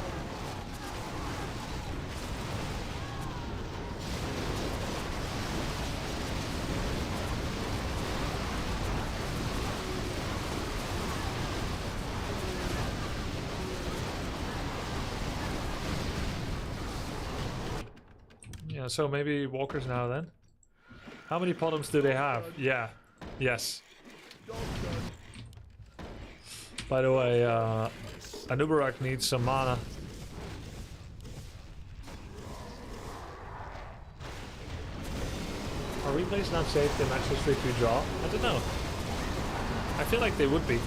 Yeah, so maybe walkers now then. How many bottoms do they have? Yeah. Yes. By the way, Anubarak needs some mana. Are replays not safe to match history if you draw? I don't know. I feel like they would be.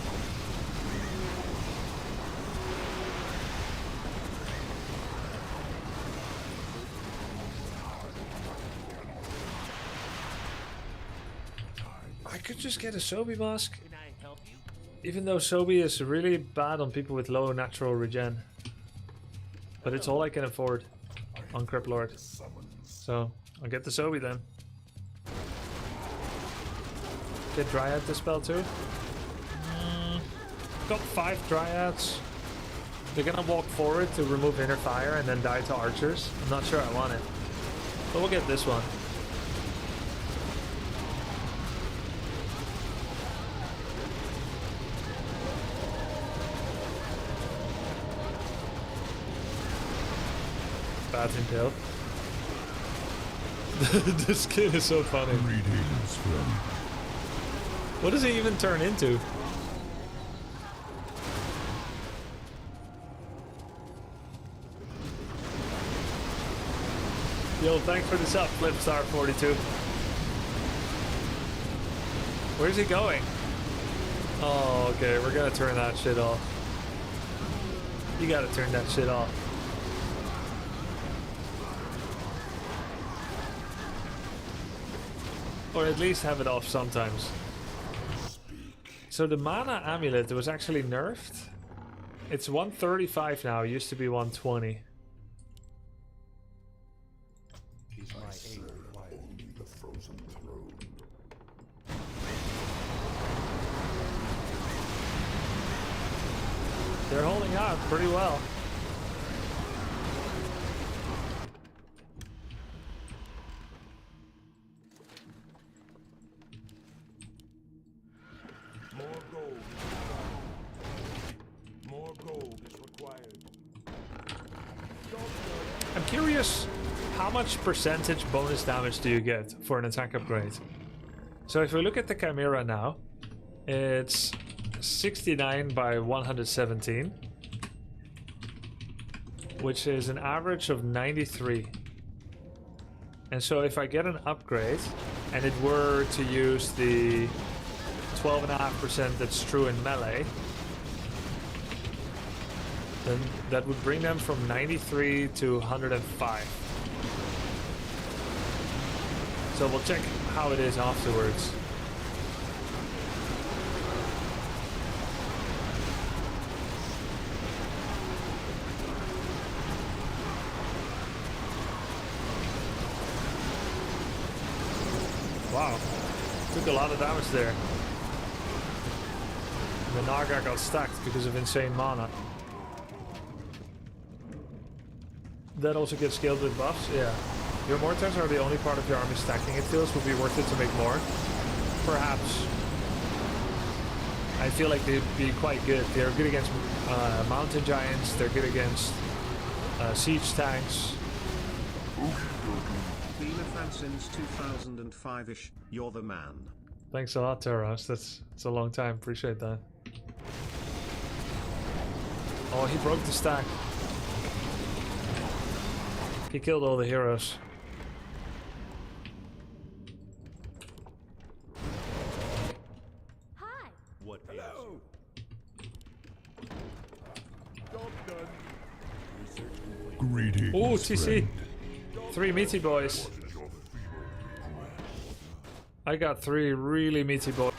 I could just get a Sobi mask. Can I help you? Even though Sobi is really bad on people with low natural regen. But it's all I can afford on Crep Lord. So I'll get the Sobi then. Get Dryad Dispel too. Got 5 Dryads. They're gonna walk forward to remove Inner Fire and then die to archers. I'm not sure I want it. But we'll get this one. Bad intel. The skin is so funny. Greetings, friend. What does he even turn into? Yo, thanks for the sub, Flipstar42. Where's he going? Oh, okay, we're gonna turn that shit off. You gotta turn that shit off. Or at least have it off sometimes. So the mana amulet was actually nerfed. It's 135 now, it used to be 120. Is my aid required? Only the frozen throne. They're holding out pretty well. More gold is required. I'm curious, how much percentage bonus damage do you get for an attack upgrade? So if we look at the Chimera now, it's 69 by 117, which is an average of 93. And so if I get an upgrade and it were to use the 12.5% that's true in melee, then that would bring them from 93 to 105. So we'll check how it is afterwards. Wow, took a lot of damage there. The Naga got stacked because of insane mana. That also gets scaled with buffs, yeah. Your mortars are the only part of your army stacking. It feels would be worth it to make more. Perhaps. I feel like they'd be quite good. They're good against mountain giants. They're good against siege tanks. Fan since 2005-ish. You're the man. Thanks a lot, Terras. That's a long time. Appreciate that. Oh, he broke the stack. He killed all the heroes. Greetings, Ooh, TC. friend. 3 meaty boys. I got 3 really meaty boys.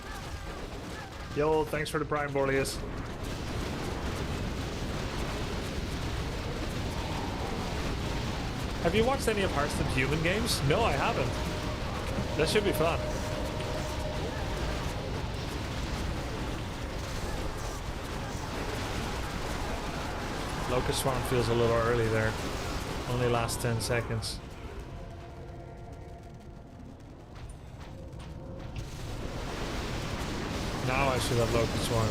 Yo, thanks for the Prime, Borlius. Have you watched any of Hearthstone's human games? No, I haven't. That should be fun. Locust Swarm feels a little early there. Only lasts 10 seconds. Now I should have Locust Swarm.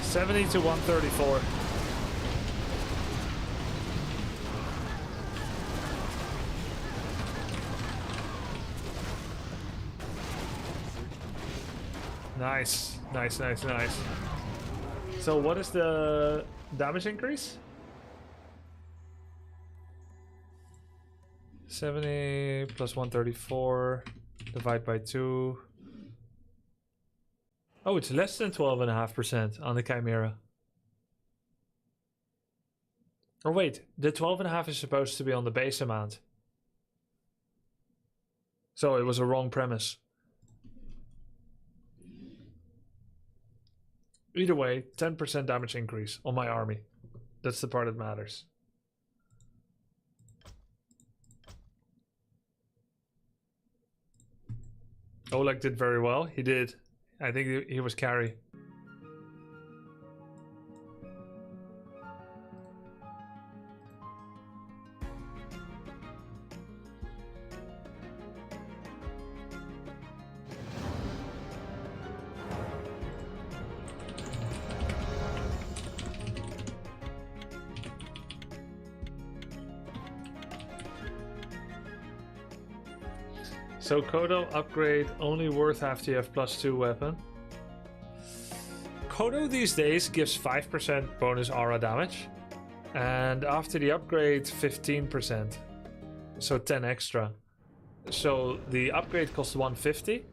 $70 to $134. Nice, nice, nice, nice. So what is the damage increase? 70 plus 134 divide by 2. Oh, it's less than 12.5% on the Chimera. Or wait, the 12.5 is supposed to be on the base amount. So it was a wrong premise. Either way, 10% damage increase on my army. That's the part that matters. Oleg did very well. He did. I think he was carry. So Kodo upgrade only worth after you have +2 weapon. Kodo these days gives 5% bonus aura damage. And after the upgrade 15%. So 10 extra. So the upgrade costs 150.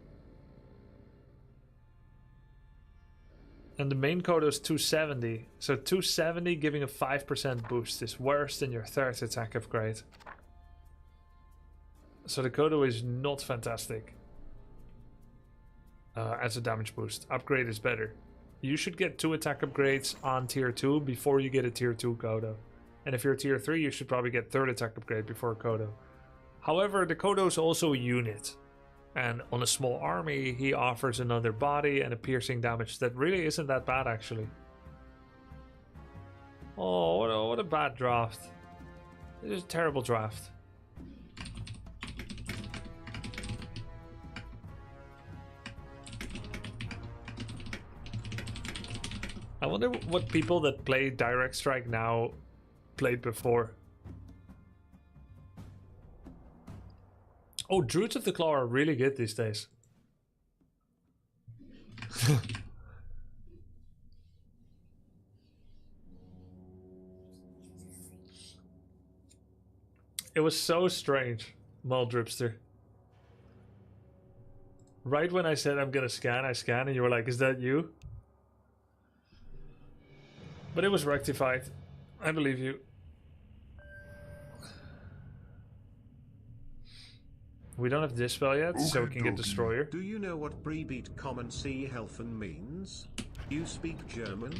And the main Kodo is 270. So 270 giving a 5% boost is worse than your 3rd attack upgrade. So the Kodo is not fantastic as a damage boost. Upgrade is better. You should get 2 attack upgrades on tier 2 before you get a tier 2 Kodo. And if you're tier 3, you should probably get 3rd attack upgrade before a Kodo. However, the Kodo is also a unit. And on a small army, he offers another body and a piercing damage that really isn't that bad actually. Oh, what a bad draft. It is a terrible draft. I wonder what people that play Direct Strike now played before. Oh, Druids of the Claw are really good these days. It was so strange, Muldripster. Right when I said I'm gonna scan, I scanned and you were like, is that you? But it was rectified. I believe you. We don't have Dispel yet, so we can get Destroyer. Do you know what Brebeat Common C Helfen means? You speak German?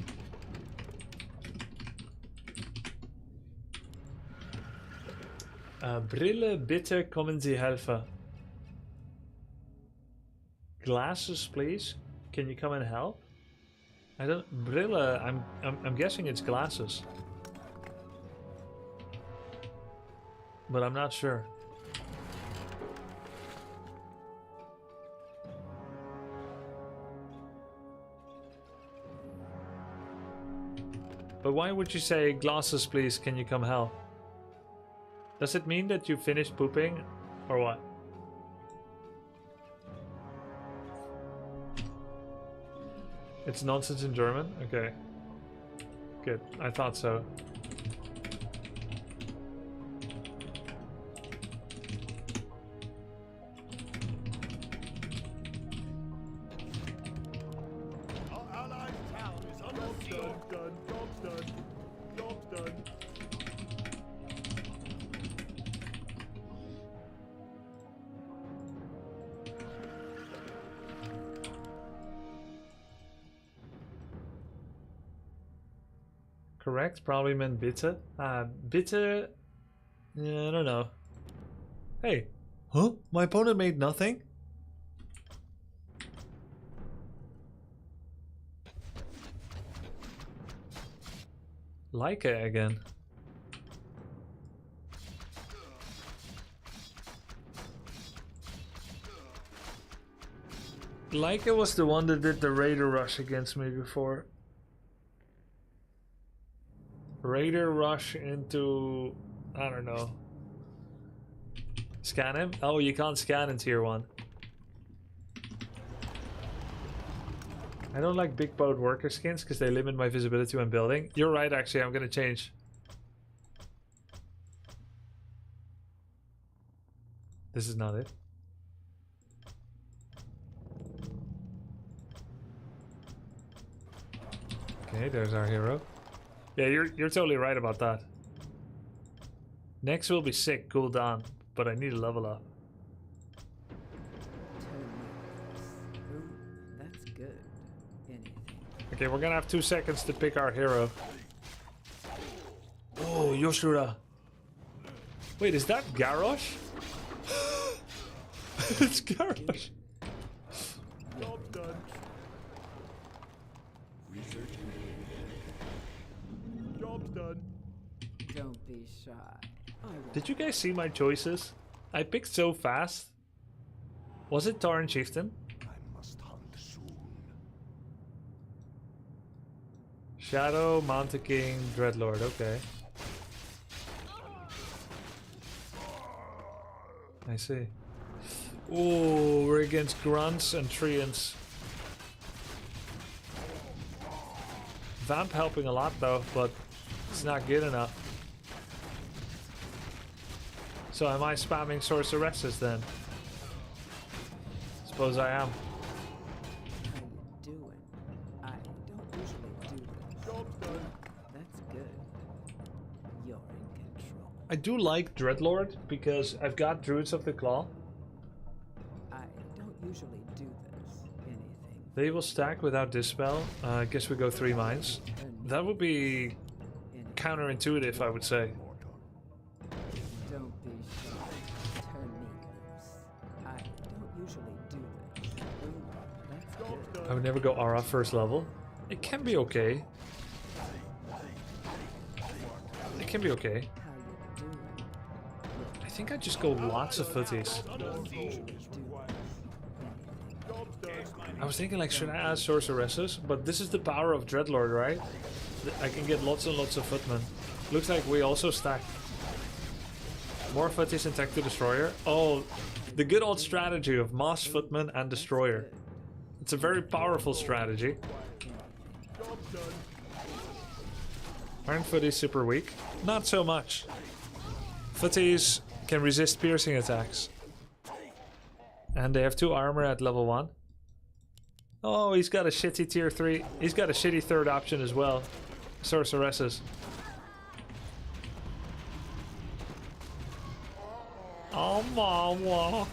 Brille, bitte kommen Sie helfen. Glasses, please. Can you come and help? I don't. Brille. I'm guessing it's glasses, but I'm not sure. But why would you say glasses, please? Can you come help? Does it mean that you finished pooping, or what? It's nonsense in German? Okay. Good. I thought so. Done. Job's done. Job's done. Correct, probably meant bitte. Bitte. Yeah, I don't know. Hey. Huh? My opponent made nothing? Leica again. Leica was the one that did the Raider Rush against me before. Raider Rush into... I don't know. Scan him? Oh, you can't scan in tier 1. I don't like big boat worker skins because they limit my visibility when building. You're right, actually, I'm gonna change. This is not it. Okay, there's our hero. Yeah, you're totally right about that. Next will be sick, cool down, but I need a level up. That's good. Anything. Okay, we're gonna have 2 seconds to pick our hero. Oh, Yoshura. Wait, is that Garrosh? It's Garrosh. Job's done. Research. Job's done. Don't be shy. Did you guys see my choices? I picked so fast. Was it Tauren Chieftain? I must hunt soon. Shadow, Mountain King, Dreadlord, okay. I see. Oh, we're against Grunts and Treants. Vamp helping a lot though, but it's not good enough. So am I spamming sorceresses then? Suppose I am. How you doing? I don't usually do this. Job's done. That's good. You're in control. I do like Dreadlord because I've got Druids of the Claw. I don't usually do this. Anything. They will stack without Dispel. I guess we go 3 mines. That would be counterintuitive, I would say. Don't be shy. Turn me loose. I don't usually do this. Ooh, that's good. I would never go Aura first level. It can be okay. It can be okay. How you doing? I think I just go lots of footies. I was thinking like, should I add sorceresses? But this is the power of Dreadlord, right? I can get lots and lots of footmen. Looks like we also stack. More footies and tech to Destroyer. Oh, the good old strategy of Moss, Footman and Destroyer. It's a very powerful strategy. Aren't footies super weak? Not so much. Footies can resist piercing attacks. And they have 2 armor at level 1. Oh, he's got a shitty tier 3. He's got a shitty 3rd option as well. Sorceresses. Oh, mama.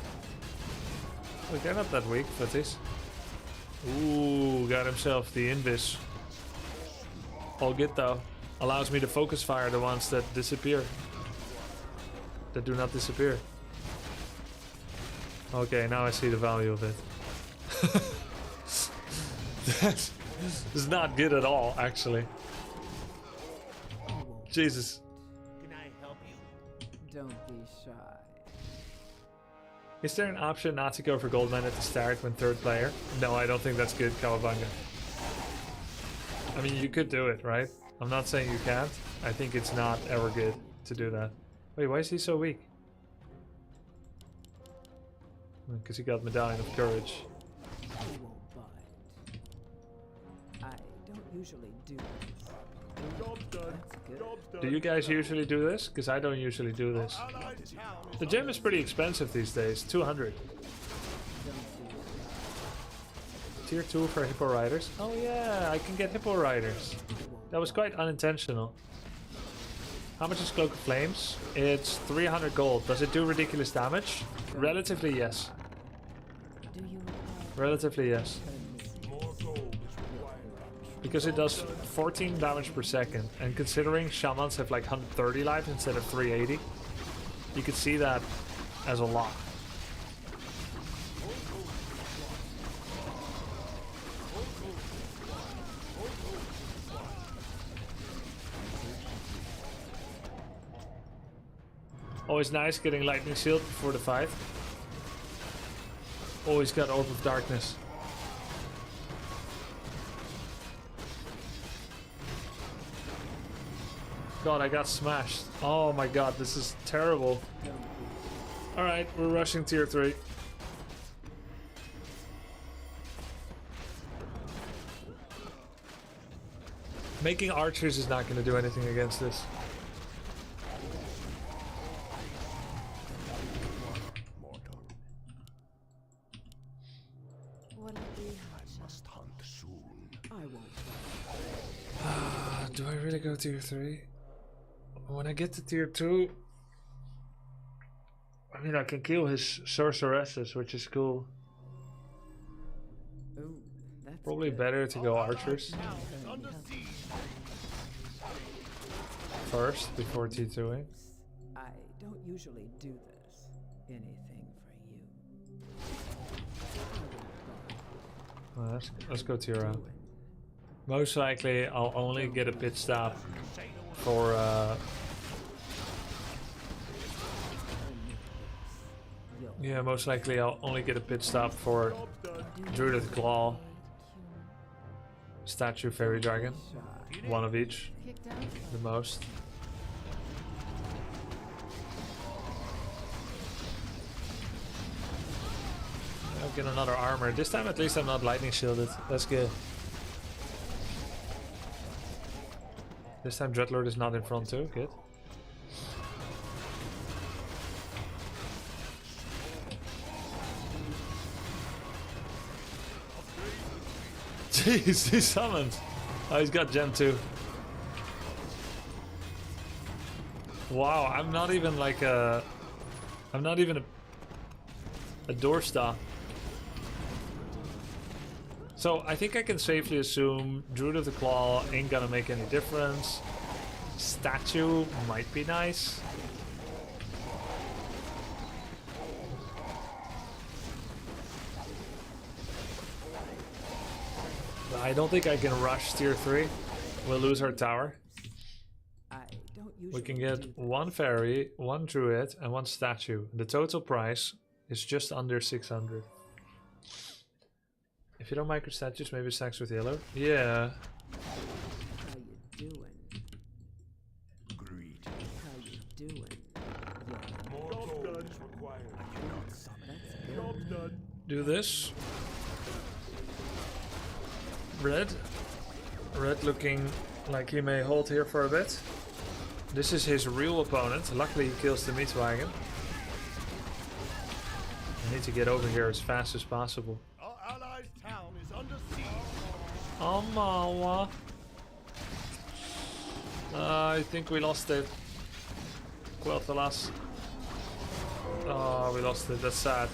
Look, they're not that weak, footies. Ooh, got himself the Invis. All good though. Allows me to focus fire the ones that disappear. That do not disappear. Okay, now I see the value of it. This is not good at all, actually. Jesus. Can I help you? Don't be shy. Is there an option not to go for gold mine at the start when 3rd player? No, I don't think that's good, Kawabanga. I mean, you could do it, right? I'm not saying you can't. I think it's not ever good to do that. Wait, why is he so weak? Because he got Medallion of Courage. You won't bite. I don't usually do this. Job's done. That's good. Job's done. Do you guys usually do this? Because I don't usually do this. The gem is pretty expensive these days, 200. Tier 2 for Hippo Riders. Oh yeah, I can get Hippo Riders. That was quite unintentional. How much is Cloak of Flames? It's 300 gold. Does it do ridiculous damage? Relatively yes. Relatively yes. Because it does 14 damage per second. And considering shamans have like 130 life instead of 380, you could see that as a lot. Always nice getting Lightning Shield before the fight. Always got Orb of Darkness. God, I got smashed. Oh my god, this is terrible. Alright, we're rushing tier 3. Making archers is not going to do anything against this. Do I really go tier 3? When I get to tier 2, I mean, I can kill his sorceresses, which is cool. Ooh, that's Probably good. better to go archers first before tier 2ing. I don't usually do this. Anything for you. Well, let's go tier out. Most likely, I'll only get a pit stop for yeah, most likely I'll only get a pit stop for Druid of the Claw, Statue, Fairy Dragon. One of each. The most. I'll get another armor. This time at least I'm not lightning shielded. That's good. This time Dreadlord is not in front too. Good. Jeez, he summoned. Oh, he's got Gem 2. Wow, I'm not even like a... I'm not even a doorstop. So I think I can safely assume Druid of the Claw ain't gonna make any difference. Statue might be nice. But I don't think I can rush tier 3. We'll lose our tower. We can get one fairy, one druid, and one statue. The total price is just under 600. If you don't micro statues, maybe stacks with yellow. Yeah. How you doing? Greed. How you doing? More gold is required. I cannot summon. Job's done. Do this. Red. Red looking like he may hold here for a bit. This is his real opponent. Luckily he kills the meat wagon. I need to get over here as fast as possible. Our allies' town is under siege. Oh, Mawa. I think we lost it. Quel'Thalas. Oh, we lost it. That's sad.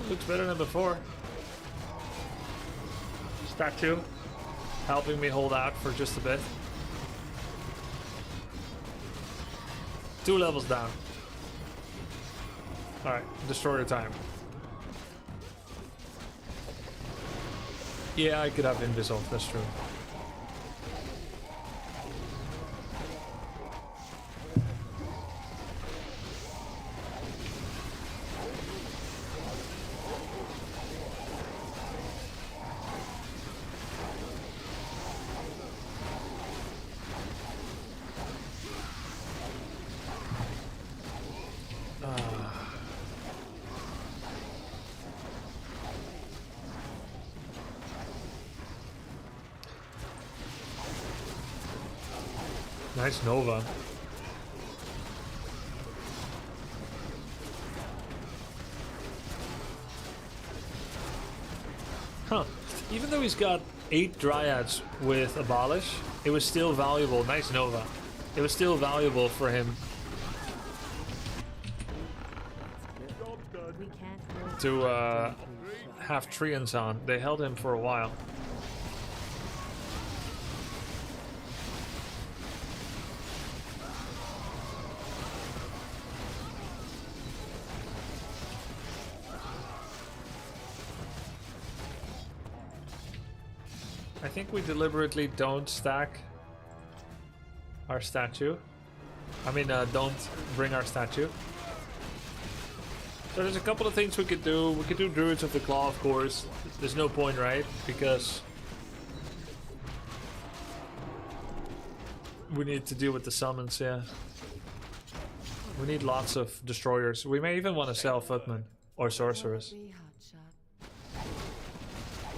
Looks better than before. Statue helping me hold out for just a bit. 2 levels down. Alright, destroyer time. Yeah, I could have Invis off, that's true. Nice Nova. Huh. Even though he's got 8 Dryads with Abolish, it was still valuable. Nice Nova. It was still valuable for him to have Treants on. They held him for a while. I think we deliberately don't stack our statue. I mean, don't bring our statue. So there's a couple of things we could do. We could do Druids of the Claw, of course. There's no point, right? Because we need to deal with the summons, yeah. We need lots of destroyers. We may even want to sell Footman or Sorceress.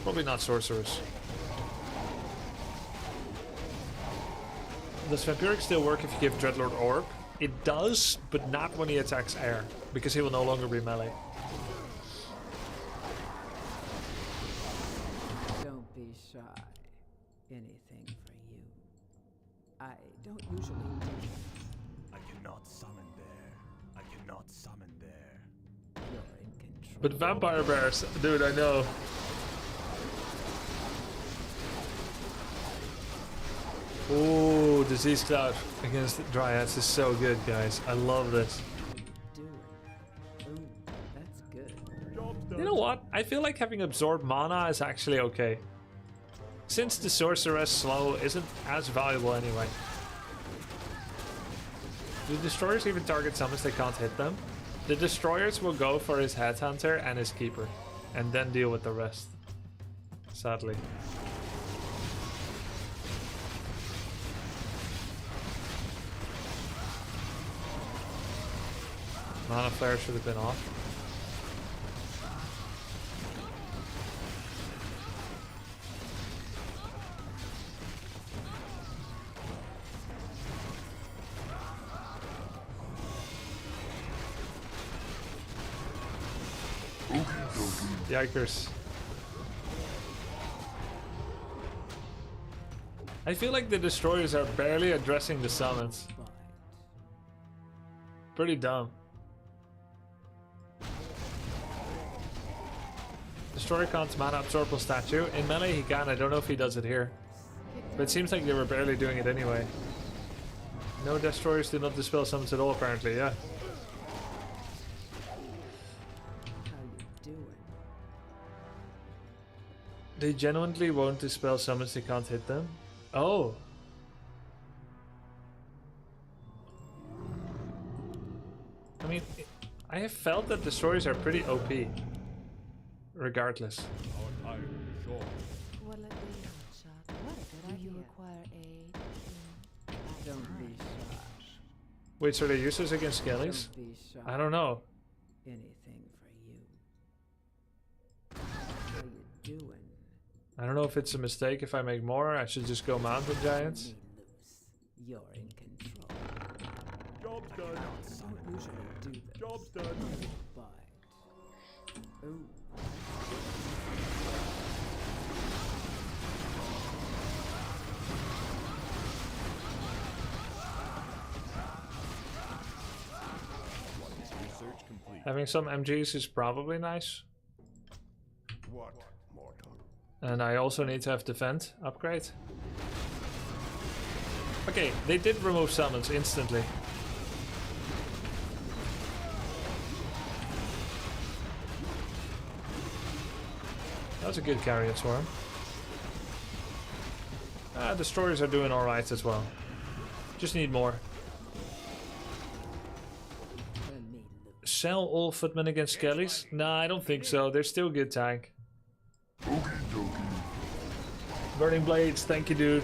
Probably not Sorceress. Does Vampiric still work if you give Dreadlord Orb? It does, but not when he attacks air, because he will no longer be melee. Don't be shy. Anything for you. I don't usually do this. I cannot summon there. I cannot summon there. You're in control. But Vampire Bears, dude, I know. Oh, Disease Cloud against Dryads is so good, guys. I love this. Ooh, that's good. You know what? I feel like having Absorb Mana is actually okay. Since the Sorceress slow isn't as valuable anyway. Do Destroyers even target summons they can't hit them? The Destroyers will go for his Headhunter and his Keeper, and then deal with the rest. Sadly. Mana Flare should have been off. Yikers. I feel like the Destroyers are barely addressing the summons. Pretty dumb. Destroyer can't mana absorb a statue. In melee he can, I don't know if he does it here. But it seems like they were barely doing it anyway. No Destroyers do not dispel summons at all apparently, yeah. They genuinely won't dispel summons they can't hit them? Oh! I mean, I have felt that Destroyers are pretty OP. Regardless. Will it be hotshot? What a good idea. You require aid. Don't be shy. Wait, so they use this against Skellies? Don't be shy. I don't know. Anything for you. How you doing? I don't know if it's a mistake if I make more. I should just go Mountain Giants. You're in control. Job's done. I don't usually do this. Job's done. But ooh. Research complete. Having some MGs is probably nice. What, mortal? And I also need to have Defend upgrade. Okay, they did remove summons instantly. That was a good carry swarm. Destroyers are doing alright as well. Just need more. Sell all Footmen against Skellies? Nah, I don't think so. They're still good tank. Burning Blades, thank you, dude.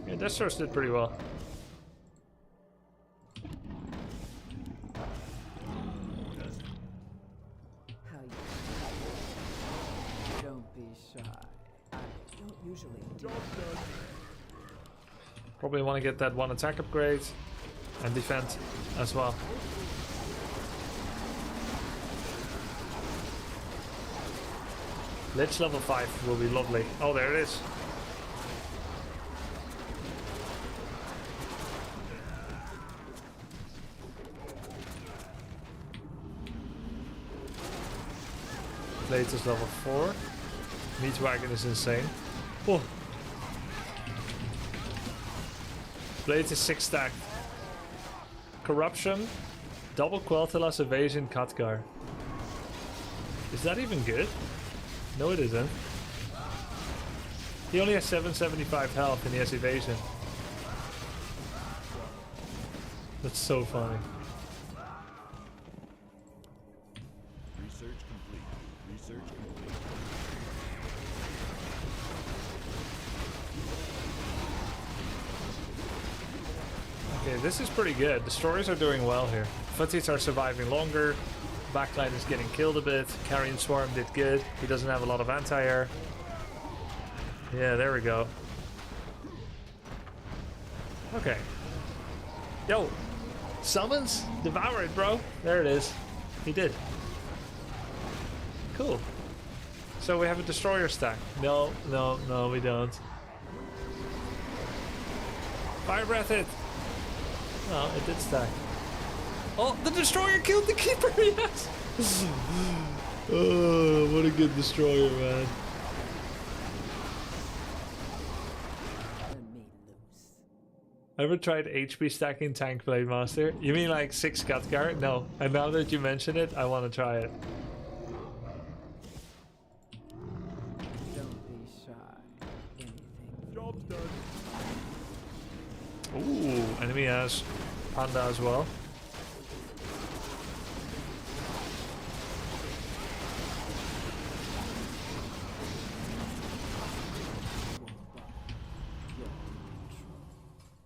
Yeah, Destroyers did pretty well. Don't be shy. usually do. Probably want to get that one attack upgrade and defend as well. Lich level 5 will be lovely. Oh, there it is. Blade is level 4. Meat wagon is insane. Oh. Blade is 6 stack. Corruption, double Quel'Thalas, evasion, Khadgar. Is that even good? No, it isn't. He only has 775 health and he has evasion. That's so funny. Research complete. Research complete. Okay, this is pretty good. Destroyers are doing well here. Footsies are surviving longer. Backline is getting killed a bit. Carrion Swarm did good. He doesn't have a lot of anti-air. Yeah, there we go. Okay. Yo! Summons? Devour it, bro. There it is. He did. Cool. So we have a destroyer stack. No, no, no, we don't. Fire breath it! No, it did stack. Oh, the destroyer killed the keeper, yes! Oh, what a good destroyer, man. Ever tried HP stacking Tank Blade Master? You mean like 6 Khadgar? No. And now that you mention it, I want to try it. Don't be shy. Anything. Job's done. Ooh, enemy has Panda as well.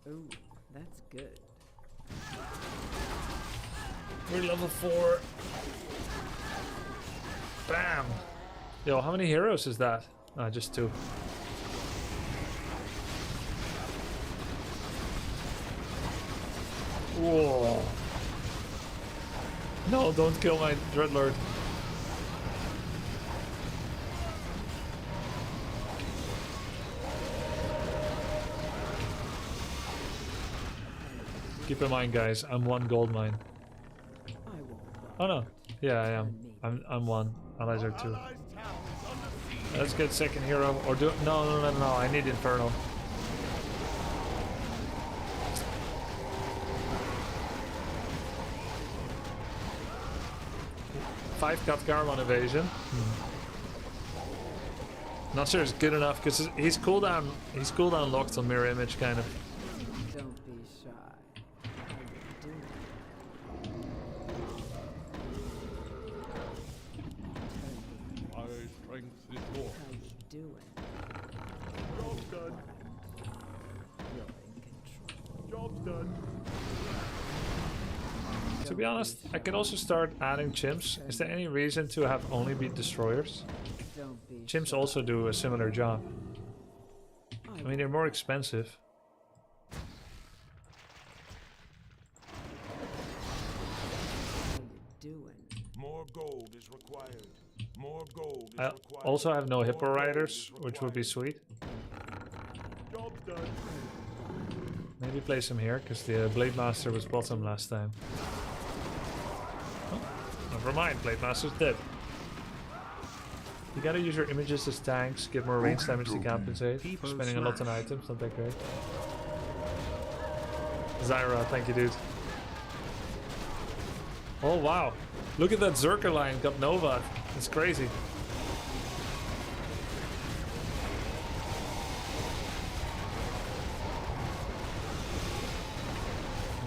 Ooh, that's good. We're level 4. Bam! Yo, how many heroes is that? Just 2. Whoa. No, don't kill my Dreadlord. Keep in mind, guys, I'm 1 gold mine. Oh no. Yeah, I am. I'm 1. Allies are 2. Let's get second hero. Or do... No. I need Infernal. Five Khadgar on evasion. Not sure it's good enough because he's cooldown locked on mirror image kind of. Don't be shy. My strength is more. How you doing? Job's done. You're in control. Job's done. To be honest, I could also start adding chimps. Is there any reason to have only be destroyers? Chimps also do a similar job. I mean, they're more expensive. More gold is required. More gold is I required. also have no Hippo Riders, which would be sweet. Job's done. Maybe place him here, because the Blade Master was bottom last time. Oh, never mind, Blade Master's dead. You gotta use your images as tanks, get more range damage to compensate. Spending a lot on items, not that great. Zyra, thank you, dude. Oh wow, look at that Zerker line, got Nova. It's crazy.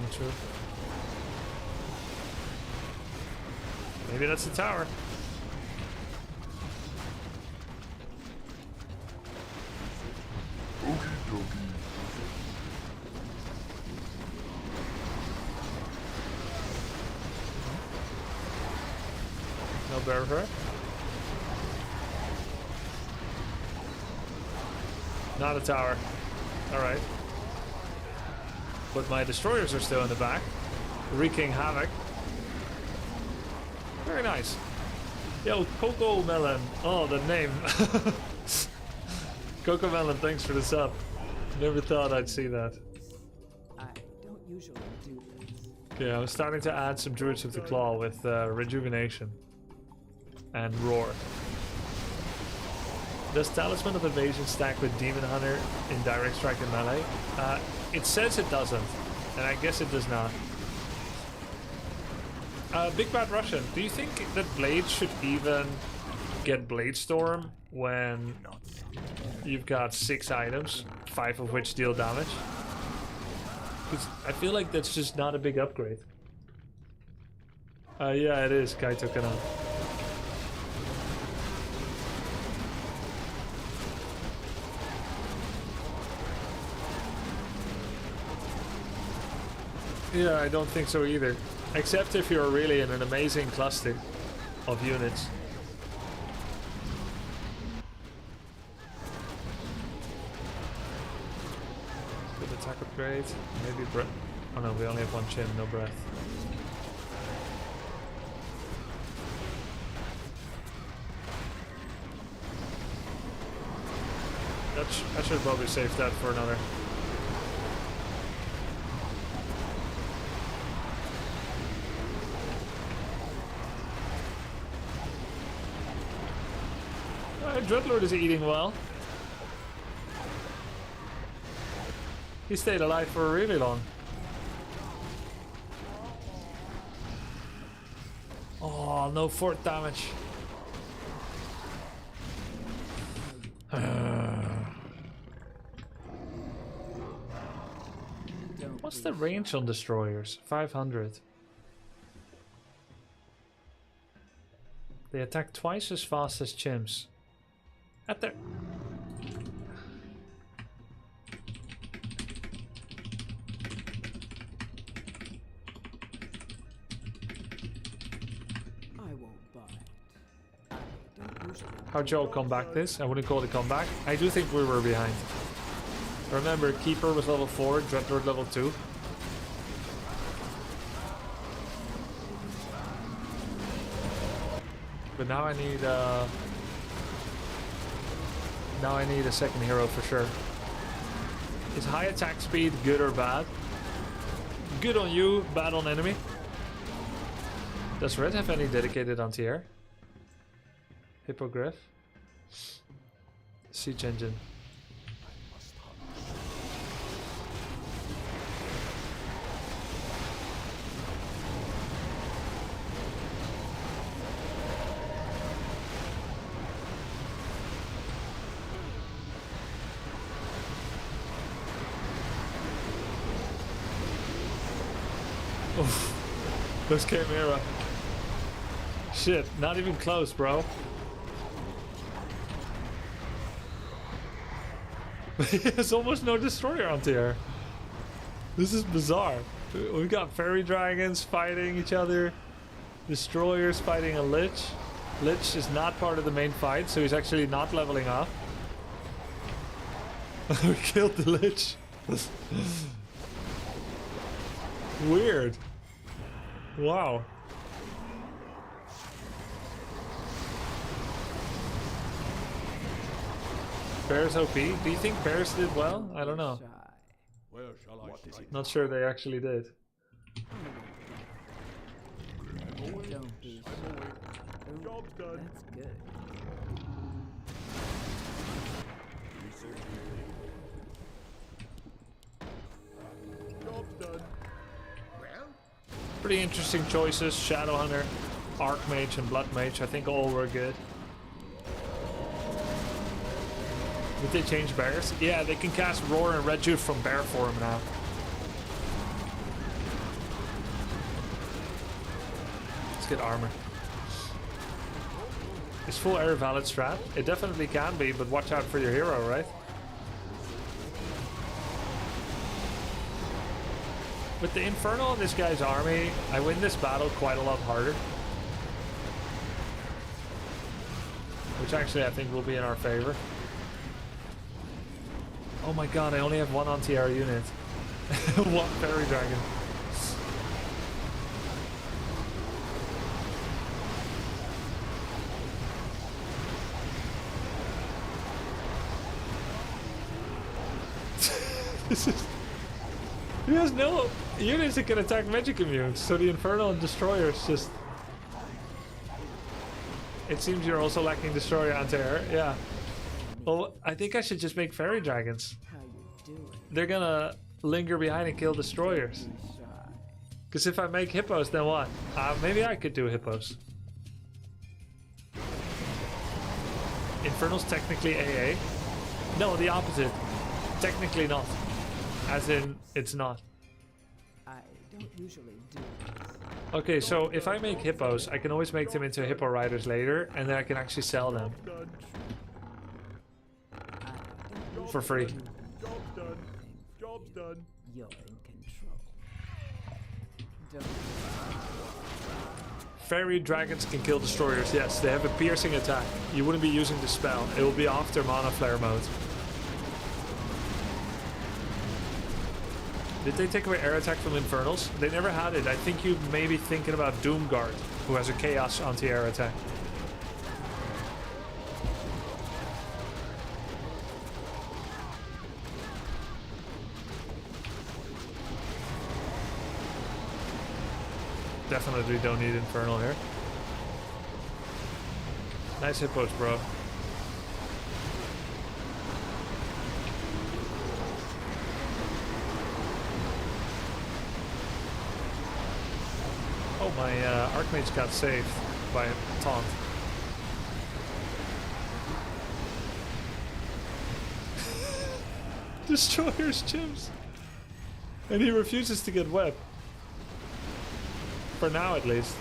Not sure. Maybe that's the tower. No Berserk. not a tower. Alright. But my destroyers are still in the back, wreaking havoc. Very nice. Yo, Coco Melon. Oh, the name. Coco Melon, thanks for the sub. Never thought I'd see that. I don't usually do this. Okay, I'm starting to add some Druids of the Claw with Rejuvenation and Roar. Does Talisman of Evasion stack with Demon Hunter in direct strike and melee? It says it doesn't, and I guess it does not. Big Bad Russian, do you think that Blade should even get Blade Storm when you've got 6 items, 5 of which deal damage? Because I feel like that's just not a big upgrade. Yeah, it is, Kaito Kana. Yeah, I don't think so either. Except if you're really in an amazing cluster of units. Good attack upgrade. Maybe breath. Oh no, we only have 1 chin, no breath. I should probably save that for another. Dreadlord is eating well. He stayed alive for really long. Oh, no fort damage. What's the range on destroyers? 500. They attack twice as fast as chimps. At there. I won't bite. I don't usually. How'd y'all come back this? I wouldn't call it a comeback. I do think we were behind. Remember, Keeper was level 4, Dreadlord level 2. But now I need a second hero for sure. Is high attack speed good or bad? Good on you, bad on enemy. Does Red have any dedicated anti-air? Hippogriff? Siege engine. Oof. Those Chimera. Shit, not even close, bro. There's almost no destroyer on here. This is bizarre. We've got fairy dragons fighting each other. Destroyers fighting a lich. Lich is not part of the main fight, so he's actually not leveling up. We killed the lich. Weird. Wow. Bears OP? Do you think Bears did well? I don't know. Where shall I strike? Not sure they actually did. Don't be shy. Job's done. That's good. Job's done. Pretty interesting choices. Shadowhunter, Archmage, and Bloodmage. I think all were good. Did they change bears? Yeah, they can cast Roar and Red Juice from bear form now. Let's get armor. Is full air a valid strat? It definitely can be, but watch out for your hero, right? With the Infernal in this guy's army, I win this battle quite a lot harder. Which actually I think will be in our favor. Oh my god, I only have one anti-air unit. One fairy dragon. This is... He has no units that can attack magic immunes, so the Infernal and Destroyers just... It seems you're also lacking Destroyer anti-air, yeah. Well, I think I should just make Fairy Dragons. They're gonna linger behind and kill Destroyers. Because if I make Hippos, then what? Maybe I could do Hippos. Infernal's technically AA? No, the opposite. Technically not. As in, it's not. I don't usually do this. Okay, so if I make Hippos, I can always make them into Hippo Riders later, and then I can actually sell them. For free. Job's done. Job's done. You're in control. Don't. Fairy Dragons can kill Destroyers, yes. They have a piercing attack. You wouldn't be using the spell. It will be after Mana Flare mode. Did they take away air attack from Infernals? They never had it. I think you may be thinking about Doomguard, who has a Chaos anti-air attack. Definitely don't need Infernal here. Nice Hippos, bro. Oh, my Archmage got saved by a taunt. Destroyer's gems. And he refuses to get web. For now, at least.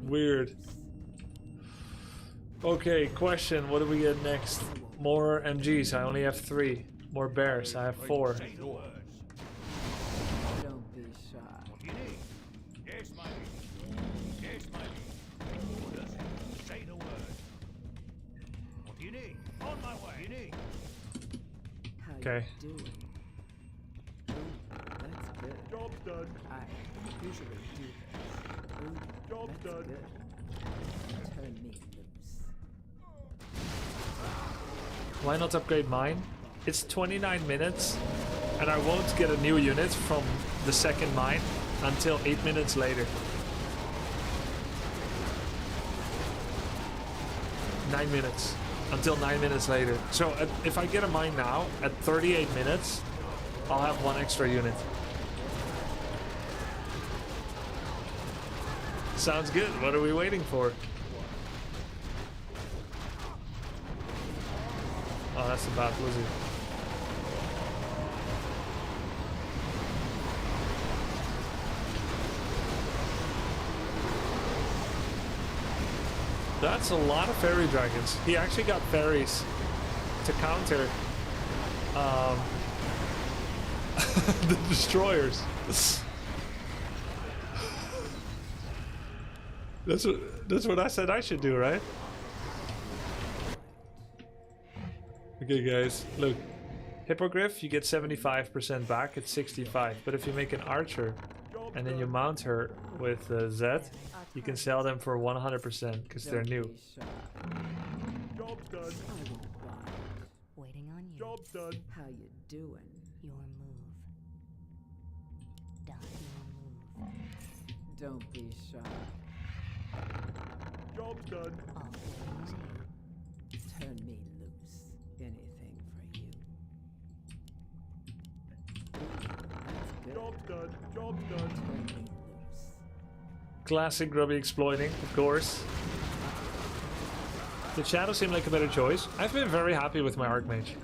Weird. Okay, question. What do we get next? More MGs. I only have 3. More bears. I have 4. Don't be shy. What do you need? Yes, my lady. Yes, my lady. Orders. Say the word. What do you need? On my way. What do you need? Okay. Doing. Ooh, that's good. Job's done. I don't usually do this. Ooh, Job's that's done. good. Turn me loose. Why not upgrade mine? It's 29 minutes, and I won't get a new unit from the second mine until 8 minutes later. 9 minutes. Until 9 minutes later. So if I get a mine now, at 38 minutes, I'll have 1 extra unit. Sounds good. What are we waiting for? Oh, that's a bad blizzard. That's a lot of fairy dragons. He actually got fairies to counter the destroyers. That's what I said I should do, right? Okay, guys, look. Hippogriff, you get 75% back at 65. But if you make an archer and then you mount her with Z, you can sell them for 100% because they're new. Job's done. Waiting on you. Job's done. How you doing? Your move. Done. Your move. Don't be shy. Job's done. Turn me loose. Anything for you. That's good. Job's done. Job's done. Turn me loose. Classic Grubby exploiting, of course. Did Shadow seem like a better choice? I've been very happy with my Archmage.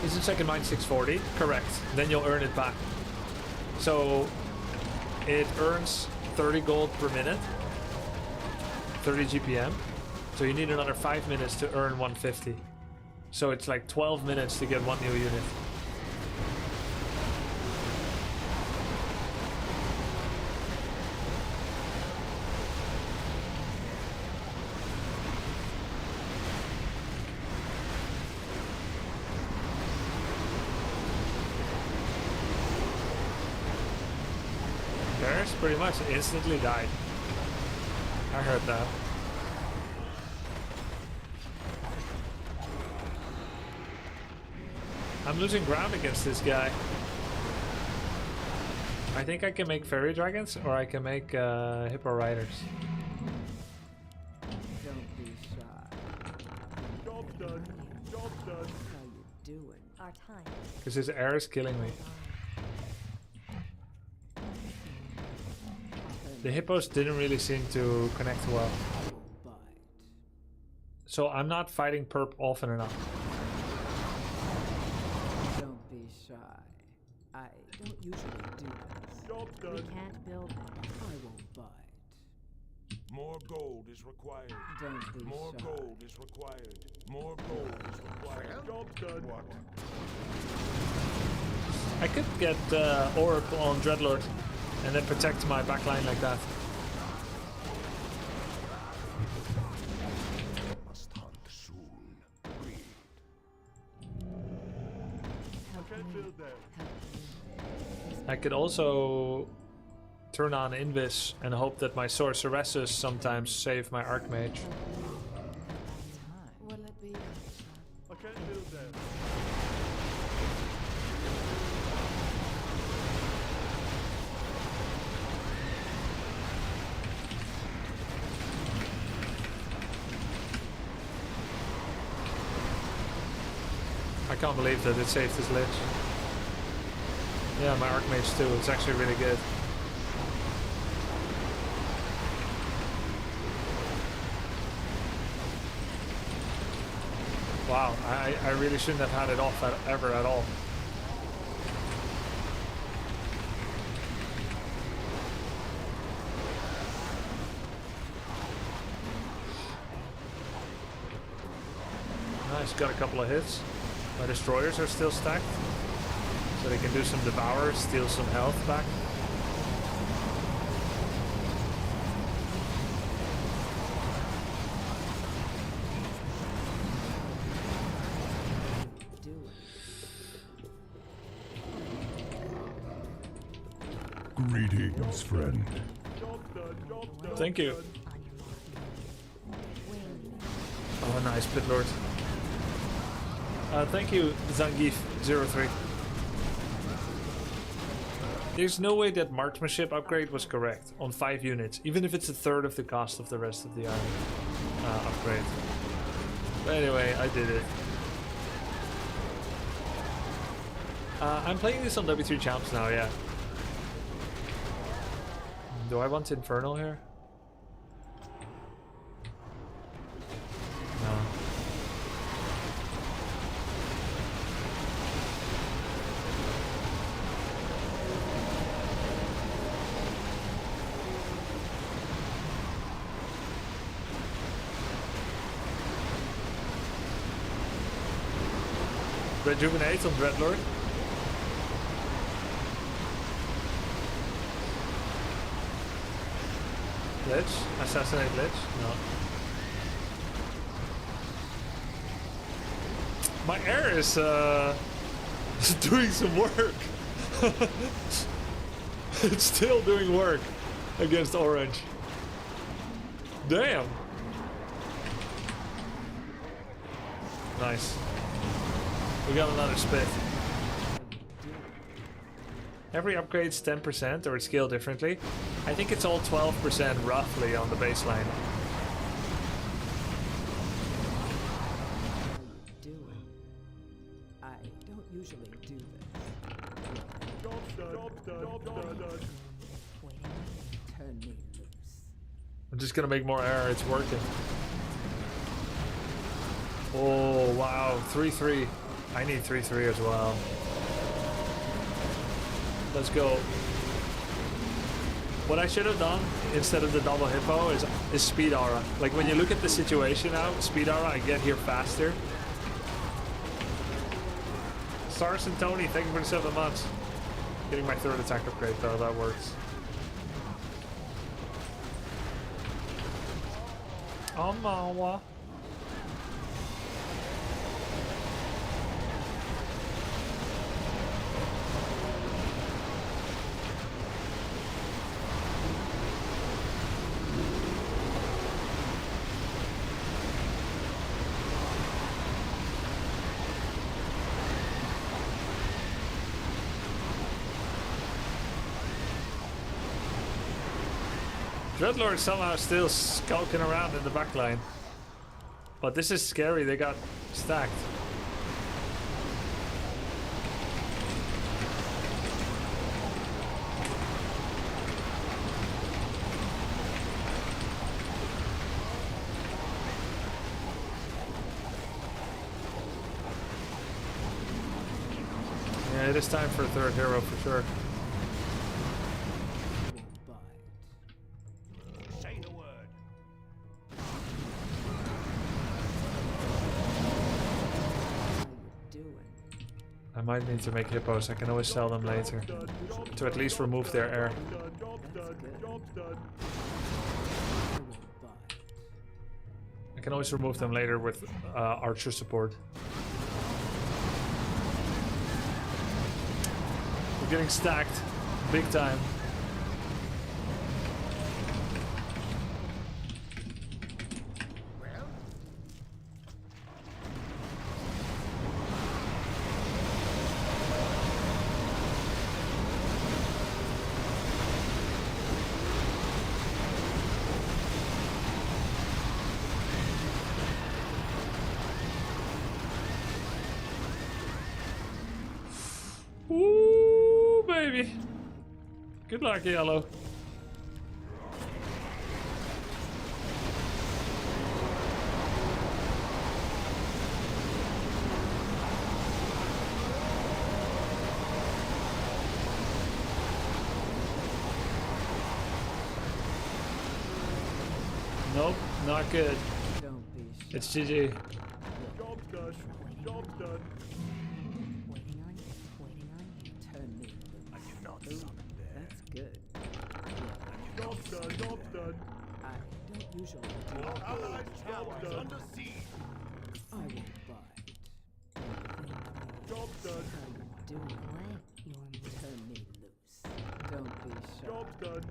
Isn't second mine 640? Correct. Then you'll earn it back. So it earns 30 gold per minute, 30 GPM. So you need another 5 minutes to earn 150. So it's like 12 minutes to get 1 new unit. crashed pretty much. Instantly died. I heard that. I'm losing ground against this guy. I think I can make fairy dragons, or I can make hippo riders. Don't be shy. Job's done. Job's done. How you doing? Our time. Because his air is killing me. The hippos didn't really seem to connect well. So I'm not fighting perp often enough. Don't be shy. I don't usually do this. Job's done. We can't build them. I won't bite. More gold is required. Don't be More shy. gold is required. More gold is required. Job's done. What? I could get orb on Dreadlord and then protect my backline like that. Must hunt soon. Agreed. I can't build them. I could also turn on Invis and hope that my sorceresses sometimes save my Archmage. Will it be? I can't build them. I can't believe that it saved his Lich. Yeah, my Archmage too. It's actually really good. Wow, I really shouldn't have had it off ever at all. Nice, got a couple of hits. My destroyers are still stacked, so they can do some devour, steal some health back. Greetings, friend. Job's done. Job's done. Thank you. Oh, nice, Pitlord. Thank you, Zangief03. There's no way that marksmanship upgrade was correct on 5 units, even if it's a third of the cost of the rest of the army upgrade. But anyway, I did it. I'm playing this on W3 Champs now, yeah. Do I want Infernal here? No. Rejuvenate on Dreadlord. Lich? Assassinate Lich? No. My air is doing some work. It's still doing work against orange. Damn. Nice. We got another spit. Every upgrade's 10% or it's scaled differently. I think it's all 12% roughly on the baseline. I don't usually do this. Job's done. Job's done. Job's done. Turn me loose. I'm just gonna make more air, it's working. Oh wow, 3-3. I need 3-3 as well. Let's go. What I should have done instead of the double hippo is speed aura. Like when you look at the situation now, speed aura, I get here faster. Stars and Tony, thank you for the 7 months. Getting my 3rd attack upgrade though, that works. Oh, Mawa. Dreadlord somehow still skulking around in the back line. But this is scary, they got stacked. Yeah, it is time for a third hero for sure. Say the word. I might need to make hippos, I can always sell them later. To at least remove their air. I can always remove them later with archer support. We're getting stacked, big time. Ooh, baby. Good luck, Yellow. Nope, not good. It's GG. Job's done. Job's done. That's good. Job's done. Job's done. I don't usually do Our allies' Job's job's done. Under siege. I won't bite. Job's done. How you doing? Turn me loose. Don't be shy. Job's done.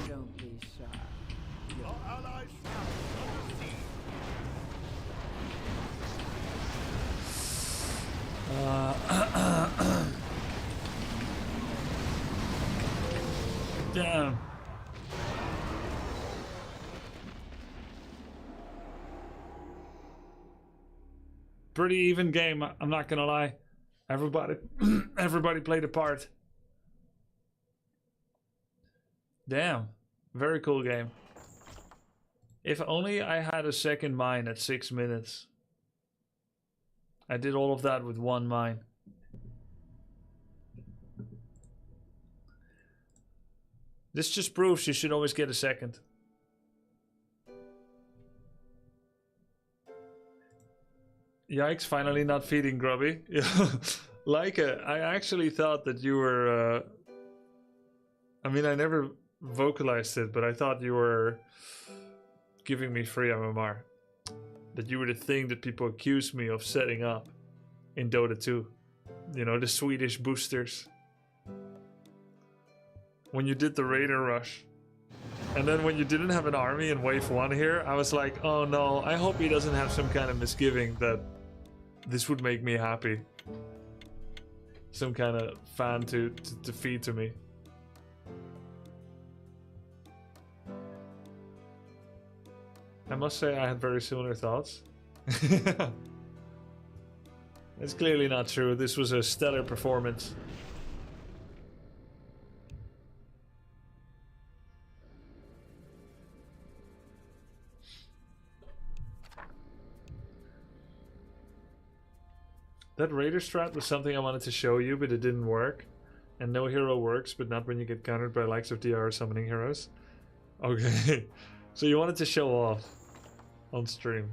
Don't be shy. Our allies' under siege. Damn. Pretty even game, I'm not gonna lie. Everybody everybody played a part. Damn. Very cool game. If only I had a second mine at 6 minutes. I did all of that with one mine. This just proves you should always get a second. Yikes, finally not feeding Grubby. Leica, I actually thought that you were... I mean, I never vocalized it, but I thought you were giving me free MMR. That you were the thing that people accused me of setting up in Dota 2. You know, the Swedish boosters. When you did the Raider Rush. And then when you didn't have an army in Wave 1 here, I was like, oh no, I hope he doesn't have some kind of misgiving that this would make me happy. Some kind of fan to feed to me. I must say I had very similar thoughts. It's clearly not true. This was a stellar performance. That Raider strat was something I wanted to show you, but it didn't work. And no hero works, but not when you get countered by likes of DR summoning heroes. Okay. So you wanted to show off on stream.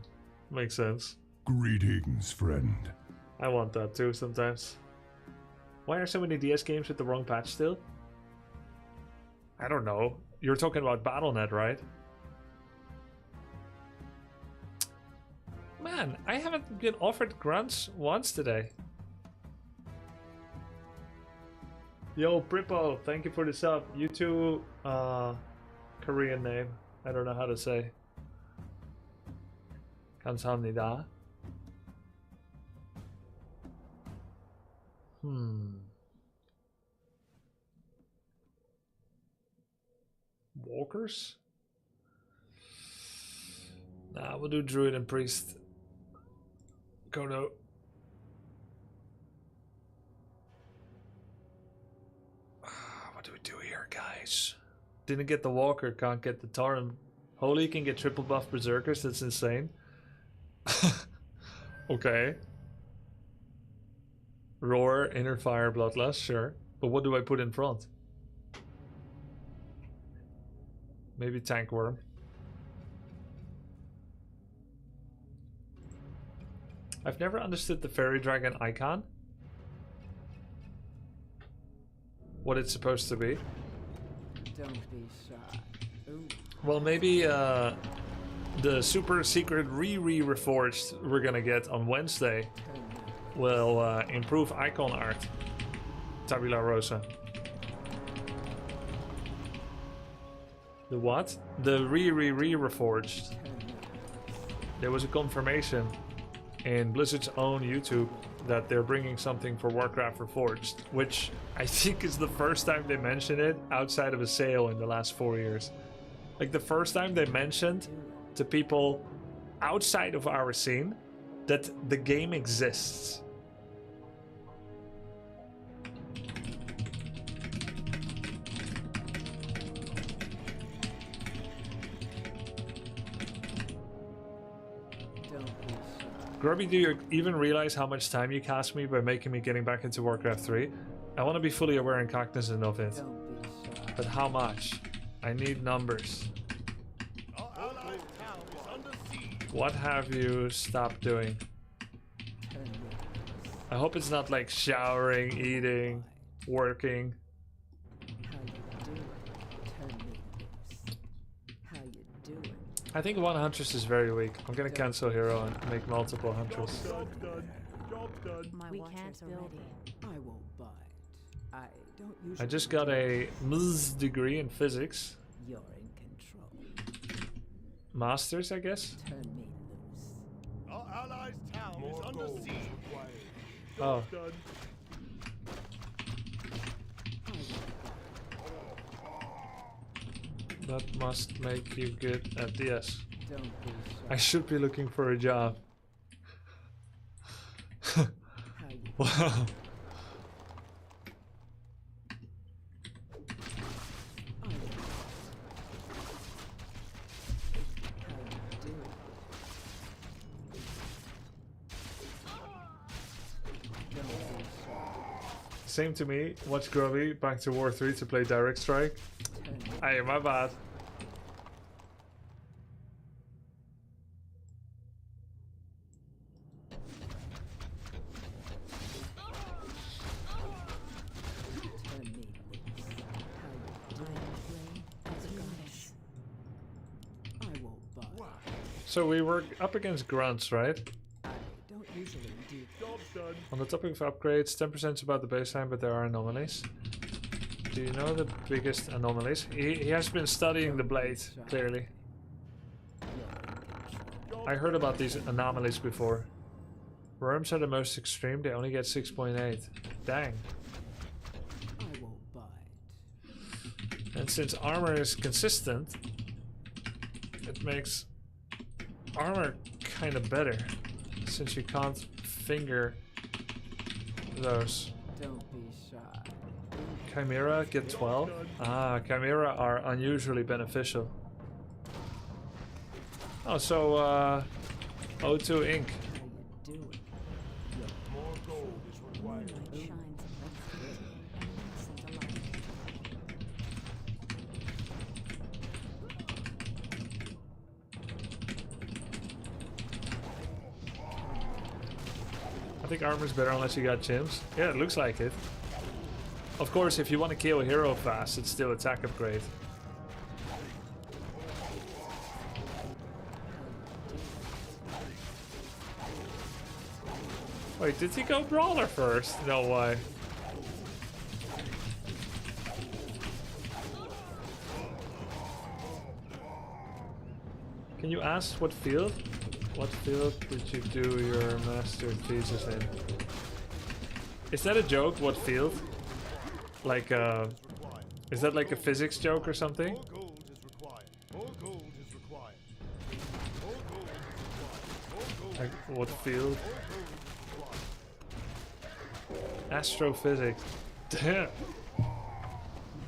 Makes sense. Greetings, friend. I want that too sometimes. Why are so many DS games with the wrong patch still? I don't know. You're talking about BattleNet, right? Man, I haven't been offered grunts once today. Yo, Pripo, thank you for the sub. You too, Korean name. I don't know how to say. 감사합니다. Walkers? Nah, we'll do Druid and Priest. Kodo. What do we do here, guys? Didn't get the Walker, can't get the Tauren. Holy can get triple buff Berserkers, that's insane. Okay. Roar, Inner Fire, Bloodlust, sure. But what do I put in front? Maybe Tank Worm. I've never understood the Fairy Dragon icon. What it's supposed to be. Don't be shy. Ooh. Well, maybe the super secret Reforged we're gonna get on Wednesday will improve icon art. Tabula Rosa. The what? The Reforged. There was a confirmation in Blizzard's own YouTube that they're bringing something for Warcraft Reforged, which I think is the first time they mentioned it outside of a sale in the last 4 years. Like the first time they mentioned to people outside of our scene that the game exists. Grubby, do you even realize how much time you cost me by making me getting back into Warcraft 3? I want to be fully aware and cognizant of it. But how much? I need numbers. What have you stopped doing? I hope it's not like showering, eating, working. I think one Huntress is very weak. I'm gonna cancel Hero and make multiple Huntress. We can't build it. I won't buy it. I don't usually. I just got a MS degree in physics. You're in control. Masters, I guess. Turn me loose. Our allies' town is under siege. Oh. That must make you good at DS. Don't be I should be looking for a job. Wow. Same to me. Watch Grubby back to War 3 to play Direct Strike. Hey, my bad. So we were up against grunts, right? I don't usually do. Job's done. On the topic of upgrades, 10% is about the baseline, but there are anomalies. Do you know the biggest anomalies? He has been studying the blade, clearly. I heard about these anomalies before. Worms are the most extreme, they only get 6.8. Dang. I won't buy it. And since armor is consistent, it makes armor kind of better, since you can't finger those. Don't be shy. Chimera get 12? Ah, Chimera are unusually beneficial. Oh, so O2 Ink. More gold is required. I think armor's better unless you got chimps. Yeah, it looks like it. Of course, if you want to kill a hero fast, it's still attack upgrade. Wait, did he go Brawler first? No way. Can you ask what field? What field did you do your master thesis in? Is that a joke? What field? Like, is that like a physics joke or something? More gold is required. More gold is required. More gold is required. More gold. Like, what field? More gold is required. Astrophysics. Damn.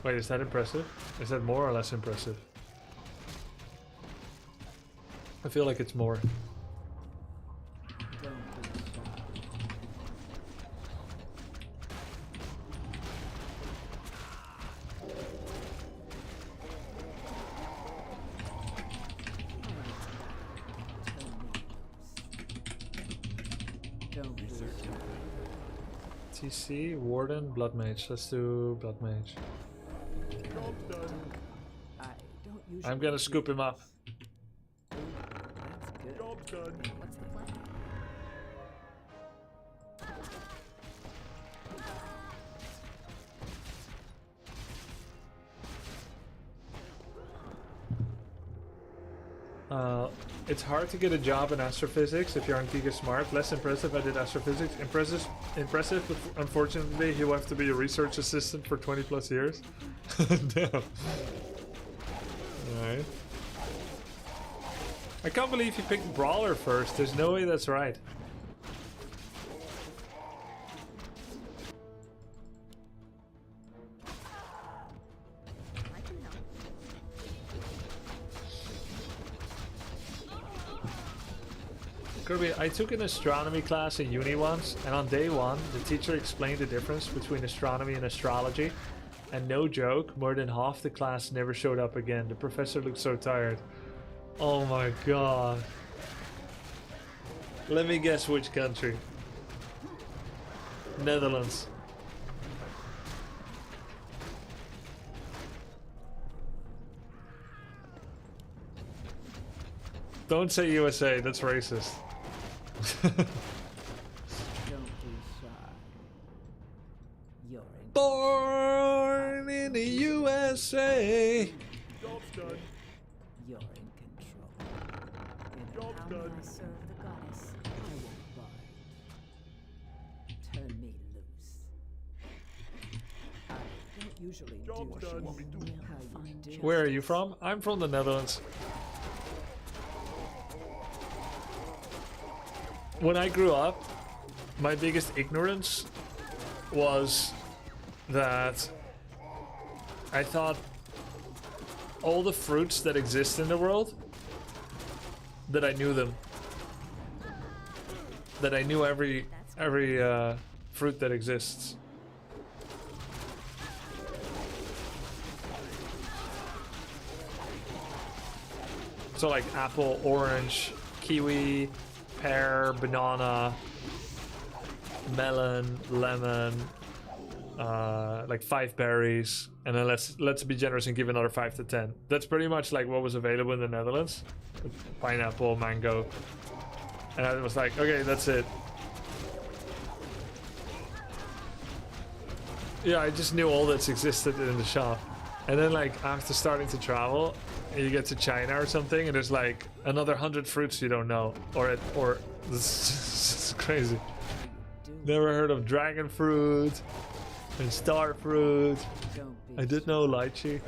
Wait, is that impressive? Is that more or less impressive? I feel like it's more. TC, Warden, Blood Mage. Let's do Blood Mage. Job done. I don't usually I'm gonna do scoop him up. That's good. Job done. What's the plan? It's hard to get a job in astrophysics if you aren't Giga Smart. Less impressive, I did astrophysics. Impressive, but unfortunately you have to be a research assistant for 20 plus years. Damn. Alright. I can't believe you picked Brawler first. There's no way that's right. Grubby, I took an astronomy class in uni once, and on day one, the teacher explained the difference between astronomy and astrology. And no joke, more than half the class never showed up again. The professor looked so tired. Oh my god. Let me guess which country. Netherlands. Don't say USA, that's racist. Don't be shy. You're in Born in the USA. Job's done. You're in control. And Job's how done. may I serve the goddess? I won't bite. Turn me loose. I don't usually Job's do done. what we do. How you do. Where are you from? I'm from the Netherlands. When I grew up, my biggest ignorance was that I thought all the fruits that exist in the world, that I knew them. That I knew every fruit that exists. So like apple, orange, kiwi, pear, banana, melon, lemon, like 5 berries, and then let's be generous and give another 5 to 10. That's pretty much like what was available in the Netherlands. Pineapple, mango, and I was like, okay, that's it. Yeah, I just knew all that's existed in the shop. And then like after starting to travel, and you get to China or something, and there's like another 100 fruits you don't know, or it's crazy. Never heard of dragon fruit and star fruit. I did know lychee.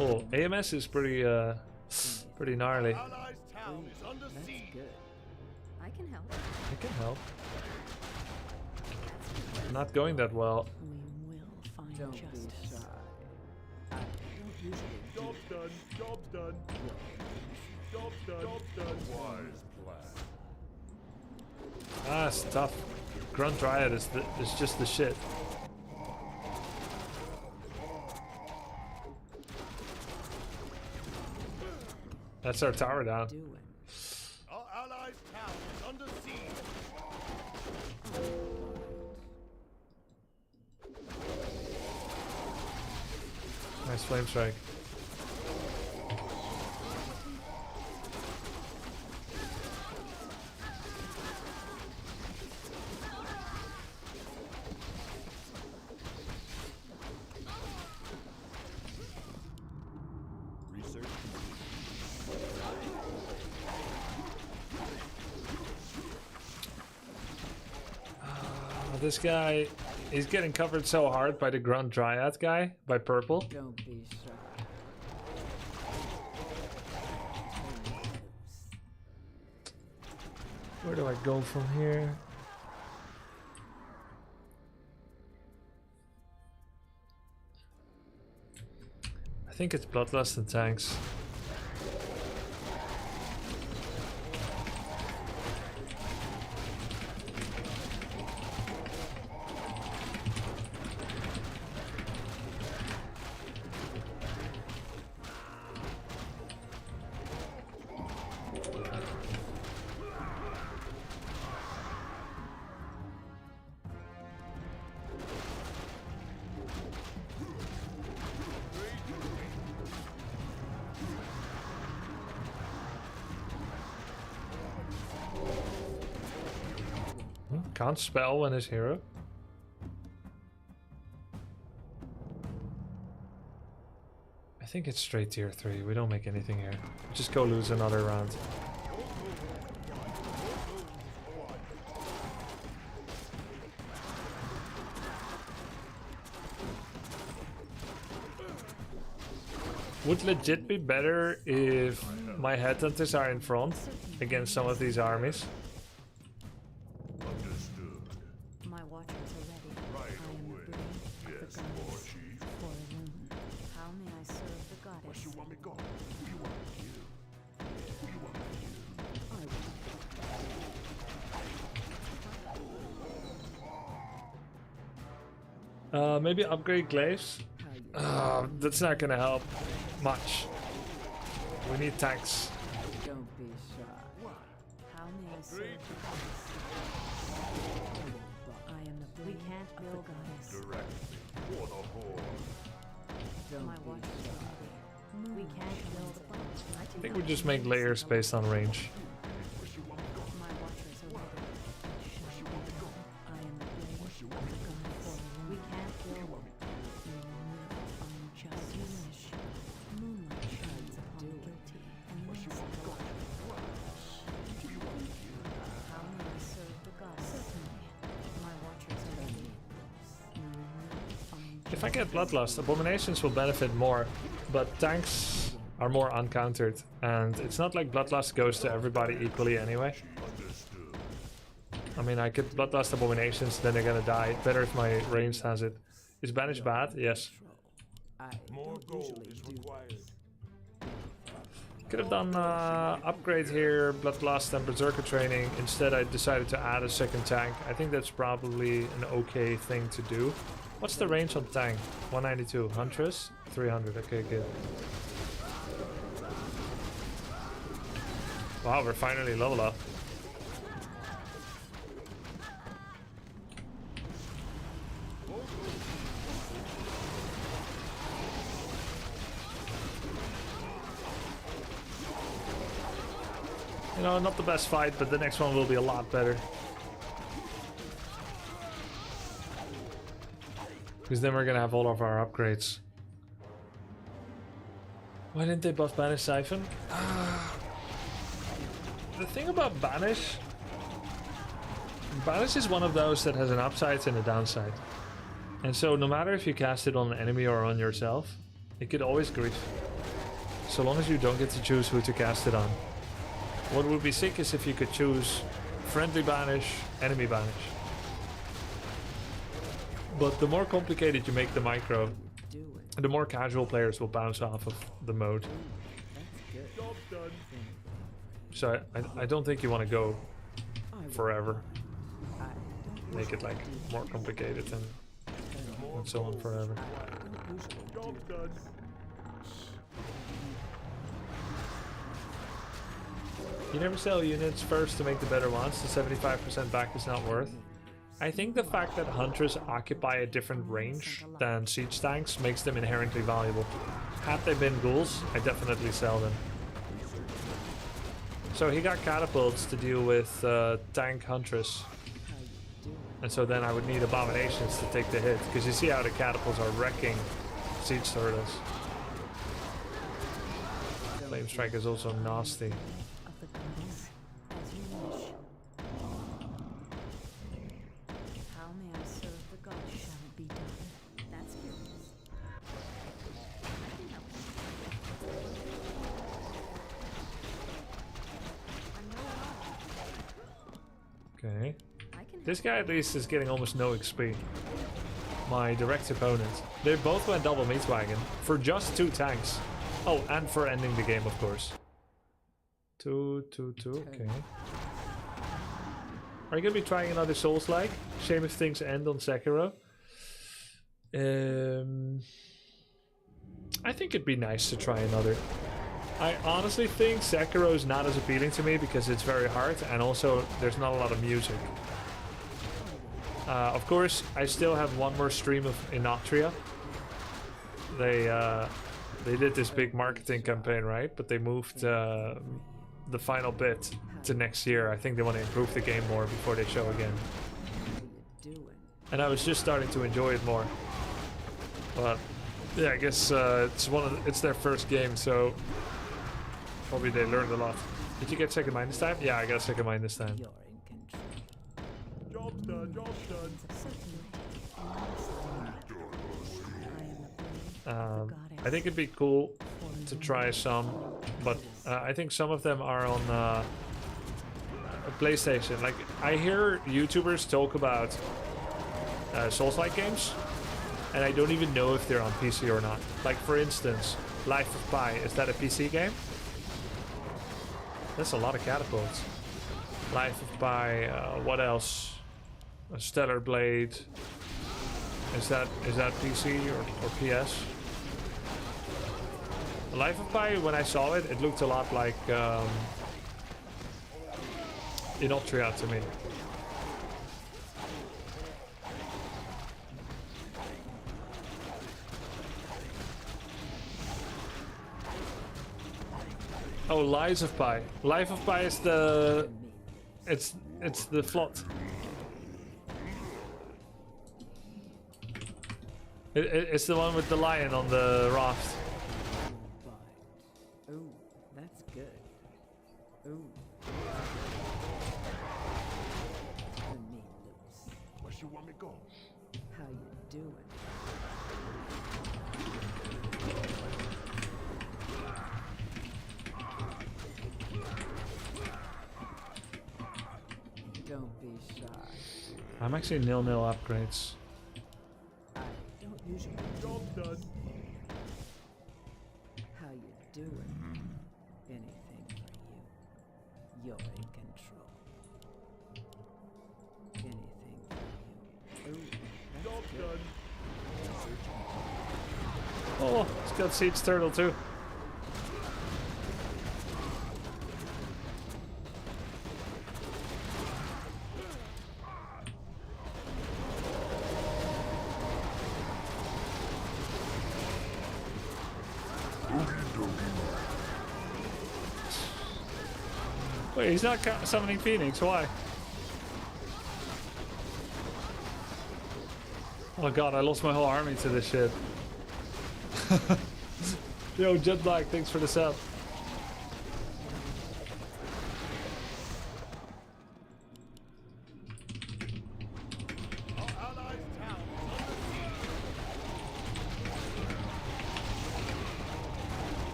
Oh, AMS is pretty gnarly. Allies town is under siege. I can help. I can help. Not going that well. We will find Don't be justice. shy. I don't usually do Job's done. Job's done. Job's done. Job's done. Wise plan. Ah, it's tough. Grunt Riot is just the shit. That's our tower down. doing. Our allies town is under siege. Nice flame strike. Research. this guy, he's getting covered so hard by the Grunt Dryad guy, by purple. Don't be shy. Where do I go from here? I think it's Bloodlust and tanks. Can't spell when his hero. I think it's straight tier 3. We don't make anything here. Just go lose another round. Would legit be better if my headhunters are in front against some of these armies. My watchers are ready. I am the brain of the goddess for a room. How may I serve the goddess? What you want me gone? Who you want me to kill? Who you want me to kill? Maybe upgrade glaives? That's not gonna help much. We need tanks. Don't be shy. How may I serve the goddess? I am the brain of the goddess. Directly. For the whore. My watchers are ready. We can't build a bomb. I think we just make layers based on range. My watchers are ready. I am the brain of the goddess. We can't build a unjust wish. Moonlight shines upon the guilty and makes the How may I serve the goddess? Certainly. My watchers are ready. If I get Bloodlust, Abominations will benefit more, but tanks are more uncountered, and it's not like Bloodlust goes to everybody equally anyway. I mean, I could Bloodlust Abominations, then they're gonna die. Better if my range has it. Is Banish bad? Yes. More gold is required. Could have done upgrade here, Bloodlust and Berserker training. Instead, I decided to add a second tank. I think that's probably an okay thing to do. What's the range on tank? 192. Huntress? 300. Okay, good. Wow, we're finally level up. You know, not the best fight, but the next one will be a lot better. Because then we're gonna have all of our upgrades. Why didn't they buff Banish Siphon? The thing about Banish is one of those that has an upside and a downside. And so no matter if you cast it on an enemy or on yourself, it could always grief. So long as you don't get to choose who to cast it on. What would be sick is if you could choose friendly Banish, enemy Banish. But the more complicated you make the micro, the more casual players will bounce off of the mode. So I don't think you want to go forever. Make it like more complicated and so on forever. You never sell units first to make the better ones. The 75% back is not worth. I think the fact that Hunters occupy a different range than siege tanks makes them inherently valuable. Had they been ghouls, I definitely sell them. So he got catapults to deal with tank Huntress. And so then I would need Abominations to take the hit, because you see how the catapults are wrecking siege turtles. Flame Strike is also nasty. How may I This guy at least is getting almost no XP. My direct opponent. They both went double meat wagon for just 2 tanks. Oh, and for ending the game, of course. 2, 2, 2, okay. Are you gonna be trying another Souls-like? Shame if things end on Sekiro. I think it'd be nice to try another. I honestly think Sekiro is not as appealing to me because it's very hard and also there's not a lot of music. Of course, I still have one more stream of Inotria. They did this big marketing campaign, right? But they moved the final bit to next year. I think they want to improve the game more before they show again. And I was just starting to enjoy it more. But yeah, I guess it's their first game, so probably they learned a lot. Did you get second mind this time? Yeah, I got second mind this time. Job's done, job's done. I think it'd be cool to try some, but I think some of them are on PlayStation. Like, I hear YouTubers talk about Souls-like games, and I don't even know if they're on PC or not. Like, for instance, Life of Pi, is that a PC game? That's a lot of catapults. Life of Pi, what else? A Stellar Blade. Is that PC or PS? Life of Pi, when I saw it, it looked a lot like Inotria to me. Oh, Lies of Pi. Life of Pi is the... It's the float. It's the one with the lion on the raft. Ooh, that's good. Ooh. Turn me loose. Where you want me to go? How you doing? Don't be shy. I'm actually 0-0 upgrades. I don't usually Job's done. How you doing? Anything for you. You're in control. Anything for you. Ooh, that's Job's good. done. Oh, it's got Siege Turtle too. Wait, he's not summoning Phoenix, why? Oh god, I lost my whole army to this shit. Yo, Jet Black, thanks for the sub.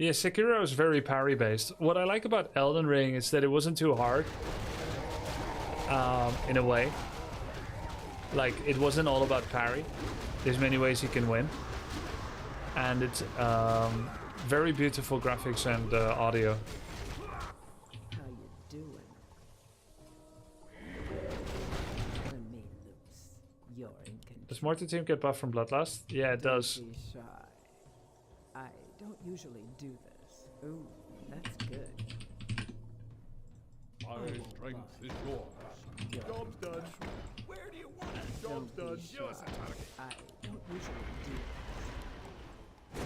Yeah, Sekiro is very parry based. What I like about Elden Ring is that it wasn't too hard. In a way. Like, it wasn't all about parry. There's many ways you can win. And it's very beautiful graphics and audio. How you doing? Turn me loose. You're in control. Does Mortar Team get buffed from Bloodlust? Yeah, it does. Don't be shy. I don't usually do this. Ooh, that's good. My strength is yours. Job's done. Where do you want it? Job's done. Show us a target. I don't usually do this.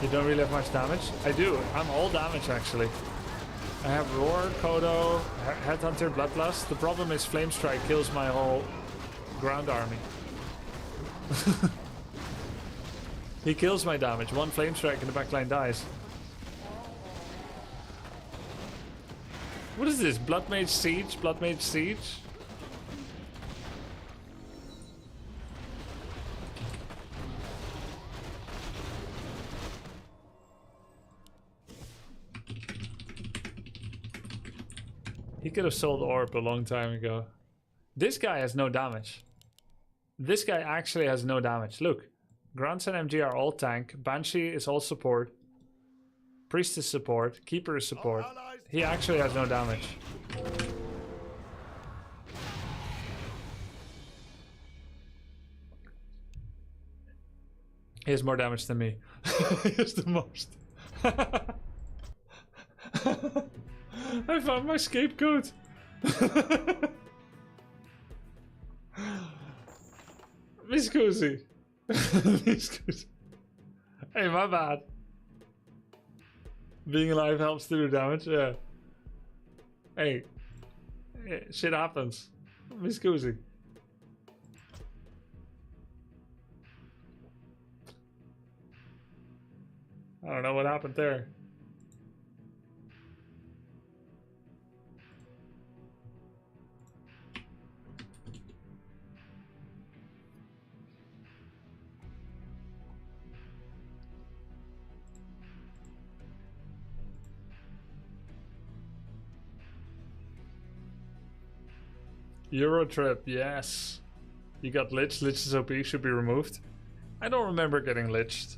You don't really have much damage? I do. I'm all damage actually. I have Roar, Kodo, Headhunter, Bloodlust. The problem is Flame Strike kills my whole ground army. He kills my damage. One flame strike and the backline dies. What is this? Blood Mage Siege? Blood Mage Siege? He could have sold Orb a long time ago. This guy has no damage. This guy actually has no damage. Look. Grants and MG are all tank. Banshee is all support. Priest is support. Keeper is support. He actually has no damage. He has more damage than me. He has the most. I found my scapegoat. Miss Cozy. Hey, my bad. Being alive helps to do damage, yeah. Hey, shit happens. Miss Cozy. I don't know what happened there. Eurotrip, yes. You got liched. Lich is OP, should be removed. I don't remember getting liched.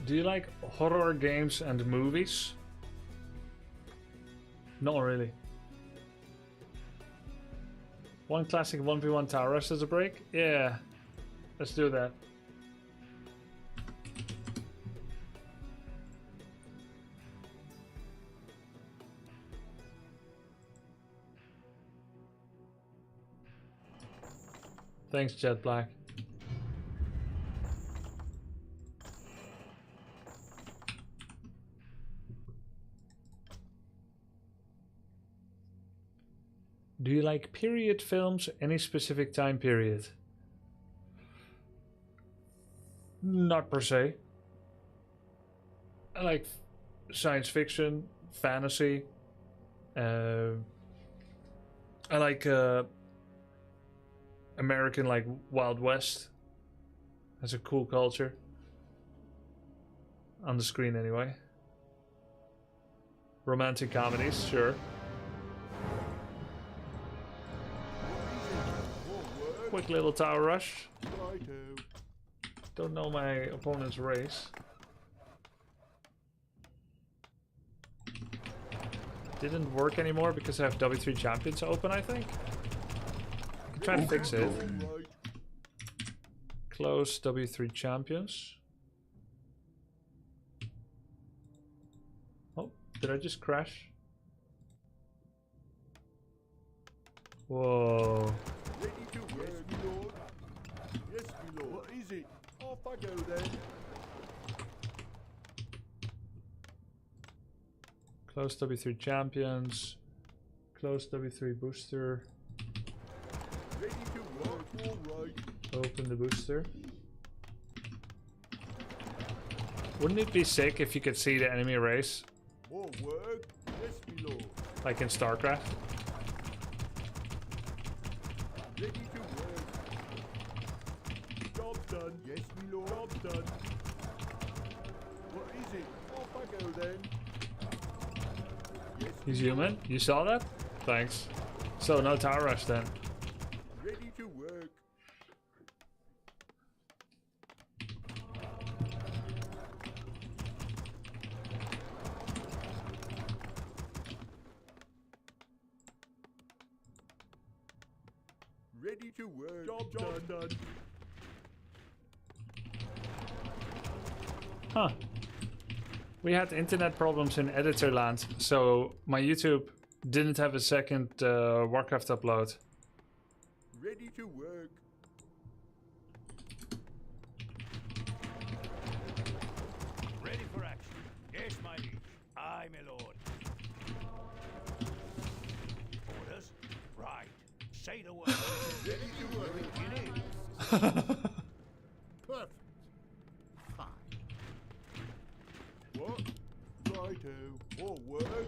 Do you like horror games and movies? Not really. One classic 1v1 tower rush as a break? Yeah. Let's do that. Thanks, Jet Black. Do you like period films? Any specific time period? Not per se. I like science fiction, fantasy. I like American, like Wild West. Has a cool culture. On the screen anyway. Romantic comedies, sure. Quick little tower rush. Don't know my opponent's race. Didn't work anymore because I have W3 champions open, I think. I can try to fix it. Close W3 champions. Oh, did I just crash? Whoa. What is it? Off I go then. Close W3 champions. Close W3 booster. Ready to work, alright. Open the booster. Wouldn't it be sick if you could see the enemy race? More work? Yes, my lord. Like in StarCraft? Ready to work. Job done. Yes, my lord. Job done. What is it? Off I go then. Yes, He's human? You saw that? Thanks. So no tower rush then. ready to work. Ready to work. Job done. Huh. We had internet problems in editor land, so my YouTube didn't have a second Warcraft upload. Ready to work. Ready for action. Yes, my liege. Aye, my lord. Orders? Right. Say the word. Ready to work. You need. Perfect. Fine. What? Righto. All work.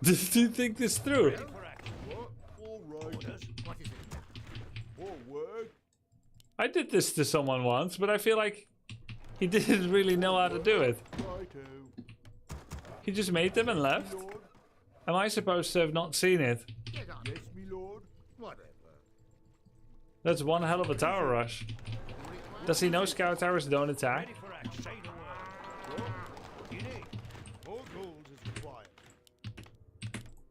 Did you think this through? Ready for action. What? All right. Orders? What is it now? All work. I did this to someone once, but I feel like he didn't really know how to do it. Righto. He just made them and left? Lord. Am I supposed to have not seen it? Get on. Yes, me lord. Whatever. That's one hell of a tower rush. Does he know scout towers don't attack? Ready for action. Say the word. What do you need? More gold is required.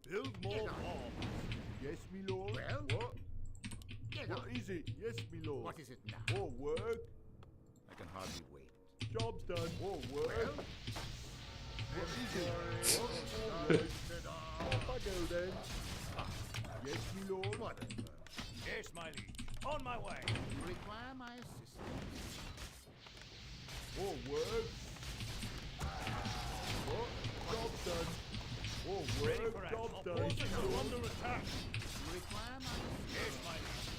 Build more Get on. bombs. Yes, me lord. Well? What? Get What on. is it? Yes, me lord. What is it now? All work. I can hardly wait. Job's done. All work. Well? What is it? What? All right. Off I go then. Yes, me lord. Whatever. Yes, my liege. On my way. You require my assistance. All work. What? Job's done. All Ready work. for action. Job's Our done. forces are under attack. You require my assistance. Yes, my liege.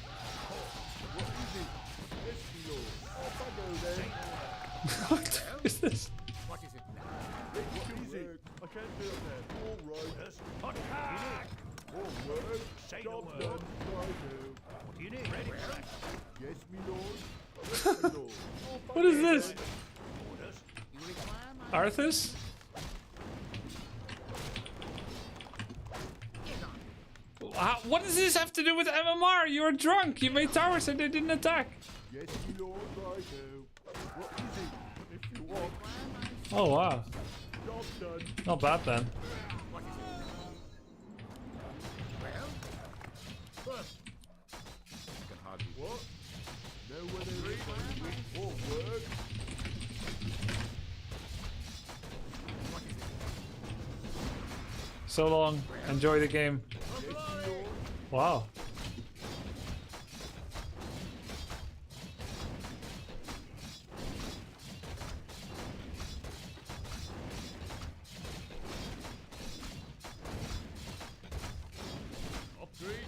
What is it? Yes, me lord. Off I go then. What is this? What is it now? What is it? I can't do that. All right. Orders? Attack! All work. Say the Job's word. done. Righto. What do you need? Ready for action. Yes, me lord. Yes, me lord. Off I What is go this? then. Orders? You require my Arthas? Get on. What does this have to do with MMR? You were drunk. You made towers and they didn't attack. Yes, me lord. Righto. What is it? If you want. Oh wow. Job's done. Not bad then. What is it now? Well? First. I can hardly wait. What? Know where they read? All work. What is it? So long. Enjoy the game. Yes, me lord. Wow. Upgrade.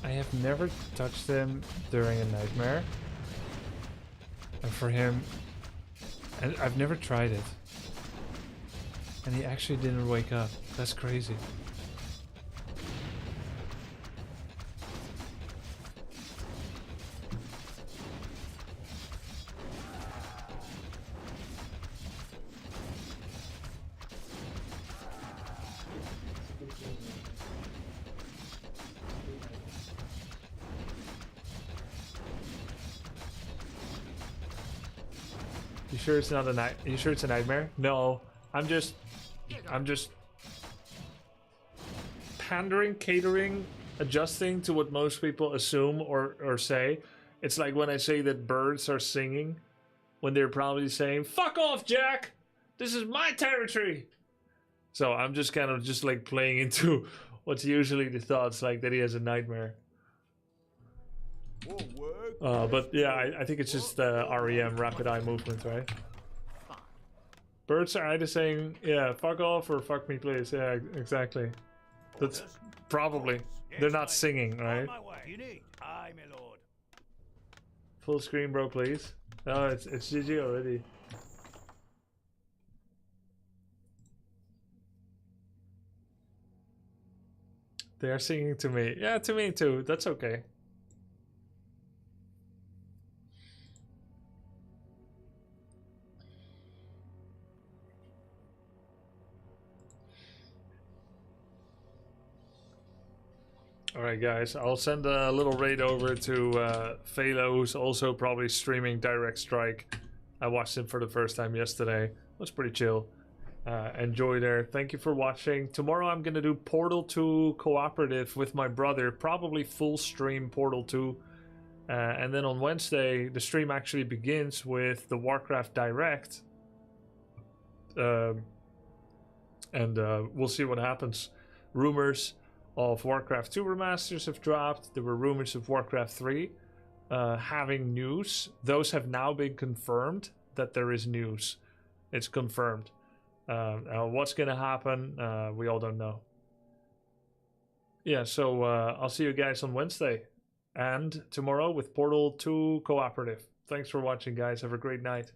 I have never touched him during a nightmare. And for him, and I've never tried it. And he actually didn't wake up. That's crazy. You sure it's not a night? You sure it's a nightmare? No, I'm just pandering, catering, adjusting to what most people assume or say. It's like when I say that birds are singing, when they're probably saying, "Fuck off, Jack! This is my territory." So I'm just kind of just like playing into what's usually the thoughts, like that he has a nightmare. All work. But yeah, I think it's just REM, rapid eye movement, right? Birds are either saying, yeah, fuck off or fuck me please. Yeah, exactly. That's probably. They're not singing, right? You need. Aye, my lord. Full screen, bro, please. No, it's GG already. They are singing to me. Yeah, to me too. That's okay. Alright guys, I'll send a little raid over to Phalo, who's also probably streaming Direct Strike. I watched him for the first time yesterday. It was pretty chill. Enjoy there. Thank you for watching. Tomorrow I'm gonna do Portal 2 cooperative with my brother. Probably full stream Portal 2. And then on Wednesday, the stream actually begins with the Warcraft Direct. And we'll see what happens. Rumors of Warcraft 2 remasters have dropped. There were rumors of Warcraft 3 having news. Those have now been confirmed that there is news. It's confirmed. What's going to happen, we all don't know. Yeah, so I'll see you guys on Wednesday. And tomorrow with Portal 2 Cooperative. Thanks for watching, guys. Have a great night.